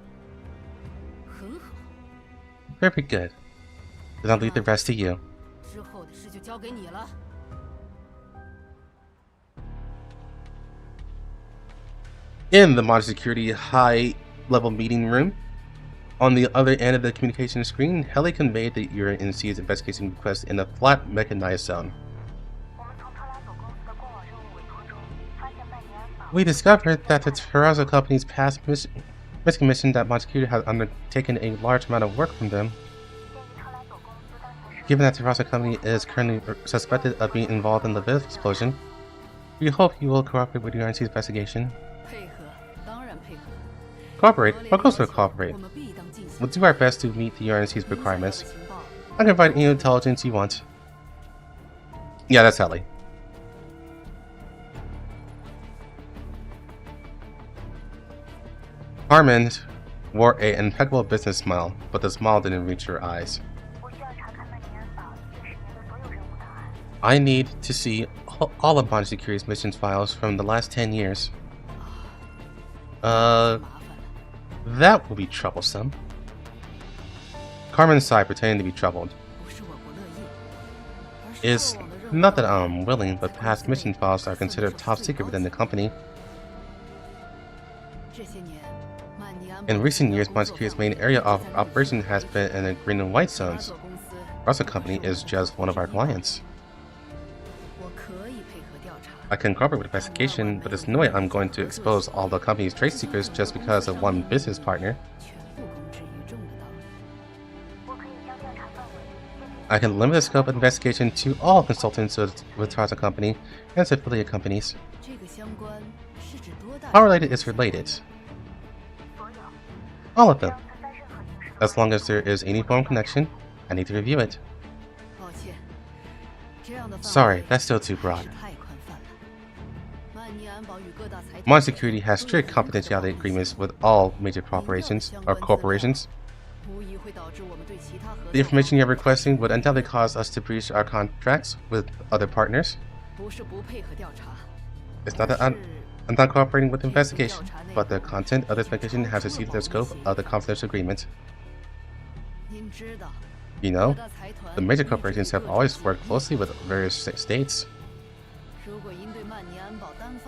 Very good. Then I'll leave the rest to you. In the Mangi Security high-level meeting room, on the other end of the communication screen, Helly conveyed the UNSC's investigation request in a flat, mechanized sound. We discovered that the Terrazzo Company's past miscommission that Nikita has undertaken a large amount of work from them. Given that the Terrazzo Company is currently suspected of being involved in the Leviv explosion, we hope you will cooperate with the UNC's investigation. Cooperate? What goes to cooperate? We'll do our best to meet the UNC's requirements. I can provide any intelligence you want. Yeah, that's Ellie. Carmen wore an impeccable business smile, but the smile didn't reach her eyes. I need to see all of Mangi Security's missions files from the last 10 years. That will be troublesome. Carmen sighed, pretending to be troubled. It's not that I'm unwilling, but past mission files are considered top secret within the company. In recent years, Mangi Security's main area of operation has been in the green and white zones. Terrazzo Company is just one of our clients. I can cooperate with the investigation, but there's no way I'm going to expose all the company's trade secrets just because of one business partner. I can limit the scope of investigation to all consultants with Terrazzo Company and its affiliate companies. How related is related? All of them. As long as there is any form of connection, I need to review it. Sorry, that's still too broad. Mangi Security has strict confidentiality agreements with all major corporations. The information you're requesting would undoubtedly cause us to breach our contracts with other partners. It's not that I'm not cooperating with the investigation, but the content of the investigation has exceeded the scope of the confidential agreement. You know, the major corporations have always worked closely with various states.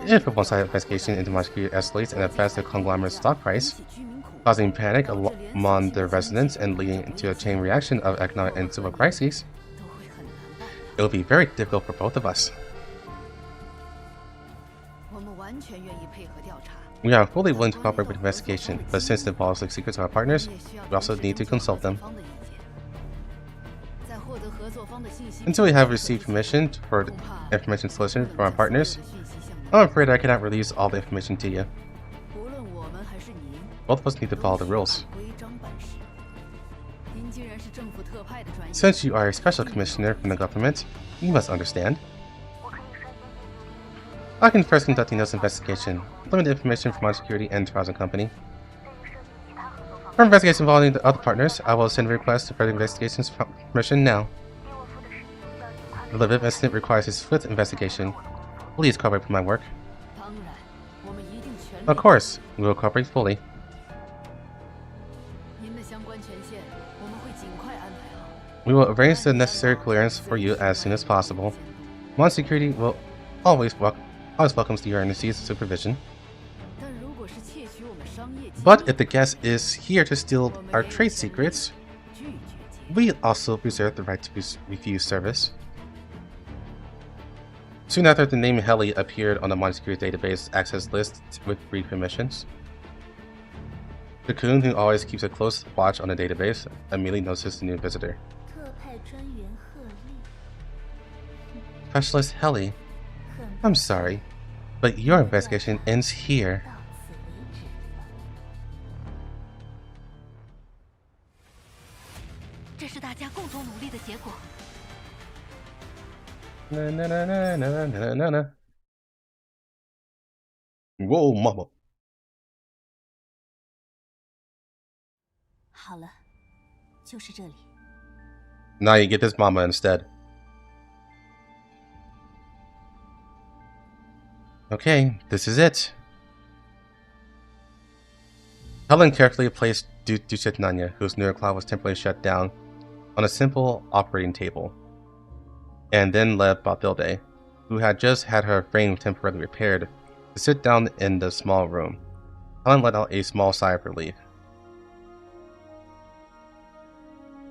If a one-sided investigation into Mangi Security escalates and affects the conglomerate's stock price, causing panic among the residents and leading to a chain reaction of economic and civil crises, it will be very difficult for both of us. We are fully willing to cooperate with the investigation, but since it involves the secrets of our partners, we also need to consult them. Until we have received permission for information solicited from our partners, I'm afraid I cannot release all the information to you. Both of us need to follow the rules. Since you are a special commissioner from the government, you must understand. I can first conduct this investigation, limited information from Mangi Security and Terrazzo Company. For investigations involving the other partners, I will send a request to further investigations permission now. The Leviv incident requires a swift investigation. Please cooperate with my work. Of course, we will cooperate fully. We will arrange the necessary clearance for you as soon as possible. Mangi Security will always welcomes the UNC's supervision. But if the guest is here to steal our trade secrets, we also reserve the right to refuse service. Soon after, the name Heli appeared on the Mangi Security database access list with brief permissions. The coon, who always keeps a close watch on the database, immediately notices the new visitor. Specialist Heli, I'm sorry, but your investigation ends here. Na na na na na na na na. Whoa, mama. 好了，就是这里。 Now you get this mama instead. Okay, this is it. Helen carefully placed Duchetnanya, whose neurocloud was temporarily shut down, on a simple operating table, and then led Bathilde, who had just had her frame temporarily repaired, to sit down in the small room. Helen let out a small sigh of relief.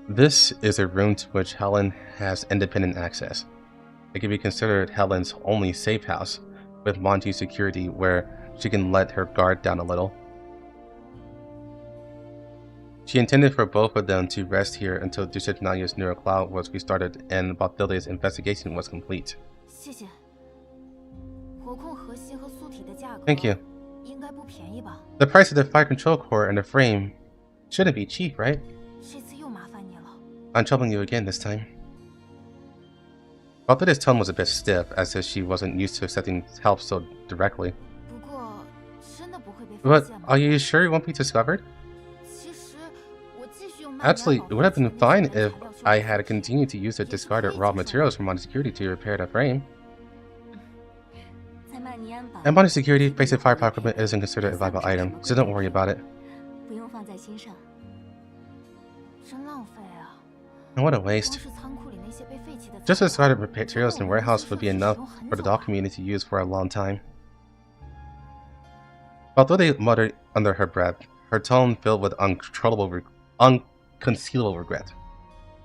This is a room to which Helen has independent access. It can be considered Helen's only safe house, with Mangi Security, where she can let her guard down a little. She intended for both of them to rest here until Dushitnaya's neural cloud was restarted and Balthilde's investigation was complete. 谢谢。活控核心和素体的价格 Thank you. 应该不便宜吧？ The price of the fire control core and the frame shouldn't be cheap, right? 这次又麻烦你了。 I'm troubling you again this time. Balthilde's tone was a bit stiff, as if she wasn't used to accepting help so directly. 不过真的不会被发 But 现吗？ are you sure it won't be discovered? 其实我继续用曼尼安 Actually, 保 it 护 would have been 层 fine 内 if 材料修 I 复 had continued to use the discarded raw materials from Modern Security to repair the frame. 在曼尼安堡 And Modern Security, basic firepower equipment isn't considered a viable item, so don't worry about it. 不用放在心上。真浪费啊！ And what a 光 waste. 是仓库里那些被废弃的 Just 材料 discarded materials in the warehouse would be enough for the doll community to use for a long time. Although they muttered under her breath, her tone filled with unconcealable regret.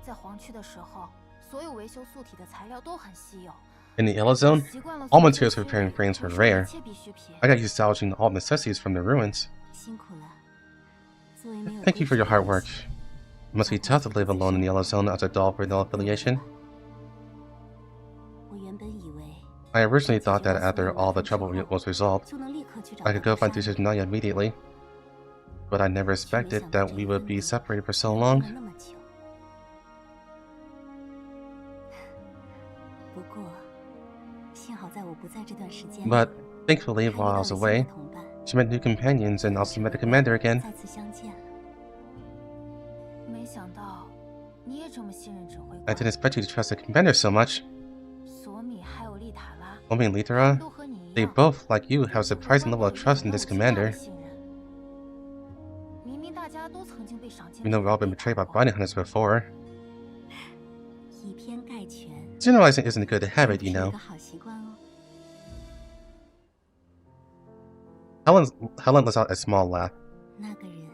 在黄区的时候，所有维修素体的材料都很稀有。 In the Yellow Zone, 习惯了 all 从 materials 这 for 些 repairing frames 投 were 射 rare. 一切必需品 I got used to salvaging all necessities from the ruins. 辛苦了。作为没有 Thank you for your 归属 hard 的 work. It must be tough to live alone in the Yellow Zone as a doll with no affiliation. 我原本以为 I originally thought that after all the trouble was resolved, 就能立刻去找 I could go 到 find Dushitnaya immediately. But I never expected that we would be separated for so long. 那么久。不过，幸好在我不在这段时间里， But thankfully, 还遇 while I 到了 was 新 away, 的同伴， she met new companions and also met the commander again. 再次相见了。没想到你也这么信任指挥 I 官。 didn't expect you to trust the commander so much. 索米还有丽塔拉， Omi and Lithara, 都和你一 they 样， both, like you, have a surprising level of trust in this commander. 明明大家都曾经被赏金 Even though we've all been betrayed by bounty hunters before, 以偏概全， generalizing isn't a good 这 habit, 是 you 一 know. 个好习惯哦。 Helen lets out a small laugh. 那个人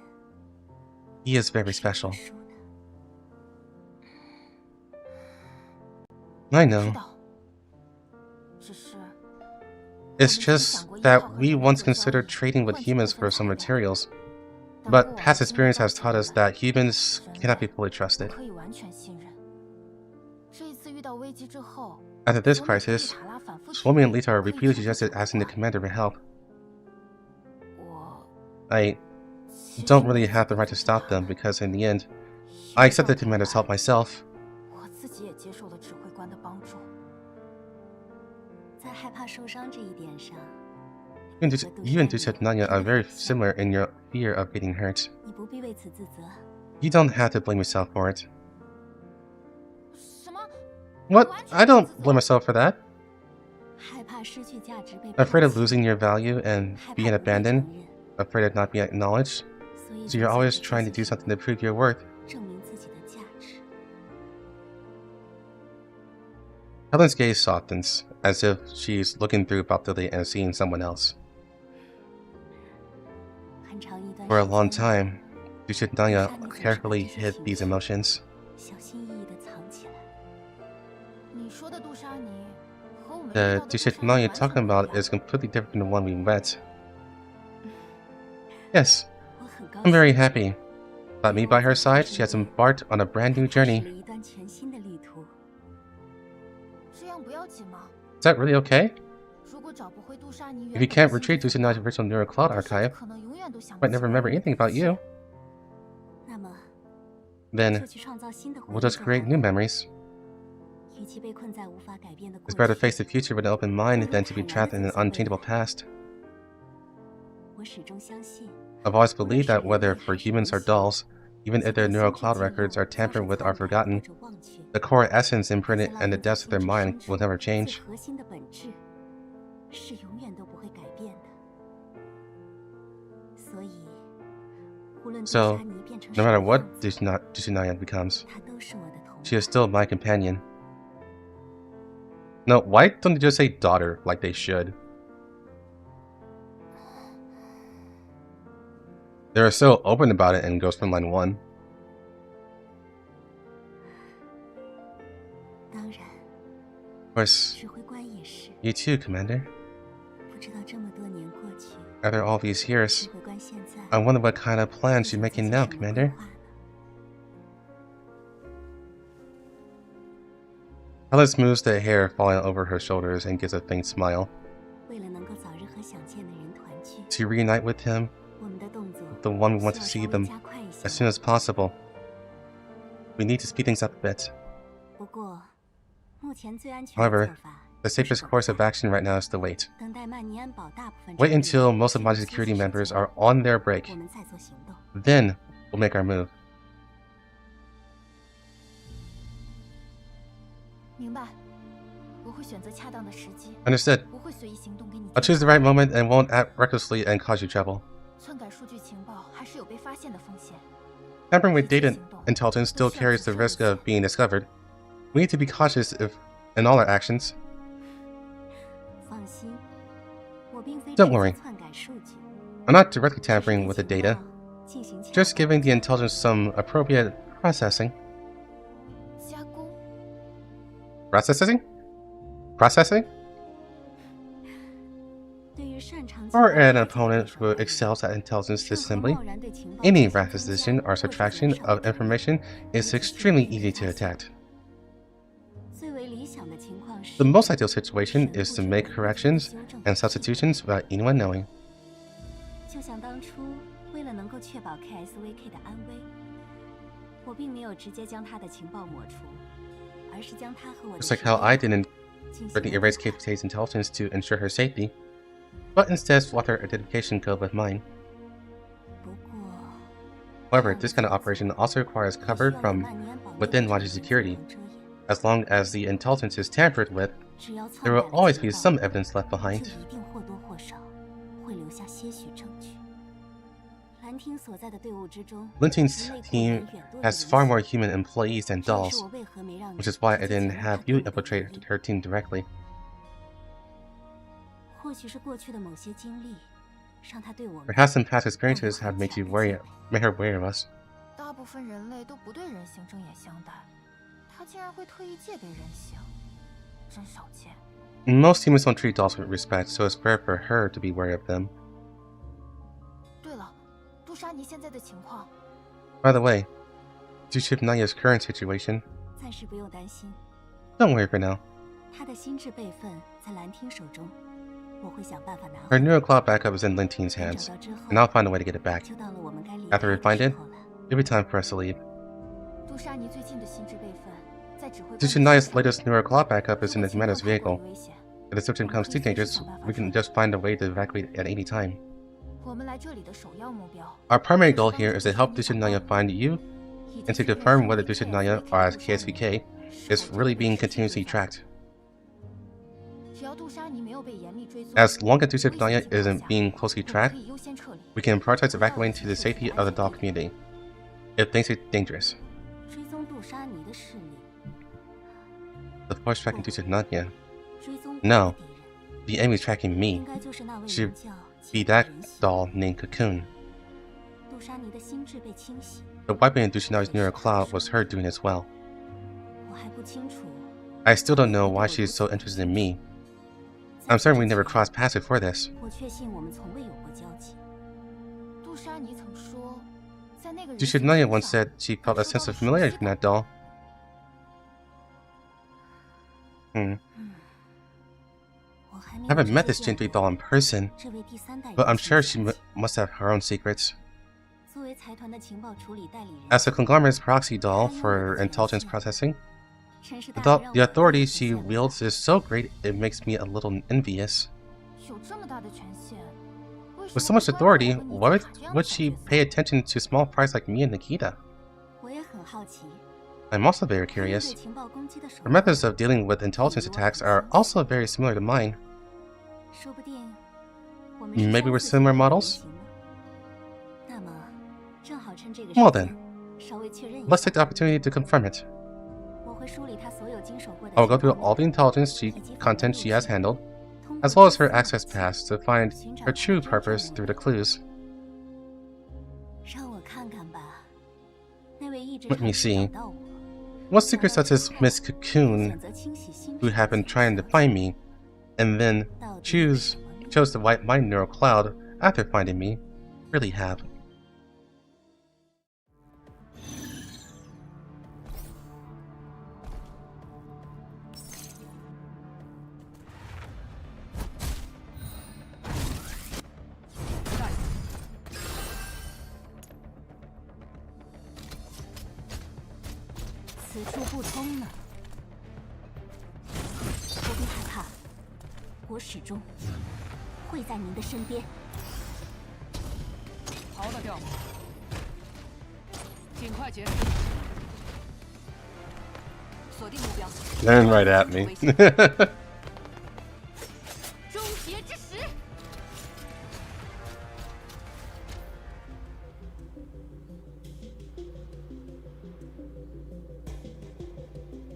He is very 是 special. 特殊的 I 知 know. 道，只是 It's just that we once considered trading with humans for some materials, but past experience has taught us that humans cannot be fully 不 trusted. 可以完全信任。这一次遇到危机之后， After this 索米和丽 crisis, 塔拉反复 Suomi and 提 Lita 可以 repeatedly 找 suggested 指挥 asking the 官 commander for help. 我 I 其实 don't 我 really 一直 have the 都 right to 知道 stop them because in the end, I accepted the commander's help myself. 我自己也接受了指挥官的帮助。在害怕受伤这一点上， You and Dushitnanya are very similar in your fear of getting hurt. 你不必为此自责。 You don't have to blame yourself for it. 什么？ What? I don't blame myself for that. 害怕失去价值被 Afraid of 抛弃 losing your value and 害怕 being 不被 abandoned. 承认 Afraid of not being acknowledged. 所以 So you're 才 always 想 trying to 着 do something to prove your worth. 证明自己的价值。 Helen's gaze softens, as if she's looking through Balthilde and seeing someone else. 很长一段 For a 时 long 间 time, 里 Dushitnanya carefully hid these emotions. 小心翼翼地藏起来。你说的杜莎尼和我们遇 The 到的杜莎尼 Dushitnanya 完 you're 全 talking 不 about 一样 is completely different from the one we met. Yes, 我很高 I'm 兴 very happy. Without me by her side, she has embarked on a brand new 开始 journey. 了一段全新的旅途。这样不要紧吗？ Is that really okay? 如果找不回杜莎尼 If 原 you 本 can't 的 retrieve 心脏 Dushinanya's original neural cloud 我甚至 archive, 可能永远都想 I 不 might 起 never 来 remember anything about you. 那么 Then 就去创造新的回 we'll 忆就 just 好 create 了 new memories. 与其被困在无法改变的过 It's better to 去， face the future with an open mind than to be trapped in an unchangeable past. 我始终相信， I've always believed that whether for humans or dolls, even if their neural cloud records are tampered with or forgotten, 或者忘却 the core essence imprinted and the depths of their mind will never 最 change. 核心的本质是永远都不会改变的。所以，无论杜 So, 莎尼变成 No 什 matter 么 what 样子， Dushinanya becomes, 她都是我的同 she 伴。 is still my companion. No, why don't they just say daughter like they should? They were so open about it in Ghost Frontline 1. 当然， Of course, 指挥官也是。 you too, Commander. 不知道这么多年过去， After all these years, 指挥官现在 I wonder what kind of plans you're making now, 在做什么规 Commander. 划呢？ Alice moves the hair falling over her shoulders and gives a faint smile. 为了能够早日和想见的人团聚， To reunite with him, 我们的动作 the one we want to 需 see 要稍微 them 加快一些 as soon as possible. We need to speed things up a bit. 不过，目前最安全 However, 的做法 The safest course of action right now is to wait. 等待曼尼安堡大部分 Wait 成 until 员 most of my security members are on their break. 我们再做行动。 Then we'll make our move. 明白，我会选择恰当的时机， Understood. 不会随意行动给你 I'll choose the right moment and won't act recklessly and cause you trouble. 篡改数据情报还是有被发现的风险。 Tampering with data intelligence still carries the risk of being discovered. We need to be cautious in all our actions. 放心，我并非 Don't 直接 worry. 篡改数据， I'm not directly tampering with the 只是对 data, 情报进行恰 just 当 giving the intelligence some appropriate processing. 加工， Processing? Processing? 对于擅长 Or 情报 an 的 opponent 对 who 手 excels at intelligence 任何 assembly. 贸然对情报 Any 进行 acquisition 增加 or 或者 subtraction 减少 of information is extremely easy to attack. 最为理想的情况是 The most ideal situation is to make corrections and substitutions without anyone knowing. 就像当初为了能够确保 KSVK 的安危，我并没有直接将他的情报抹除，而是将他和我的 Just like how I didn't 进行 directly 了 erase 分开 Kate's intelligence to ensure her safety, but instead swapped her identification code with mine. 不过 However, this kind of operation also requires cover 需要有 from 曼尼安堡内 within 部 Logic's 进行 security. 遮掩， As long as the intelligence is tampered with, 只要篡 there will 改了 always 情 be 报 some evidence left 就 behind. 一定或多或少会留下些许证据。兰汀所在的队伍之中， Lentine's 人类 team 雇员远多于 has 人 far 形 more human employees than 这也是 dolls, 我为何没让你 which is why I 直接 didn't 进入 have 他 you 队伍的 infiltrate 原因 her team directly. 或许是过去的某些经历，让他对我们 Perhaps some past experiences have made her wary of us. 大部分人类都不对人形睁眼相待，他竟然会特意借给人形，真少见。 Most humans don't treat dolls with respect, so it's fair for her to be wary of them. 对了，杜莎妮现在的情况， By the way, due to Naya's current situation, 暂时不用担心， don't worry for now. 他的心智备份在兰汀手中，我会想办法拿 Her 回。 neural cloud backup is in Lentine's 等 hands, 找到之后， and I'll find a way to get it back. 就到了我们该离 After 开 we 的 find 时 it, 候了。 it'll be time for us to leave. 杜莎妮最近的心智备份在指挥官 Due to 的 Naya's 手上 latest neural cloud backup is in the 如果 commander's 情况太过 vehicle. 于危险， If the situation becomes too dangerous, we can just find a way to evacuate at any time. 我们来这里的首要目标 Our primary goal here is to help Dusha Naya find you 以 and to 及确认 confirm 所有 whether 的 Dusha KSVK Naya, or as 杜莎妮 KSVK, 是 is 否 really 真的 being 被持续 continuously 对待 tracked. 只要杜莎妮没有被严密追踪， As long as Dusha 危险 Naya 情况 isn't 下 being closely 我们 tracked, 可以优先撤离。 we can prioritize evacuating to the safety of the doll community. If things get dangerous, 追踪杜莎妮的势力， the force tracking Dusha Naya, 追踪 No. 我的敌人， the enemy is tracking 应 me, 该就是那位 should 名叫 be 吉尔 that 人形。 doll named Cocoon. 杜莎妮的心智被清洗， The wiping of Dusha Naya's neural cloud was her doing as well. 我还不清楚。 I still don't know why she is so interested in me. I'm certain we never crossed paths before this. 我确信我们从未有过交集。杜莎妮曾说，在那个人 Dusha 形 Naya 身 once 上 said she felt a 收 sense 到 of 了 familiarity 熟悉 from 感 that doll. 我还没 I 有 haven't met 直 this 接 gentry 见 doll 过 in person, 这位第三代 but I'm 人 sure 形 she 的 must have her own secrets. 作为财团的情报处理代理人， As a conglomerate's proxy doll for intelligence processing, 真是 the, 大 doll, 得让 the 我 authority 第一 she 次见到 wields is so great it makes me a little envious. 有这么大的权限，为什 With 么 so much 会关注 authority, 我和妮 why 塔这样 would 的小 she 角色 pay attention to small fries like me and Nikita? 我也很好奇， I'm also very 他们 curious. 对情报攻击的手 Her 段， methods of dealing with intelligence attacks are also very similar to mine. 说不定我们是 Maybe 相 we're 似 similar 的 models? 人形呢。那么，正好趁这个 Well 时 then, 间，稍微确认一 let's 下 take，the opportunity to confirm it. 我会梳理他所有经手过的 I will go 情 through 报 all the 内容 intelligence 以及 content she has handled, 通过 as well as 这 her 次 access paths to find her true purpose through the clues. 让我看看吧，那位一直 Let me 尝试 see. 找到我， What secrets does this Miss 选 Cocoon, 择清洗心 who 智 have been trying to find me, and then 到底是 chose 什么呢？ chose to wipe my neural cloud after finding me. Really have. Staring right at me.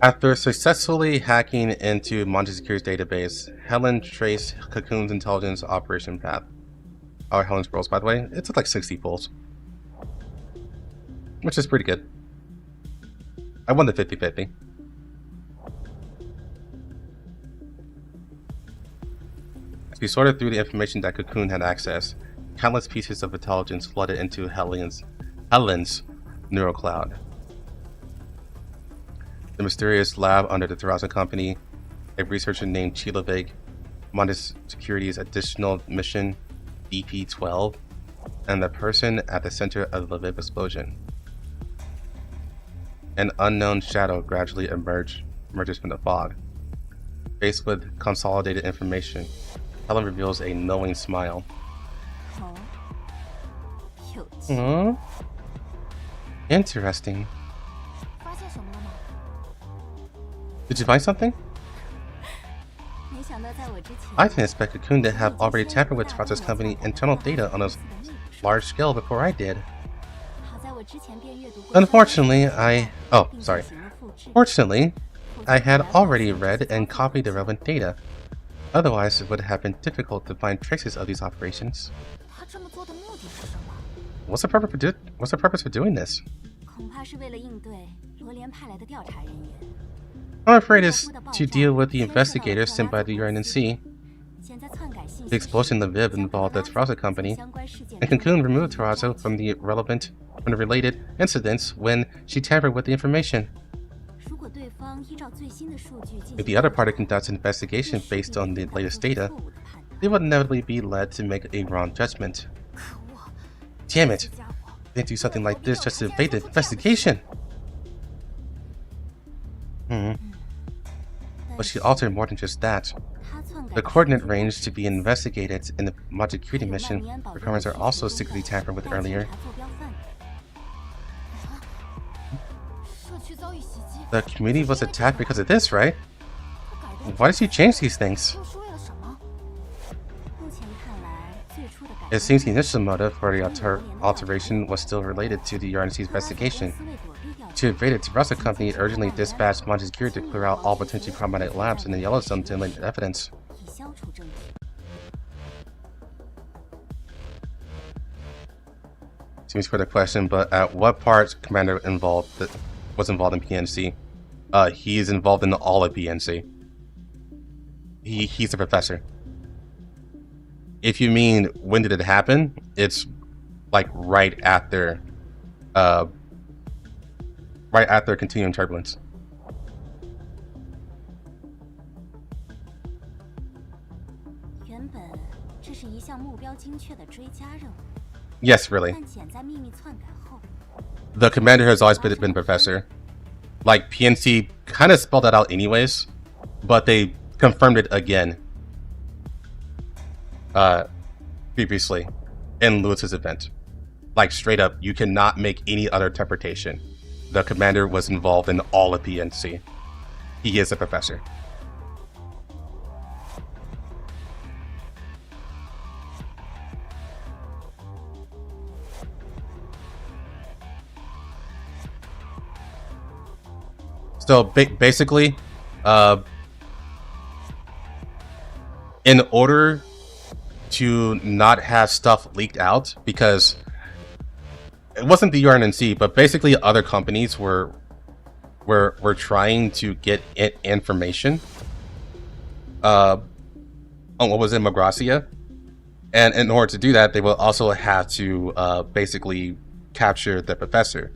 After successfully hacking into Mangi's security database, Helen traced Cocoon's intelligence operation path. Our Helen's rolls, by the way, it took like 60 pulls, which is pretty good. I won the 50-50. As we sorted through the information that Cocoon had accessed, countless pieces of intelligence flooded into Helen's neural cloud. The mysterious lab under the Terraza Company, a researcher named Leviv, Mangi's Security's additional mission, BP-12, and the person at the center of the Leviv explosion. An unknown shadow gradually emerges from the fog. Faced with consolidated information, Helen reveals a knowing smile. Interesting. Did you find something? I didn't expect Cocoon to have already tampered with Terraza's company internal data on a large scale before I did. Unfortunately, Fortunately, I had already read and copied the relevant data. Otherwise, it would have been difficult to find traces of these operations. What's the purpose for doing this? I'm afraid it's to deal with the investigators sent by the UNC. The explosion in Leviv involved the Terraza Company, and Cocoon removed Terraza from the related incidents when she tampered with the information. If the other party conducts an investigation based on the latest data, they would inevitably be led to make a wrong judgment. Damn it! They do something like this just to evade the investigation! But she altered more than just that. The coordinate range to be investigated in the Mangi security mission requirements are also secretly tampered with earlier. The community was attacked because of this, right? Why did she change these things? It seems the initial motive for the alteration was still related to the UNC's investigation. To evade it, the Terraza Company urgently dispatched Mangi security to clear out all potentially problematic labs in the Yellow Zone to eliminate evidence. Seems for the question, but at what part Commander was involved in PNC? He is involved in all of PNC. He's a professor. If you mean when did it happen, it's like right after continuing turbulence. Yes, really. The commander has always been a professor. Like, PNC kind of spelled that out anyways, but they confirmed it again previously in Lewis's event. Like, straight up, you cannot make any other interpretation. The commander was involved in all of PNC. He is a professor. So basically, in order to not have stuff leaked out, because it wasn't the UNC, but basically other companies were trying to get information on what was in Magracia, And in order to do that, they will also have to basically capture the professor.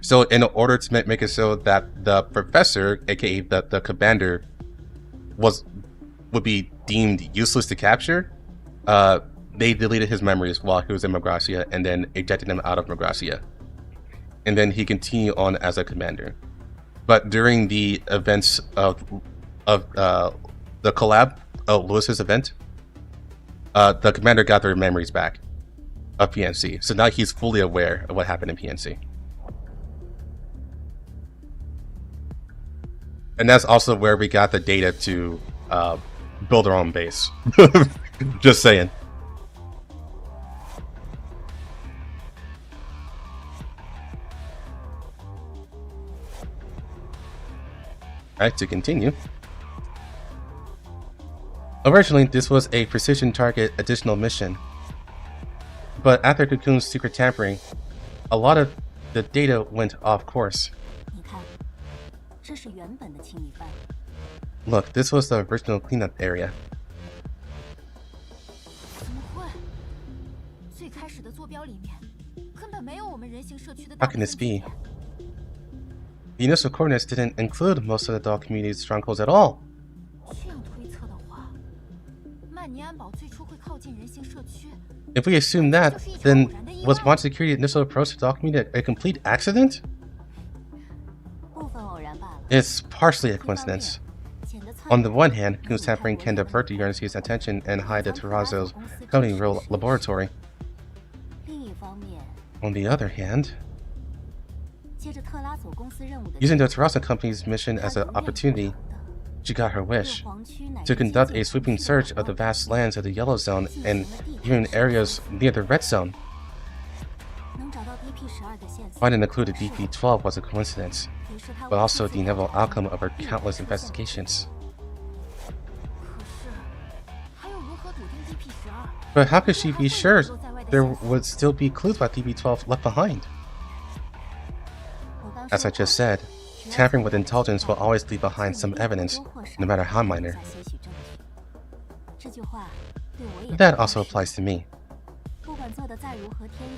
So in order to make it so that the professor, aka the commander, would be deemed useless to capture, they deleted his memories while he was in Magracia and then ejected him out of Magracia. And then he continued on as a commander. But during the events of the collab, Lewis's event, the commander got their memories back of PNC. So now he's fully aware of what happened in PNC. And that's also where we got the data to build our own base. Just saying. Alright, to continue. Originally, this was a precision target additional mission. But after Cocoon's secret tampering, a lot of the data went off course. Look, this was the original cleanup area. How can this be? The initial coordinates didn't include most of the dog community's strongholds at all. If we assume that, then was Mod Security's initial approach to dog community a complete accident? It's partially a coincidence. On the one hand, Cocoon's tampering can divert the UNSC's attention and hide the Terrazzo's coding laboratory. On the other hand, using the Terrazzo company's mission as an opportunity, she got her wish to conduct a sweeping search of the vast lands of the Yellow Zone and even areas near the Red Zone. Finding the clue to DP-12 was a coincidence, but also the inevitable outcome of her countless investigations. But how could she be sure there would still be clues about DP-12 left behind? As I just said, tampering with intelligence will always leave behind some evidence, no matter how minor. That also applies to me.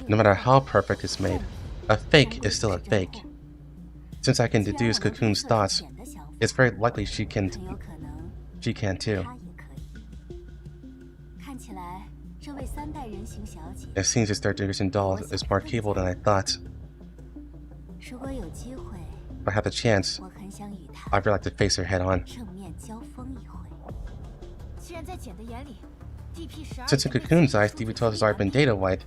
No matter how perfect it's made, a fake is still a fake. Since I can deduce Cocoon's thoughts, it's very likely she can too. It seems this third generation doll is more capable than I thought. If I have the chance, I'd really like to face her head on. Since in Cocoon's eyes, DP-12 has already been data wiped,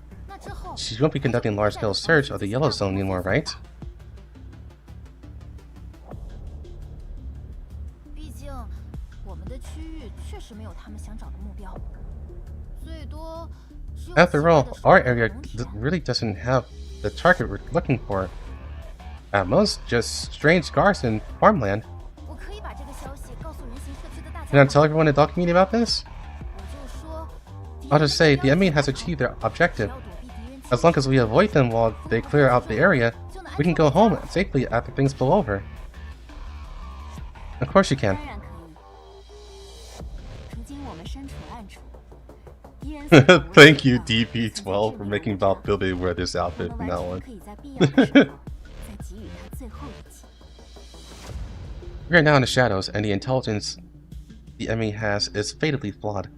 she won't be conducting a large-scale search of the Yellow Zone anymore, right? After all, our area really doesn't have the target we're looking for. At most, just strange scars and farmland. Can I tell everyone in the dog community about this? I'll just say, the enemy has achieved their objective. As long as we avoid them while they clear out the area, we can go home safely after things blow over. Of course you can. Thank you, DP-12, for making Val Bilby wear this outfit from now on. We are now in the shadows, and the intelligence the enemy has is fatally flawed.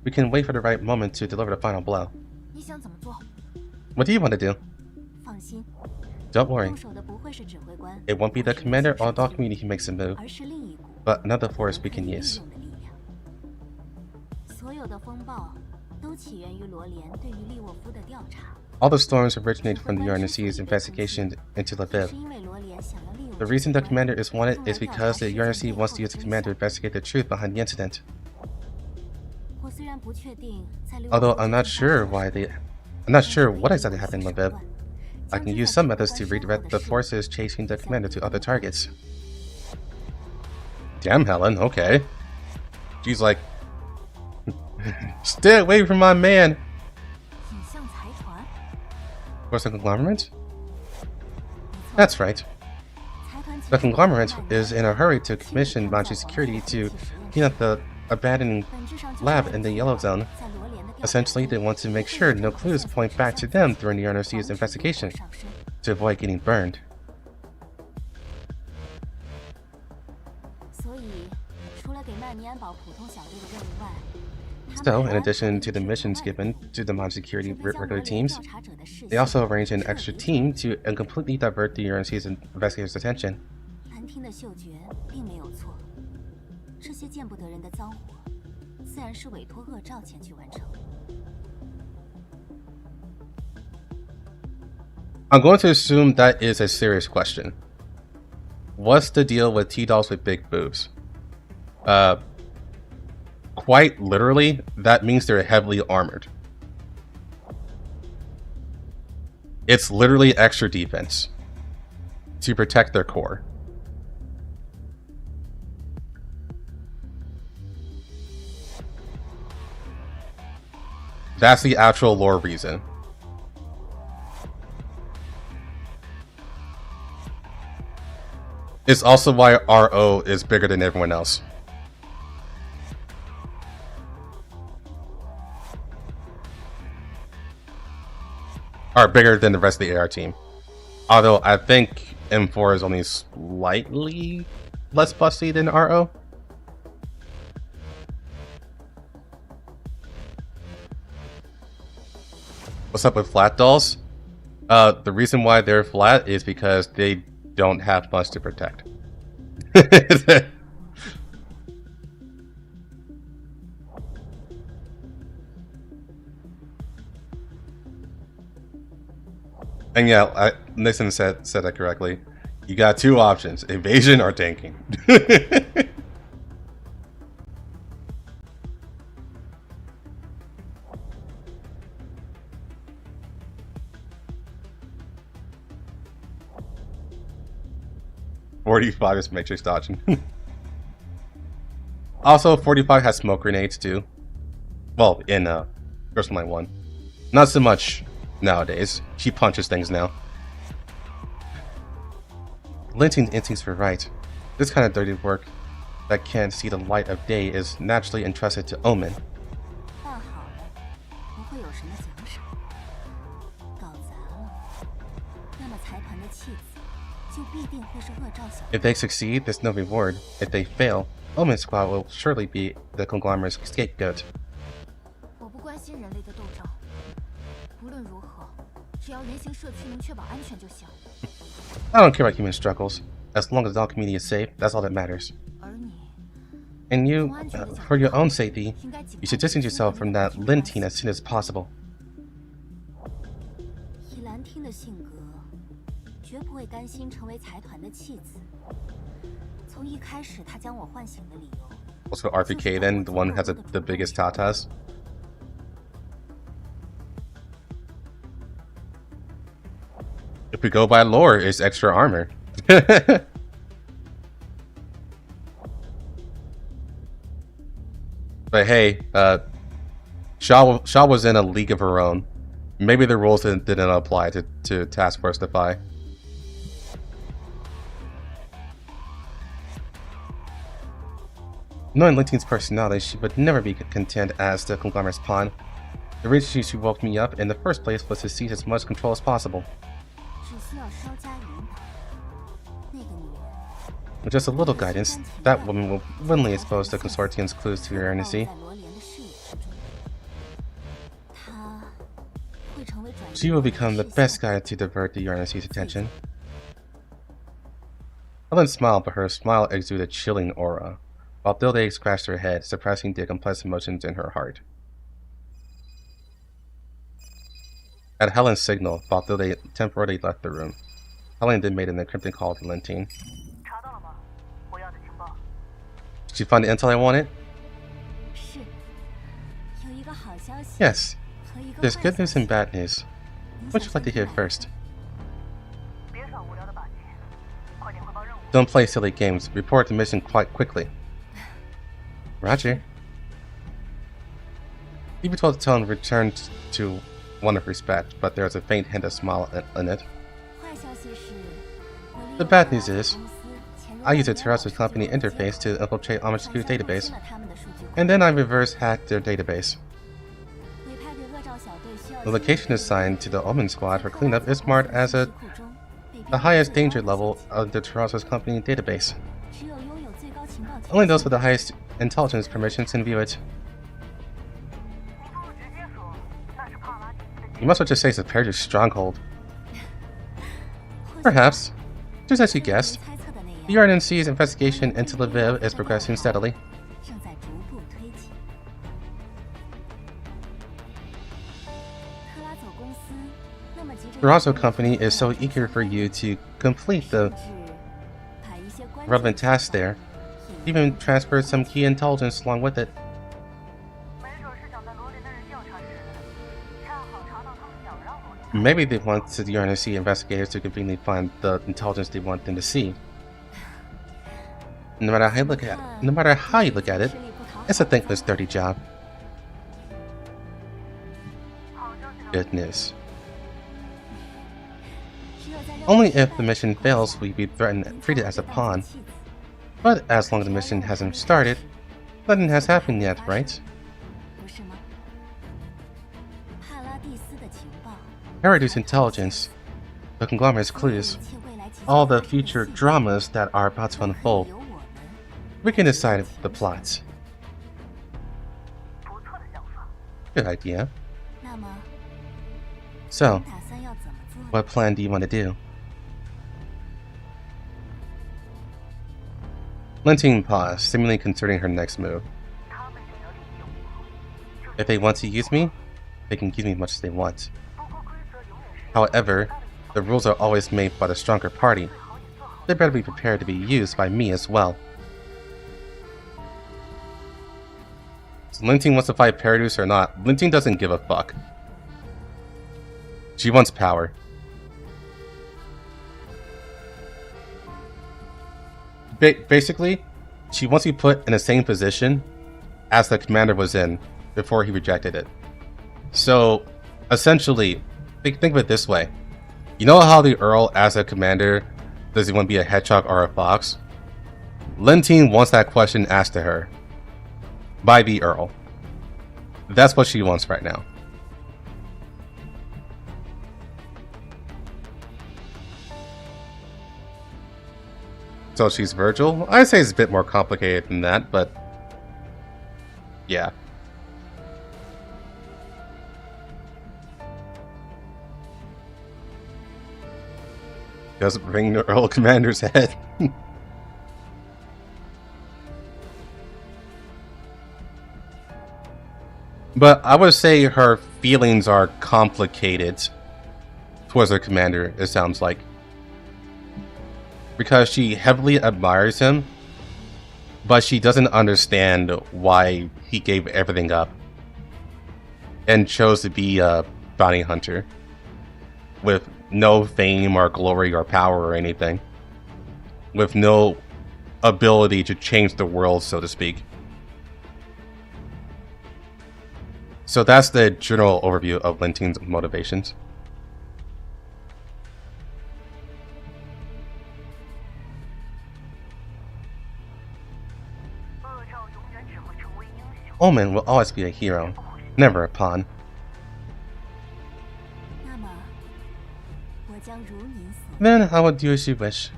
We can wait for the right moment to deliver the final blow. What do you want to do? Don't worry. It won't be the commander or dog community who makes a move, but another force we can use. All the storms originated from the UNSC's investigation into Leviv. The reason the commander is wanted is because the UNSC wants to use the commander to investigate the truth behind the incident. Although I'm not sure what exactly happened in Leviv, I can use some methods to redirect the forces chasing the commander to other targets. Damn, Helen, okay. She's like, stay away from my man! What's the conglomerate? That's right. The conglomerate is in a hurry to commission Mangi Security to clean up the abandoned lab in the Yellow Zone. Essentially, they want to make sure no clues point back to them during the RNC's investigation, to avoid getting burned. So, in addition to the missions given to the mod security regular teams, they also arrange an extra team to completely divert the RNC's investigators' attention. I'm going to assume that is a serious question. What's the deal with T-dolls with big boobs? Quite literally, that means they're heavily armored. It's literally extra defense to protect their core. That's the actual lore reason. It's also why RO is bigger than everyone else. Are bigger than the rest of the AR team. Although I think M4 is only slightly less busty than RO. What's up with flat dolls? The reason why they're flat is because they don't have much to protect. And yeah, Nixon said that correctly. You got two options: evasion or tanking. 45 is matrix dodging. Also, 45 has smoke grenades too. Well, in Frontline 1. Not so much nowadays. She punches things now. Lentine's instincts were right. This kind of dirty work that can't see the light of day is naturally entrusted to Omen. If they succeed, there's no reward. If they fail, Omen's squad will surely be the conglomerate's scapegoat. I don't care about human struggles. As long as the community is safe, that's all that matters. And you, for your own safety, you should distance yourself from that Lentine as soon as possible. Also RPK then, the one who has the biggest tatas. If we go by lore, it's extra armor. But hey, Shaw was in a league of her own. Maybe the rules didn't apply to Task Force Defy. Knowing Lentine's personality, she would never be content as the conglomerate's pawn. The reason she woke me up in the first place was to seize as much control as possible. With just a little guidance, that woman will willingly expose the Consortium's clues to your earnesty. She will become the best guide to divert the RNC's attention. Helen smiled, but her smile exuded a chilling aura, while Dilde scratched her head, suppressing the complex emotions in her heart. At Helen's signal, Dilde temporarily left the room. Helen then made an encrypted call to Lentine. Did you find the intel I wanted? Yes. There's good news and bad news. What would you like to hear first? Don't play silly games. Report the mission quite quickly. Roger. Evito's tone returned to one of respect, but there was a faint hint of smile in it. The bad news is, I used a terrestrial company interface to infiltrate Homage Security database, and then I reverse hacked their database. The location assigned to the Omen Squad for cleanup is marked as the highest danger level of the Toronto's company database. Only those with the highest intelligence permissions can view it. You must well just say it's a Paradis stronghold. Perhaps. Just as you guessed, the RNC's investigation into Leviv is progressing steadily. Toronto company is so eager for you to complete the relevant tasks there, even transferred some key intelligence along with it. Maybe they want the RNC investigators to conveniently find the intelligence they want them to see. No matter how you look at it, it's a thankless, dirty job. Good news. Only if the mission fails will you be treated as a pawn. But as long as the mission hasn't started, nothing has happened yet, right? Paradis intelligence, the conglomerate's clues, all the future dramas that are about to unfold. We can decide the plots. Good idea. So, what plan do you want to do? Lentine paused, seemingly considering her next move. If they want to use me, they can use me as much as they want. However, the rules are always made by the stronger party. They better be prepared to be used by me as well. So Lentine wants to fight Paradis or not, Lentine doesn't give a fuck. She wants power. Basically, she wants to be put in the same position as the commander was in before he rejected it. So, essentially, think of it this way. You know how the Earl, as a commander, does he want to be a hedgehog or a fox? Lentine wants that question asked to her by the Earl. That's what she wants right now. So she's Virgil? I'd say it's a bit more complicated than that, but yeah. Doesn't bring the Earl Commander's head. But I would say her feelings are complicated towards her commander, it sounds like. Because she heavily admires him, but she doesn't understand why he gave everything up and chose to be a bounty hunter with no fame or glory or power or anything, with no ability to change the world, so to speak. So that's the general overview of Lentine's motivations. Omen will always be a hero, never a pawn. Then I will do as you wish.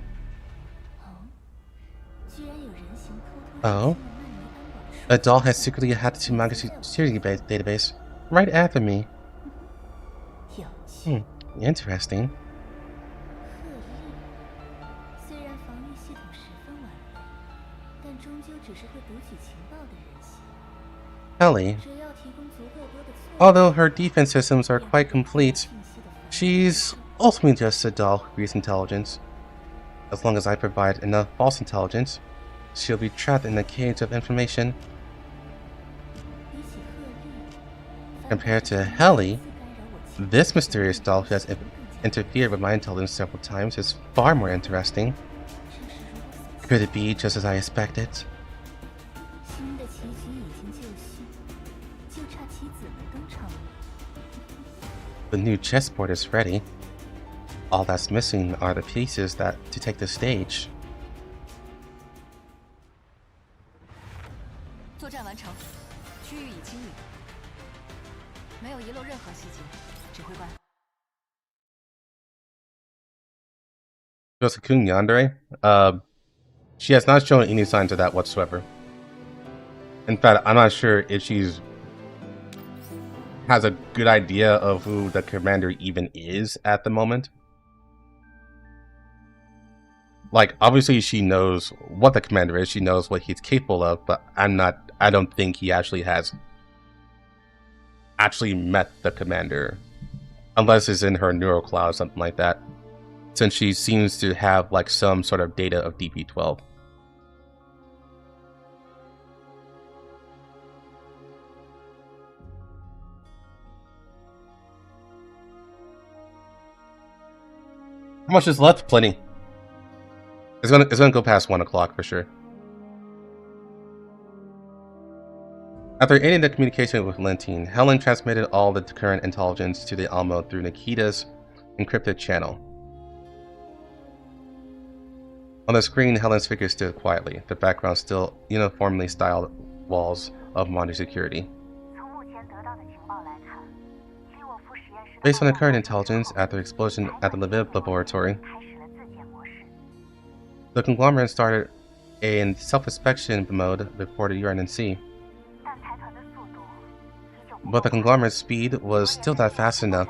Oh? A doll has secretly hacked to Mangi's security database right after me. Interesting. Ellie. Although her defense systems are quite complete, she's ultimately just a doll who reads intelligence. As long as I provide enough false intelligence, she'll be trapped in a cage of information. Compared to Helly, this mysterious doll who has interfered with my intelligence several times is far more interesting. Could it be just as I expected? The new chessboard is ready. All that's missing are the pieces to take the stage. 作战完成，区域已清理，没有遗漏任何细节。指挥官。 Cocoon Yandere? She has not shown any signs of that whatsoever. In fact, I'm not sure if she's has a good idea of who the commander even is at the moment. Like, obviously she knows what the commander is, she knows what he's capable of, but I don't think he actually has met the commander. Unless it's in her neural cloud or something like that. Since she seems to have like some sort of data of DP-12. How much is left? Plenty. It's gonna go past 1 o'clock for sure. After ending the communication with Lentine, Helen transmitted all the current intelligence to the Elmo through Nikita's encrypted channel. On the screen, Helen's figure stood quietly, the background still uniformly styled walls of Mangi security. Based on the current intelligence, after the explosion at the Leviv laboratory, the conglomerate started in self-inspection mode before the UNC. But the conglomerate's speed was still not fast enough.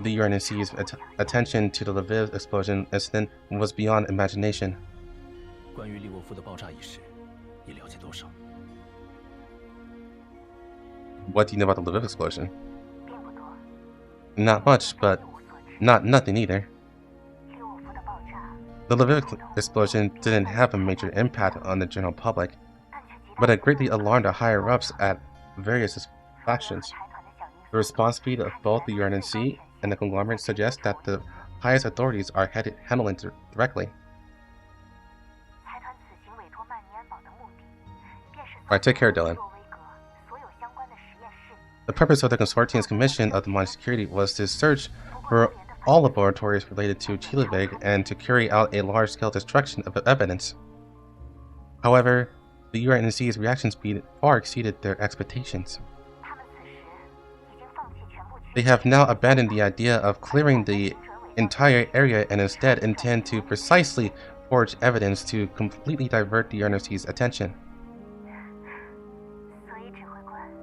The UNC's attention to the Leviv explosion incident was beyond imagination. What do you know about the Leviv explosion? Not much, but not nothing either. The Leviv explosion didn't have a major impact on the general public, but it greatly alarmed the higher-ups at various factions. The response speed of both the UNC and the conglomerate suggests that the highest authorities are handling directly. Alright, take care, Dylan. The purpose of the consortium's commission of the Mangi security was to search for all laboratories related to Leviv and to carry out a large-scale destruction of evidence. However, the UNC's reaction speed far exceeded their expectations. They have now abandoned the idea of clearing the entire area and instead intend to precisely forge evidence to completely divert the UNC's attention.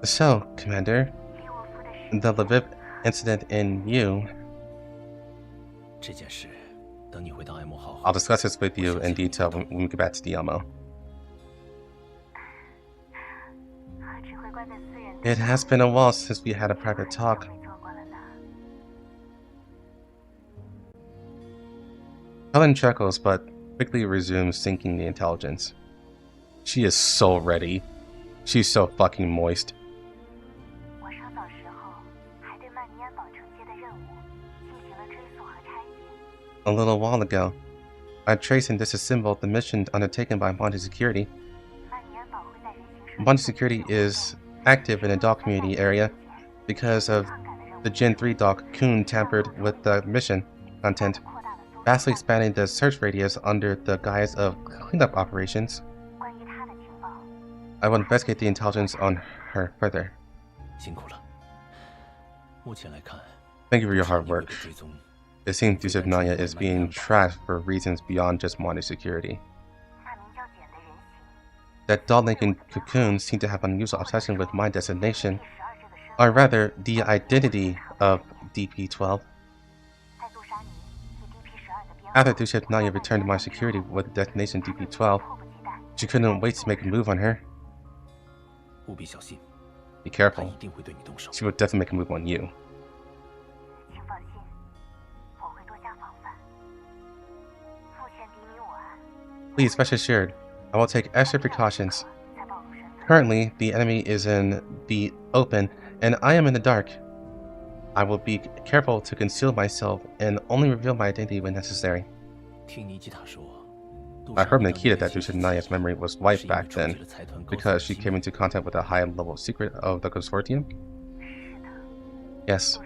So, Commander, the Leviv incident in you... I'll discuss this with you in detail when we get back to the Elmo. It has been a while since we had a private talk. Helen chuckles, but quickly resumes syncing the intelligence. She is so ready. She's so fucking moist. A little while ago, I traced and disassembled the mission undertaken by Mangi Security. Mangi Security is active in the dock community area because of the Gen 3 dock Coon tampered with the mission content, vastly expanding the search radius under the guise of cleanup operations. I will investigate the intelligence on her further. Thank you for your hard work. It seems Yusuf Naya is being trashed for reasons beyond just Mangi security. That dog-linking cocoons seem to have an unusual obsession with my designation, or rather, the identity of DP-12. After Yusuf Naya returned to my security with the destination DP-12, she couldn't wait to make a move on her. Be careful. She will definitely make a move on you. Please rest assured, I will take extra precautions. Currently, the enemy is in the open, and I am in the dark. I will be careful to conceal myself and only reveal my identity when necessary. I heard Nikita that Dusha Naya's memory was wiped back then, because she came into contact with a high-level secret of the consortium? Yes.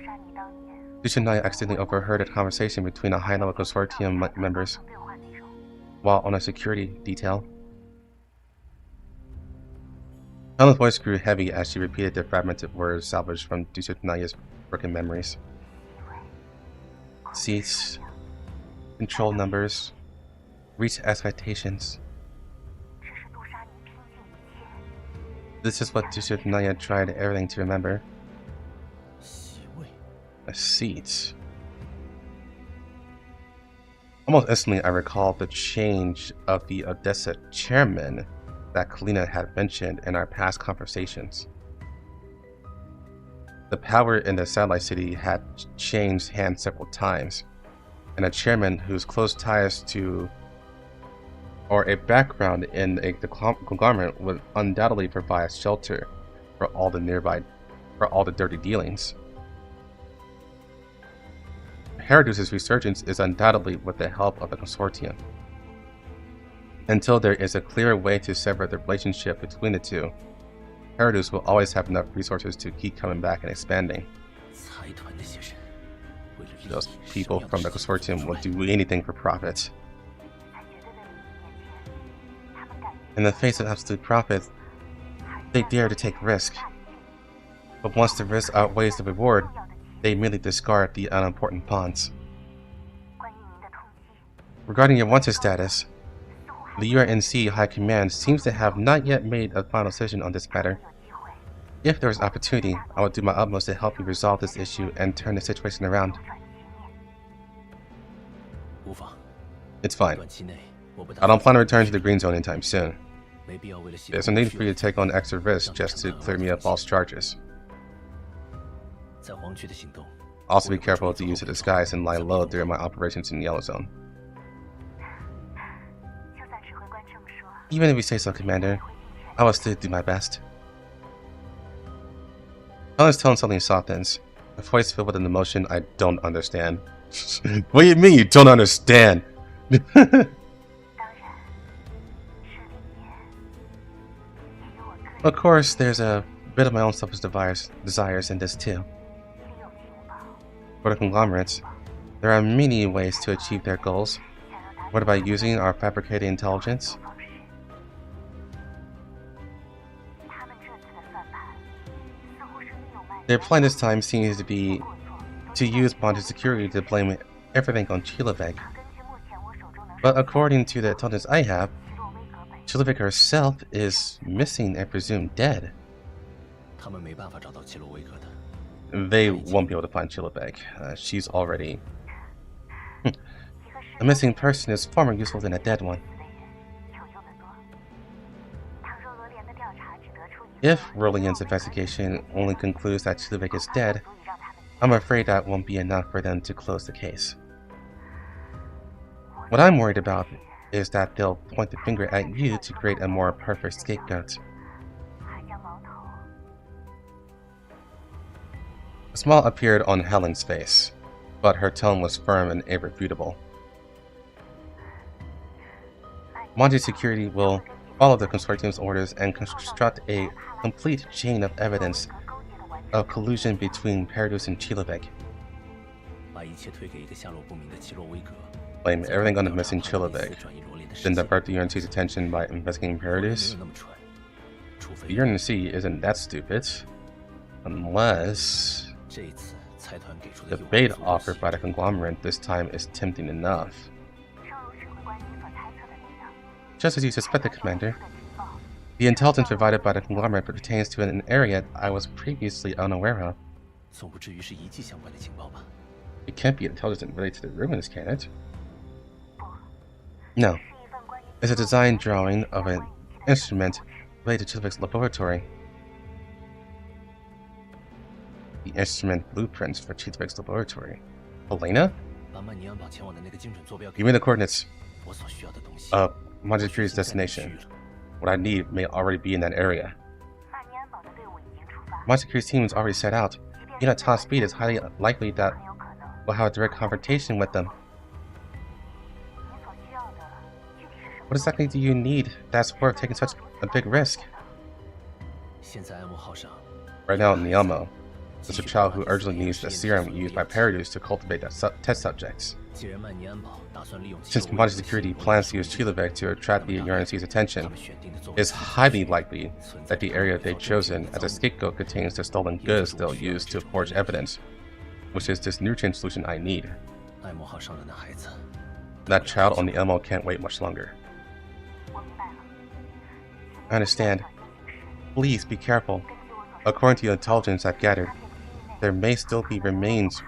Dusha Naya accidentally overheard a conversation between a high-level consortium members while on a security detail. Helen's voice grew heavy as she repeated the fragmented words salvaged from Dusha Naya's Broken memories. Seats. Control numbers. Reach expectations. This is what Dusha not yet tried everything to remember. A seat. Almost instantly, I recalled the change of the Odessa chairman that Kalina had mentioned in our past conversations. The power in the satellite city had changed hands several times, and a chairman whose close ties to or a background in the conglomerate would undoubtedly provide shelter for all the dirty dealings. Herodus's resurgence is undoubtedly with the help of the consortium. Until there is a clear way to sever the relationship between the two, Herodus will always have enough resources to keep coming back and expanding. Those people from the consortium will do anything for profit. In the face of absolute profit, they dare to take risk. But once the risk outweighs the reward, they merely discard the unimportant pawns. Regarding your wanted status, the URNC High Command seems to have not yet made a final decision on this matter. If there is opportunity, I will do my utmost to help you resolve this issue and turn the situation around. It's fine. I don't plan to return to the Green Zone anytime soon. There's no need for you to take on extra risk just to clear me of false charges. Also be careful to use a disguise and lie low during my operations in Yellow Zone. Even if you say so, Commander, I will still do my best. Helen's tone suddenly softens, a voice filled with an emotion I don't understand. What do you mean you don't understand? Of course, there's a bit of my own selfish desires in this too. For the conglomerates, there are many ways to achieve their goals, whether by using our fabricated intelligence, their plan this time seems to be to use bonded security to blame everything on Chilovek. But according to the intelligence I have, Chilovek herself is missing and presumed dead. They won't be able to find Chilovek. She's already... A missing person is far more useful than a dead one. If Rolian's investigation only concludes that Chilovek is dead, I'm afraid that won't be enough for them to close the case. What I'm worried about is that they'll point the finger at you to create a more perfect scapegoat. A smile appeared on Helen's face, but her tone was firm and irrefutable. Mangi Security will follow the consortium's orders and construct a complete chain of evidence of collusion between Paradus and Chilovek. Blame everything on the missing Chilovek, then divert the UNC's attention by investigating Paradus? The UNC isn't that stupid, unless the bait offered by the conglomerate this time is tempting enough. Just as you suspected, Commander, the intelligence provided by the conglomerate pertains to an area I was previously unaware of. It can't be intelligence related to the ruins, can it? No. It's a design drawing of an instrument related to Chilovek's laboratory. The instrument blueprints for Chilovek's laboratory. Elena? Give me the coordinates of Mangi destination. What I need may already be in that area. Mangi's team is already set out. Being at top speed, it's highly likely that we'll have a direct confrontation with them. What exactly do you need that's worth taking such a big risk? Right now in the Elmo, there's a child who urgently needs the serum used by Paradus to cultivate test subjects. Since Mangi Security plans to use Chilovek to attract the UNC's attention, it's highly likely that the area they've chosen as a scapegoat contains the stolen goods they'll use to forge evidence which is this nutrient solution I need. 爱慕号上的那孩子， That child on the Elmo can't wait much longer. I understand. Please be careful. According to the intelligence I've gathered, there may still be remains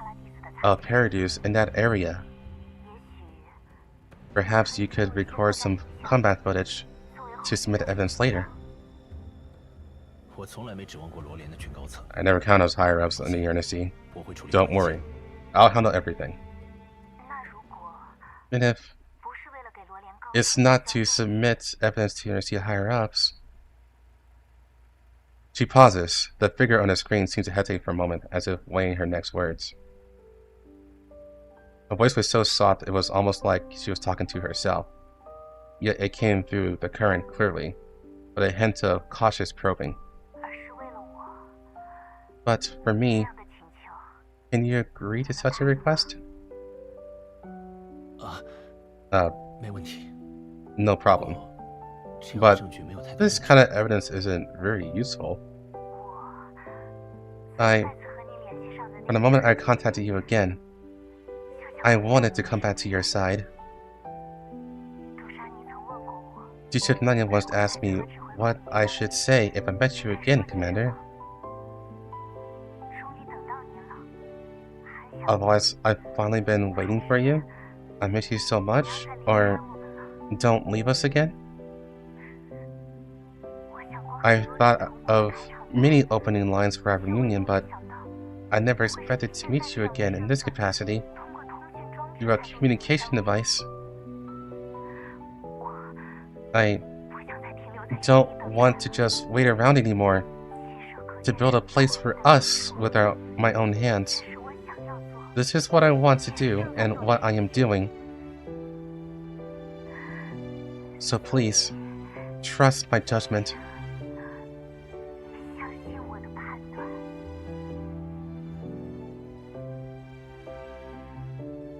of Paradise in that area. Perhaps you could record some combat footage to submit evidence later. 我从来没指望过罗连的军高层， I never count those higher-ups in the University. 我会处理。 Don't worry. I'll handle everything. And if it's not to submit evidence to University higher-ups... She pauses. The figure on the screen seems to hesitate for a moment, as if weighing her next words. Her voice was so soft it was almost like she was talking to herself. Yet it came through the current clearly, with a hint of cautious probing. But for me, can you agree to such a request? 没问题。 No problem. 只要 But 证据没有太多 this kind of evidence isn't very useful. From the moment I contacted you again, I wanted to come back to your side. Teacher Nanya once asked me what I should say if I met you again, Commander. Otherwise, I've finally been waiting for you. I miss you so much. Or don't leave us again. I thought of many opening lines for our reunion, but I never expected to meet you again in this capacity. You're a communication device. I don't want to just wait around anymore. To build a place for us with my own hands. This is what I want to do and what I am doing. So please, trust my judgment.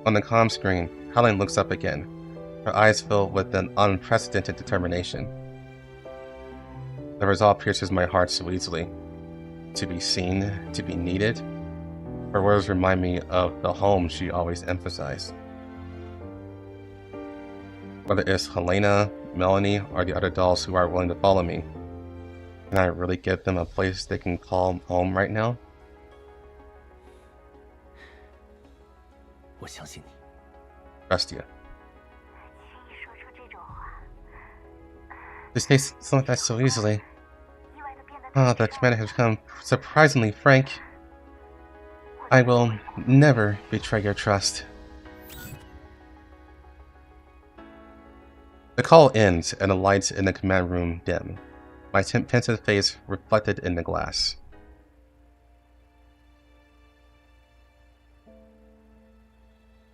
On the comm screen, Helen looks up again, her eyes filled with an unprecedented determination. The resolve pierces my heart so easily. To be seen, to be needed. Her words remind me of the home she always emphasized. Whether it's Helena, Melanie, or the other dolls who are willing to follow me, can I really give them a place they can call home right now? 我相信你。 Trust you. To say something like that so easily. The commander has become surprisingly frank. I will never betray your trust. The call ends and the lights in the command room dim, my pensive face reflected in the glass.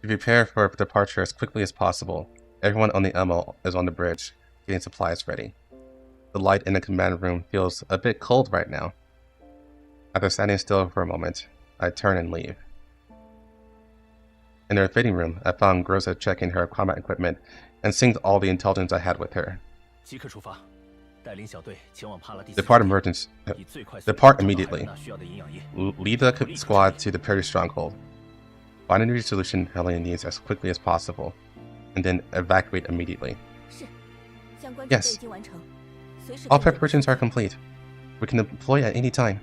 We prepare for departure as quickly as possible. Everyone on the Elmo is on the bridge, getting supplies ready. The light in the command room feels a bit cold right now. After standing still for a moment, I turn and leave. In her fitting room, I found Groza checking her combat equipment and synced all the intelligence I had with her. 即刻出发，带领小队前往帕拉第四。 Depart immediately. Lead the squad to the Paradise stronghold. Find a new solution Helena needs as quickly as possible, and then evacuate immediately. 是，相关准备 Yes. 已经完成，随时 All 跟进 preparations are complete. We can deploy at any time.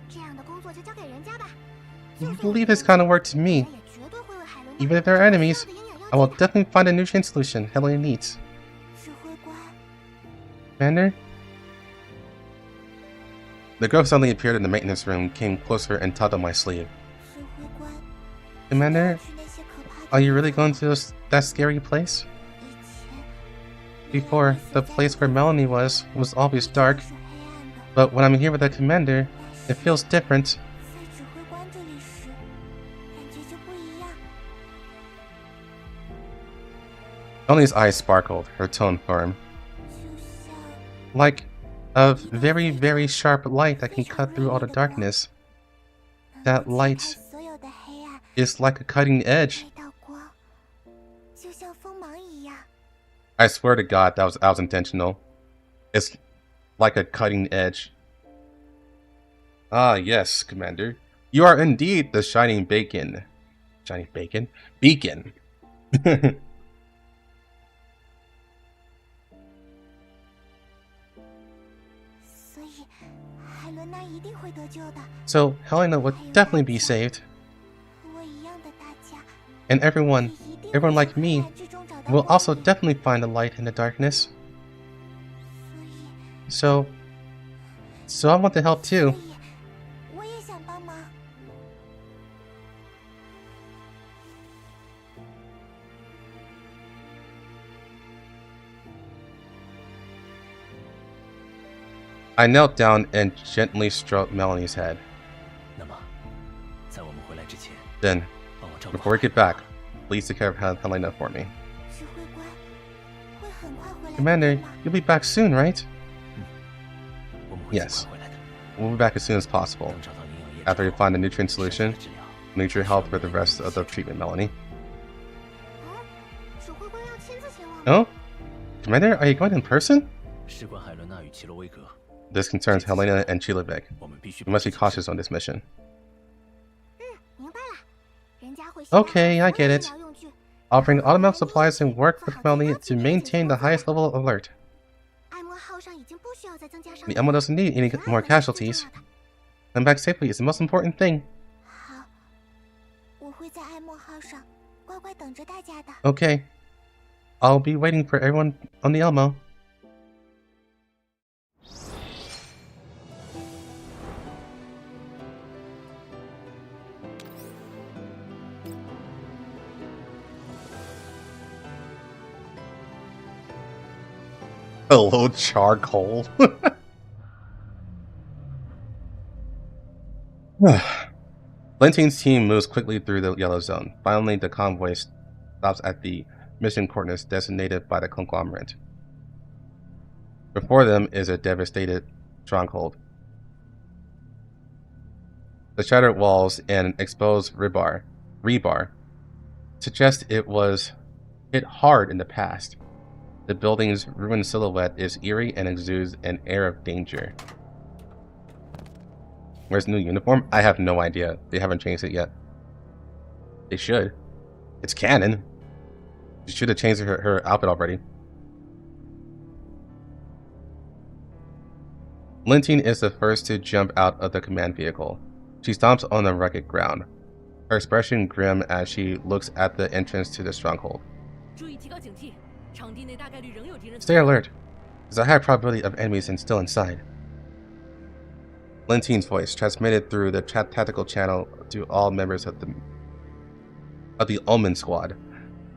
这样的工作就交给人家吧。 Leave this kind of work to me. 也绝对会为海伦 Even if they're enemies, I will definitely find a nutrient solution Helena needs. 指挥官， Commander? The girl suddenly appeared in the maintenance room, came closer and tugged on my sleeve. 指挥官， Commander, 去那些可怕的 are you really going to that scary place? 以前 Before, the place where Melanie was always dark, 是黑暗的， but when I'm here with the commander, it feels different. 在指挥官这里时，感觉就不一样。 Melanie's eyes sparkled, her tone firm. 就像 Like a very, very sharp light that can cut through all the darkness. That light 所有的黑暗 is like a cutting edge. 一道光，就像锋芒一样。 I swear to God that was intentional. It's like a cutting edge. Ah, yes, Commander. You are indeed the shining bacon. Shining bacon? Beacon. 所以海伦娜一定会得救的。 So Helena would definitely be saved. 和我一样的大家， And everyone 一定 everyone 会 like 在 me 黑暗之中找到 will 光 also 明。 definitely find the light in the darkness. 所以， So I want to help 所 too. 以我也想帮忙。 I knelt down and gently stroked Melanie's head. 那么，在我们回来之前， Then, 帮我照顾 before we get back, please take care of Helena for me. 指挥官会很快回来的， Commander, 对吗？ you'll be back soon, right? 我们会尽 Yes. 快回来的。 We'll be back as soon as possible. 等找到营养液 After we 之后 find a nutrient 剩下 solution, 的治疗 need your help for the rest of the treatment, Melanie. 指挥官要亲自前往吗？ Oh? Commander, are you going in person? 事关海伦娜与奇洛威格， This concerns Helena and Chilovic. 我们必须 We must be cautious on this mission. 明白了，人家会 Okay, I 所有 get 医 it. 疗用具。 I'll bring automatic supplies and work with Melanie to maintain the highest level of alert. 艾莫号上已经不需要再增加伤 The 员 Elmo doesn't need any 其他 more 人是最重 casualties. 要的 Come back safely is the most important thing. 好，我会在艾莫号上乖乖等着大家的。 Okay. I'll be waiting for everyone on the Elmo. Hello, charcoal. Lentine's team moves quickly through the yellow zone. Finally, the convoy stops at the mission coordinates designated by the conglomerate. Before them is a devastated stronghold. The shattered walls and exposed rebar suggest it was hit hard in the past. The building's ruined silhouette is eerie and exudes an air of danger. Where's the new uniform? I have no idea. They haven't changed it yet. They should. It's canon. She should have changed her outfit already. Lentine is the first to jump out of the command vehicle. She stomps on the rugged ground, her expression grim as she looks at the entrance to the stronghold. 注意提高警惕，场地内大概率仍有敌人。 Stay alert. There's a high probability of enemies still inside. Lentine's voice, transmitted through the tactical channel to all members of the Omen squad,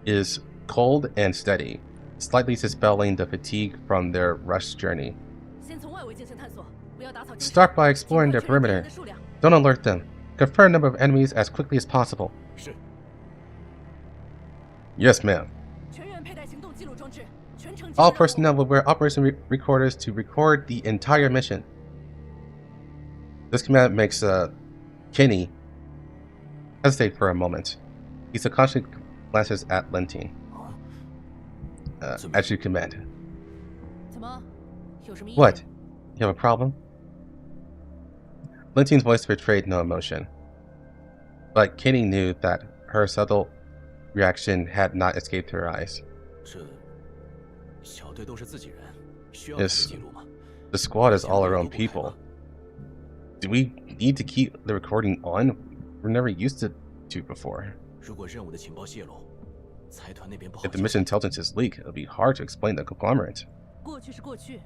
is cold and steady, slightly dispelling the fatigue from their rush journey. 先从外围进行探索，不要打草惊蛇。 Start by exploring their 尽快确认敌 perimeter. 人的数量。 Don't alert them. Confirm number of enemies as quickly as possible. 是 Yes, ma'am. 全员佩戴行动记录装置，全程。 All personnel will wear operation recorders to record the entire mission. This command makes Kenny hesitate for a moment. He subconsciously glances at Lentine. As you command. 怎么？有什么意见？ What? You have a problem? Lentine's voice betrayed no emotion. But Kenny knew that her subtle reaction had not escaped her eyes. 这小队都是自己人，需要 Yes. 记录吗？ The squad is all our own people. Do we need to keep the recording on? We're never used to before. 如果任务的情报泄露，财团那边不好 If the 交 mission intelligence is leaked, it'll be hard to explain the conglomerate. 过去是过去，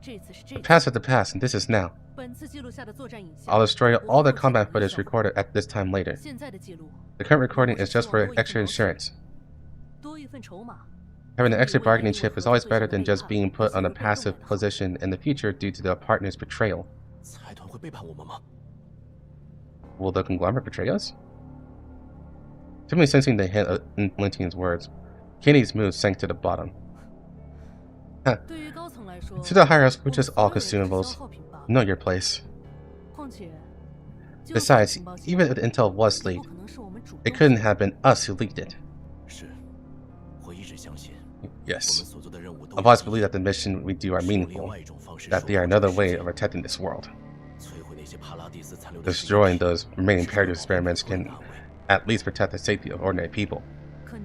这次是这 The 次。 past is the past, and this is now. 本次记录下的作战影像 I'll destroy all the 不会 combat 后期 footage 影响 recorded at this time later. 现在的记录 The current recording is just for extra insurance. 多一份筹码。 Having an extra bargaining chip is always better than just being put on a passive position in the future due to the partner's betrayal. 财团会背叛我们吗？ Will the conglomerate betray us? Timidly sensing the hint in Lentine's words, Kenny's mood sank to the bottom. 对于高层来说， To the higher-ups, we're just all 我们所有人 consumables. 是消耗品罢了 Know your place. 况且，就 Besides, 算情报泄 even 露 if the intel was 也 leaked, 不可能是我们主 it 动 couldn't have been us who leaked it. 是，我一直相信，我 Yes. 们所做的任务都 I've always believed that the mission we do are 是用另 meaningful, 外一种方式 that they are 收获 another 这个 way 世界 of protecting this world. 摧毁那 Destroying those remaining paradigm experiments can at least protect the safety of ordinary people. 可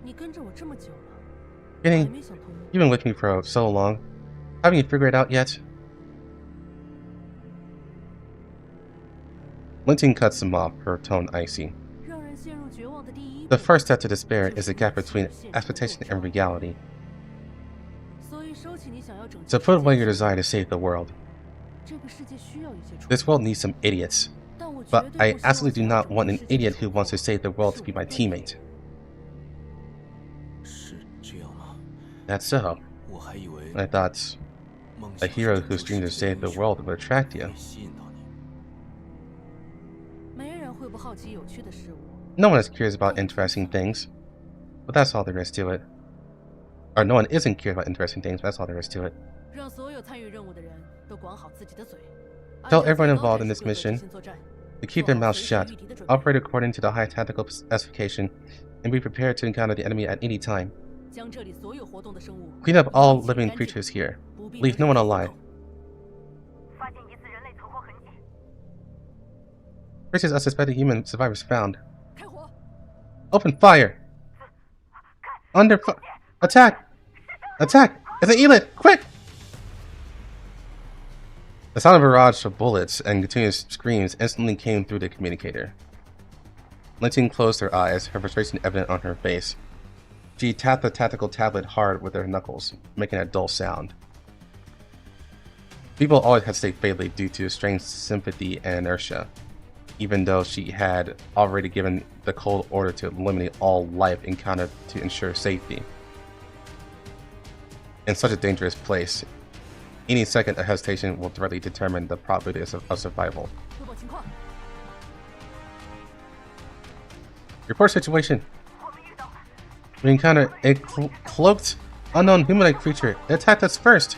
你跟着我这么久了， Kenny, 还没想通吗？ you've been with me for so long. Haven't you figured it out yet? Lentine cuts him off, her tone icy. 让人陷入绝望的第一步 The first step to despair is the gap between expectation and reality. 所以收起你想要拯 So 救 put away your desire to save the world. 这个世界需要一些出 This world needs some idiots. 但我绝 But 对 I 不希望 absolutely do 想 not 要 want 拯 an 救世界 idiot who wants to save the world to be my teammate. 是这样吗？ That's so. 我还以为 I thought 梦 a 想 hero 是 whose 拯 dream 救 to 世界 save 的 the 英雄 world would attract you. 会吸引到你。没人会不好奇有趣的事物。 No one is curious about interesting things. But that's all there is to it. Or no one isn't curious about interesting things, but that's all there is to it. 让所有参与任务的人都管好自己的嘴。 Tell 按照 everyone 最高 involved in 战 this 术规则 mission 进行作战 to keep their 做好 mouths 随时 shut, 御敌的准备 operate according to the high tactical specification, and be prepared to encounter the enemy at any time. 将这里所有活动的生物 Clean up all 一起 living 干净 creatures here. 不必 Leave 留 no one 任何 alive. 漏洞 发现疑似人类存活痕迹。 Traces of suspected human survivors found. 开火！ Open fire! Under attack! Attack! It's an elite! Quick! The sound of a barrage of bullets and continuous screams instantly came through the communicator. Lentine closed her eyes, her frustration evident on her face. She tapped the tactical tablet hard with her knuckles, making a dull sound. People always hesitate fatally due to strained sympathy and inertia, even though she had already given the cold order to eliminate all life encountered to ensure safety. In such a dangerous place, any second of hesitation will directly determine the probability of survival. 汇报情况。 Report situation. We encountered a cloaked, unknown humanoid creature. It attacked us first.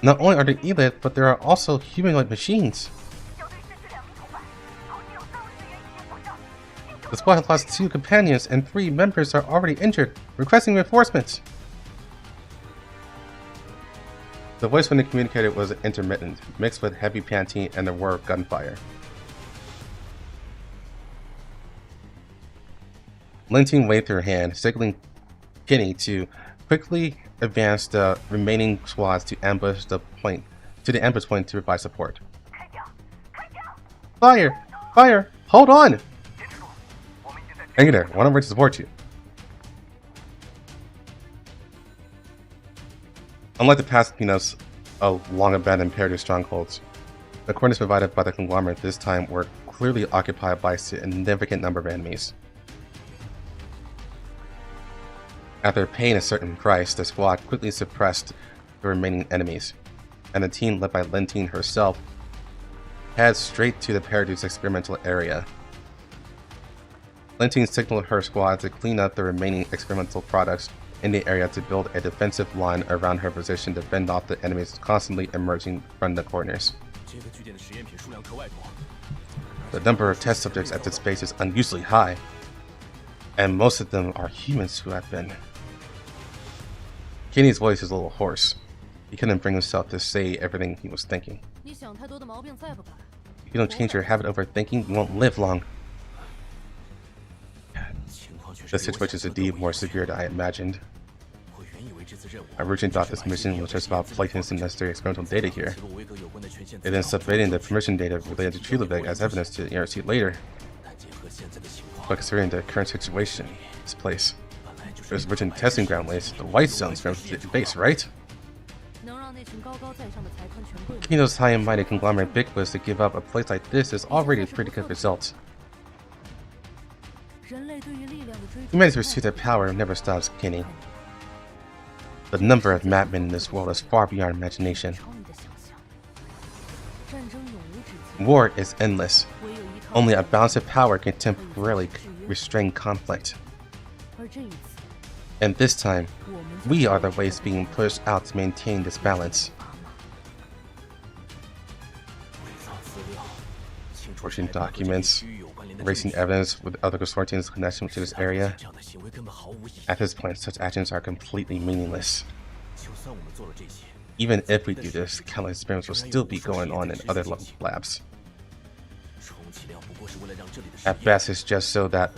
Not only are they elite, but there are also humanoid machines. The squad has lost 2 companions and 3 members are already injured, requesting reinforcements. The voice from the communicator was intermittent, mixed with heavy panting and the whir of gunfire. Lentine waved her hand, signaling Kenny to quickly advance the remaining squads to the ambush point to provide support. Fire! Fire! Hold on! Hang in there, one of them to support you. Unlike the past peanuts of long-abandoned Paradise strongholds, the coordinates provided by the conglomerate this time were clearly occupied by a significant number of enemies. After paying a certain price, the squad quickly suppressed the remaining enemies, and the team led by Lentine herself headed straight to the Paradise experimental area. Lentine signaled her squad to clean up the remaining experimental products in the area to build a defensive line around her position to fend off the enemies constantly emerging from the corners. The number of test subjects at this base is unusually high, and most of them are humans who have been. Kenny's voice is a little hoarse. He couldn't bring himself to say everything he was thinking. 你想太多的毛病再不改， If you don't change your habit of overthinking, you won't live long. The situation is indeed more severe than I imagined. I originally thought this mission was just about placing some necessary experimental data here, and then submitting the permission data related to Leviv as evidence to the ERC later. But considering the current situation, this place, there's original testing ground lays, the white zones from the base, right? 能让那群高高在上的财团权贵们 Keeping those high and mighty conglomerate bigwigs to give up a place like this is already a pretty good result. 人类对于力量的追求 Humanity's pursuit of power never stops, Kenny. The number of madmen in this world is far beyond imagination. 超你的想象。战争永无止境， War is endless. 唯有依靠 Only a balance of power can temporarily restrain conflict. 而这一次， And this time, 我们就 we are the waves being pushed out to maintain this balance. Forging documents, erasing evidence with other consortiums' connection to this area. At this point, such actions are completely meaningless. Even if we do this, countless experiments will still be going on in other labs. At best, it's just so that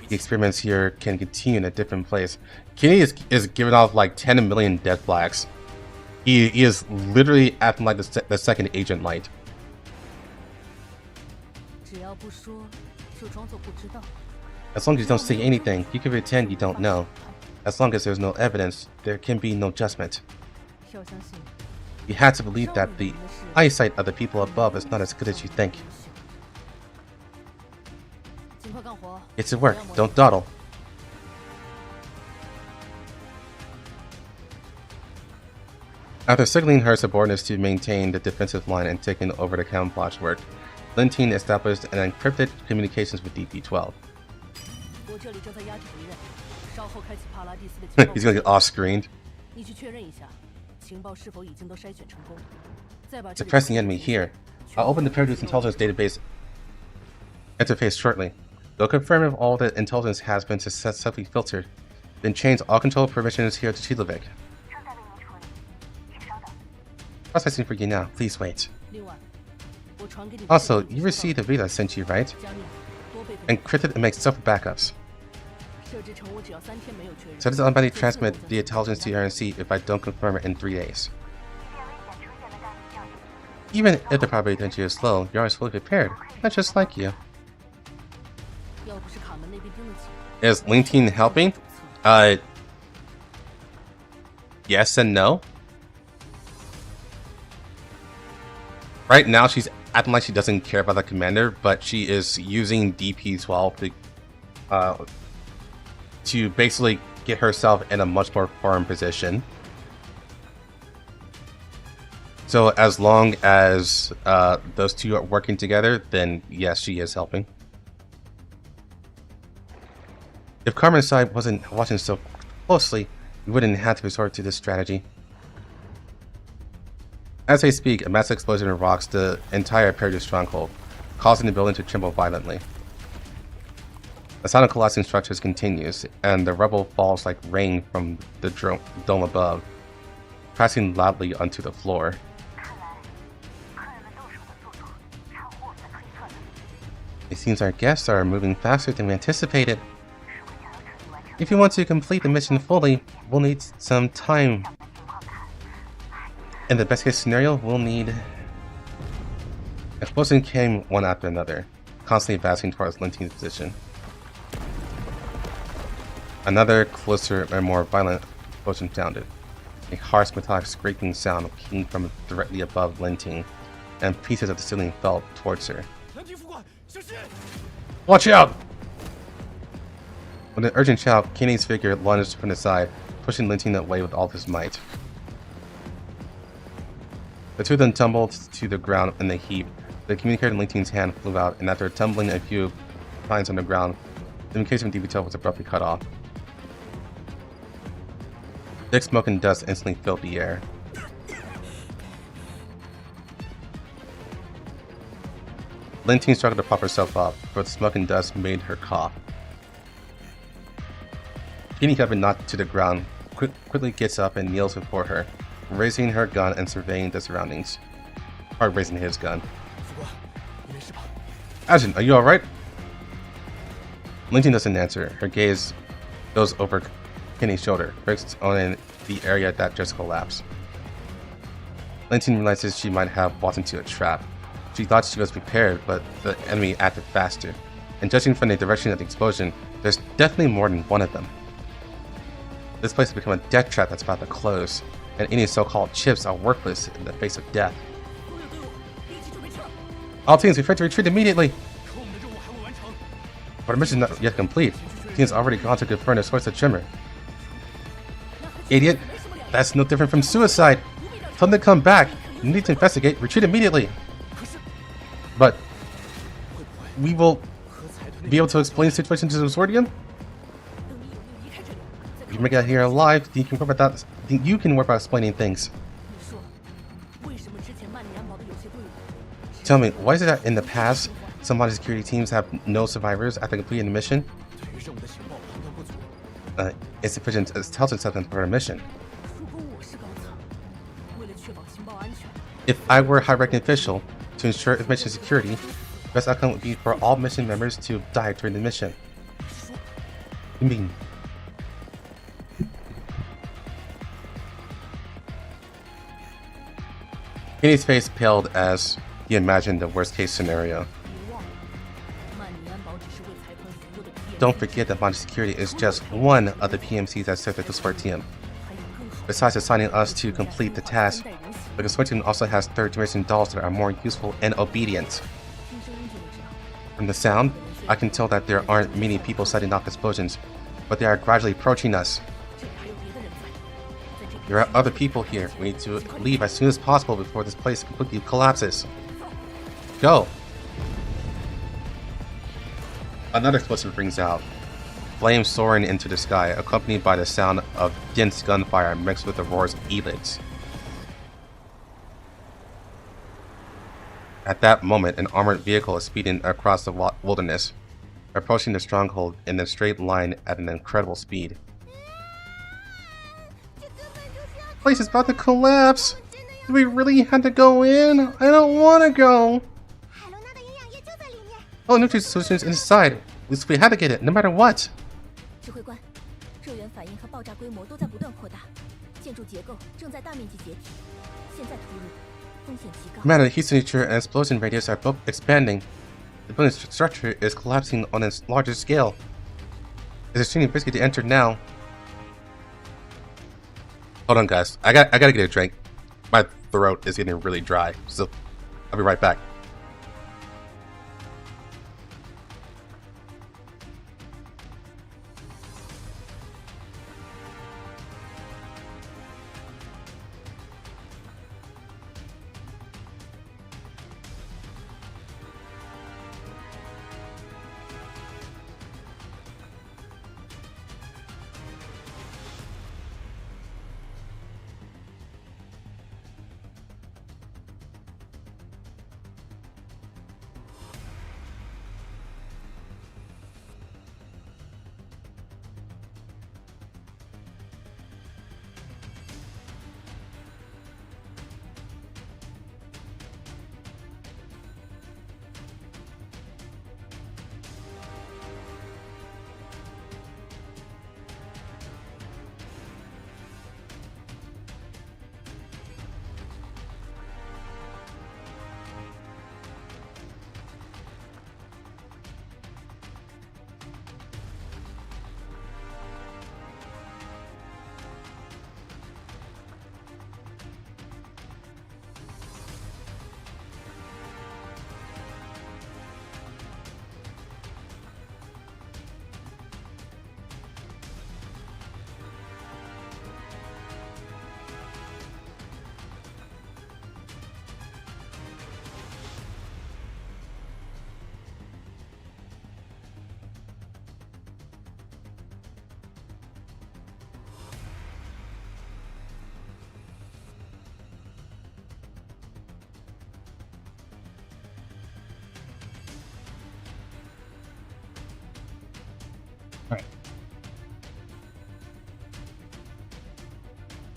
the experiments here can continue in a different place. Kenny is giving off like 10 million death flags. He is literally acting like the second Agent Light. As long as you don't say anything, you can pretend you don't know. As long as there's no evidence, there can be no judgment. You have to believe that the eyesight of the people above is not as good as you think. Get to work, don't dawdle. After signaling her subordinates to maintain the defensive line and taking over the camouflage work, Lentine established an encrypted communications with DP-12. He's gonna get off-screened. Suppressing enemy here. I'll open the Paradox Intelligence Database interface shortly. They'll confirm if all the intelligence has been successfully filtered. Then change all control permissions here to Leviv. Processing for you now. Please wait. Also, you received the read I sent you, right? Encrypted and make self-backups. So this automatically transmit the intelligence to RNC if I don't confirm it in 3 days. Even if the probability entry is low, you're always fully prepared. Not just like you. Is Lentine helping? Yes and no. Right now she's acting like she doesn't care about the commander, but she is using DP-12 to basically get herself in a much more firm position. So as long as those two are working together, then yes, she is helping. If Carmen's side wasn't watching so closely, we wouldn't have to resort to this strategy. As they speak, a massive explosion rocks the entire Paradox stronghold, causing the building to tremble violently. The sound of collapsing structures continues, and the rubble falls like rain from the dome above, crashing loudly onto the floor. It seems our guests are moving faster than we anticipated. If you want to complete the mission fully, we'll need some time. In the best case scenario, we'll need... Explosions came one after another, constantly advancing towards Lentine's position. Another closer and more violent explosion sounded. A harsh metallic scraping sound came from directly above Lentine, and pieces of the ceiling fell towards her. Watch out! With an urgent shout, Kenny's figure lunged from the side, pushing Lentine away with all of his might. The two of them tumbled to the ground in a heap. The communicator in Lentine's hand flew out, and after tumbling a few times on the ground, the communication with DP-12 was abruptly cut off. Thick smoke and dust instantly filled the air. Lentine struggled to prop herself up, but smoke and dust made her cough. Kenny, having knocked to the ground, quickly gets up and kneels before her, raising her gun and surveying the surroundings. Or raising his gun. Agent, are you alright? Lentine doesn't answer. Her gaze goes over Kenny's shoulder, fixed on the area that just collapsed. Lentine realizes she might have walked into a trap. She thought she was prepared, but the enemy acted faster. And judging from the direction of the explosion, there's definitely more than one of them. This place has become a death trap that's about to close, and any so-called chips are worthless in the face of death. All teams, prepare to retreat immediately! But our mission is not yet complete. Teams already gone to confirm the source of tremor. Idiot! That's no different from suicide! Tell them to come back! You need to investigate, retreat immediately! But we will be able to explain the situation to the consortium? If you make it here alive, you can work about that. You can work about explaining things. Tell me, why is it that in the past, some body security teams have no survivors after completing the mission? Insufficient intelligence evidence for a mission. If I were a high-ranking official, to ensure mission security, the best outcome would be for all mission members to die during the mission. You mean? Kenny's face paled as he imagined the worst-case scenario. Don't forget that Mangi Security is just one of the PMCs that serve the support team. Besides assigning us to complete the task, the Confrontation also has third-generation dolls that are more useful and obedient. From the sound, I can tell that there aren't many people setting off explosions, but they are gradually approaching us. There are other people here. We need to leave as soon as possible before this place completely collapses. Go! Another explosion rings out, flames soaring into the sky, accompanied by the sound of dense gunfire mixed with the roars of elids. At that moment, an armored vehicle is speeding across the wilderness, approaching the stronghold in a straight line at an incredible speed. The place is about to collapse! Do we really have to go in? I don't want to go! Oh, nutrient solution is inside. At least we had to get it, no matter what. 指挥官，热源反应和爆炸规模都在不断扩大，建筑结构正在大面积解体，现在投入风险极高。Commander, the heat signature and explosion radius are both expanding. The building structure is collapsing on a larger scale. It's extremely risky to enter now. Hold on, guys. I gotta get a drink. My throat is getting really dry, so I'll be right back.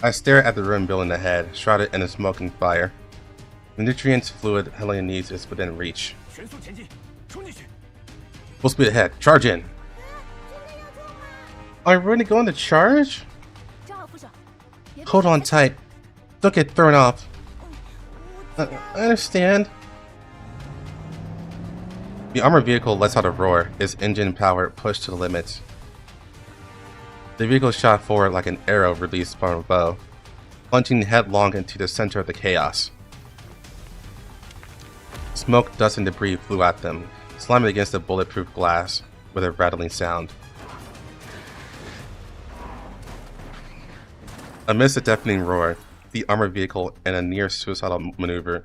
I stare at the ruined building ahead, shrouded in a smoking fire. The nutrients fluid Helena needs is within reach. Full speed ahead, charge in! Are we really going to charge? Hold on tight. Don't get thrown off. I understand. The armored vehicle lets out a roar, its engine power pushed to the limits. The vehicle shot forward like an arrow released from a bow, plunging headlong into the center of the chaos. Smoke, dust, and debris flew at them, slamming against the bulletproof glass with a rattling sound. Amidst a deafening roar, the armored vehicle, in a near-suicidal maneuver,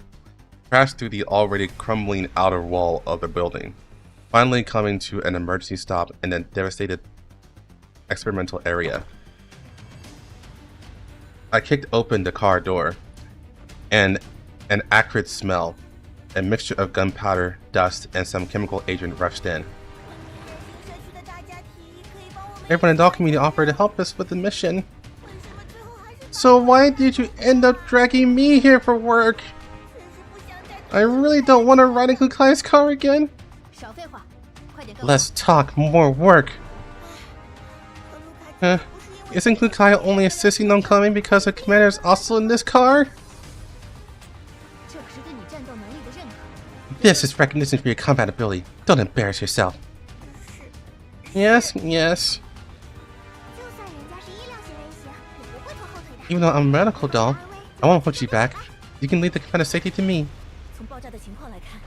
crashed through the already crumbling outer wall of the building, finally coming to an emergency stop in a devastated experimental area. I kicked open the car door, and an acrid smell, a mixture of gunpowder, dust, and some chemical agent rushed in. Everyone in the doll community offered to help us with the mission. So why did you end up dragging me here for work? I really don't want to ride in Kukai's car again. 少废话，快点跟我。 Less talk, more work. Isn't Kukai only insisting on coming because the commander is also in this car? 这可是对你战斗能力的认可。 This is recognition for your combat ability. Don't embarrass yourself. Yes, yes. 就算人家是医疗型威胁，也不会拖后腿的。 Even though I'm a medical doll, I won't hold you back. You can leave the commander safety to me. 从爆炸的情况来看，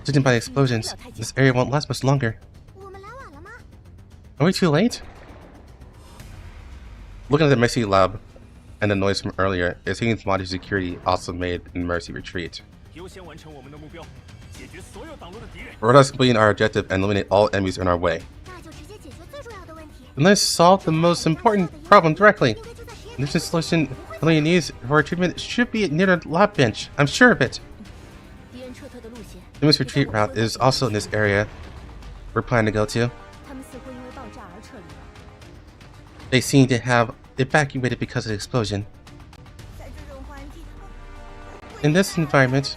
Judging by the explosions, this area won't last much longer. 我们来晚了吗？ Are we too late? Looking at the Mercy lab and the noise from earlier, it seems Monty Security also made in Mercy retreat. 优先完成我们的目标，解决所有挡路的敌人。 Let us complete our objective and eliminate all enemies in our way. 那就直接解决最重要的问题。 And let's solve the most important problem directly. 应该就在实验 There's a solution Helena needs for her treatment should be near the lab bench. I'm sure of it. 敌人撤退的路线。 The Miss retreat route is also in this area we're planning to go to. 他们似乎因为爆炸而撤离了。 They seem to have evacuated because of the explosion. 在这种环境， In this environment,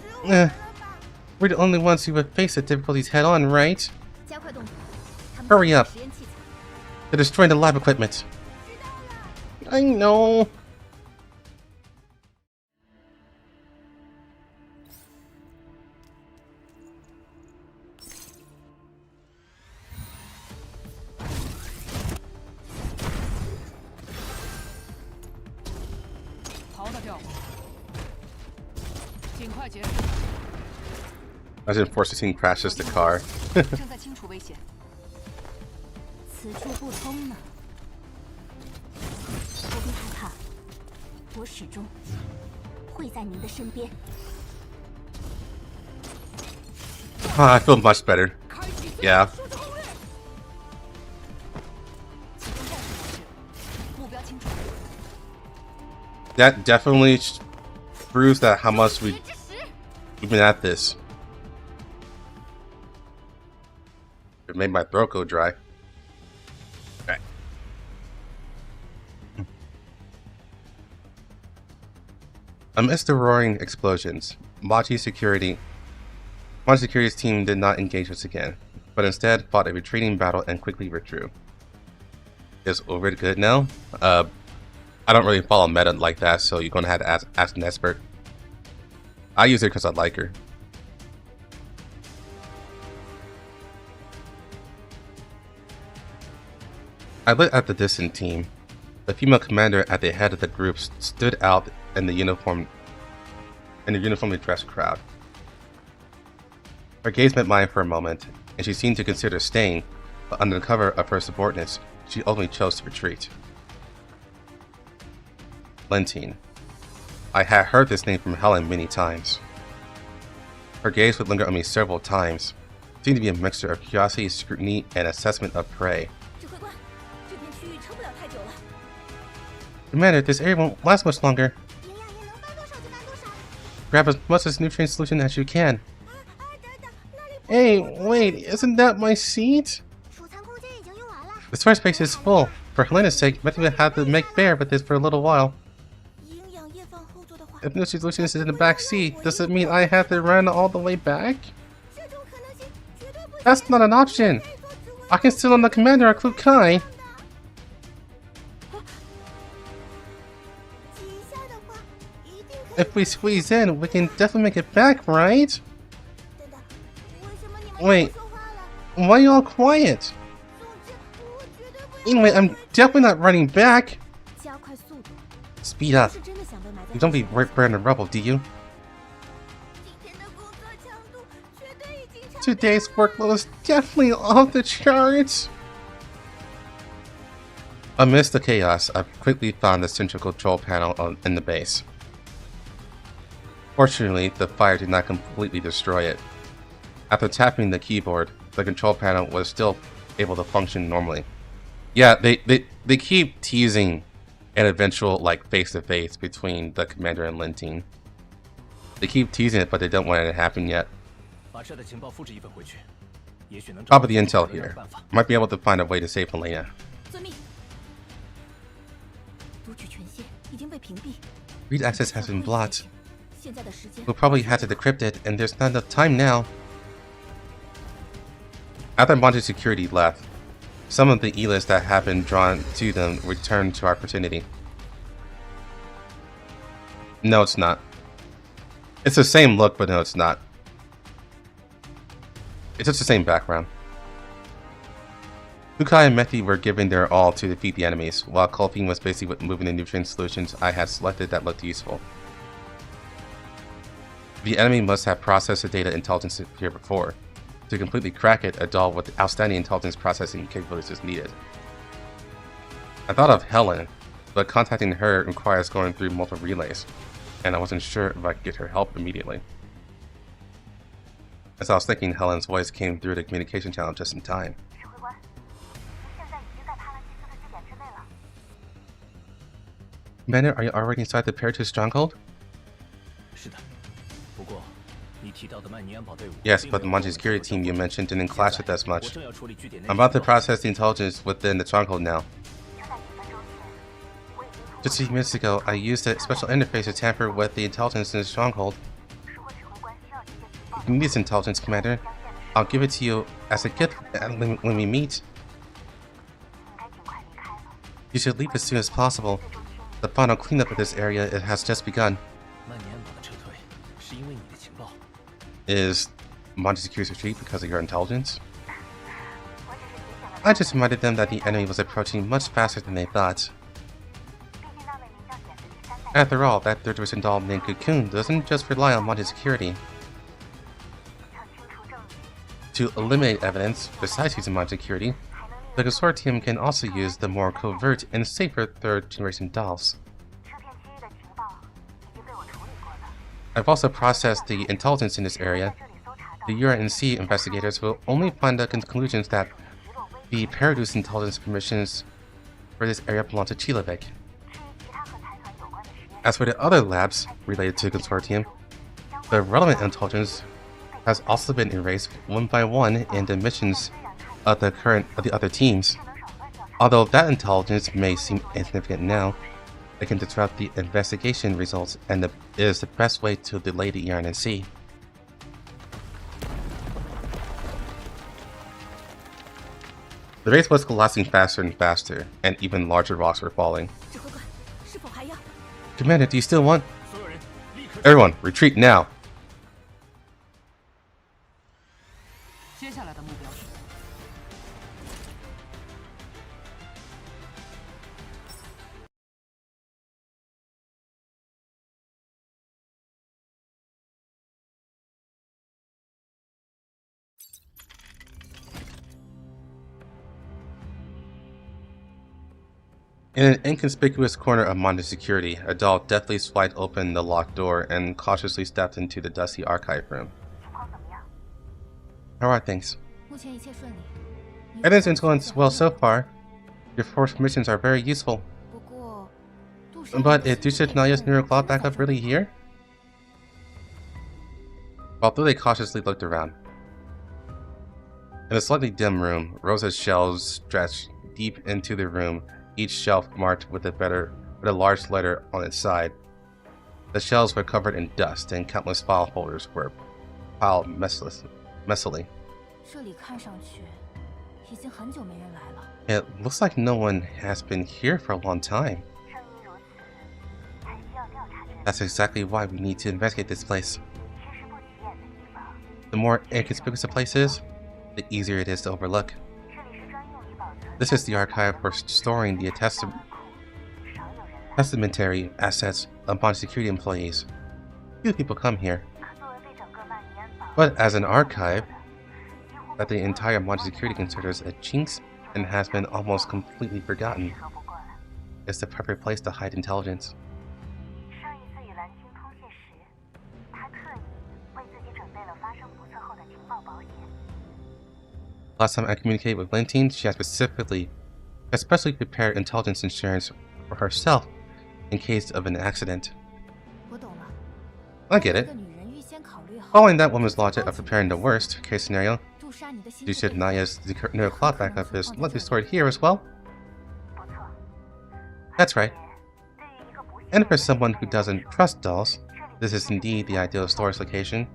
we're the only ones who have faced the difficulties head on, right? 加快动作。他们 Hurry up. 实验器材。 They're destroying the lab equipment. I know. Imagine forcing crashes the car. 正在清除危险。此处不通呢。不必害怕，我始终会在您的身边。 I feel much better. Yeah. 启动战术模式，目标清楚。 That definitely proves that how much we've been at this. It made my throat go dry. Okay. Amidst the roaring explosions, Machi's security's team did not engage us again, but instead fought a retreating battle and quickly withdrew. Is over good now? I don't really follow meta like that, so you're gonna have to ask an expert. I use her because I like her. I looked at the distant team. The female commander at the head of the group stood out in the uniformly dressed crowd. Her gaze met mine for a moment, and she seemed to consider staying, but under the cover of her subordinates, she ultimately chose to retreat. Lentine. I had heard this name from Helen many times. Her gaze would linger on me several times. It seemed to be a mixture of curiosity, scrutiny, and assessment of prey. 指挥官，这片区域撑不了太久了。 Commander, this area won't last much longer. 营养液能搬多少就搬多少。 Grab as much of this nutrient solution as you can. 等等，那里。 Hey, wait, isn't that my seat? 储藏空间已经用完了。 The storage space is full. For Helena's sake, Meta will have to make bear with this for a little while. 营养液放后座的话， If nutrient solution is in the back seat, does it mean I have to run all the way back? 这种可能性绝对不。 That's not an option. I can still on the commander at Kukai. 挤一下的话，一定可以。 If we squeeze in, we can definitely make it back, right? 等等，为什么你们 Wait, 不说话了？ why are you all quiet? 总之，我绝对不要。 Anyway, I'm definitely not running back. 加快速度。 Speed up. 是真的想被埋在。 You don't be right there in the rubble, do you? 今天的工作强度绝对已经超。 Today's workload is definitely off the charts. Amidst the chaos, I quickly found the central control panel in the base. Fortunately, the fire did not completely destroy it. After tapping the keyboard, the control panel was still able to function normally. Yeah, they keep teasing an eventual like face-to-face between the commander and Lentine. They keep teasing it, but they don't want it to happen yet. 把这的情报复制一份回去，也许能 Top of the intel here. 办法。 Might be able to find a way to save Helena. 遵命。读取权限已经被屏蔽。 Read access has been blocked. We'll probably have to decrypt it, and there's not enough time now. After Mangi security left, some of the E-lists that have been drawn to them returned to our fraternity. No, it's not. It's the same look, but no, it's not. It's just the same background. Fukai and Methi were giving their all to defeat the enemies, while Kolping was busy with moving the nutrient solutions I had selected that looked useful. The enemy must have processed the data intelligence here before. To completely crack it, a doll with outstanding intelligence processing capabilities is needed. I thought of Helen, but contacting her requires going through multiple relays, and I wasn't sure if I could get her help immediately. As I was thinking, Helen's voice came through the communication channel just in time. Commander, are you already inside the Pair 2 stronghold? Yes, but the Mangi security team you mentioned didn't clash with us much. I'm about to process the intelligence within the stronghold now. Just a few minutes ago, I used a special interface to tamper with the intelligence in the stronghold. If you need this intelligence, Commander, I'll give it to you as a gift when we meet. You should leave as soon as possible. The final cleanup of this area has just begun. Is Mangi Security's retreat because of your intelligence? I just reminded them that the enemy was approaching much faster than they thought. After all, that third-person doll named Cocoon doesn't just rely on Mangi Security. To eliminate evidence, besides using Mangi Security, the consortium can also use the more covert and safer third-generation dolls. I've also processed the intelligence in this area. The URNC investigators will only find the conclusions that the Paradox intelligence permissions for this area belong to Leviv. As for the other labs related to the consortium, the relevant intelligence has also been erased one by one in the missions of the other teams. Although that intelligence may seem insignificant now, it can disrupt the investigation results and is the best way to delay the ERNC. The race was collapsing faster and faster, and even larger rocks were falling. Commander, do you still want? Everyone, retreat now! In an inconspicuous corner of Mangi security, a doll deftly swiped open the locked door and cautiously stepped into the dusty archive room. How are things? Everything's going well so far. Your forced missions are very useful. But is Dusha Naya's neural cloud backup really here? Although they cautiously looked around. In a slightly dim room, Rosa's shelves stretched deep into the room, each shelf marked with a large letter on its side. The shelves were covered in dust, and countless file folders were piled messily. It looks like no one has been here for a long time. That's exactly why we need to investigate this place. The more inconspicuous a place is, the easier it is to overlook. This is the archive for storing the testamentary assets of Mangi security employees. Few people come here. But as an archive that the entire Mangi security considers a jinx and has been almost completely forgotten, it's the perfect place to hide intelligence. Last time I communicated with Lentine, she had especially prepared intelligence insurance for herself in case of an accident. I get it. Following that woman's logic of preparing the worst case scenario, Dusha Naya's neural cloud backup is likely stored here as well. That's right. And for someone who doesn't trust dolls, This is indeed the ideal storage location.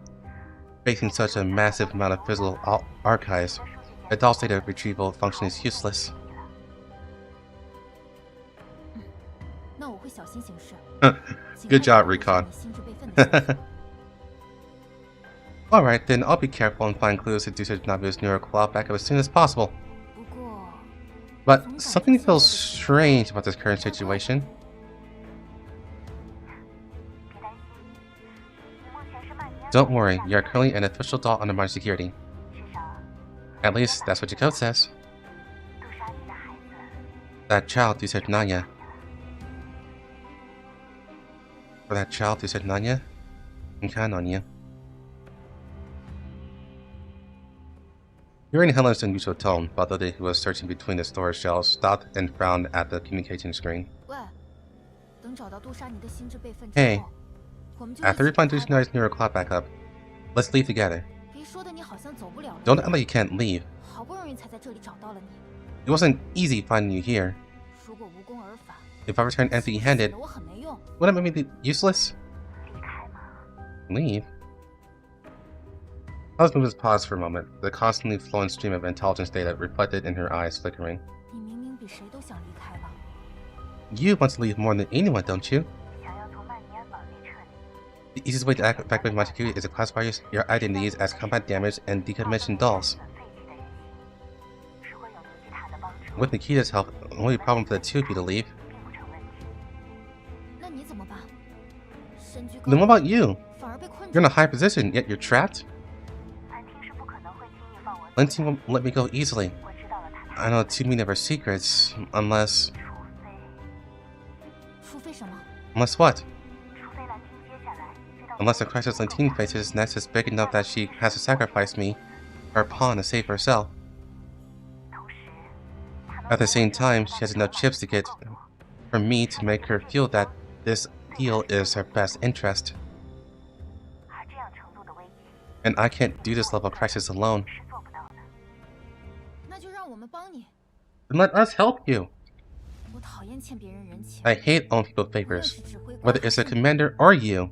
Facing such a massive amount of physical archives, a doll's data retrieval function is useless. 那我会小心行事。 Good job, Recon. Alright, then I'll be careful and find clues to Dusha Nabu's neural cloud back up as soon as possible. But something feels strange about this current situation. Don't worry, you are currently an official doll under my security. At least, that's what your code says. That child, Dusha Nanya. For that child, Dusha Nanya, I can count on you. Hearing Helen's unusual tone, Balthode, who was searching between the storage shelves, stopped and frowned at the communication screen. Hey, after we find Dushanari's neural cloud back up, let's leave together. Don't act like you can't leave. It wasn't easy finding you here. If I return empty-handed, wouldn't it make me useless? Leave? Helen's movements paused for a moment, the constantly flowing stream of intelligence data reflected in her eyes flickering. You want to leave more than anyone, don't you? The easiest way to evacuate my security is to classify your identities as combat damaged and decommissioned dolls. With Nikita's help, the only problem for the two of you to leave. Then what about you? You're in a high position, yet you're trapped? Lentine won't let me go easily. I know too many of her secrets, unless... Unless what? Unless the crisis Lentine faces next is big enough that she has to sacrifice me, her pawn, to save herself. At the same time, she has enough chips to get from me to make her feel that this deal is her best interest. And I can't do this level of crisis alone. Then let us help you. I hate owing people favors, whether it's a commander or you.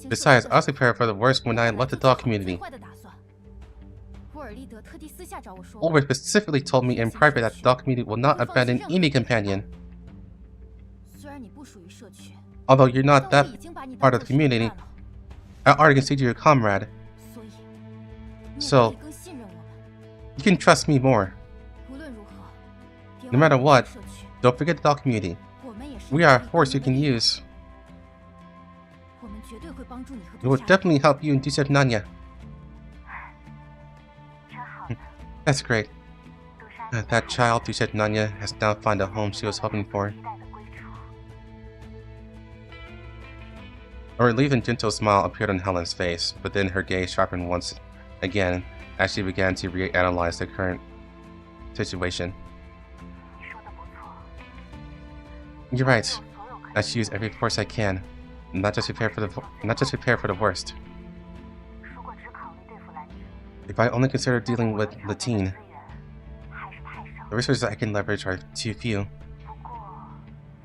Besides, I was prepared for the worst when I left the dog community. Ulrich specifically told me in private that the dog community will not abandon any companion. Although you're not that part of the community, I already consider you a comrade. So, you can trust me more. No matter what, don't forget the dog community. We are a force you can use. It will definitely help you in Dusha Nanya. That's great. That child, Dusha Nanya, has now found a home she was hoping for. A relieved and gentle smile appeared on Helen's face, but then her gaze sharpened once again as she began to reanalyze the current situation. You're right. I should use every force I can, not just prepare for the worst. If I only consider dealing with Lentine, the resources I can leverage are too few.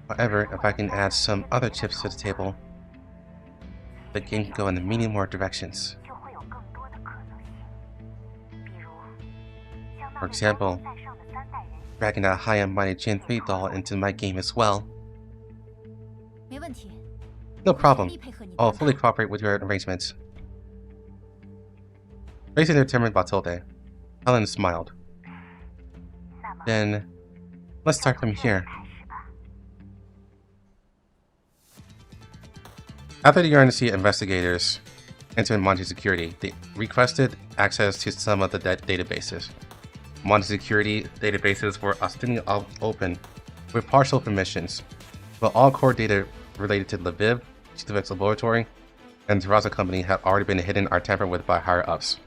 However, if I can add some other chips to the table, the game can go in many more directions. For example, dragging a high and mighty Gen 3 doll into my game as well. No problem. I'll fully cooperate with your arrangements. Facing the determined Balthode, Helen smiled. Then, let's start from here. After the UNC investigators entered Mangi's security, they requested access to some of the databases. Mangi's security databases were ostensibly open, with partial permissions, but all core data related to Leviv, Chitovic's laboratory, and Terraza Company had already been hidden or tampered with by higher-ups.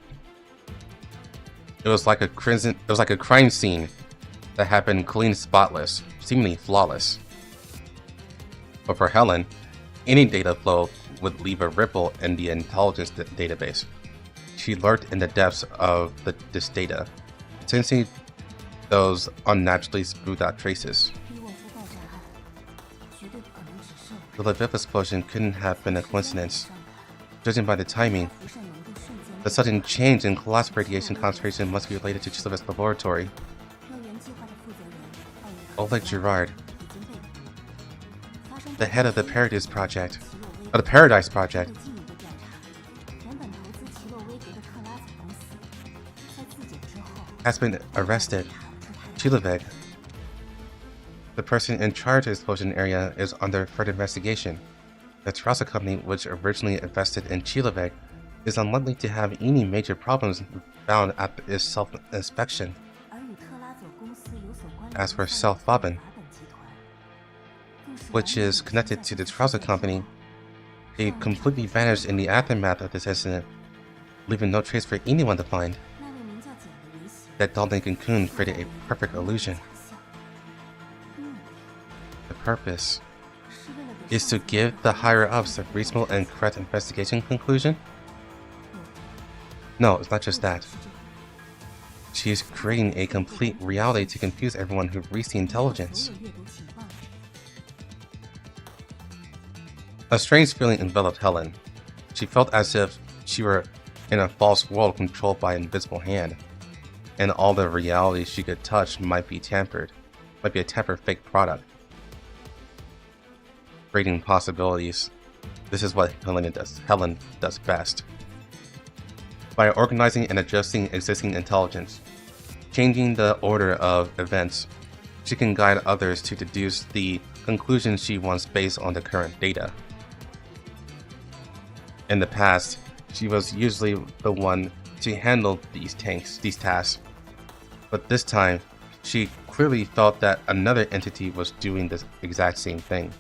It was like a crime scene that had been clean, spotless, seemingly flawless. But for Helen, any data flow would leave a ripple in the intelligence database. She lurked in the depths of this data, sensing those unnaturally smoothed out traces. The Leviv explosion couldn't have been a coincidence. Judging by the timing, the sudden change in collapse radiation concentration must be related to Chilev's laboratory. Oleg Girard, the head of the Paradise Project, has been arrested. Chileveg, the person in charge of the explosion area, is under further investigation. The Terrasa company, which originally invested in Chileveg, is unlikely to have any major problems found at its self-inspection. As for South Bobbin, which is connected to the Terrasa company, they completely vanished in the aftermath of this incident, leaving no trace for anyone to find. That Dalton cocoon created a perfect illusion. The purpose is to give the higher-ups a reasonable and correct investigation conclusion? No, it's not just that. She is creating a complete reality to confuse everyone who reads the intelligence. A strange feeling enveloped Helen. She felt as if she were in a false world controlled by an invisible hand, and all the reality she could touch might be a tampered fake product. Creating possibilities. This is what Helen does best. By organizing and adjusting existing intelligence, changing the order of events, she can guide others to deduce the conclusions she wants based on the current data. In the past, she was usually the one to handle these tasks, but this time, she clearly felt that another entity was doing the exact same thing.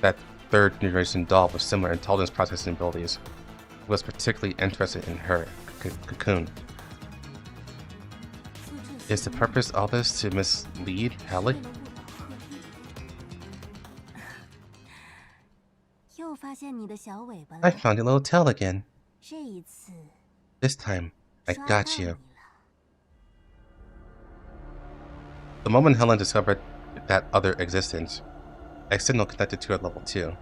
That third generation doll with similar intelligence processing abilities was particularly interested in her cocoon. Is the purpose of this to mislead Hallie? I found your little tail again. This time, I got you. The moment Helen discovered that other existence, a signal connected to her level 2.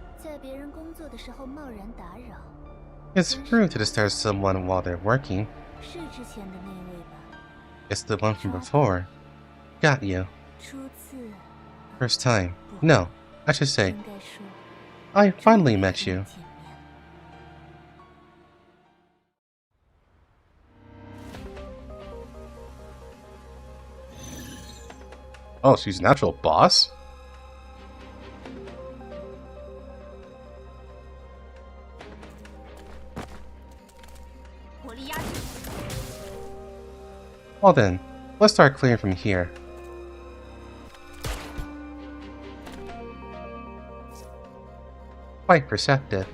It's rude to disturb someone while they're working. It's the one from before. Got you. First time. No, I should say, I finally met you. Oh, she's an actual boss? Well then, let's start clearing from here. Quite perceptive.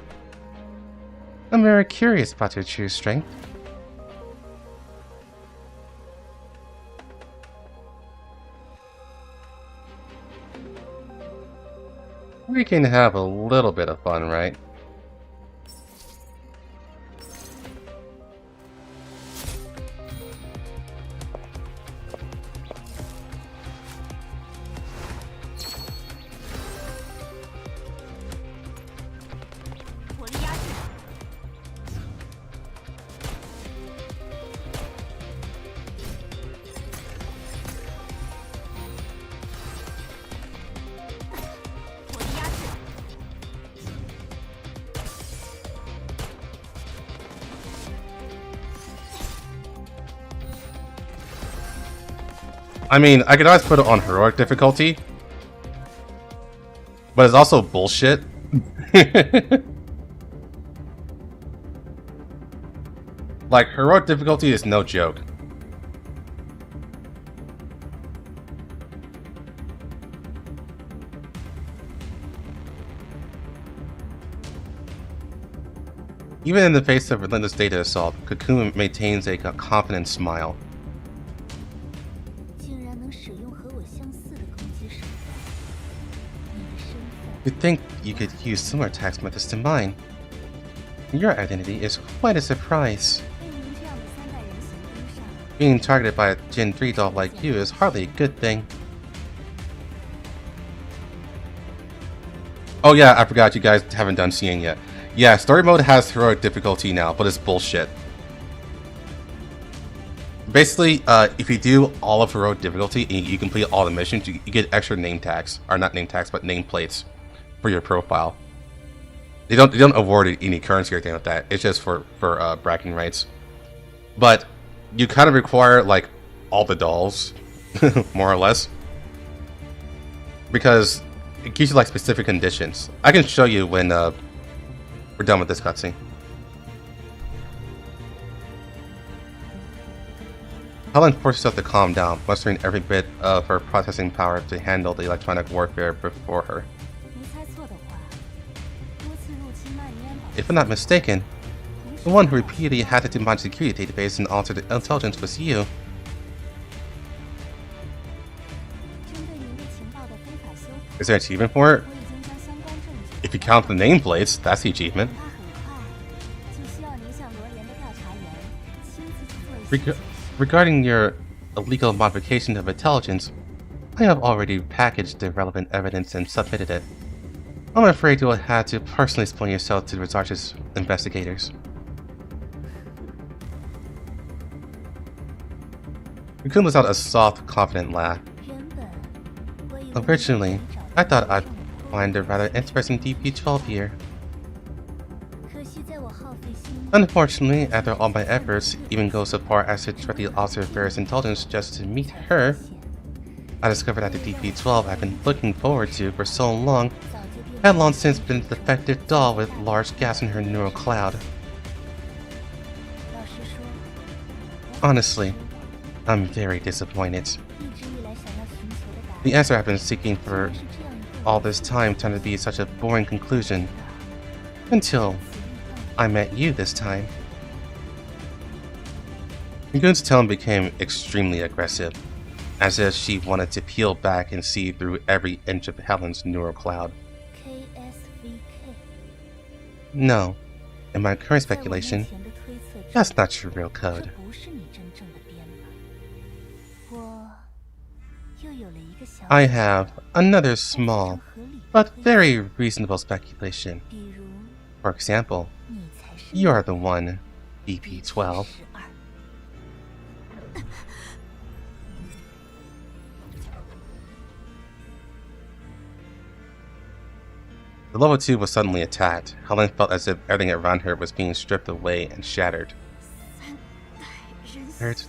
I'm very curious about your true strength. We can have a little bit of fun, right? I mean, I could always put it on heroic difficulty, but it's also bullshit. Like, heroic difficulty is no joke. Even in the face of relentless data assault, Cocoon maintains a confident smile. You'd think you could use similar attack methods to mine. Your identity is quite a surprise. Being targeted by a Gen 3 doll like you is hardly a good thing. Oh yeah, I forgot you guys haven't done seeing yet. Yeah, story mode has heroic difficulty now, but it's bullshit. Basically, if you do all of heroic difficulty and you complete all the missions, you get extra name tags, or not name tags, but nameplates for your profile. They don't award any currency or anything like that. It's just for bragging rights. But you kind of require like all the dolls, more or less, because it gives you like specific conditions. I can show you when we're done with this cutscene. Helen forces herself to calm down, mustering every bit of her processing power to handle the electronic warfare before her. If I'm not mistaken, the one who repeatedly hacked into my security database and altered the intelligence was you. Is there an achievement for it? If you count the nameplates, that's the achievement. Regarding your illegal modification of intelligence, I have already packaged the relevant evidence and submitted it. I'm afraid you will have to personally explain yourself to the researchers' investigators. Raccoon lets out a soft, confident laugh. Originally, I thought I'd find a rather interesting DP-12 here. Unfortunately, after all my efforts, even go so far as to directly alter various intelligence just to meet her, I discovered that the DP-12 I've been looking forward to for so long had long since been a defective doll with large gaps in her neural cloud. Honestly, I'm very disappointed. The answer I've been seeking for all this time turned to be such a boring conclusion. Until I met you this time. Raccoon's tone became extremely aggressive, as if she wanted to peel back and see through every inch of Helen's neural cloud. KSVK. No, in my current speculation, that's not your real code. I have another small, but very reasonable speculation. For example, you are the one, DP-12. The level 2 was suddenly attacked. Helen felt as if everything around her was being stripped away and shattered. Third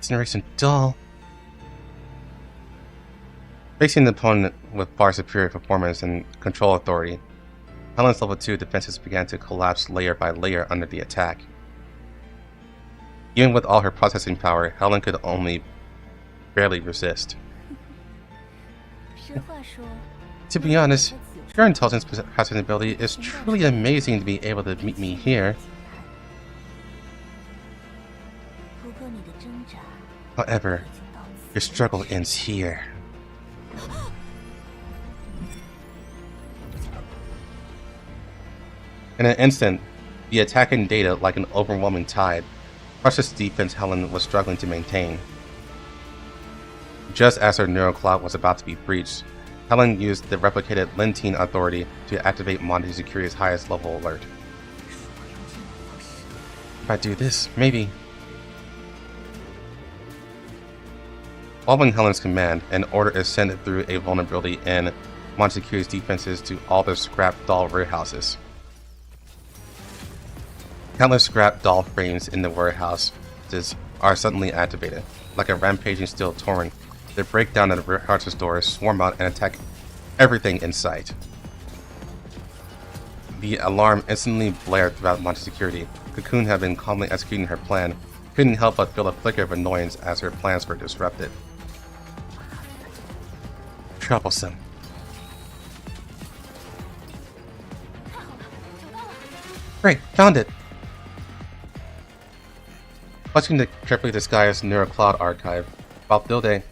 generation doll. Facing the opponent with far superior performance and control authority, Helen's level 2 defenses began to collapse layer by layer under the attack. Even with all her processing power, Helen could only barely resist. To be honest, your intelligence processing ability is truly amazing to be able to meet me here. However, your struggle ends here. In an instant, the attacking data, like an overwhelming tide, crushed the defense Helen was struggling to maintain. Just as her neural cloud was about to be breached, Helen used the replicated Lentine authority to activate Mangi Security's highest level alert. If I do this, maybe. Following Helen's command, an order is sent through a vulnerability in Mangi Security's defenses to all the scrap doll warehouses. Countless scrap doll frames in the warehouses are suddenly activated. Like a rampaging steel torrent, they break down at the warehouse's doors, swarm out, and attack everything in sight. The alarm instantly blared throughout Mangi Security. Cocoon had been calmly executing her plan, couldn't help but feel a flicker of annoyance as her plans were disrupted. Troublesome. Great, found it! Clutching the carefully disguised neural cloud archive, Balthilde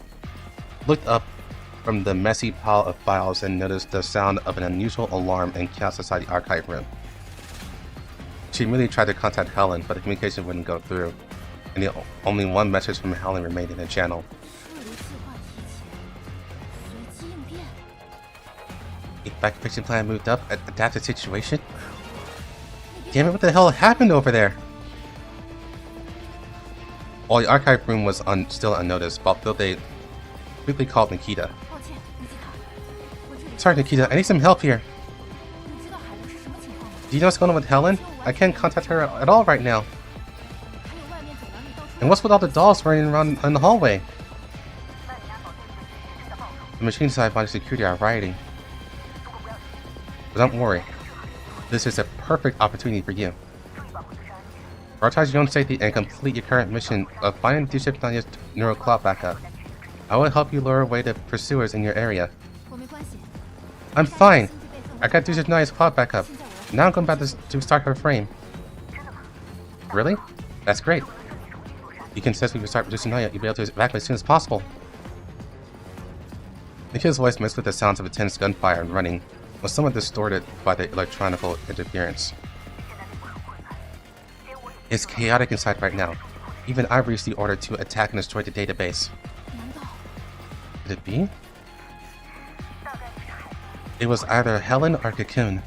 looked up from the messy pile of files and noticed the sound of an unusual alarm in Chaos Society archive room. She immediately tried to contact Helen, but the communication wouldn't go through, and only one message from Helen remained in the channel. Evacuation plan moved up. Adapt the situation. Damn it! What the hell happened over there? While the archive room was still unnoticed, Bob Bilde quickly called Nikita. 抱歉，尼基塔，我这里 Sorry, Nikita. I need some help here. 你知道海伦是什么情况吗？ Do you know what's going on with Helen? I can't contact her at all right now. 还有外面走廊里到处 And what's with all the dolls running around in the hallway? The machine side body security are rioting. But don't worry. This is a perfect opportunity for you. Prioritize your own safety and complete your current mission of finding the ship on your neural cloud backup. I will help you lure away the pursuers in your area. 我没关系。 I'm fine. I got Deuce Nia's cloud backup. Now I'm going back to start her frame. Really? That's great. You can successfully restart Deuce Nia. You'll be able to evacuate as soon as possible. Nikita's voice mixed with the sounds of intense gunfire and running was somewhat distorted by the electronical interference. It's chaotic inside right now. Even I reached the order to attack and destroy the database. 难道 Could it be? It was either Helen or Cocoon.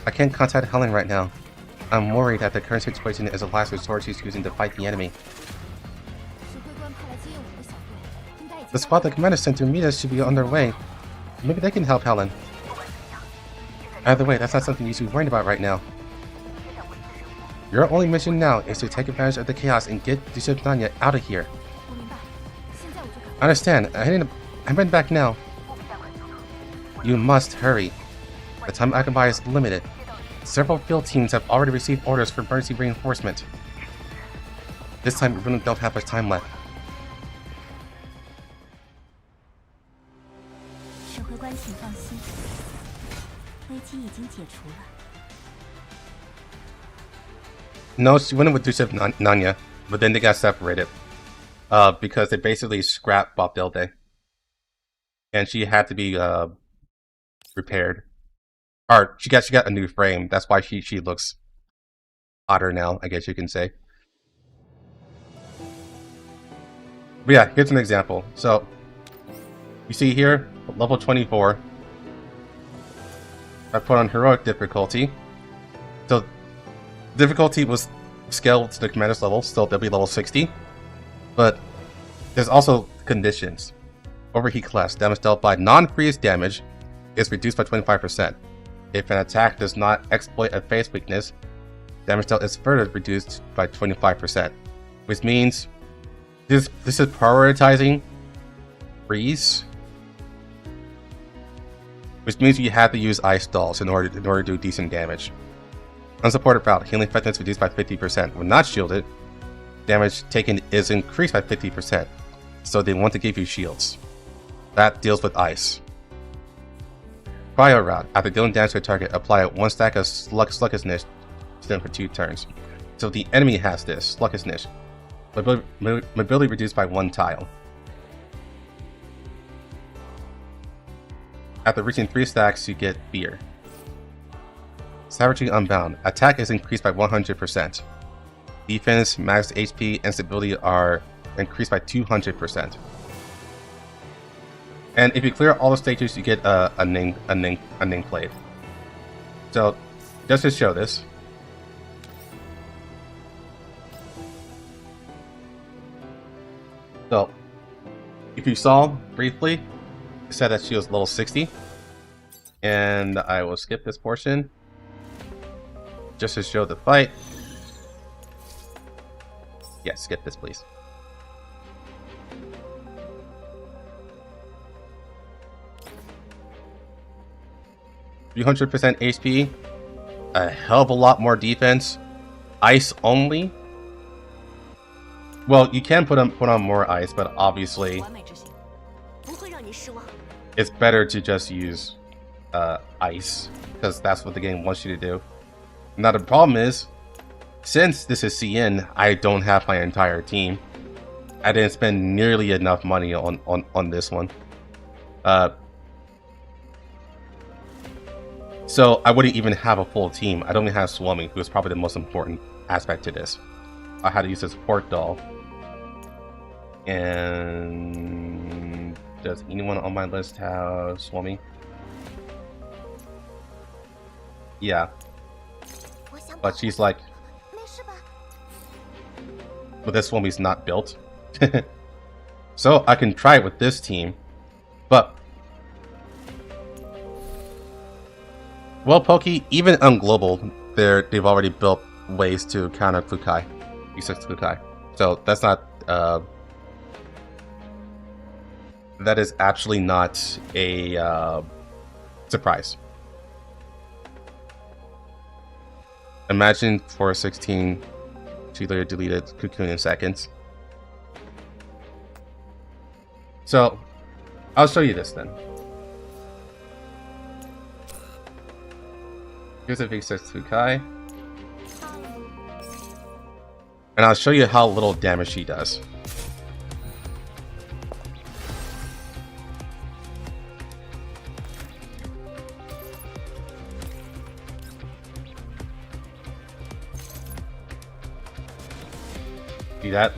I can't contact Helen right now. I'm worried that the current situation is the last resort she's using to fight the enemy. 指挥官派来接应我们的小队，应该已经 The squad the commander sent to meet us should be on their way. Maybe they can help Helen. Either way, that's not something you should be worried about right now. Your only mission now is to take advantage of the chaos and get the ship Nanya out of here. 我明白。现在我就赶 I understand. I'm heading back now. You must hurry. The time I can buy is limited. Several field teams have already received orders for emergency reinforcement. This time we really don't have much time left. 指挥官，请放心，危机已经解除了。 No, she went in with Dushev Nanya, but then they got separated. Because they basically scrapped Bob Dilde. And she had to be repaired. Or she got a new frame. That's why she looks hotter now, I guess you can say. But yeah, here's an example. So you see here, level 24. I put on heroic difficulty. So difficulty was scaled to the commander's level, so they'll be level 60. But there's also conditions. Overheat class, damage dealt by non-freeze damage is reduced by 25%. If an attack does not exploit a phase weakness, damage dealt is further reduced by 25%. Which means this is prioritizing freeze. Which means you have to use ice dolls in order to do decent damage. Unsupported route, healing effectiveness reduced by 50%. When not shielded, damage taken is increased by 50%. So they want to give you shields. That deals with ice. Cryo route, after dealing damage to a target, apply 1 stack of sluggishness to them for 2 turns. So the enemy has this, sluggishness. Mobility reduced by 1 tile. After reaching 3 stacks, you get fear. Savagery Unbound. Attack is increased by 100%. Defense, max HP, and stability are increased by 200%. And if you clear all the stages, you get a nameplate. So, just to show this. So, if you saw briefly, it said that she was level 60. And I will skip this portion. Just to show the fight. Yeah, skip this, please. %300% HP, a hell of a lot more defense. Ice only. Well, you can put on more ice, but obviously it's better to just use ice because that's what the game wants you to do. Now the problem is, since this is CN, I don't have my entire team. I didn't spend nearly enough money on this one. So I wouldn't even have a full team. I'd only have Suomi, who is probably the most important aspect to this. I had to use a support doll. And Does anyone on my list have Suomi? Yeah. But she's like... But this Suomi's not built. So I can try it with this team. But... Well, Pokey, even on Global, they've already built ways to counter Kukai. E6 Kukai. So that's not... that is actually not a surprise. Imagine 416 she later deleted Cocoon in seconds. So I'll show you this then. Here's a V6 Kukai. And I'll show you how little damage she does. See that?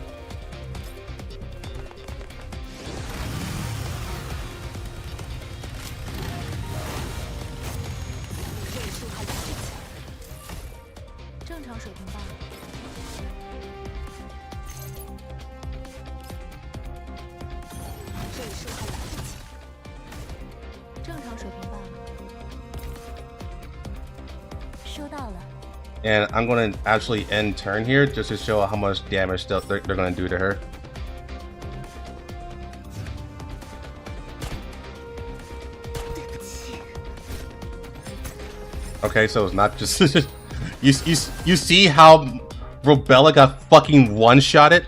And I'm going to actually end turn here just to show how much damage they're going to do to her. Okay, so it's not just... you see how Robella got fucking one-shotted?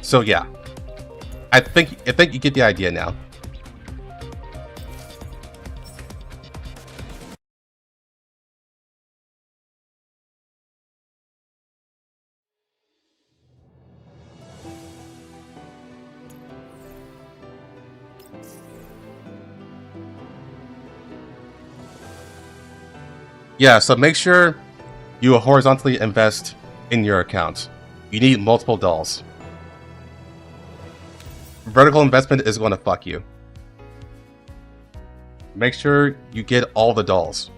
So yeah. I think you get the idea now. Yeah, so make sure you horizontally invest in your account. You need multiple dolls. Vertical investment is going to fuck you. Make sure you get all the dolls.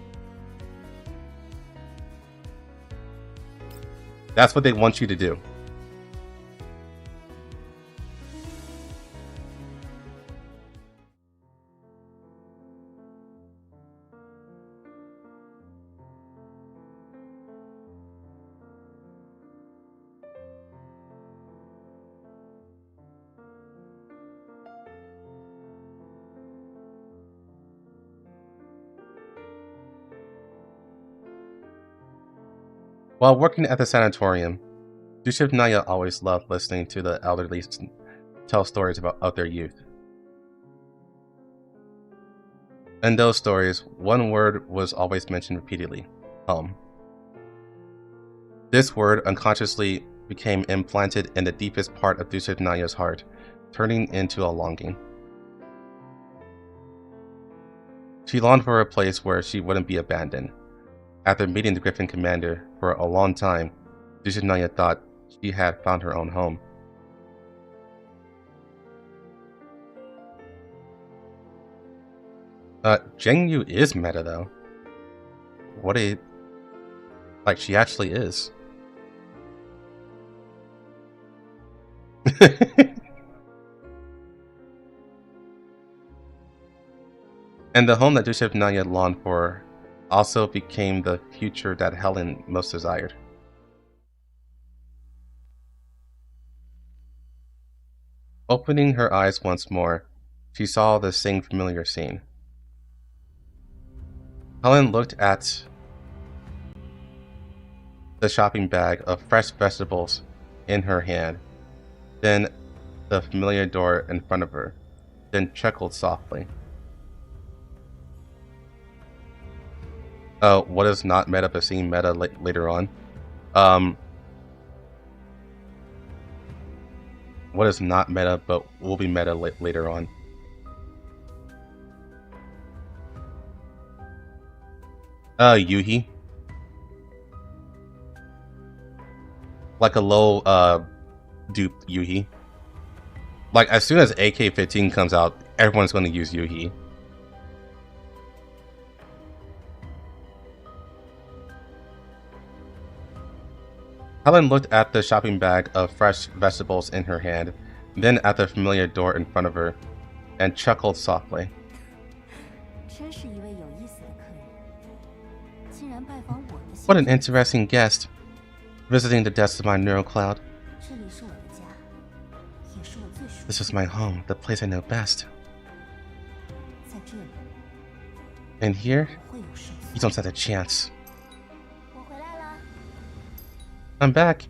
That's what they want you to do. While working at the sanatorium, Yusuf Naya always loved listening to the elderly tell stories of their youth. In those stories, one word was always mentioned repeatedly: home. This word unconsciously became implanted in the deepest part of Yusuf Naya's heart, turning into a longing. She longed for a place where she wouldn't be abandoned. After meeting the Griffin commander for a long time, Yusuf Naya thought she had found her own home. Zheng is meta though. What a... Like, she actually is. And the home that Yusuf Naya longed for also became the future that Helen most desired. Opening her eyes once more, she saw the same familiar scene. Helen looked at the shopping bag of fresh vegetables in her hand, then the familiar door in front of her, then chuckled softly. What is not meta but seeing meta later on? What is not meta but will be meta later on? Yuhi. Like a low, dupe Yuhi. Like, as soon as AK-15 comes out, everyone's going to use Yuhi. Helen looked at the shopping bag of fresh vegetables in her hand, then at the familiar door in front of her, and chuckled softly. What an interesting guest, visiting the depths of my neural cloud. This is my home, the place I know best. And here, you don't stand a chance. I'm back.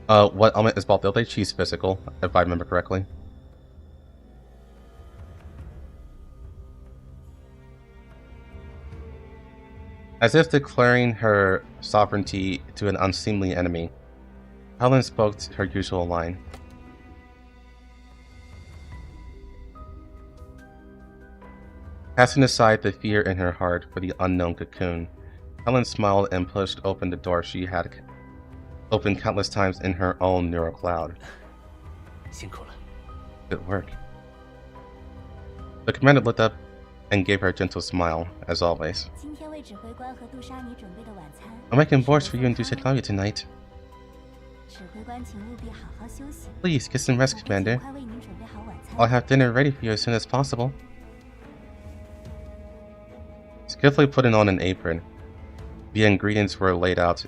What element is ball building? She's physical, if I remember correctly. As if declaring her sovereignty to an unseemly enemy, Helen spoke her usual line. Casting aside the fear in her heart for the unknown cocoon, Helen smiled and pushed open the door she had opened countless times in her own neural cloud. Good work. The commander looked up and gave her a gentle smile, as always. I'm making boards for you and Dusha tonight. Please, get some rest, Commander. I'll have dinner ready for you as soon as possible. Skillfully putting on an apron, the ingredients were laid out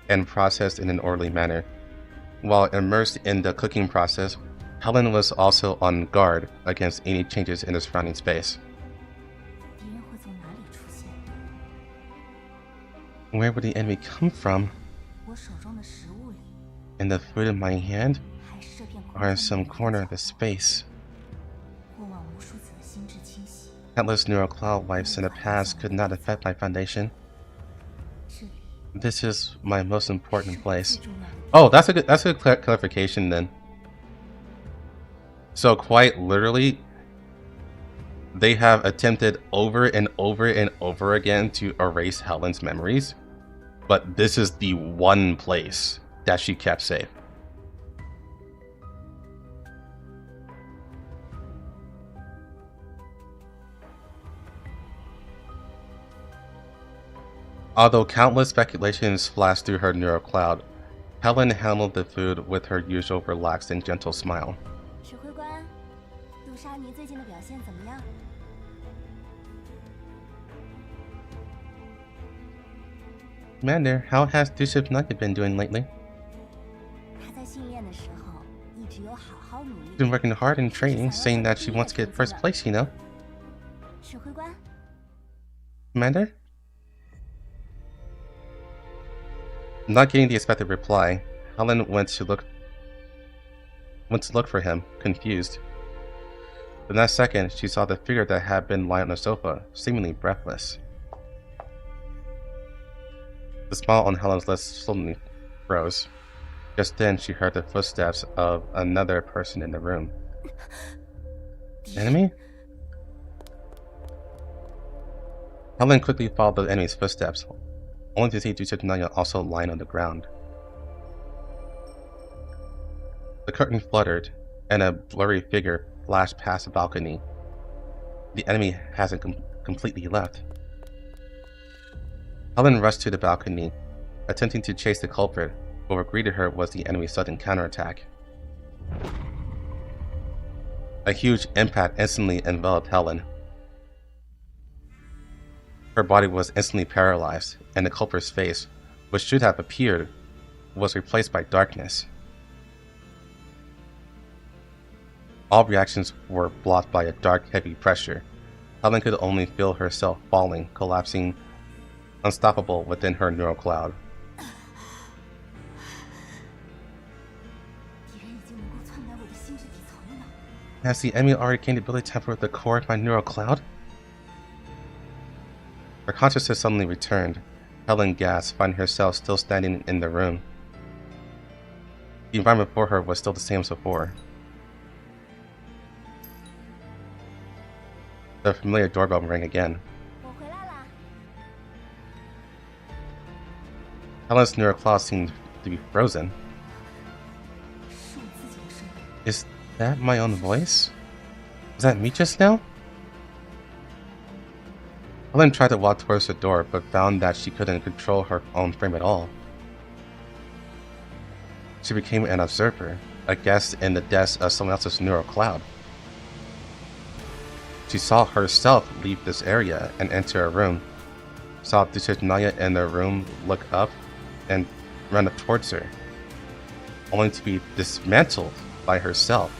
and processed in an orderly manner. While immersed in the cooking process, Helen was also on guard against any changes in the surrounding space. Where would the enemy come from? In the food in my hand? Or in some corner of the space? Countless neural cloud lives in the past could not affect my foundation. This is my most important place. Oh, that's a good clarification then. So quite literally, they have attempted over and over and over again to erase Helen's memories, but this is the one place that she kept safe. Although countless speculations flashed through her neural cloud, Helen handled the food with her usual relaxed and gentle smile. Commander, how has Dusha been doing lately? She's been working hard in training, saying that she wants to get first place, you know? Commander? Not getting the expected reply, Helen went to look for him, confused. The next second, she saw the figure that had been lying on the sofa, seemingly breathless. The smile on Helen's lips suddenly froze. Just then, she heard the footsteps of another person in the room. Enemy? Helen quickly followed the enemy's footsteps, only to see Dusha also lying on the ground. The curtain fluttered, and a blurry figure flashed past the balcony. The enemy hasn't completely left. Helen rushed to the balcony, attempting to chase the culprit, but what greeted her was the enemy's sudden counterattack. A huge impact instantly enveloped Helen. Her body was instantly paralyzed, and the culprit's face, which should have appeared, was replaced by darkness. All reactions were blocked by a dark, heavy pressure. Helen could only feel herself falling, collapsing, unstoppable within her neural cloud. Has the enemy already gained the ability to tamper with the core of my neural cloud? Her consciousness suddenly returned. Helen gasped, finding herself still standing in the room. The environment before her was still the same as before. The familiar doorbell rang again. Helen's neural claw seemed to be frozen. 是我自己的声音。 Is that my own voice? Was that me just now? Helen tried to walk towards the door, but found that she couldn't control her own frame at all. She became an observer, a guest in the depths of someone else's neural cloud. She saw herself leave this area and enter a room, saw Naya in the room look up and run up towards her, only to be dismantled by herself.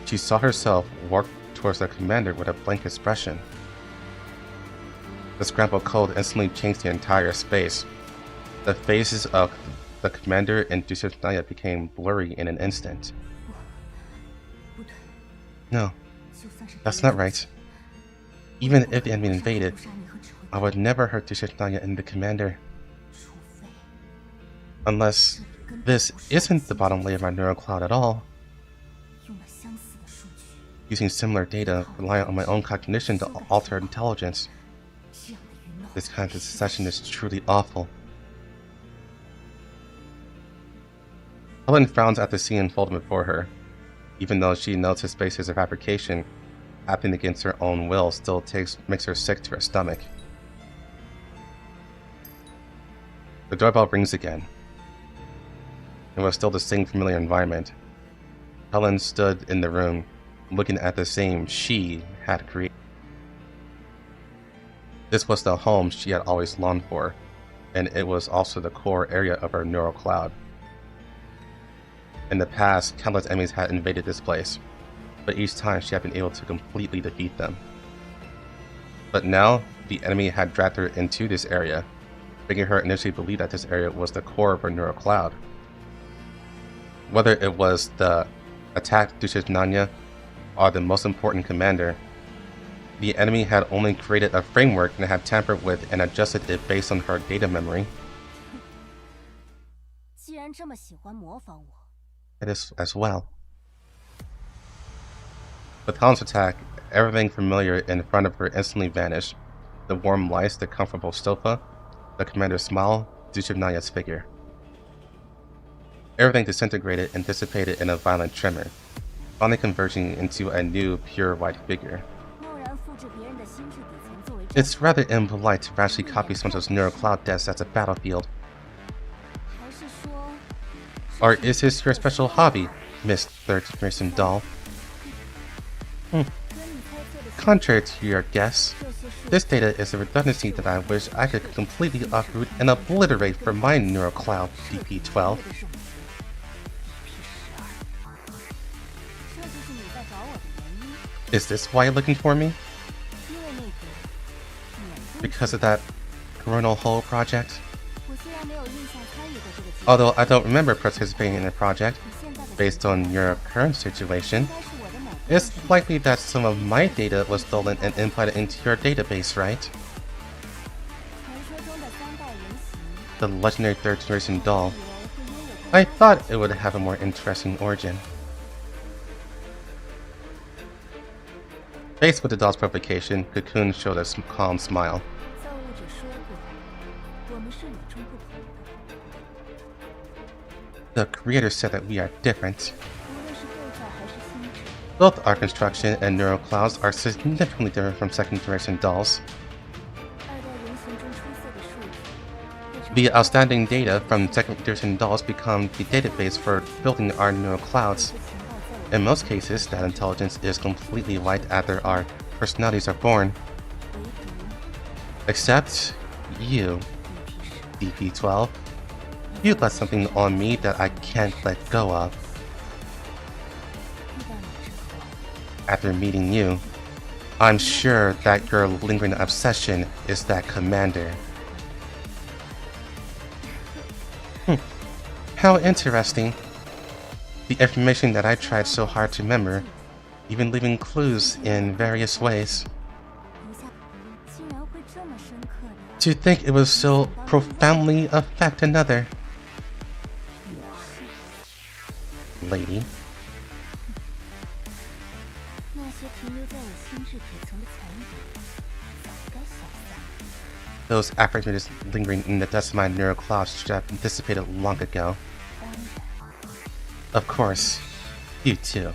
She saw herself walk towards the commander with a blank expression. The scrambled code instantly changed the entire space. The faces of the commander and Naya became blurry in an instant. 不对， No, 就算是 that's not right. Even if the enemy invaded, 杀你和指挥 I would never hurt Naya and the commander. 除非 Unless this isn't the bottom layer of my neural cloud at all. 用了相似的数据， Using similar data, relying on my own cognition to alter intelligence. 这样的愚弄 This kind of succession is truly awful. Helen frowns at the scene unfolding before her. Even though she knows his spaces of fabrication, acting against her own will still makes her sick to her stomach. The doorbell rings again. It was still the same familiar environment. Helen stood in the room, looking at the same she had created. This was the home she had always longed for, and it was also the core area of her neural cloud. In the past, countless enemies had invaded this place, but each time she had been able to completely defeat them. But now, the enemy had dragged her into this area, making her initially believe that this area was the core of her neural cloud. Whether it was the attack Nanya or the most important commander, the enemy had only created a framework and had tampered with and adjusted it based on her data memory. 既然这么喜欢模仿我， It is as well. With Helen's attack, everything familiar in front of her instantly vanished. The warm lights, the comfortable sofa, the commander's smile, Naya's figure. Everything disintegrated and dissipated in a violent tremor, finally converging into a new, pure white figure. 贸然复制别人的心智底层作为 It's rather impolite to rashly copy someone's neural cloud deaths as a battlefield. 还是说， Or is this your special hobby, Miss Third Generation Doll? 跟你猜测的 Contrary to your guess, 这些数 this data is a redundancy that I wish I could completely uproot and obliterate from my neural cloud, DP12. 这就是你在找我的原因， Is this why you're looking for me? 因为那个免费。 Because of that coronal hole project? 我虽然没有印象参与过这个计划， Although I don't remember participating in the project, 你现在的 based on your current situation, 应该是我的某个 it's likely that some of my data was stolen and implanted into your database, right? 传说中的三代原型， The legendary third generation doll. 以为会拥有 I thought it would have a more interesting origin. Faced with the doll's provocation, Cocoon showed a calm smile. 造物者说过，我们是与众不同的， The creator said that we are different. 无论是构造还是心智。 Both our construction and neural clouds are significantly different from second generation dolls. 二代原型中出色的数据，会成 The outstanding data from second generation dolls become the database for building our neural clouds. 情报在我 In most cases, that intelligence is completely wiped after our personalities are born. 唯独 Except you, 你提示， DP12. You got something on me that I can't let go of. 遇到你之后， After meeting you, I'm sure that your lingering obsession is that commander. How interesting. The information that I tried so hard to remember, even leaving clues in various ways. 留下竟然会这么深刻的。 To think it would so profoundly affect another. Lady. 那些停留在我心智底层的残影，早该消散。Those affirmations lingering in the dust of my neural clouds should have dissipated long ago. Of course, you too.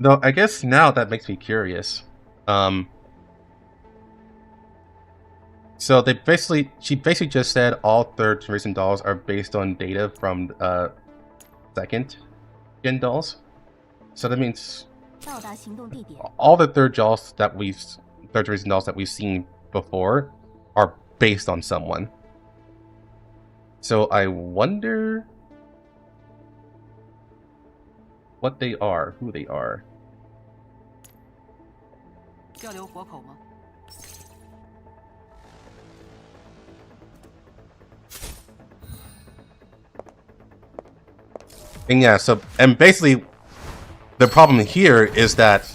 Though I guess now that makes me curious. So she basically just said all third generation dolls are based on data from second gen dolls. So that means all the third generation dolls that we've seen before are based on someone. So I wonder what they are, who they are. And yeah, so, and basically, the problem here is that,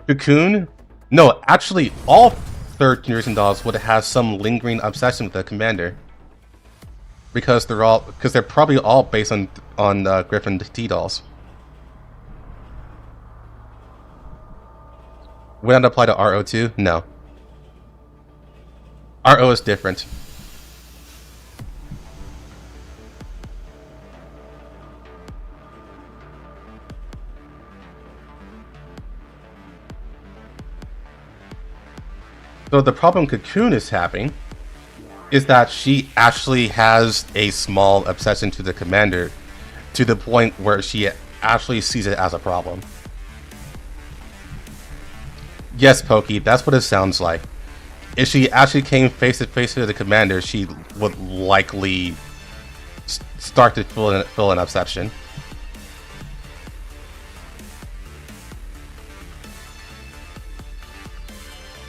Cocoon? No, actually, all third generation dolls would have some lingering obsession with the commander. Because they're probably all based on Griffin T dolls. Would that apply to RO too? No. RO is different. So the problem Cocoon is having is that she actually has a small obsession to the commander, to the point where she actually sees it as a problem. Yes, Pokey, that's what it sounds like. If she actually came face to face with the commander, she would likely start to feel an obsession.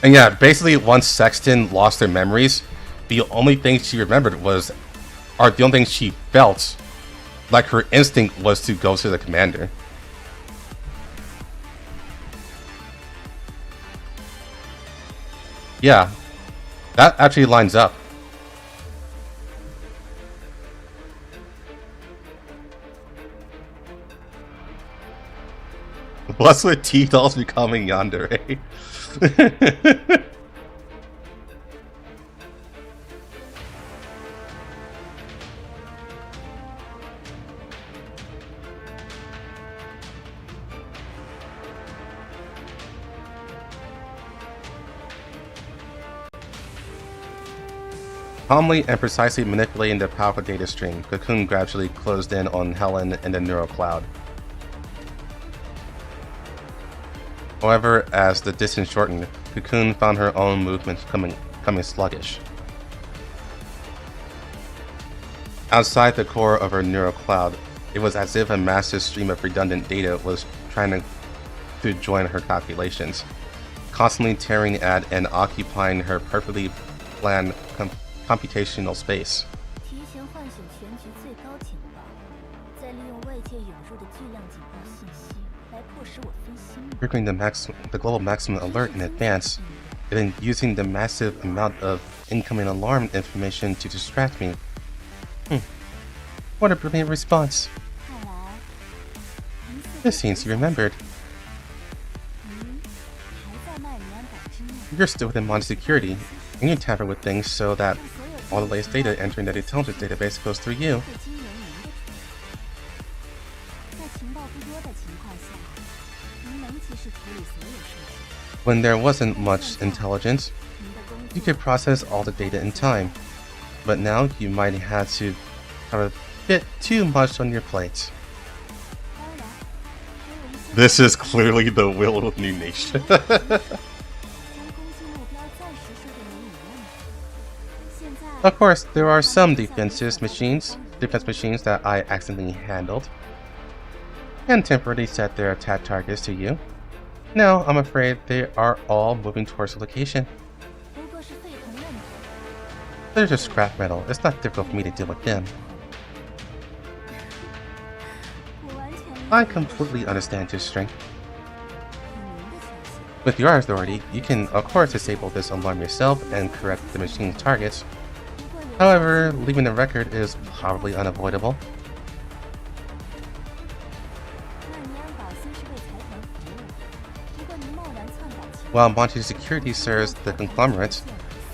And yeah, basically once Sexton lost their memories, the only thing she remembered the only thing she felt like her instinct was to go to the commander. Yeah, that actually lines up. What's with T-dolls becoming yandere? Calmly and precisely manipulating the powerful data stream, Cocoon gradually closed in on Helen and the neural cloud. However, as the distance shortened, Cocoon found her own movements becoming sluggish. Outside the core of her neural cloud, it was as if a massive stream of redundant data was trying to join her calculations, constantly tearing at and occupying her perfectly planned computational space. Triggering the global maximum alert in advance, and then using the massive amount of incoming alarm information to distract me. What a brilliant response. This seems to be remembered. You're still within Mon security, and you tamper with things so that all the latest data entering the intelligence database goes through you. When there wasn't much intelligence, you could process all the data in time, but now you might have to have a bit too much on your plate. This is clearly the will of New Nation. Of course, there are some defense machines that I accidentally handled and temporarily set their attack targets to you. Now, I'm afraid they are all moving towards the location. They're just scrap metal. It's not difficult for me to deal with them. I completely understand your strength. With your authority, you can of course disable this alarm yourself and correct the machine's targets. However, leaving the record is probably unavoidable. 曼尼安堡虽是为财团服务，不过您贸然篡改情报。 While Monty Security serves the conglomerate,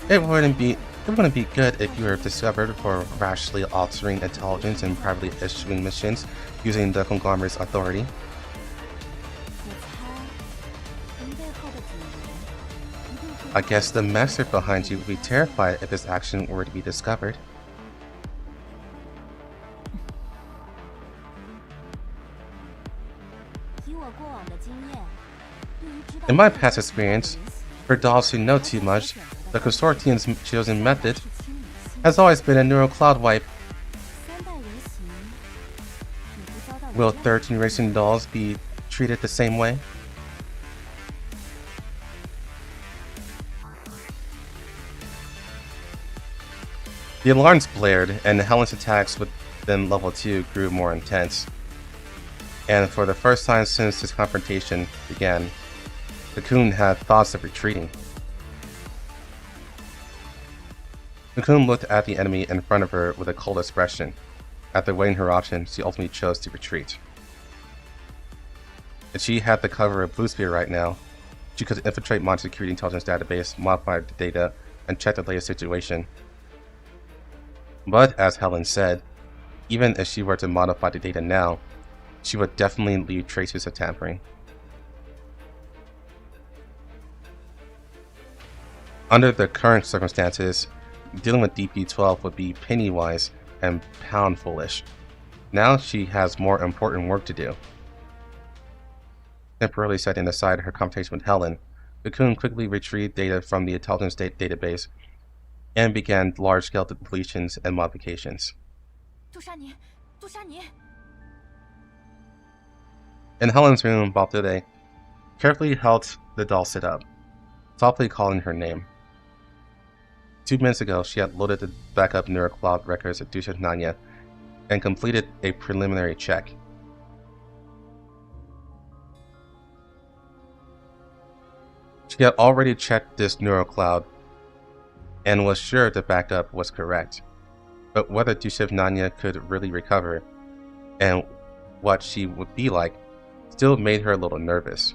it wouldn't be good if you were discovered for rashly altering intelligence and privately issuing missions using the conglomerate's authority. 我猜，您背后的主人一定会。 I guess the master behind you would be terrified if this action were to be discovered. 以我过往的经验，对于知道 In my past experience, for dolls who know too much, the consortium's chosen method has always been a neural cloud wipe. 三代人形，你不遭到 Will 人家 third generation dolls be treated the same way? The alarms blared, and Helen's attacks within level 2 grew more intense. And for the first time since this confrontation began, Cocoon had thoughts of retreating. Cocoon looked at the enemy in front of her with a cold expression. After weighing her options, she ultimately chose to retreat. If she had the cover of Blue Spear right now, she could infiltrate Monty Security Intelligence database, modify the data, and check the latest situation. But, as Helen said, even if she were to modify the data now, she would definitely leave traces of tampering. Under the current circumstances, dealing with DP-12 would be penny-wise and pound-foolish. Now she has more important work to do. Temporarily setting aside her conversation with Helen, Cocoon quickly retrieved data from the intelligence database and began large-scale deletions and modifications. 杜莎尼，杜莎尼， In Helen's room, Balthude carefully helped the doll sit up, softly calling her name. 2 minutes ago, she had loaded the backup NeuroCloud records at Dusha Nanya and completed a preliminary check. She had already checked this NeuroCloud and was sure the backup was correct, but whether Dusha Nanya could really recover and what she would be like still made her a little nervous.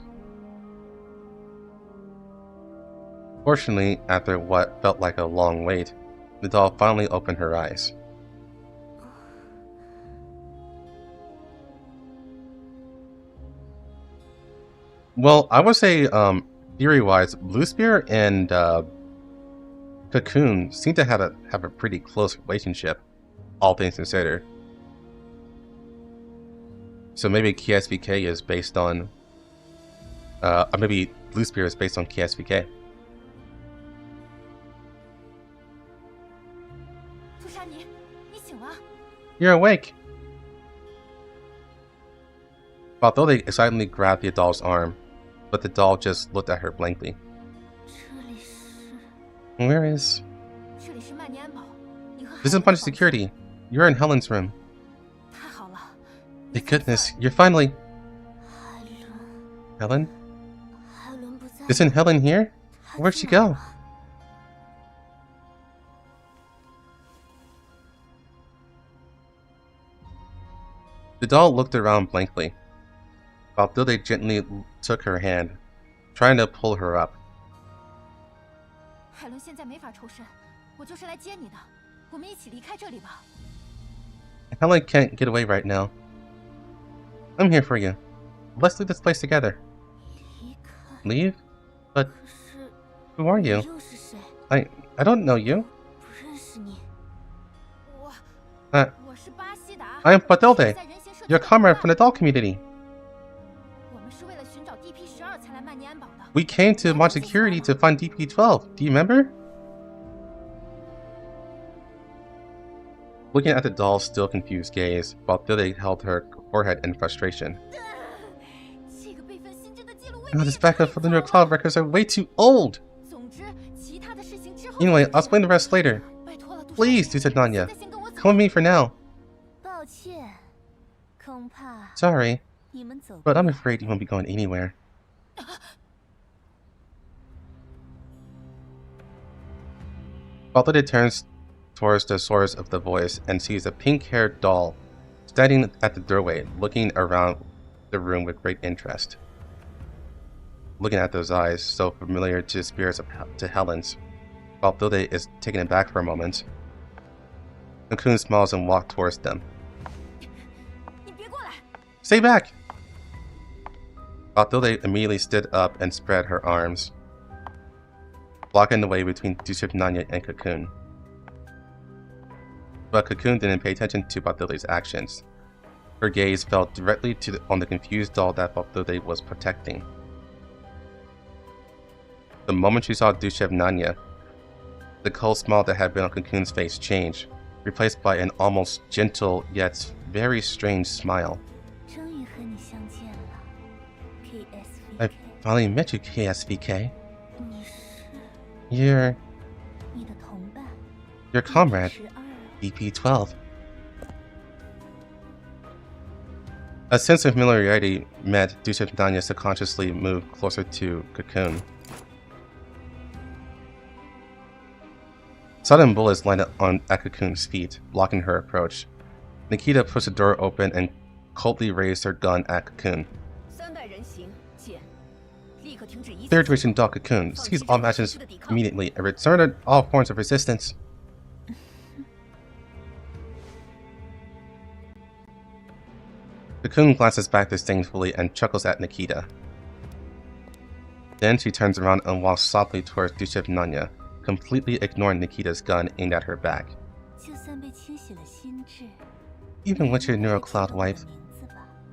Fortunately, after what felt like a long wait, the doll finally opened her eyes. Well, I would say, theory-wise, Blue Spear and Cocoon seem to have a pretty close relationship, all things considered. So maybe KSVK is based on, or maybe Blue Spear is based on KSVK. 杜莎尼，你醒了？ You're awake! Balthude excitedly grabbed the doll's arm, but the doll just looked at her blankly. 这里是， Where is... 这里是曼尼安堡。你和 This is Bunch Security. You're in Helen's room. 太好了。 Thank goodness, you're finally... 海伦， Helen? 海伦不在。 Isn't Helen here? Where'd she go? The doll looked around blankly. Balthude gently took her hand, trying to pull her up. 海伦现在没法抽身，我就是来接你的。我们一起离开这里吧。 Helen can't get away right now. I'm here for you. Let's leave this place together. 离开。 Leave? But 可是 who are 你 you? 又是谁？ I don't know you. 不认识你。我 我是巴西达。 I am Balthude, 在人形社区 your 的 comrade 伙 from the doll community. 我们是为了寻找 DP-12才来曼尼安堡的。 We came to Mod Security to find DP-12. Do you remember? Looking at the doll's still confused gaze, Balthude held her forehead in frustration. 这个备份新制的记录未 Oh, 被 this backup for the NeuroCloud records are way too old. 总之，其他的事情之后。 Anyway, I'll explain the rest later. 拜托了，杜莎尼 Please, said Nanya. 现在先跟我走。 Come with me for now. 抱歉，恐怕 Sorry, 你们走 but I'm afraid you won't be going anywhere. Balthude turns towards the source of the voice and sees a pink-haired doll standing at the doorway, looking around the room with great interest. Looking at those eyes, so familiar to the spirits to Helen's, Balthilde is taken aback for a moment. Cocoon smiles and walks towards them. Stay back! Balthilde immediately stood up and spread her arms, blocking the way between Duship Nanya and Cocoon. But Cocoon didn't pay attention to Balthilde's actions. Her gaze fell directly on the confused doll that Balthilde was protecting. The moment she saw Duship Nanya, the cold smile that had been on Cocoon's face changed, replaced by an almost gentle yet very strange smile. I finally met you, KSVK. You're your comrade, BP-12. A sense of familiarity made Duship Nanya subconsciously move closer to Cocoon. Sudden bullets landed at Cocoon's feet, blocking her approach. Nikita pushed the door open and coldly raised her gun at Cocoon. Third division dog Cocoon, cease all actions immediately and return to all forms of resistance. Cocoon glances back disdainfully and chuckles at Nikita. Then she turns around and walks softly towards Duship Nanya, completely ignoring Nikita's gun aimed at her back. Even with your neurocloud wife,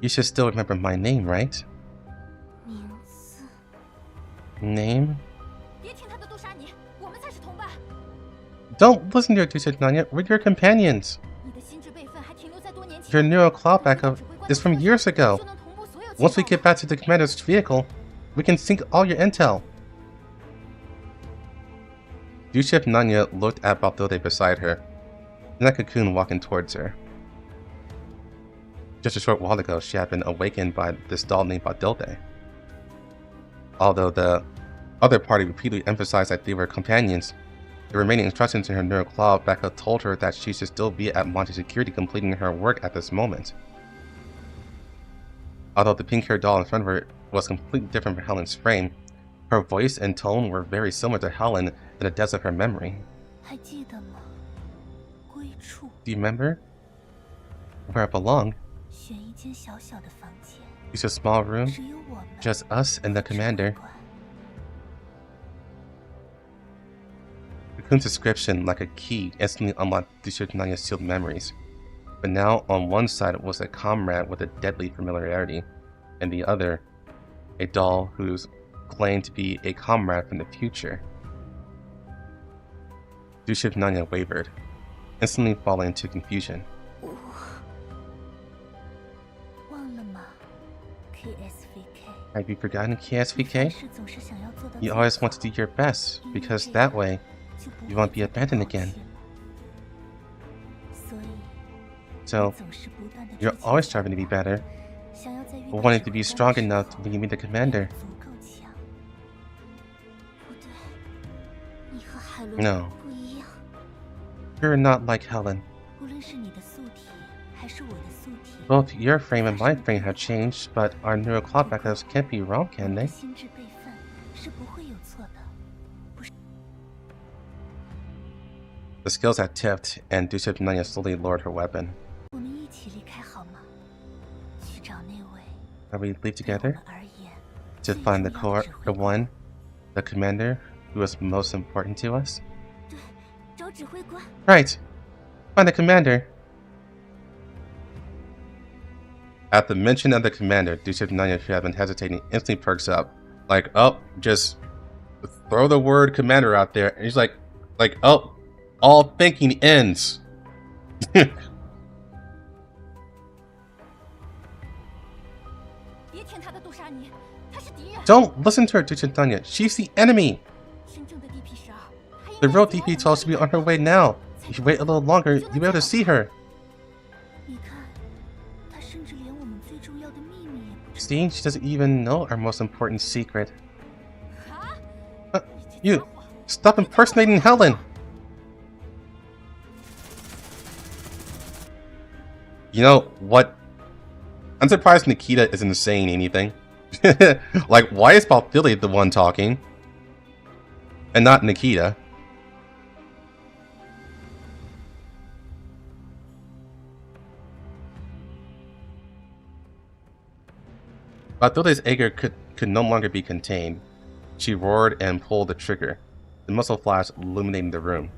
you should still remember my name, right? Name? Don't listen to your Duship Nanya, we're your companions! Your neurocloud backup is from years ago. Once we get back to the commander's vehicle, we can sync all your intel. Duship Nanya looked at Balthilde beside her, and at Cocoon walking towards her. Just a short while ago, she had been awakened by this doll named Balthilde. Although the other party repeatedly emphasized that they were companions, the remaining instructions in her neurocloud backup told her that she should still be at Mangi security completing her work at this moment. Although the pink-haired doll in front of her was completely different from Helen's frame, her voice and tone were very similar to Helen in the depths of her memory. Do you remember where I belong? It's a small room, just us and the commander. Cocoon's description, like a key, instantly unlocked Duship Nanya's sealed memories. But now, on one side was a comrade with a deadly familiarity, and the other, a doll whose claimed to be a comrade from the future. Duship Nanya wavered, instantly falling into confusion. Have you forgotten KSVK? You always want to do your best, because that way, you won't be abandoned again. So, you're always striving to be better, but wanting to be strong enough when you meet the commander. No. You're not like Helen. Both your frame and my frame have changed, but our neurocloud backups can't be wrong, can they? The scales had tipped, and Duship Nanya slowly lowered her weapon. Are we leave together? To find the commander, who is most important to us? Right! Find the commander! At the mention of the commander, Duship Nanya, who had been hesitating, instantly perks up. Like, oh, just throw the word commander out there. And he's like, oh, all thinking ends. Don't listen to her, Duship Nanya. She's the enemy. The real DP-12 should be on her way now. If you wait a little longer, you'll be able to see her. See, she doesn't even know our most important secret. You, stop impersonating Helen! You know what? I'm surprised Nikita isn't saying anything. Like, why is Balthilly the one talking? And not Nikita? Balthilly's anger could no longer be contained. She roared and pulled the trigger, the muzzle flash illuminating the room.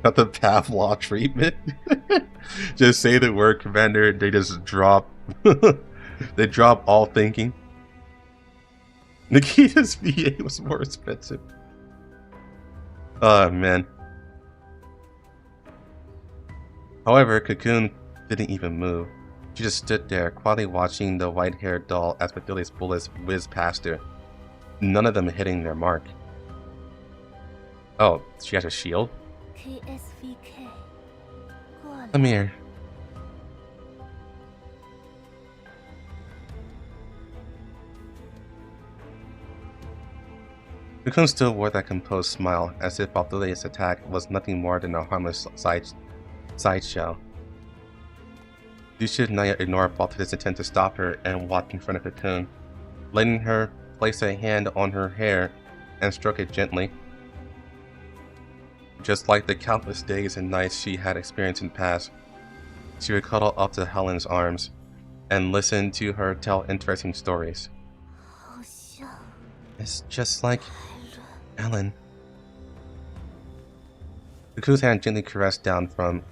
Not the Pavlov treatment. Just say the word commander, they just drop. They drop all thinking. Nikita's VA was more expensive. Oh man. However, Cocoon didn't even move. She just stood there, quietly watching the white-haired doll as Balthilly's bullets whizzed past her, none of them hitting their mark. Oh, she has a shield? KSVK. Come here. Cocoon still wore that composed smile, as if Balthilly's attack was nothing more than a harmless sideshow. You should not ignore Balthilly's attempt to stop her and walk in front of Cocoon, letting her place a hand on her hair and stroke it gently. Just like the countless days and nights she had experienced in the past, she would cuddle up to Helen's arms and listen to her tell interesting stories. It's just like Ellen. Cocoon's hand gently caressed down from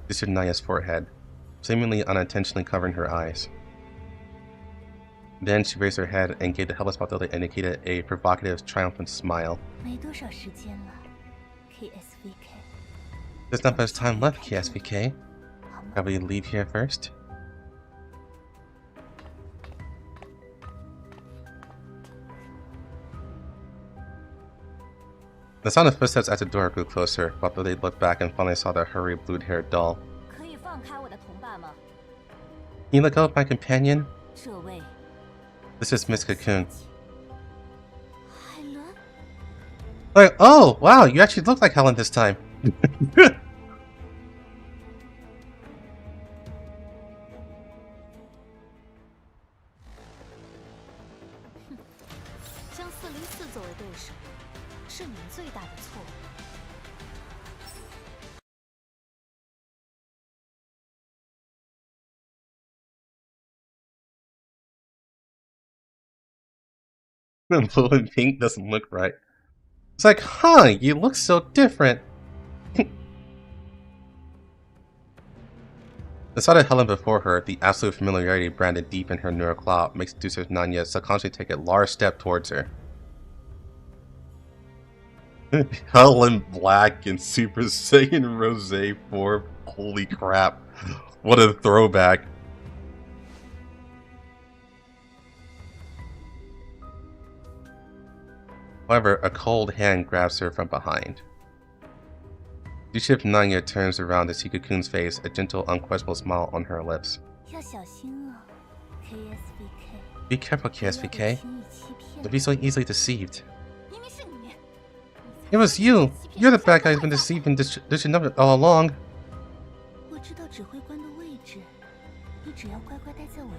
Sister Naya's forehead, seemingly unintentionally covering her eyes. Then she raised her head and gave the helpless Balthilly and Nikita a provocative, triumphant smile. There's not much time left, KSVK. Shall we leave here first? The sound of footsteps at the door grew closer. Balthilly looked back and finally saw the hurried, blue-haired doll. Can you let go of my companion? This is Miss Cocoon. Like, oh, wow, you actually look like Helen this time. Blue and pink doesn't look right. It's like, huh, you look so different. The sight of Helen before her, the absolute familiarity branded deep in her neural cloud, makes Deucer Nanya subconsciously take a large step towards her. Helen Black in Super Saiyan Rose form. Holy crap. What a throwback. However, a cold hand grabs her from behind. Deucer Nanya turns around to see Cocoon's face, a gentle, unquestionable smile on her lips. Be careful, KSVK. Don't be so easily deceived. It was you! You're the bad guy who's been deceiving Deucer all along.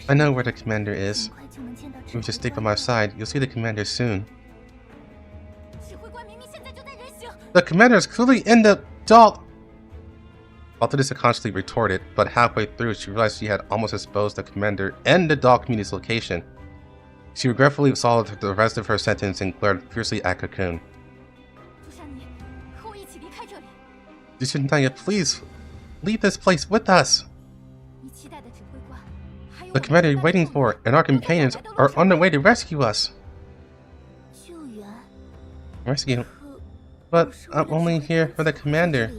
I know where the commander is. If you just stick by my side, you'll see the commander soon. The commander is clearly in the dock! Balthilly subconsciously retorted, but halfway through she realized she had almost exposed the commander and the dock community's location. She regretfully swallowed the rest of her sentence and glared fiercely at Cocoon. Nanya, please, leave this place with us! The commander you're waiting for and our companions are on their way to rescue us! Rescue? But I'm only here for the commander.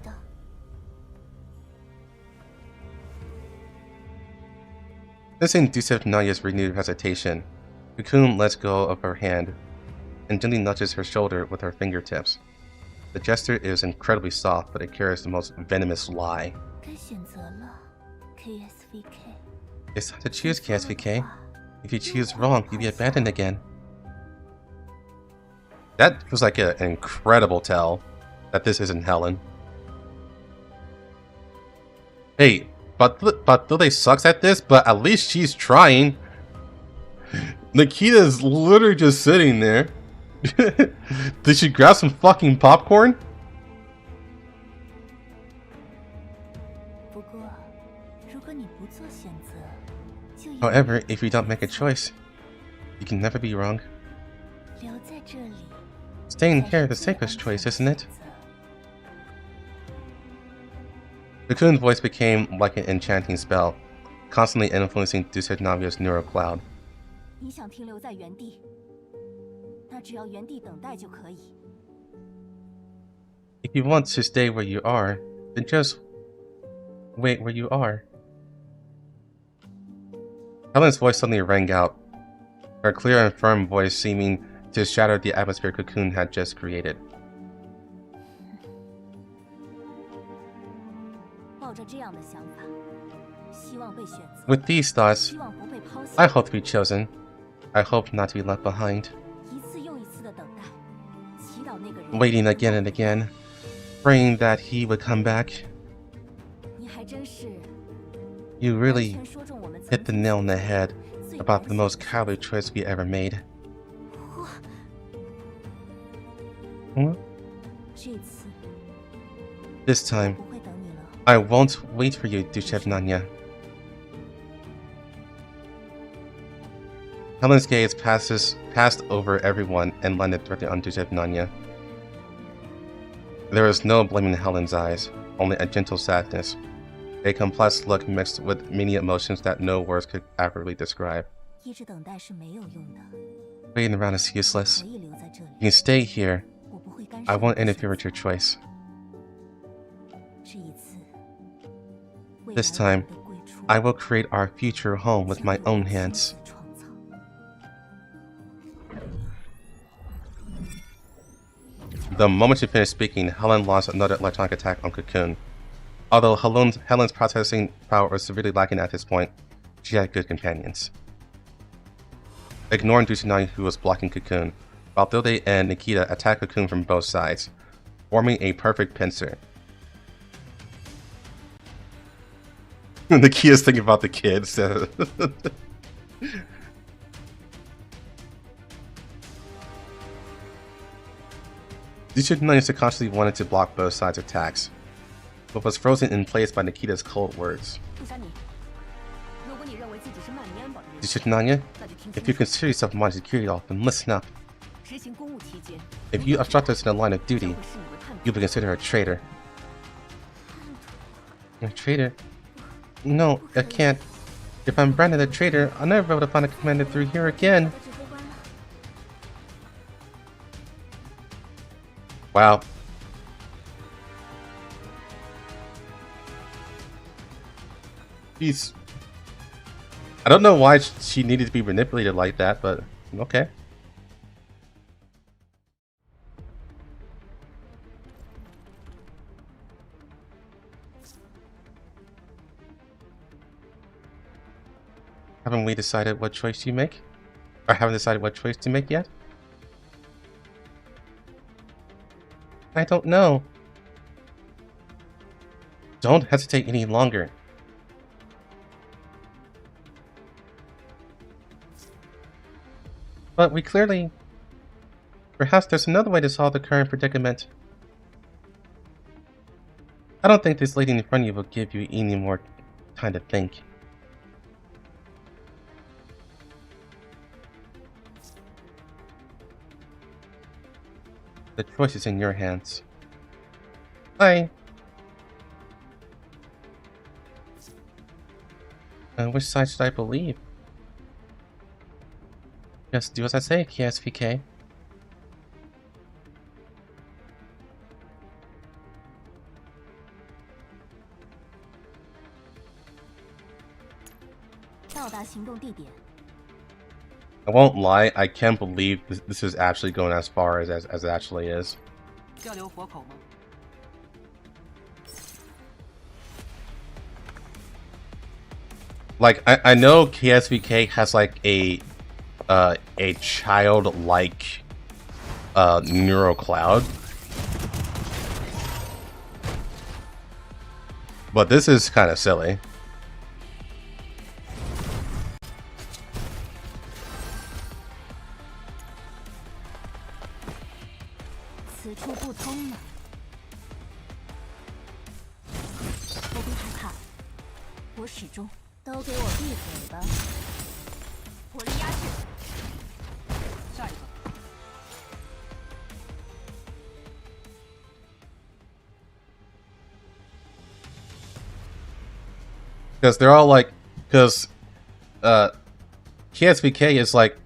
Sensing Deucer Nanya's renewed hesitation, Cocoon lets go of her hand and gently nudges her shoulder with her fingertips. The gesture is incredibly soft, but it carries the most venomous lie. It's time to choose, KSVK. If you choose wrong, you'll be abandoned again. That feels like an incredible tell that this isn't Helen. Hey, but they sucks at this, but at least she's trying. Nikita's literally just sitting there. Did she grab some fucking popcorn? However, if you don't make a choice, you can never be wrong. Staying here is the safest choice, isn't it? Cocoon's voice became like an enchanting spell, constantly influencing Navia's neural cloud. If you want to stay where you are, then just wait where you are. Helen's voice suddenly rang out, her clear and firm voice seeming to shatter the atmosphere Cocoon had just created. With these thoughts, I hope to be chosen. I hope not to be left behind. Waiting again and again, praying that he would come back. You really hit the nail on the head about the most cowardly choice we ever made. Huh? This time, I won't wait for you, Duchess Nanya. Helen's gaze passed over everyone and landed directly on Duchess Nanya. There was no blaming in Helen's eyes, only a gentle sadness. A complex look mixed with many emotions that no words could accurately describe. Waiting around is useless. You can stay here. I won't interfere with your choice. This time, I will create our future home with my own hands. The moment she finished speaking, Helen launched another electronic attack on Cocoon. Although Helen's processing power was severely lacking at this point, she had good companions. Ignoring Duchinai, who was blocking Cocoon, Balthilde and Nikita attacked Cocoon from both sides, forming a perfect pincer. Nikita's thinking about the kids. Duchinai subconsciously wanted to block both sides' attacks, but was frozen in place by Nikita's cold words. Duchinai, if you consider yourself my security off, then listen up. If you obstruct us in the line of duty, you'll be considered a traitor. A traitor? No, I can't. If I'm branded a traitor, I'll never be able to find a commander through here again. Wow. Jeez. I don't know why she needed to be manipulated like that, but okay. Haven't we decided what choice you make? Or haven't decided what choice to make yet? I don't know. Don't hesitate any longer. But we clearly... Perhaps there's another way to solve the current predicament. I don't think this lady in front of you will give you any more time to think. The choice is in your hands. Which side should I believe? Just do as I say, KSVK. I won't lie, I can't believe this is actually going as far as it actually is. Like, I know KSVK has like a childlike neural cloud. But this is kind of silly. 此处不通呢。不必害怕，我始终都给我闭嘴吧！火力压制，下一个。 Because they're all like, because KSVK is like,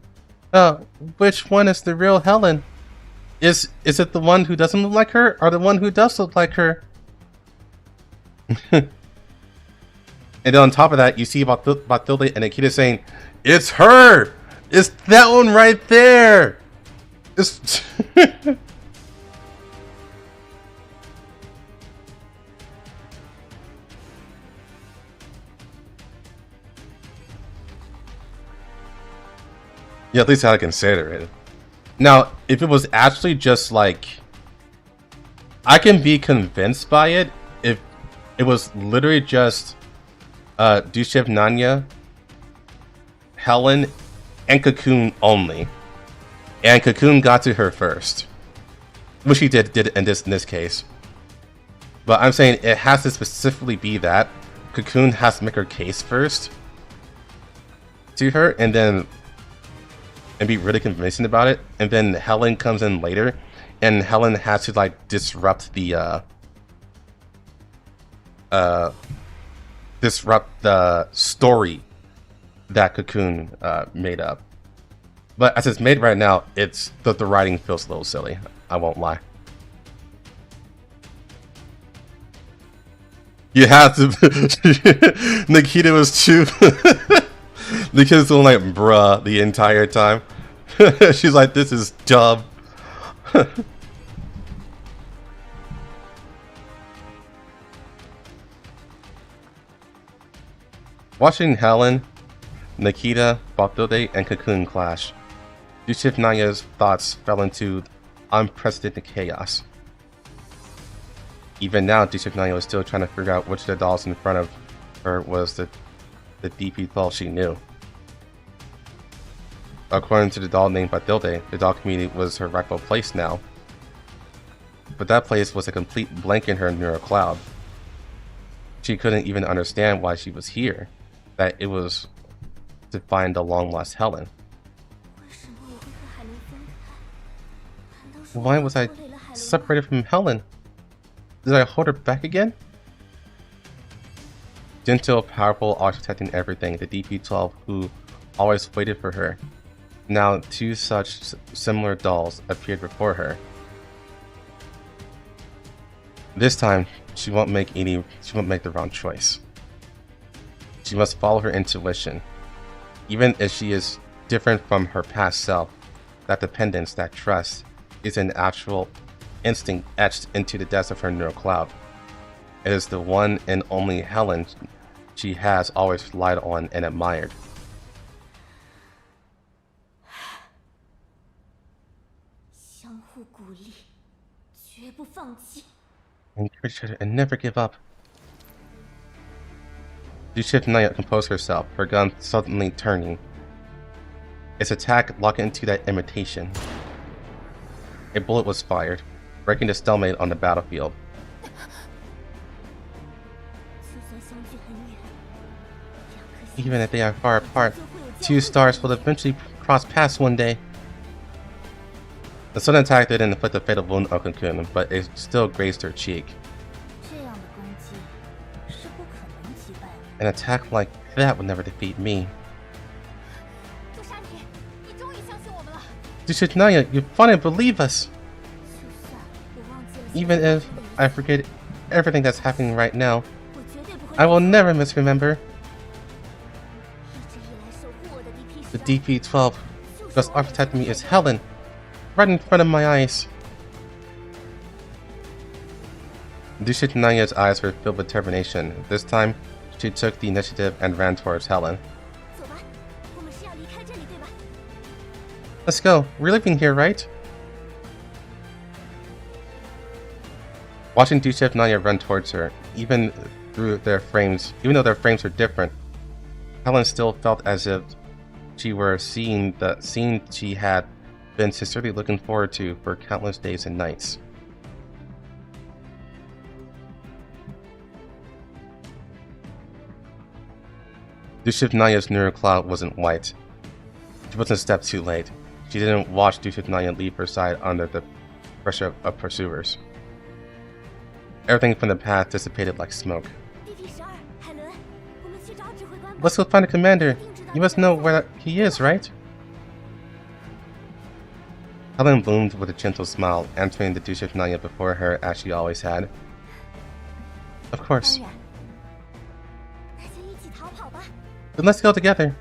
which one is the real Helen? Is it the one who doesn't look like her, or the one who does look like her? And then on top of that, you see Batilde and Nikita saying, "It's her! It's that one right there!" It's yeah, at least how I consider it. Now, if it was actually just like, I can be convinced by it if it was literally just Dushev Nanya, Helen, and Cocoon only, and Cocoon got to her first, which he did in this case. But I'm saying it has to specifically be that Cocoon has to make her case first to her, and then. And be really convincing about it, and then Helen comes in later, and Helen has to like disrupt the story that Cocoon made up. But as it's made right now, it's the writing feels a little silly. I won't lie. You have to. Nikita was too. The kid's going like, bruh, the entire time. She's like, this is dumb. Watching Helen, Nikita, Batilde, and Cocoon clash, Dushev Nanya's thoughts fell into unprecedented chaos. Even now, Dushev Nanya was still trying to figure out which of the dolls in front of her was the DP12 she knew. According to the doll named Batilde, the doll community was her rightful place now. But that place was a complete blank in her neural cloud. She couldn't even understand why she was here, that it was to find the long-lost Helen. Why was I separated from Helen? Did I hold her back again? Gentle, powerful, always protecting everything, the DP12 who always waited for her. Now two such similar dolls appeared before her. This time, she won't make the wrong choice. She must follow her intuition. Even if she is different from her past self, that dependence, that trust, is an actual instinct etched into the depths of her neural cloud. It is the one and only Helen she has always relied on and admired. Encourage her and never give up. Dushev Nanya composed herself, her gun suddenly turning. Its attack locked into that imitation. A bullet was fired, breaking the stalemate on the battlefield. Even if they are far apart, two stars will eventually cross paths one day. The sudden attack didn't inflict a fatal wound on Cocoon, but it still grazed her cheek. An attack like that would never defeat me. Dushev Nanya, you finally believe us! Even if I forget everything that's happening right now, I will never misremember. The DP12 that's architecting me is Helen, right in front of my eyes. Dushev Nanya's eyes were filled with determination. This time, she took the initiative and ran towards Helen. Let's go. We're leaving here, right? Watching Dushev Nanya run towards her, even through their frames, even though their frames were different, Helen still felt as if she were seeing the scene she had been sincerely looking forward to for countless days and nights. Dushivnaya's neural cloud wasn't white. She wasn't a step too late. She didn't watch Dushivnaya leave her side under the pressure of pursuers. Everything from the path dissipated like smoke. Let's go find the commander. You must know where he is, right? Helen bloomed with a gentle smile, answering the Dushivnaya before her as she always had. Of course. Then let's go together.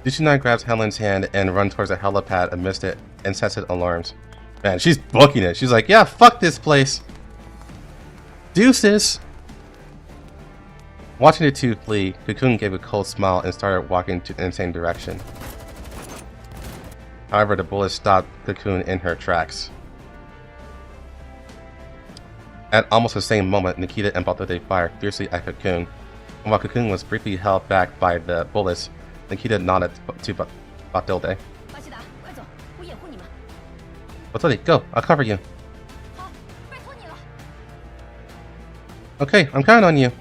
Dushivnaya grabs Helen's hand and runs towards the helipad amidst the incessant alarms. Man, she's booking it. She's like, yeah, fuck this place. Deuces! Watching the two flee, Cocoon gave a cold smile and started walking in the same direction. However, the bullet stopped Cocoon in her tracks. At almost the same moment, Nikita and Baltode fired fiercely at Cocoon. And while Cocoon was briefly held back by the bullets, Nikita nodded to Baltode. Baltode, go! I'll cover you. Okay, I'm counting on you.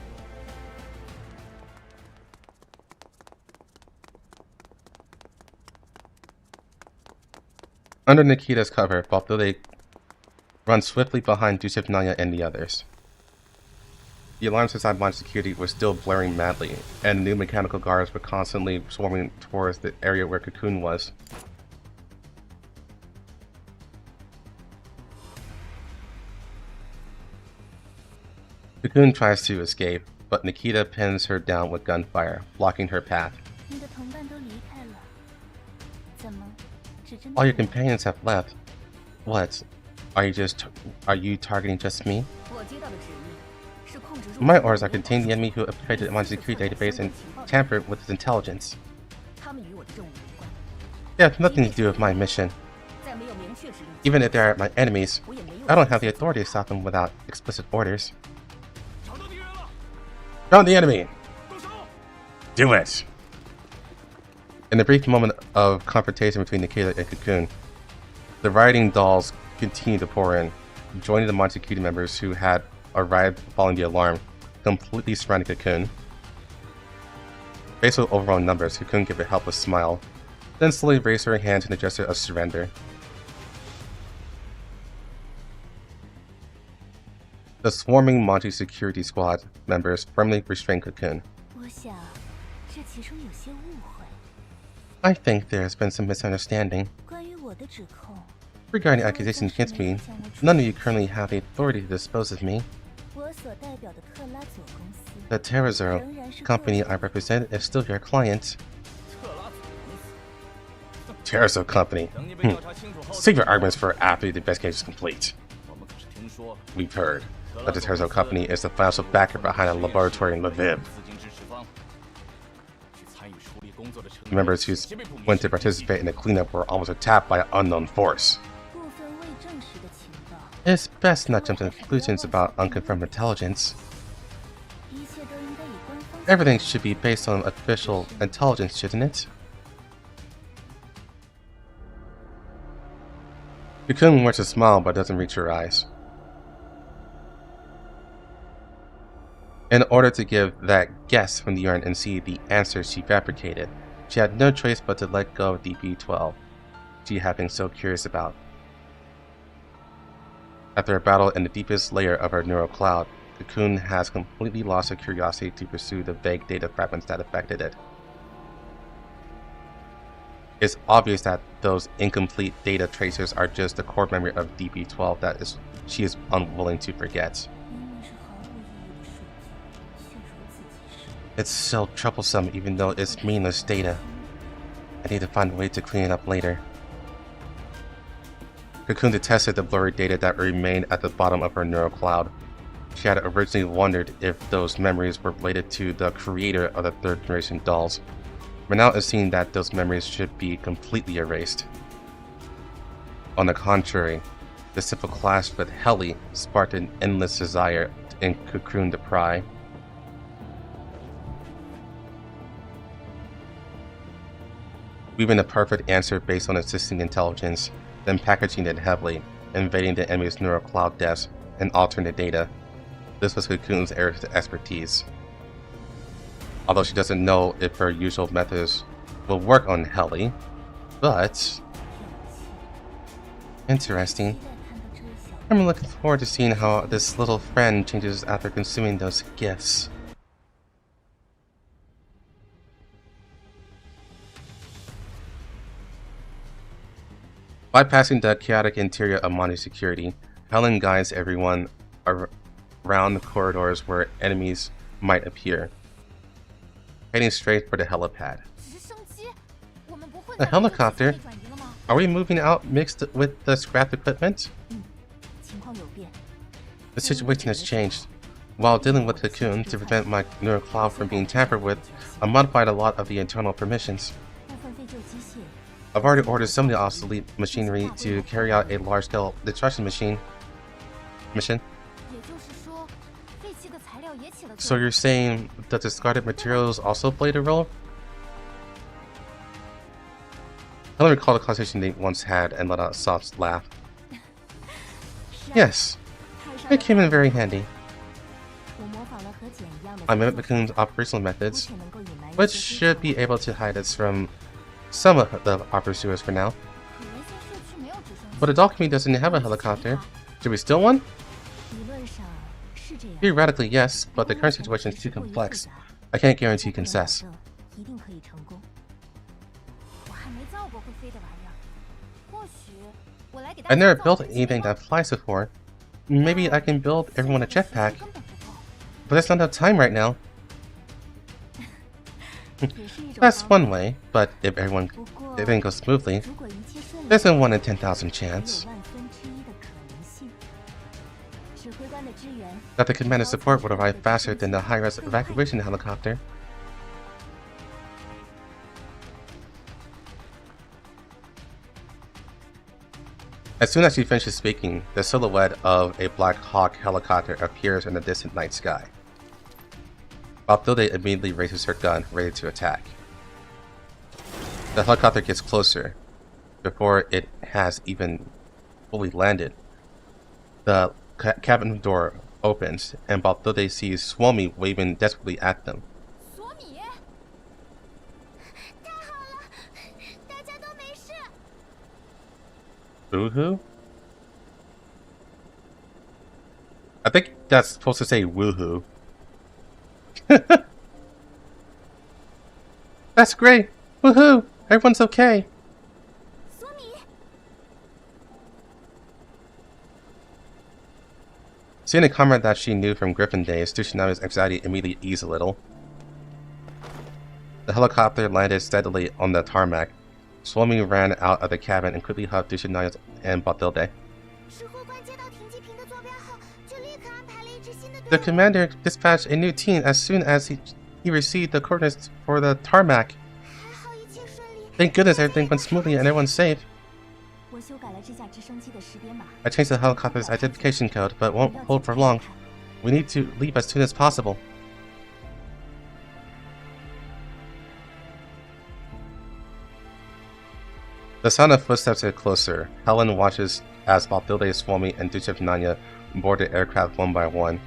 Under Nikita's cover, Baltode runs swiftly behind Dushivnaya and the others. The alarms inside Mangi security were still blaring madly, and new mechanical guards were constantly swarming towards the area where Cocoon was. Cocoon tries to escape, but Nikita pins her down with gunfire, blocking her path. All your companions have left. What? Are you targeting just me? My orders are contain the enemy who infiltrated the Mangi security database and tampered with its intelligence. They have nothing to do with my mission. Even if they are my enemies, I don't have the authority to stop them without explicit orders. Found the enemy! Do it! In the brief moment of confrontation between Nikita and Cocoon, the rioting dolls continued to pour in, joining the Mangi security members who had arrived following the alarm, completely surrounding Cocoon. Faced with overwhelming numbers, Cocoon gave a helpless smile, then slowly raised her hand in a gesture of surrender. The swarming Mangi security squad members firmly restrained Cocoon. I think there has been some misunderstanding. Regarding accusations against me, none of you currently have the authority to dispose of me. The Terrazero company I represent is still your client. Terrazero company? Save your arguments for after the investigation is complete. We've heard that the Terrazero company is the financial backer behind a laboratory in Leviv. The members who went to participate in the cleanup were almost attacked by an unknown force. It's best not jump to conclusions about unconfirmed intelligence. Everything should be based on official intelligence, shouldn't it? Cocoon wears a smile but doesn't reach her eyes. In order to give that guess from the urn and see the answer she fabricated, she had no choice but to let go of DP-12 she had been so curious about. After a battle in the deepest layer of her neural cloud, Cocoon has completely lost her curiosity to pursue the vague data fragments that affected it. It's obvious that those incomplete data tracers are just the core memory of DP-12 that she is unwilling to forget. It's so troublesome even though it's meaningless data. I need to find a way to clean it up later. Cocoon detested the blurry data that remained at the bottom of her neural cloud. She had originally wondered if those memories were related to the creator of the third generation dolls, but now it seemed that those memories should be completely erased. On the contrary, the simple clash with Heli sparked an endless desire in cocoon to pry. Weaving a perfect answer based on existing intelligence, then packaging it heavily, invading the enemy's neural cloud depths, and altering the data. This was Cocoon's area of expertise. Although she doesn't know if her usual methods will work on Heli, but... interesting. I'm looking forward to seeing how this little friend changes after consuming those gifts. Bypassing the chaotic interior of Mangi security, Helen guides everyone around the corridors where enemies might appear, heading straight for the helipad. A helicopter? Are we moving out mixed with the scrapped equipment? The situation has changed. While dealing with Cocoon to prevent my neural cloud from being tampered with, I modified a lot of the internal permissions. I've already ordered some of the obsolete machinery to carry out a large-scale destruction mission. So you're saying the discarded materials also played a role? I don't recall the conversation they once had and let out a soft laugh. Yes, it came in very handy. I mimicked Cocoon's operational methods, which should be able to hide us from some of the our pursuers for now. But the document doesn't have a helicopter. Should we steal one? Theoretically, yes, but the current situation is too complex. I can't guarantee success. I've never built anything that flies before. Maybe I can build everyone a jetpack. But there's not enough time right now. That's one way, but if everything goes smoothly, there's a 1 in 10,000 chance that the commander's support would arrive faster than the high-res evacuation helicopter. As soon as she finishes speaking, the silhouette of a Black Hawk helicopter appears in the distant night sky. Balthilde immediately raises her gun, ready to attack. The helicopter gets closer. Before it has even fully landed, the cabin door opens, and Balthilde sees Suomi waving desperately at them. Woohoo? I think that's supposed to say woohoo. That's great! Woohoo! Everyone's okay! Seeing a comrade that she knew from Griffin days, Tsushina's anxiety immediately eased a little. The helicopter landed steadily on the tarmac. Suomi ran out of the cabin and quickly hugged Tsushina and Balthilde. The commander dispatched a new team as soon as he received the coordinates for the tarmac. Thank goodness everything went smoothly and everyone's safe. I changed the helicopter's identification code, but won't hold for long. We need to leave as soon as possible. The sound of footsteps get closer. Helen watches as Balthilde, Suomi, and Tsushina board the aircraft one by one.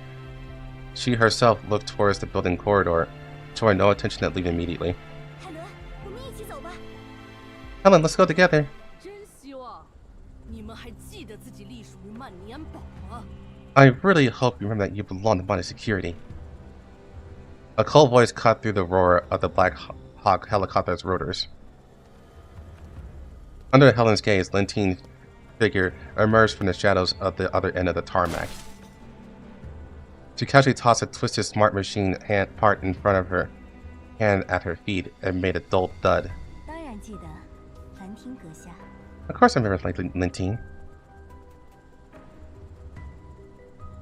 She herself looked towards the building corridor, showing no intention of leaving immediately. Helen, let's go together. I really hope you remember that you belong to Mangi security. A cold voice cut through the roar of the Black Hawk helicopter's rotors. Under Helen's gaze, Lentine's figure emerged from the shadows of the other end of the tarmac. She casually tossed a twisted smart machine part in front of her, hand at her feet, and made a dull thud. Of course I remember Lentine.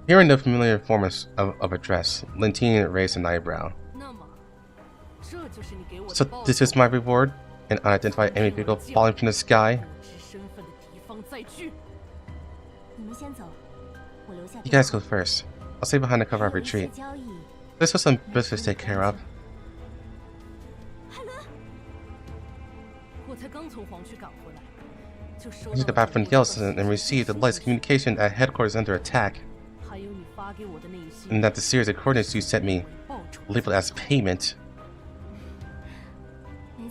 Hearing the familiar form of address, Lentine raised an eyebrow. So this is my reward? An unidentified enemy vehicle falling from the sky? You guys go first. I'll stay behind to cover our retreat. This was some business to take care of. 我才刚从黄区赶回来，就收 I just got back from Yeltsin and received the latest communication that headquarters is under attack, 还有你发给我的那一些 and that the series of coordinates you sent me 报酬。 labeled as payment.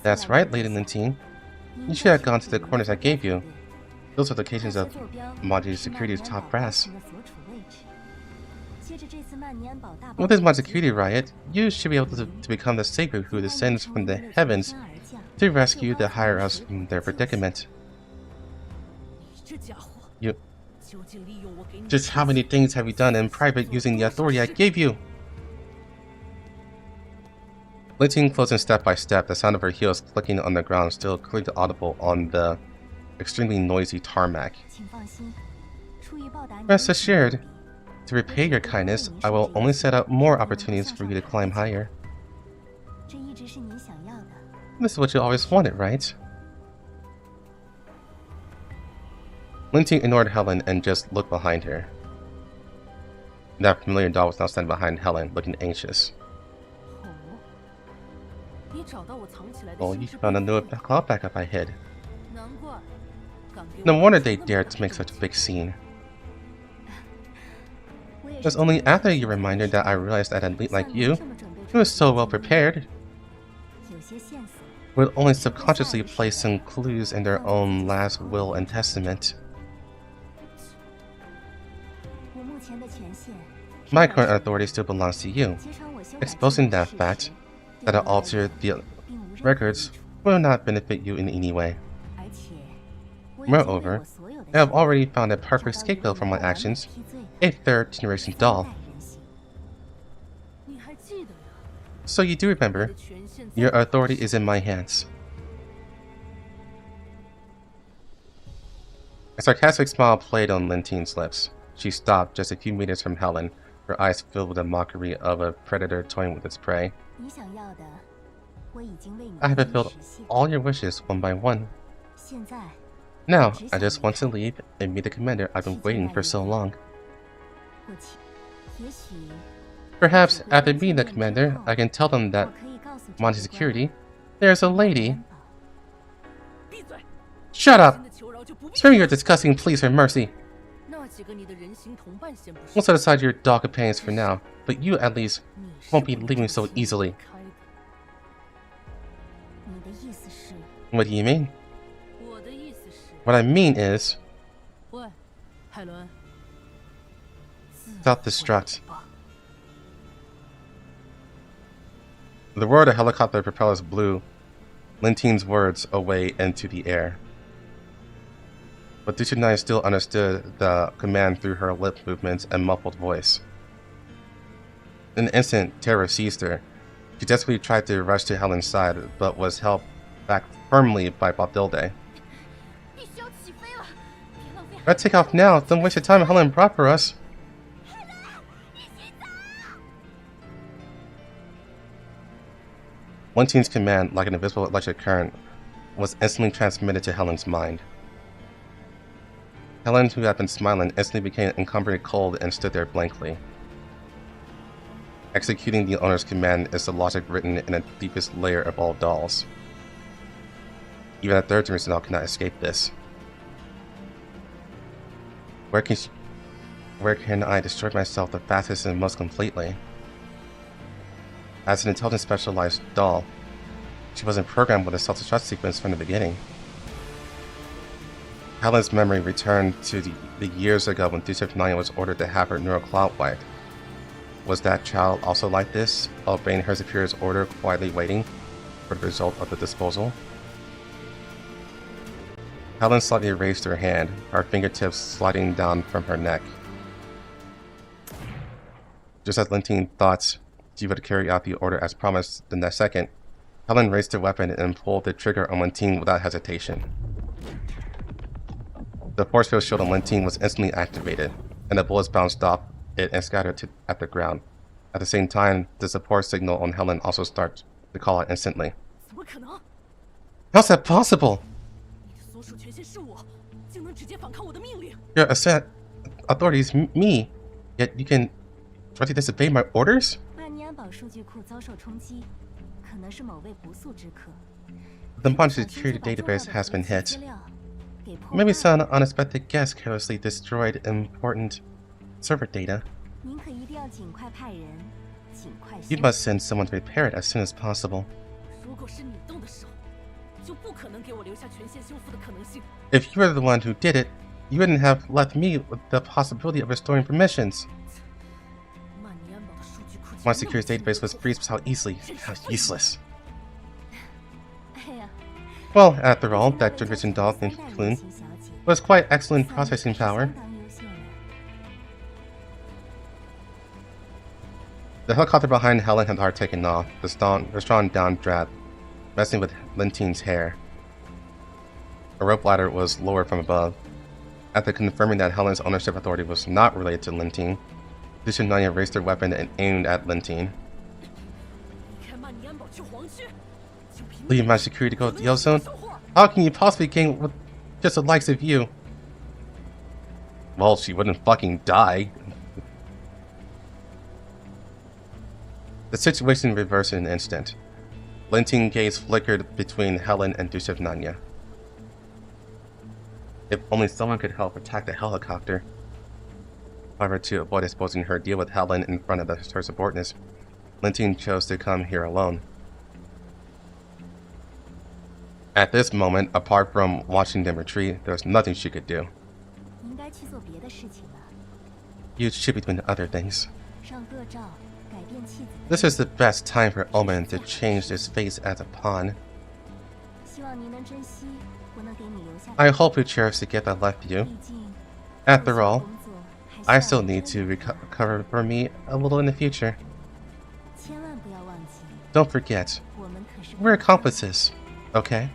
That's right, Lady Lentine. You should have gone to the coordinates I gave you. Those are locations of Mangi's security's top brass. With this mod security riot, you should be able to become the savior who descends from the heavens to rescue the higher-ups from their predicament. 你这家伙 You... 究竟利用我给你 Just how many things have you done in private using the authority I gave you? Lentine closing step by step, the sound of her heels clicking on the ground still clearly audible on the extremely noisy tarmac. Rest assured, to repay your kindness, I will only set up more opportunities for you to climb higher. This is what you always wanted, right? Lentine ignored Helen and just looked behind her. That familiar doll was now standing behind Helen, looking anxious. 哦，你找到我藏起来的 Oh, 心 you 之 found a 贝 new 壳 cloud backup I hid. 难怪，敢给我 No wonder they 那么 dared 大 to make 的 such a big scene. 我也 It was 是 only after you reminded that I realized that an elite like you, who was so well prepared, 有些线索 would only subconsciously place some clues in their own last will and testament. 我目前的权限 My current authority still belongs to you. 接上我修改 Exposing 记录的 that 事 fact, 实 that 对 it 我而 altered 言 the 并无任何益 records, 处 will not benefit you in any way. 而且我已经为 Moreover, 我所有的 I have 行为 already found a 找 perfect 到一个 scapegoat for 能 my 够完美 actions, 替罪 a third-generation 的 doll. 三代人形。你还记得呀？ So you do 你 remember, 的权限 your 在 authority is in my hands. A sarcastic smile played on Lentine's lips. She stopped just a few meters from Helen, her eyes filled with the mockery of a predator toying with its prey. 你想要的，我已经为你 I have 一一 fulfilled 实现。 all your wishes one by one. 现在， Now, I just want to leave and meet the commander I've been waiting for so long. 或许，也许 Perhaps after meeting the commander, I can tell them 我 that 可以告诉 Monty 指挥官 Security, there's a lady. 担保 闭嘴！ Shut 新 up! 的求饶就不必 Spare me your disgusting pleas for mercy. 那几个你的人形同伴先不 We'll 说， set aside your dog companions for now, but you at least 你是 won't be 不能 leaving so 轻易 easily. 离开的。你的意思是， What do you mean? 我的意思是， What I mean is, 喂，海伦，自 self-destruct. 毁吧 The roar of the helicopter propellers blew Lentine's words away into the air. But 229 still understood the command through her lip movements and muffled voice. In an instant, terror seized her. She desperately tried to rush to Helen's side, but was held back firmly by Botilde. 必须要起飞了，别浪费。 Let's take off now. Don't waste the time Helen brought for us. Lentine's command, like an invisible electric current, was instantly transmitted to Helen's mind. Helen, who had been smiling, instantly became encumbered cold and stood there blankly. Executing the owner's command is the logic written in the deepest layer of all dolls. Even a third-generation doll cannot escape this. Where can I destroy myself the fastest and most completely? As an intelligent specialized doll, she wasn't programmed with a self-destruct sequence from the beginning. Helen's memory returned to the years ago when 359 was ordered to have her neural cloud wiped. Was that child also like this, obeying her superior's order, quietly waiting for the result of the disposal? Helen slightly raised her hand, her fingertips sliding down from her neck. Just as Lentine thought she would carry out the order as promised the next second, Helen raised her weapon and pulled the trigger on Lentine without hesitation. The force field shield on Lentine was instantly activated, and the bullets bounced off it and scattered at the ground. At the same time, the support signal on Helen also started to call out instantly. 怎么可能？ How's that possible? 你的所属权限是我，竟能直接反抗我的命令。 Your asset authority is me, yet you can Try to disobey my orders? 万尼安堡数据库遭受冲击，可能是某位不速之客。 The Mangi security database has been hit. Maybe some unexpected guest carelessly destroyed important server data. 您可一定要尽快派人，尽快。 You must send someone to repair it as soon as possible. 如果是你动的手，就不可能给我留下权限修复的可能性。 If you were the one who did it, you wouldn't have left me with the possibility of restoring permissions. 曼尼安堡的数据库 My security database was breached so easily. How useless. 哎呀， Well, after all, that Griffin doll named Clune 小姐， was quite excellent processing power. 相当优秀呢。 The helicopter behind Helen had already taken off, the strong downdraft, messing with Lentine's hair. A rope ladder was lowered from above. After confirming that Helen's ownership authority was not related to Lentine, Nanya raised her weapon and aimed at Lentine. 离开曼尼安堡去黄区，就凭 Leave my security to go to the ozone? How can you possibly gain with just the likes of you? Well, she wouldn't fucking die. The situation reversed in an instant. Lentine's gaze flickered between Helen and Nanya. If only someone could help attack the helicopter. However, to avoid exposing her deal with Helen in front of her subordinates, Lentine chose to come here alone. At this moment, apart from watching them retreat, there was nothing she could do. 你应该去做别的事情了， You should be doing other things. 上个照，改变妻子。 This is the best time for Omen to change his face as a pawn. 希望您能珍惜我能给你留下的。 I hope you cherish the gift I left you. 毕竟， After all, 工作还是 I 要 still 认 need 真 to 地 recover for me a little in the future. 千万不要忘记， Don't forget, 我们可是 we're accomplices, okay?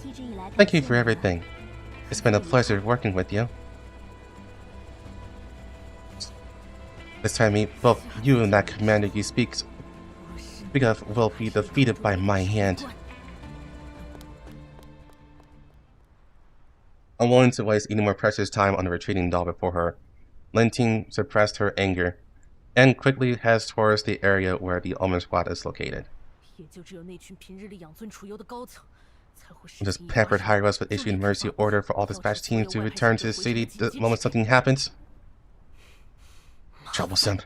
一直以来 Thank you for everything. It's been a pleasure working with you. This time, both you and that commander you speak of will be defeated by my hand. Unwilling to waste any more precious time on the retreating doll before her, Lentine suppressed her anger and quickly heads towards the area where the Omen Squad is located. 也就只有那群平日里养尊处优的高层，才会 This pampered higher-ups would issue an emergency order for all dispatch teams to return to the city the moment something happens. Troublesome.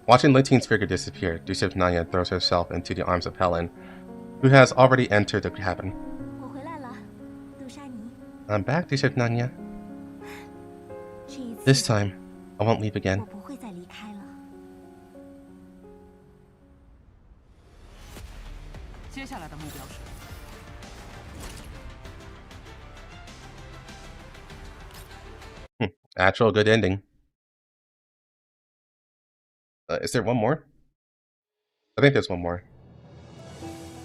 Watching Lentine's figure disappear, Nanya throws herself into the arms of Helen, who has already entered the cabin. 我回来了，杜莎尼。 I'm back, Nanya. 这一次 This time, I won't leave again. 我不会再离开了。接下来的目标是 Actual good ending. Is there one more? I think there's one more.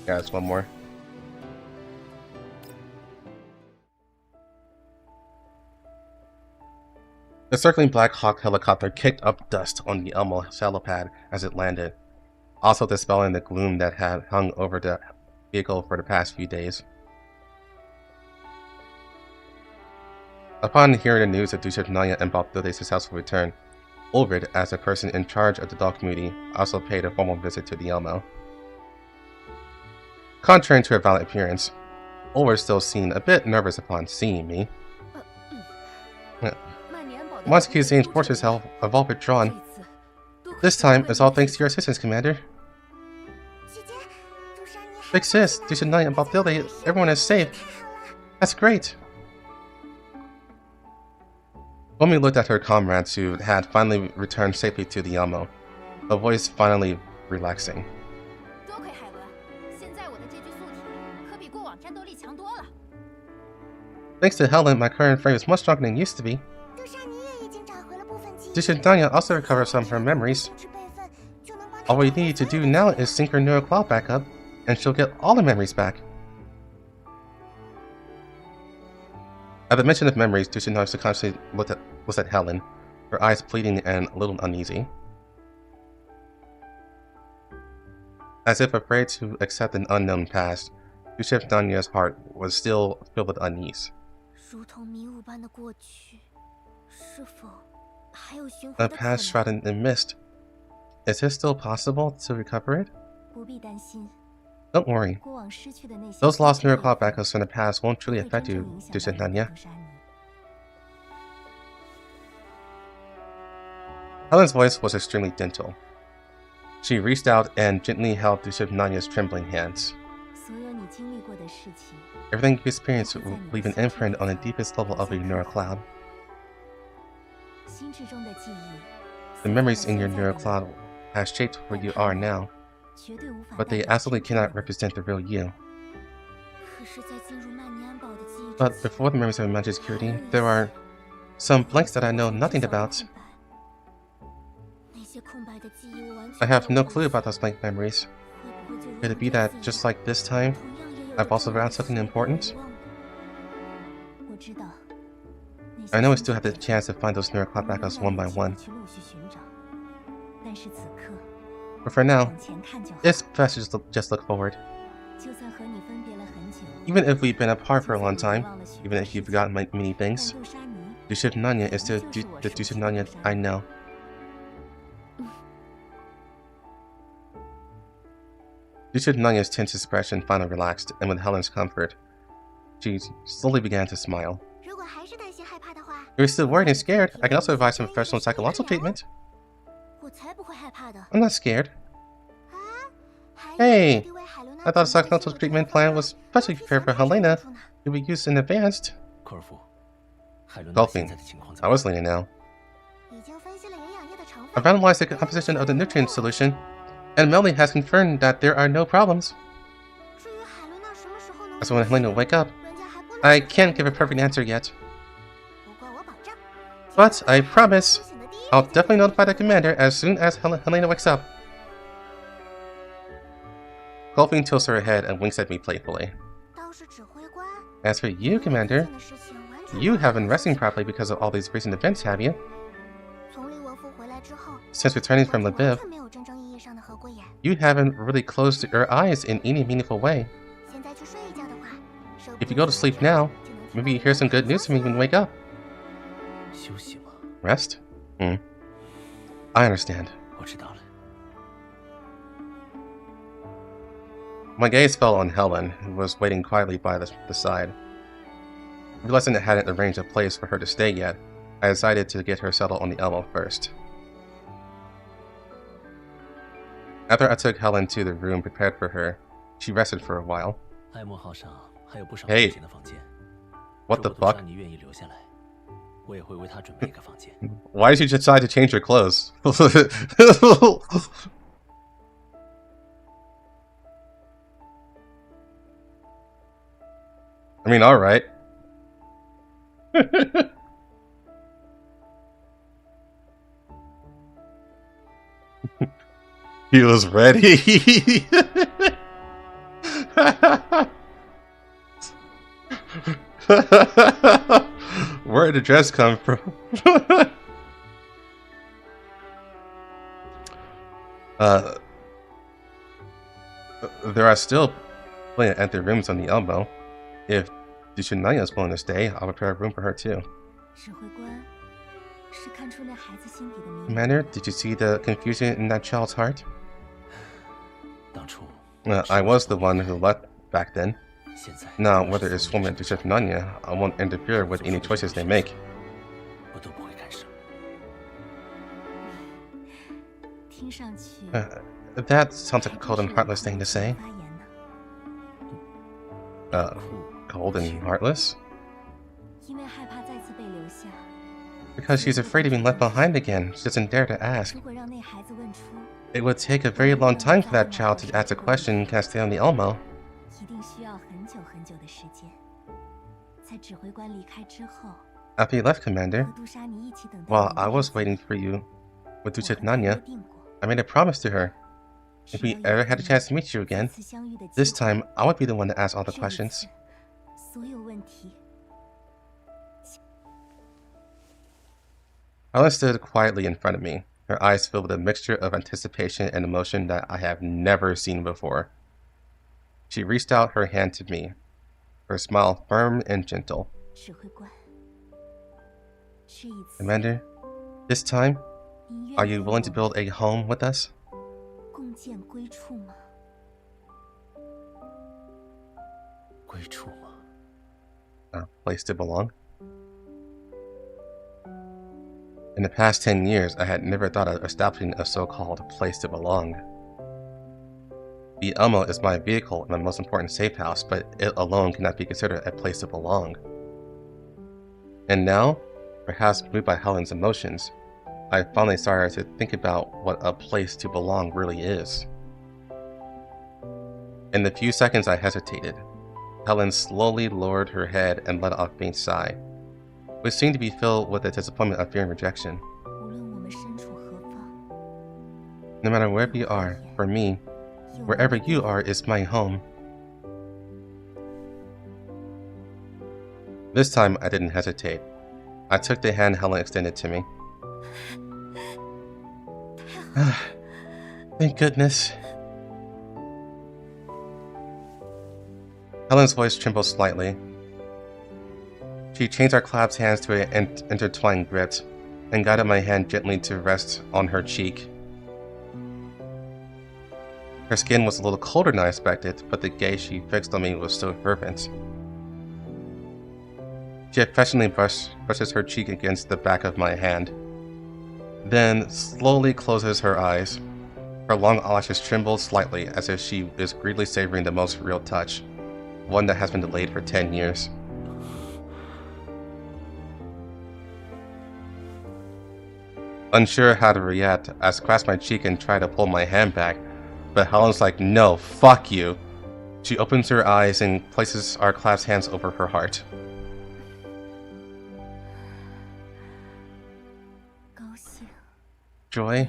Yeah, there's one more. The circling Black Hawk helicopter kicked up dust on the Elmo helipad as it landed, also dispelling the gloom that had hung over the vehicle for the past few days. Upon hearing the news of Nanya and Balthilde's successful return, Ulrid, as the person in charge of the doll community, also paid a formal visit to the Elmo. Contrary to her violent appearance, Ulrid still seemed a bit nervous upon seeing me. 曼尼安堡的 Once Cuisine's forces have all withdrawn, 这次都可以 this time is all thanks to your assistance, Commander. 姐姐，杜莎尼还 Big sis, Nanya and Balthilde, everyone is safe. That's great. Omi looked at her comrades who had finally returned safely to the Elmo, her voice finally relaxing. 多亏海伦，现在我的这具素体可比过往战斗力强多了。 Thanks to Helen, my current frame is much stronger than it used to be. 杜莎尼也已经找回了部分记忆。 Nanya also recovered some of her memories. 去备份就能帮 All we need to do now is sync her neural cloud back up, and she'll get all her memories back. At the mention of memories, Nanya subconsciously looked at Helen, her eyes pleading and a little uneasy. As if afraid to accept an unknown past, Bishop Nanya's heart was still filled with unease. 如同迷雾般的过去，是否还有寻 A 回的可 past 能？ shrouded in mist. Is it still possible to recover it? 不必担心， Don't worry. 过往失去的那些 Those lost 记忆 miracle echoes from the past won't truly 不会 affect 真 you, 正影响 Bishop 到你 Nanya. 杜莎尼。 Helen's voice was extremely gentle. She reached out and gently held Bishop Nanya's trembling hands. 所有你经历过的事情， Everything you experience will leave an imprint on the deepest level of your neural cloud. 心智中的记忆， The memories in your neural cloud have shaped who you are now, 绝对无法 but 代 they 表 absolutely 真正 cannot 的 represent the real you. 可是，在进入曼尼安堡的记忆 But 之前， before the memories of Mangi's security, there are some blanks that I know nothing about. 那些空白的记忆，我完全 I have 没 no 有 clue 印象 about those blank memories. 会不会就如 Could it 同 be 这 that 次一 just 样 like this time, 同样也有 I've 着 also 重要 found 的 something 记忆被 important? 遗忘的？我知道。那 I 些 know we 心 still have the 智 chance to find those neural 我 cloud 们 backups 仍 one 然 by 有机会 one, 去陆续寻找，但是此刻 but for now, 往前看就好。 it's best to just look forward. 就算和你分别了很久， Even if we've been apart for a 就算 long 你遗 time, 忘了许 even 多 if 事 you've 情， forgotten many 但 things, 杜莎尼 Bishop Nanya is still 就是我 the 熟 Bishop 悉的 Nanya 杜莎 I 尼。 know. Bishop Nanya's tense expression finally relaxed, and with Helen's comfort, she slowly began to smile. 如果还是担心害怕的话， If you're still worried and scared, I can also advise some professional psychological treatment. 我才不会害怕的。 I'm not scared. 啊，还以 Hey, 为对为海伦娜 I thought a 准备的 psychological 心理 treatment 治疗 plan 方 was 案 specially 非 prepared for 常难 Helena. 处呢 It will be used in advanced. 科尔夫，海伦娜 Gulping. 现在的情况怎 I 么 was 样？ leaning now. 已经分析了营养液的成 I've 分。 analyzed the composition of the nutrient solution, and Melanie has confirmed that there are no problems. 至于海伦娜什么时候能 As when Helena will wake up, 人家还不能 I 说 can't 出 give a perfect answer yet. 不过我保证 But I promise, 苏醒的第一 I'll 时间 definitely notify the commander as soon as Helena wakes up. Gulping tilts her head and winks at me playfully. 倒是指挥官 As for you, Commander, 最近的事情完全 you 不 haven't 可 resting 能 properly because of all these recent events, have you? 从利沃夫回来之后 Since returning from 完 Leviv, 全没有真正意义上的合过眼。 you haven't really closed your eyes in any meaningful way. 现在去睡一觉的话，说不 If you 定 go to sleep now, 就能听 maybe you 到 hear some 一个 good news from me when you wake up. 休息吗？ Rest? I understand. 我知道了。 My gaze fell on Helen, who was waiting quietly by the side. Realizing I hadn't arranged a place for her to stay yet, I decided to get her settled on the Elmo first. After I took Helen to the room prepared for her, she rested for a while. 艾默号上还有不少 Hey. 空闲的房间。 What 如 the 果杜 fuck? 莎尼愿意留下来，我也会为她准备一个房间。 Why did you decide to change your clothes? I mean, alright. He was ready. Where did the dress come from? There are still plenty of empty rooms on the Elmo. If Dushinaya is willing to stay, I'll prepare a room for her too. 指挥官是看出那孩子心底的迷茫。 Commander, did you see the confusion in that child's heart? 当初 I was the one who left back then. 现在 Now, whether it's Suomi or Dushinaya, I won't interfere with any choices they make. 我都不会干涉。听上去 That sounds like a cold and heartless thing to say. 发言呢， Cold and heartless? 因为害怕再次被留下。 Because she's afraid of being left behind again. She doesn't dare to ask. 如果让那孩子问出， It would take a very long time for that child to ask the question, can I stay on the Elmo? 一定需要很久很久的时间。在指挥官离开之后， After you left, Commander, 和杜莎尼一起等待 while 你的 I 日 was 子 waiting for you with 我和她 Dushinanya, 约定过， I made a promise to her. 只 If 要 we 有 ever had a 一 chance to 天 meet you again, 再次相遇的机 this 会 time I would be the one to ask all the 这一 questions. 次所有问题 Helen stood quietly in front of me, her eyes filled with a mixture of anticipation and emotion that I have never seen before. She reached out her hand to me, her smile firm and gentle. 指挥官，这一次 Commander, this time, 你 are 愿意 you 和 willing to 我 build a home with us? 共建归处吗？归处吗？ A place to belong? In the past 10 years, I had never thought of establishing a so-called place to belong. The Elmo is my vehicle and my most important safe house, but it alone cannot be considered a place to belong. And now, perhaps moved by Helen's emotions, I finally started to think about what a place to belong really is. In the few seconds I hesitated, Helen slowly lowered her head and let out a faint sigh, which seemed to be filled with the disappointment of fear and rejection. 无论我们身处何方， No matter where we are, for me, 有 wherever you are is my home. This time I didn't hesitate. I took the hand Helen extended to me. Thank goodness. Helen's voice trembled slightly. She changed our clasped hands to an intertwined grip and guided my hand gently to rest on her cheek. Her skin was a little colder than I expected, but the gaze she fixed on me was still fervent. She affectionately brushes her cheek against the back of my hand, then slowly closes her eyes. Her long eyelashes trembled slightly as if she is greedily savoring the most real touch, one that has been delayed for 10 years. Unsure how to react, I scratched my cheek and tried to pull my hand back, but Helen's like, "No, fuck you." She opens her eyes and places our clasped hands over her heart. 高兴、 Joy,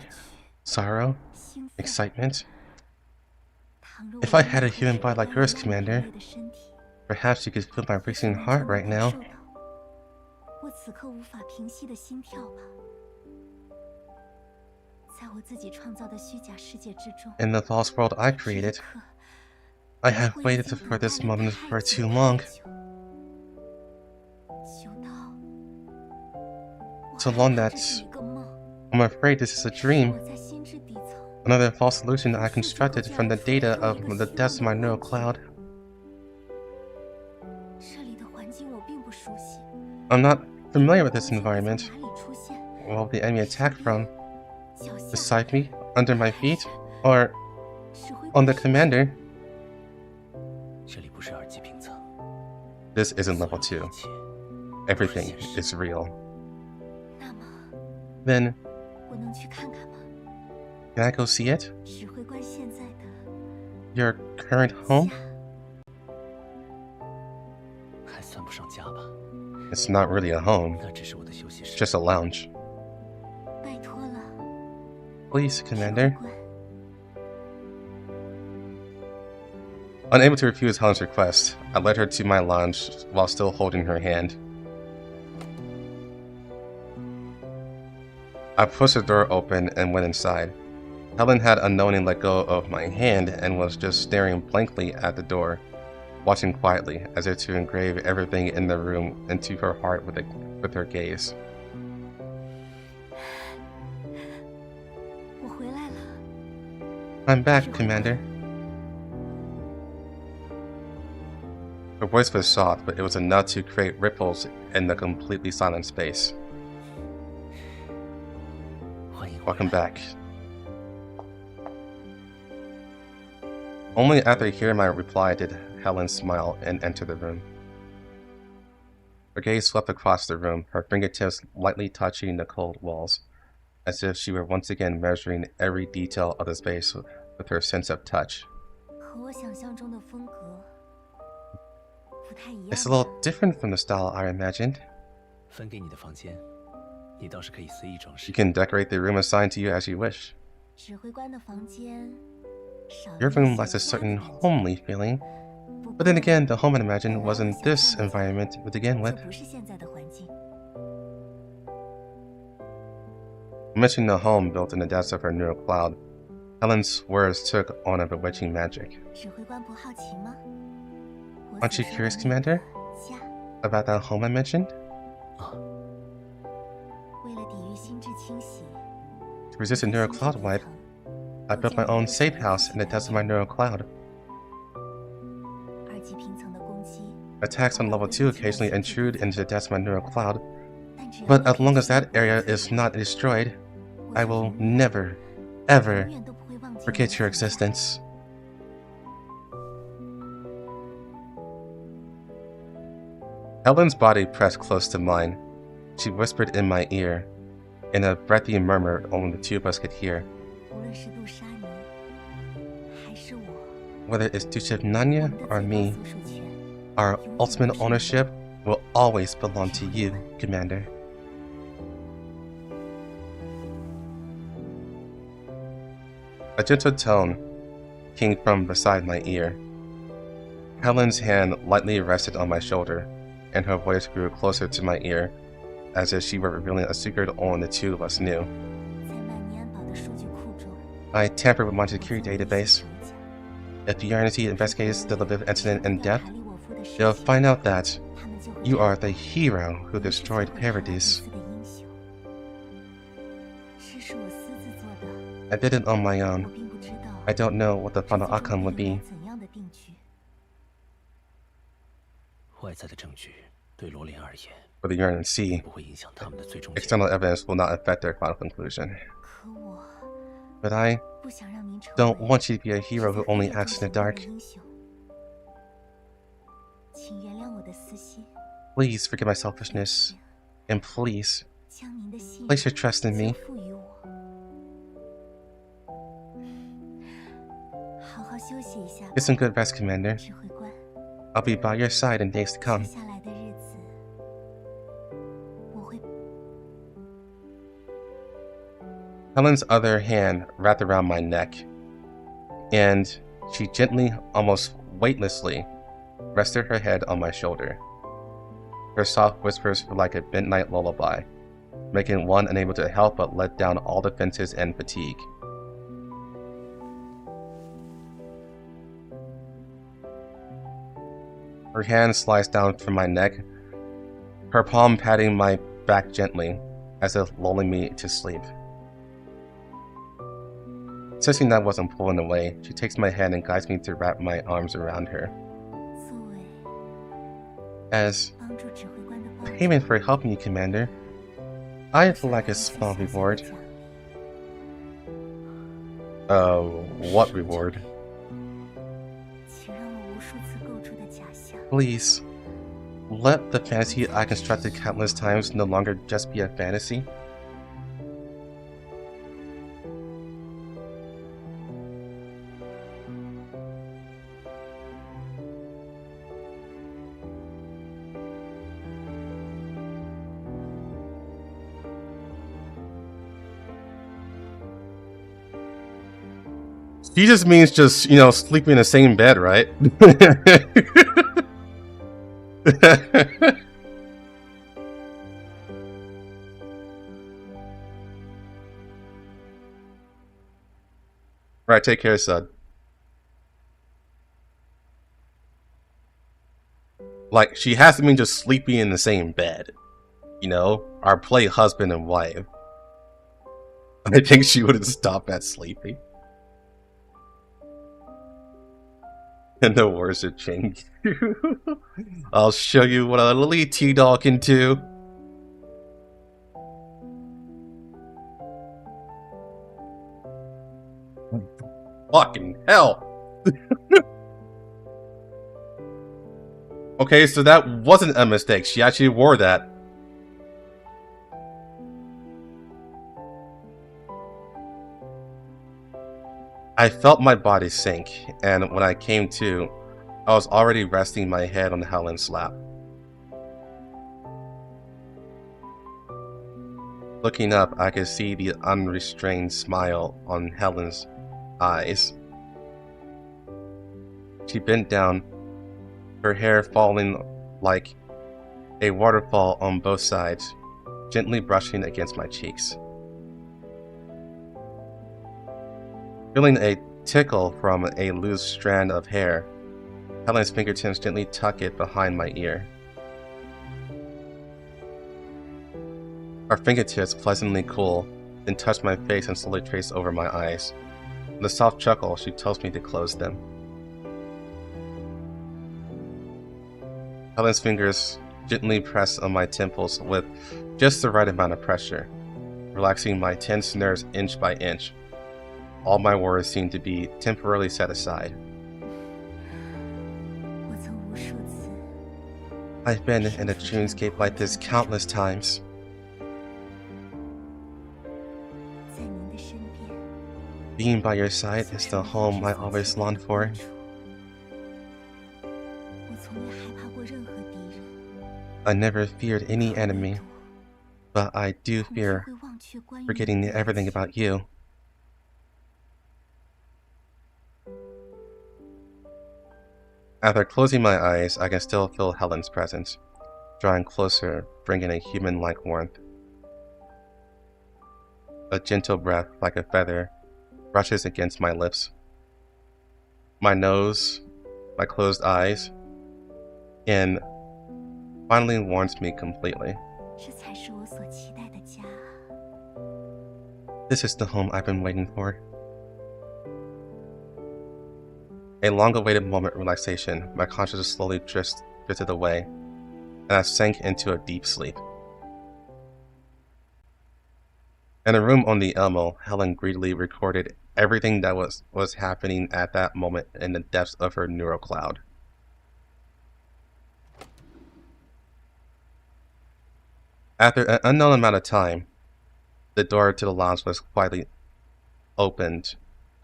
sorrow, 兴奋。 excitement. 倘若 If 我 I 能 had a 够 human 使 body 我 like yours, 人 Commander, 类的身体 perhaps you could feel my racing 能 heart 让 right 我 now. 感受到我此刻无法平息的心跳吧。在我自己创造的虚假世界之中， In the false world I 这一 created, 刻 I have 我已 waited 经 for 等 this 待了 moment 太 for 久 too 太 long. 久久到我 So 害 long 怕 that 这是一个梦， I'm afraid this is a 是 dream, 我在心智底层 another false illusion I constructed from the data of the depths of my neural cloud. 这里的环境我并不熟悉， I'm not familiar with this 究竟会从 environment. 哪里出现？ Where will the enemy attack from? 脚下 Beside me? Under my feet? Or 指挥 on 官 the 是 commander? 这里不是二级平层， This isn't level 2. 所有一切 Everything is real. 那么 Then, 我能去看看吗？ can I go see it? 指挥官现在的 Your current home? 家 还算不上家吧？ It's not really a home, 那只是我的休息室。 just a lounge. 拜托了， Please, 指挥 Commander. 官。 Unable to refuse Helen's request, I led her to my lounge while still holding her hand. I pushed the door open and went inside. Helen had unknowingly let go of my hand and was just staring blankly at the door, watching quietly as if to engrave everything in the room into her heart with her gaze. 我回来了， I'm back, Commander. Her voice was soft, but it was enough to create ripples in the completely silent space. 欢迎回来 Welcome back. Only after hearing my reply did Helen smile and enter the room. Her gaze swept across the room, her fingertips lightly touching the cold walls, as if she were once again measuring every detail of the space with her sense of touch. 和我想象中的风格不太一样 It's a 吧。 little different from the style I imagined. 分给你的房间，你倒是可以随意装饰 You。can decorate the room assigned to you as you wish. 指挥官的房间少了 Your 一 room 些 lacks a 家 certain 的感觉 homely feeling, 不 but then 过 again, the home I imagined 本来我 wasn't 想 this 象的家 environment to begin 就 with. 不是现在的环境。 Mentioning the home built in the depths of her neural cloud, Helen's words took on a bewitching magic. 指挥官不好奇吗？ Aren't you curious, Commander, about that home I mentioned? 为了抵御心智清洗， To resist a neural cloud wipe, I built my own safe house in the depths of my neural cloud. 二级平层的攻击， Attacks on level 2 occasionally intrude into the depths of my neural cloud, 但只要 but as long as that area is not destroyed, I will never, ever 永远都不会忘记 forget your existence. Helen's body pressed close to mine. She whispered in my ear, in a breathy murmur only the two of us could hear. 无论是杜莎尼，还是我， Whether it's Duchess Nanya 我 or 们的 me, 最高所属权 our ultimate ownership will always belong to you, Commander. A gentle tone came from beside my ear. Helen's hand lightly rested on my shoulder, and her voice grew closer to my ear, as if she were revealing a secret only the two of us knew. 在曼尼安堡的数据库中， I tampered with my security 有一 database. 手脚 If Unity investigates the Leviv incident in 知道 depth, 海利沃夫的事 they'll 情， find out that 他们就会 you 知道 are the hero who 我是 destroyed 摧毁哈 Paradise. 德斯的英雄。这是我私自做的， I did it on my 我 own. 并不知道 I don't know what the 这 final 最终 outcome 会 would 迎来 be. 怎样的定局。外在的证据对罗琳而言 For the Yearn Sea, 不会影响他们的最终结 external evidence will not affect their final conclusion. 可我 But I 不想让您成 don't 为 want you to be a 是 hero 在 who 黑 only 夜 acts 中 in the 行动的 dark. 英雄。请原谅我的私心， Please forgive my selfishness, and please 将您的信 place your trust in 交 me. 付于我。好好休息一下吧， Get some good rest, Commander. 指挥官。 I'll be by your side in days to 接 come. 下来的日子，我会 Helen's other hand wrapped around my neck, and she gently, almost weightlessly, rested her head on my shoulder. Her soft whispers were like a midnight lullaby, making one unable to help but let down all defenses and fatigue. Her hand sliced down from my neck, her palm patting my back gently, as if lulling me to sleep. Sensing that I wasn't pulling away, she takes my hand and guides me to wrap my arms around her. 作为 As 帮助指挥官的报酬 payment for helping you, Commander, I'd like a small reward. 奖励 What reward? 请让我无数次构筑的假象 Please, let the fantasy I constructed countless times no longer just be a fantasy. He just means just, sleeping in the same bed, right? Right, take care, son. Like, she has to mean just sleeping in the same bed. Our play husband and wife. I think she would stop at sleeping. And the words are changing. I'll show you what a little T-Dog can do. Fucking hell. Okay, so that wasn't a mistake. She actually wore that. I felt my body sink, and when I came to, I was already resting my head on Helen's lap. Looking up, I could see the unrestrained smile on Helen's eyes. She bent down, her hair falling like a waterfall on both sides, gently brushing against my cheeks. Feeling a tickle from a loose strand of hair, Helen's fingertips gently tuck it behind my ear. Our fingertips pleasantly cool, then touch my face and slowly trace over my eyes. With a soft chuckle, she tells me to close them. Helen's fingers gently press on my temples with just the right amount of pressure, relaxing my tense nerves inch by inch. All my worries seem to be temporarily set aside. I've been in a dreamscape like this countless times. Being by your side is the home I always longed for. I never feared any enemy, but I do fear forgetting everything about you. After closing my eyes, I can still feel Helen's presence, drawing closer, bringing a human-like warmth. A gentle breath, like a feather, brushes against my lips. My nose, my closed eyes, and finally warms me completely. This is the home I've been waiting for. A long-awaited moment of relaxation, my consciousness slowly drifted away, and I sank into a deep sleep. In a room on the Elmo, Helen greedily recorded everything that was happening at that moment in the depths of her neural cloud. After an unknown amount of time, the door to the lounge was quietly opened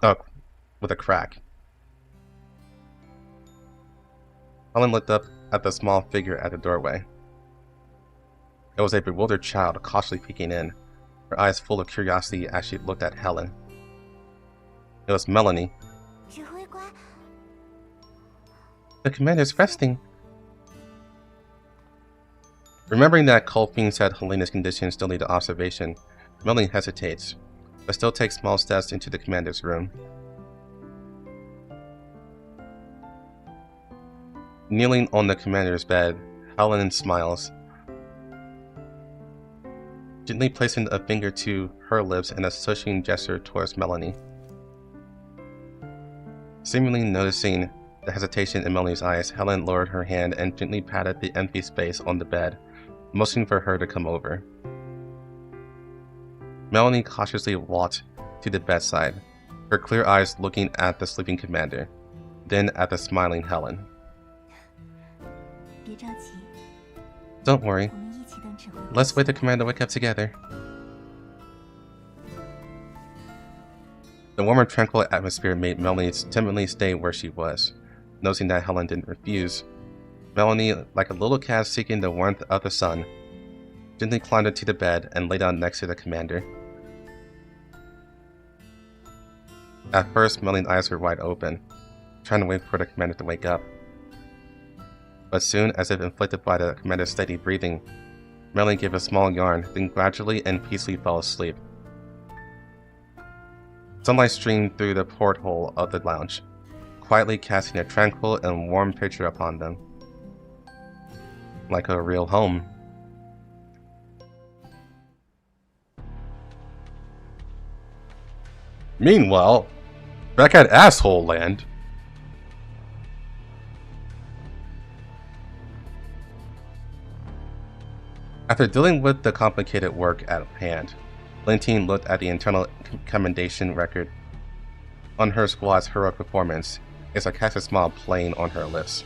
with a crack. Helen looked up at the small figure at the doorway. It was a bewildered child cautiously peeking in, her eyes full of curiosity as she looked at Helen. It was Melanie. The commander's resting. Remembering that Colfine said Helena's condition still needed observation, Melanie hesitates, but still takes small steps into the commander's room. Kneeling on the commander's bed, Helen smiles, gently placing a finger to her lips and a shushing gesture towards Melanie. Seemingly noticing the hesitation in Melanie's eyes, Helen lowered her hand and gently patted the empty space on the bed, motioning for her to come over. Melanie cautiously walked to the bedside, her clear eyes looking at the sleeping commander, then at the smiling Helen. Don't worry. Let's wait the commander to wake up together. The warm and tranquil atmosphere made Melanie timidly stay where she was. Noticing that Helen didn't refuse, Melanie, like a little cat seeking the warmth of the sun, gently climbed into the bed and lay down next to the commander. At first, Melanie's eyes were wide open, trying to wait for the commander to wake up. But soon, as if inflicted by the commander's steady breathing, Melanie gave a small yawn, then gradually and peacefully fell asleep. Sunlight streamed through the porthole of the lounge, quietly casting a tranquil and warm picture upon them. Like a real home. Meanwhile, back at Asshole Land, after dealing with the complicated work at hand, Lentine looked at the internal commendation record on her squad's heroic performance, a sarcastic smile playing on her lips.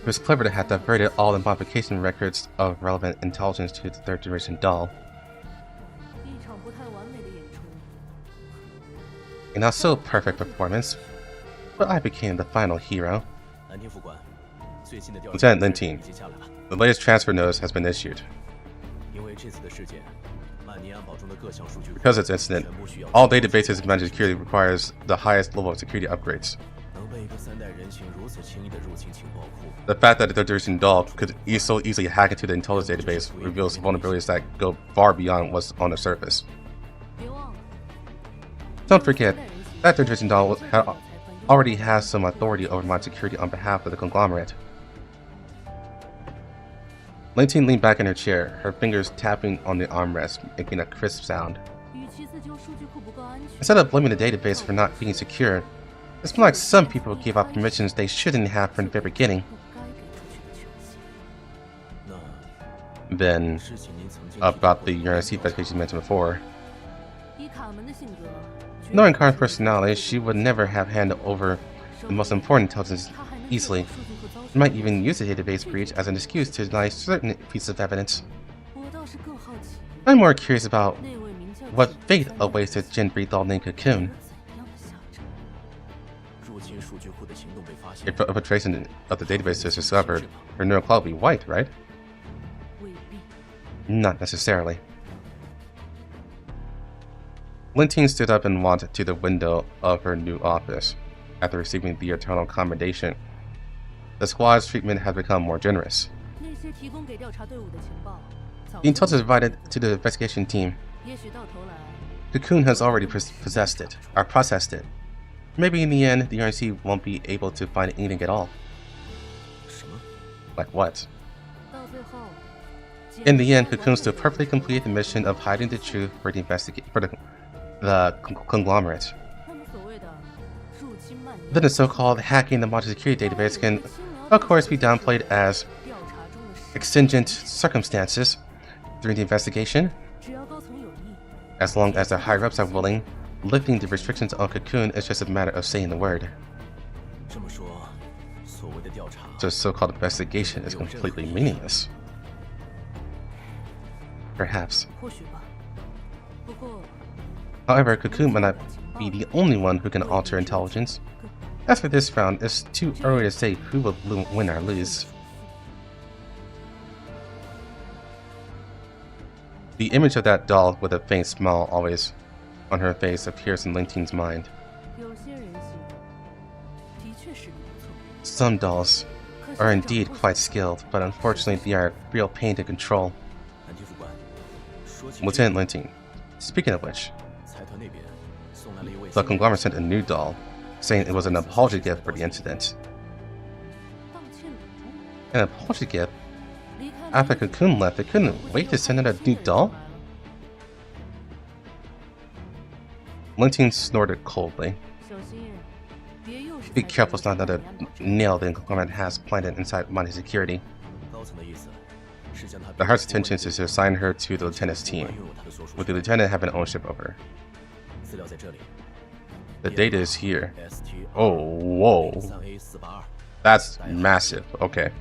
It was clever to have diverted all the modification records of relevant intelligence to the third-generation doll. A not so perfect performance, but I became the final hero. Lieutenant Lentine, the latest transfer notice has been issued. Because of this incident, all databases of Mangi security requires the highest level of security upgrades. The fact that the third-generation doll could so easily hack into the intelligence database reveals vulnerabilities that go far beyond what's on the surface. Don't forget, that third-generation doll already has some authority over my security on behalf of the conglomerate. Lentine leaned back in her chair, her fingers tapping on the armrest, making a crisp sound. Instead of blaming the database for not being secure, it's more like some people gave out permissions they shouldn't have from the very beginning. Then, about the UNSC investigation mentioned before. Knowing Khan's personality, she would never have handed over the most important intelligence easily. She might even use the database breach as an excuse to deny certain pieces of evidence. I'm more curious about what fate awaits the Gen 3 doll named Cocoon. If a trace of the database is discovered, her neural cloud will be wiped, right? Not necessarily. Lentine stood up and walked to the window of her new office. After receiving the eternal commendation, the squad's treatment had become more generous. The intelligence provided to the investigation team. Cocoon has already processed it. Maybe in the end, the UNC won't be able to find anything at all. Like what? In the end, Cocoon still perfectly completed the mission of hiding the truth for the conglomerate. Then the so-called hacking the module security database can, of course, be downplayed as exigent circumstances during the investigation. As long as the higher-ups are willing, lifting the restrictions on Cocoon is just a matter of saying the word. The so-called investigation is completely meaningless. Perhaps. However, Cocoon might not be the only one who can alter intelligence. As for this round, it's too early to say who will win or lose. The image of that doll with a faint smile always on her face appears in Lentine's mind. Some dolls are indeed quite skilled, but unfortunately they are a real pain to control. Lieutenant Lentine, speaking of which, the conglomerate sent a new doll, saying it was an apology gift for the incident. An apology gift? After Cocoon left, they couldn't wait to send out a new doll? Lentine snorted coldly. Be careful it's not another nail the conglomerate has planted inside Mangi security. The heart's intention is to assign her to the lieutenant's team, with the lieutenant having ownership over her. The data is here. Oh, whoa. That's massive. Okay.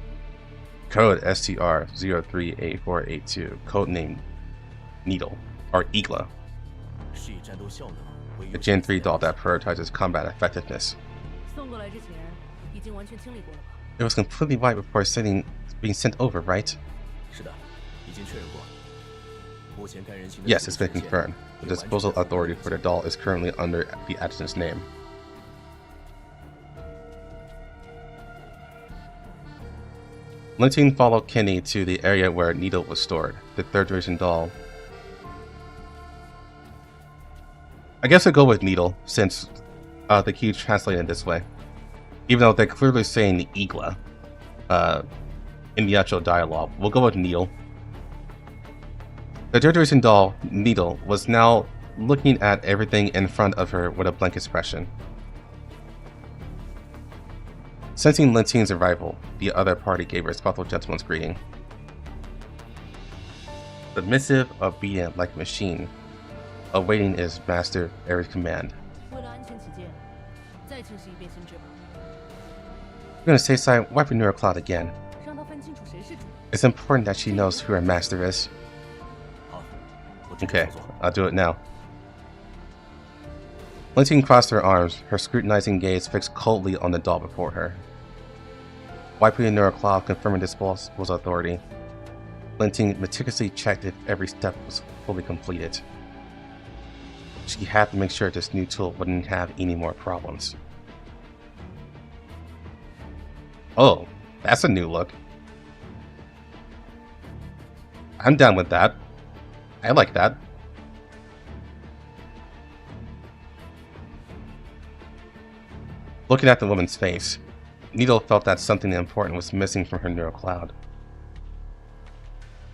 Code STR-038482. Codename Needle, or Igla. A Gen 3 doll that prioritizes combat effectiveness. It was completely wiped before being sent over, right? Yes, it's been confirmed. The disposal authority for the doll is currently under the adjutant's name. Lentine followed Kenny to the area where Needle was stored, the third-generation doll. I guess I'll go with Needle, since the key translated this way. Even though they're clearly saying Igla in the actual dialogue. We'll go with Needle. The third-generation doll, Needle, was now looking at everything in front of her with a blank expression. Sensing Lentine's arrival, the other party gave her a thoughtful gentleman's greeting. Submissive, obedient like a machine, awaiting his master every command. We're gonna say side, wipe her neural cloud again. It's important that she knows who her master is. Okay, I'll do it now. Lentine crossed her arms, her scrutinizing gaze fixed coldly on the doll before her. Wiping the neural cloud, confirming disposal's authority, Lentine meticulously checked if every step was fully completed. She had to make sure this new tool wouldn't have any more problems. Oh, that's a new look. I'm down with that. I like that. Looking at the woman's face, Needle felt that something important was missing from her neural cloud.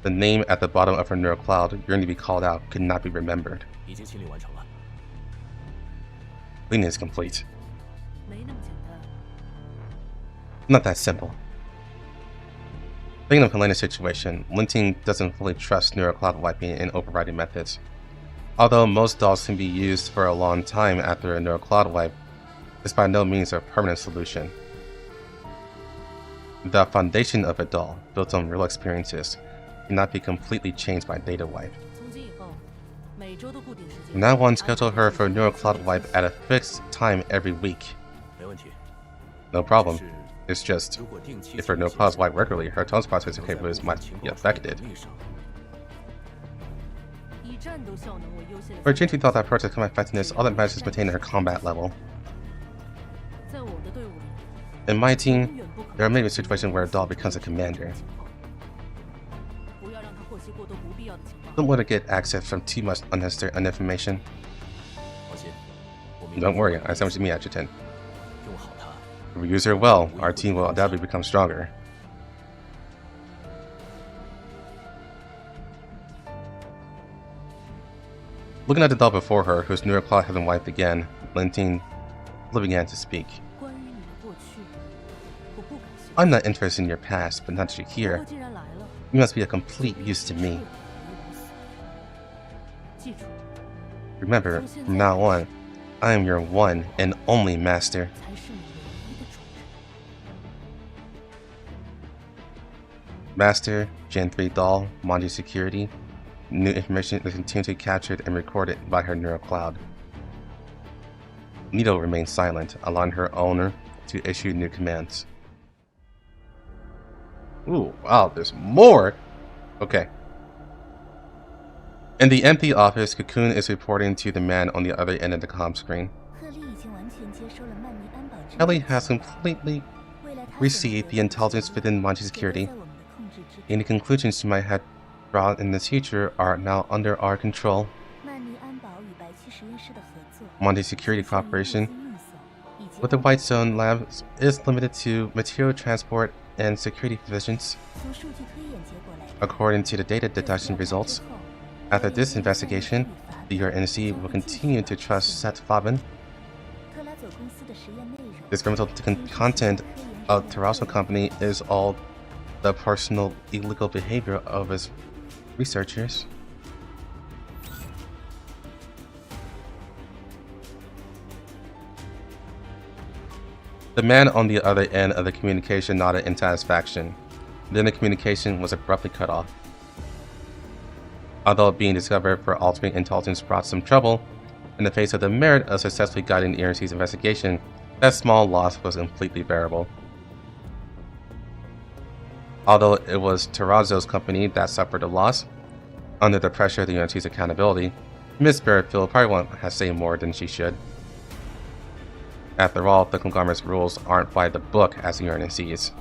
The name at the bottom of her neural cloud, yearning to be called out, could not be remembered. Cleaning is complete. Not that simple. Thinking of Helena's situation, Lentine doesn't fully trust neural cloud wiping and overriding methods. Although most dolls can be used for a long time after a neural cloud wipe, it's by no means a permanent solution. The foundation of a doll, built on real experiences, cannot be completely changed by data wipe. From now on, schedule her for a neural cloud wipe at a fixed time every week. No problem. It's just, if her neural clouds wipe regularly, her tone's processing capabilities might be affected. For Jinty thought that protect combat effectiveness, all that matters is maintaining her combat level. In my team, there are many situations where a doll becomes a commander. Don't want to get access from too much unnecessary information. Don't worry, I understand what you mean, Adjutant. If we use her well, our team will undoubtedly become stronger. Looking at the doll before her, whose neural cloud had been wiped again, Lentine began to speak. I'm not interested in your past, but now that you're here, you must be a complete use to me. Remember, from now on, I am your one and only master. Master, Gen 3 doll, Mangi security. New information is continually captured and recorded by her neural cloud. Nito remains silent, allowing her owner to issue new commands. Ooh, wow, there's more! Okay. In the empty office, Cocoon is reporting to the man on the other end of the comm screen. Kelly has completely received the intelligence within Mangi security. Any conclusions she might have drawn in the future are now under our control. Mangi security cooperation with the White Zone lab is limited to material transport and security provisions. According to the data deduction results, after this investigation, the UNC will continue to trust Seth Faben. The experimental content of Terrazzo Company is all the personal illegal behavior of its researchers. The man on the other end of the communication nodded in satisfaction. Then the communication was abruptly cut off. Although being discovered for altering intelligence brought some trouble, in the face of the merit of successfully guiding the ERC's investigation, that small loss was completely bearable. Although it was Terrazzo's company that suffered the loss, under the pressure of the UNC's accountability, Miss Barrettfield probably won't have said more than she should. After all, the conglomerate's rules aren't by the book as the UNC's.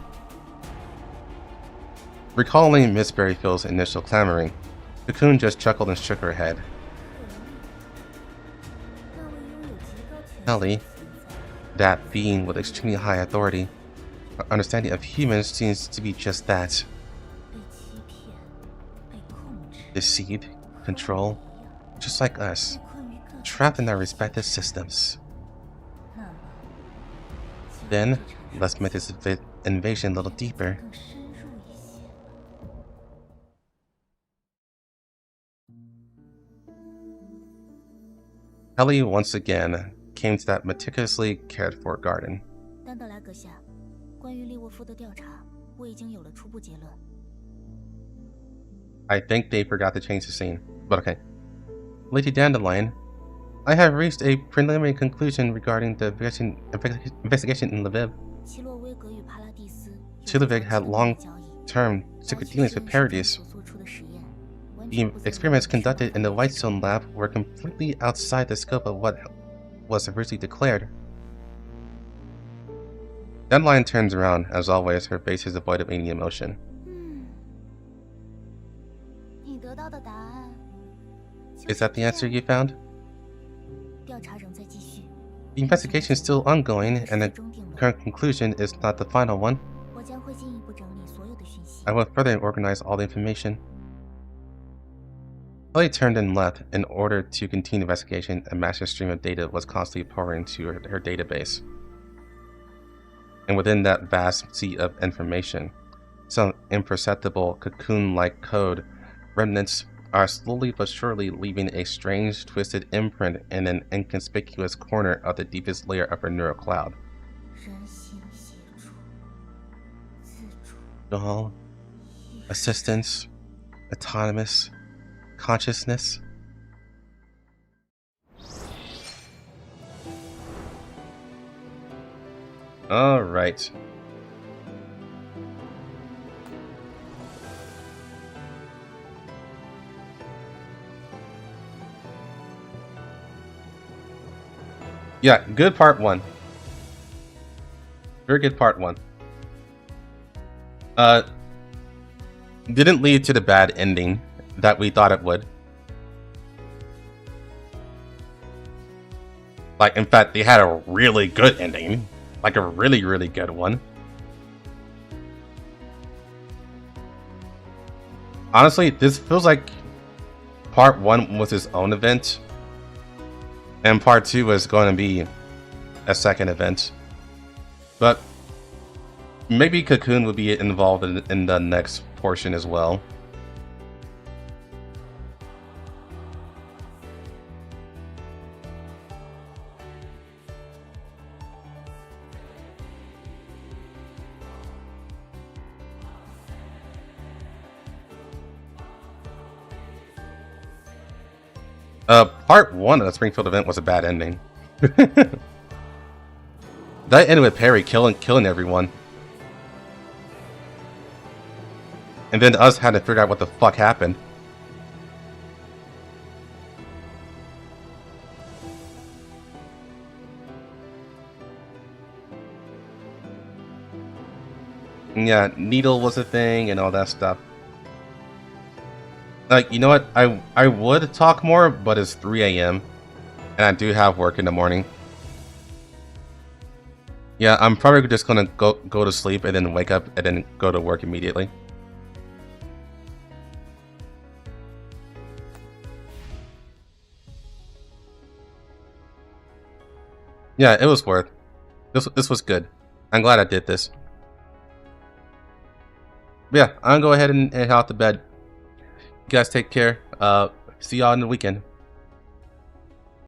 Recalling Miss Barryfield's initial clamoring, Cocoon just chuckled and shook her head. Kelly, that being with extremely high authority, her understanding of humans seems to be just that. Deceived, control, just like us, trapped in our respective systems. Then, let's make this invasion a little deeper. Kelly once again came to that meticulously cared for garden. I think they forgot to change the scene, but okay. Lady Dandelion, I have reached a preliminary conclusion regarding the investigation in Leviv. Chilevig had long-term secret dealings with Paradis. The experiments conducted in the White Zone lab were completely outside the scope of what was originally declared. Deadline turns around. As always, her face is devoid of any emotion. 你得到的答案 Is that the answer you found? 调查仍在继续。 The investigation is still ongoing, and the 终定论， current conclusion is not the final one. 我将会进一步整理所有的讯息。 I will further organize all the information. Ellie turned and left. In order to continue the investigation, a massive stream of data was constantly pouring into her database. And within that vast sea of information, some imperceptible cocoon-like code remnants are slowly but surely leaving a strange, twisted imprint in an inconspicuous corner of the deepest layer of her neural cloud. 人心协助，自主， All assistance, autonomous, consciousness. All right. Yeah, good part 1. Very good part 1. Didn't lead to the bad ending that we thought it would. Like, in fact, they had a really good ending. Like a really, really good one. Honestly, this feels like part 1 was its own event. And part 2 was going to be a second event. But maybe Cocoon would be involved in the next portion as well. Part 1 of the Springfield event was a bad ending. That ended with Perry killing everyone. And then us had to figure out what the fuck happened. And yeah, Needle was a thing and all that stuff. Like, you know what? I would talk more, but it's 3 a.m. and I do have work in the morning. Yeah, I'm probably just gonna go to sleep and then wake up and then go to work immediately. Yeah, it was worth. This was good. I'm glad I did this. But yeah, I'm gonna go ahead and head out to bed. You guys take care. See y'all in the weekend.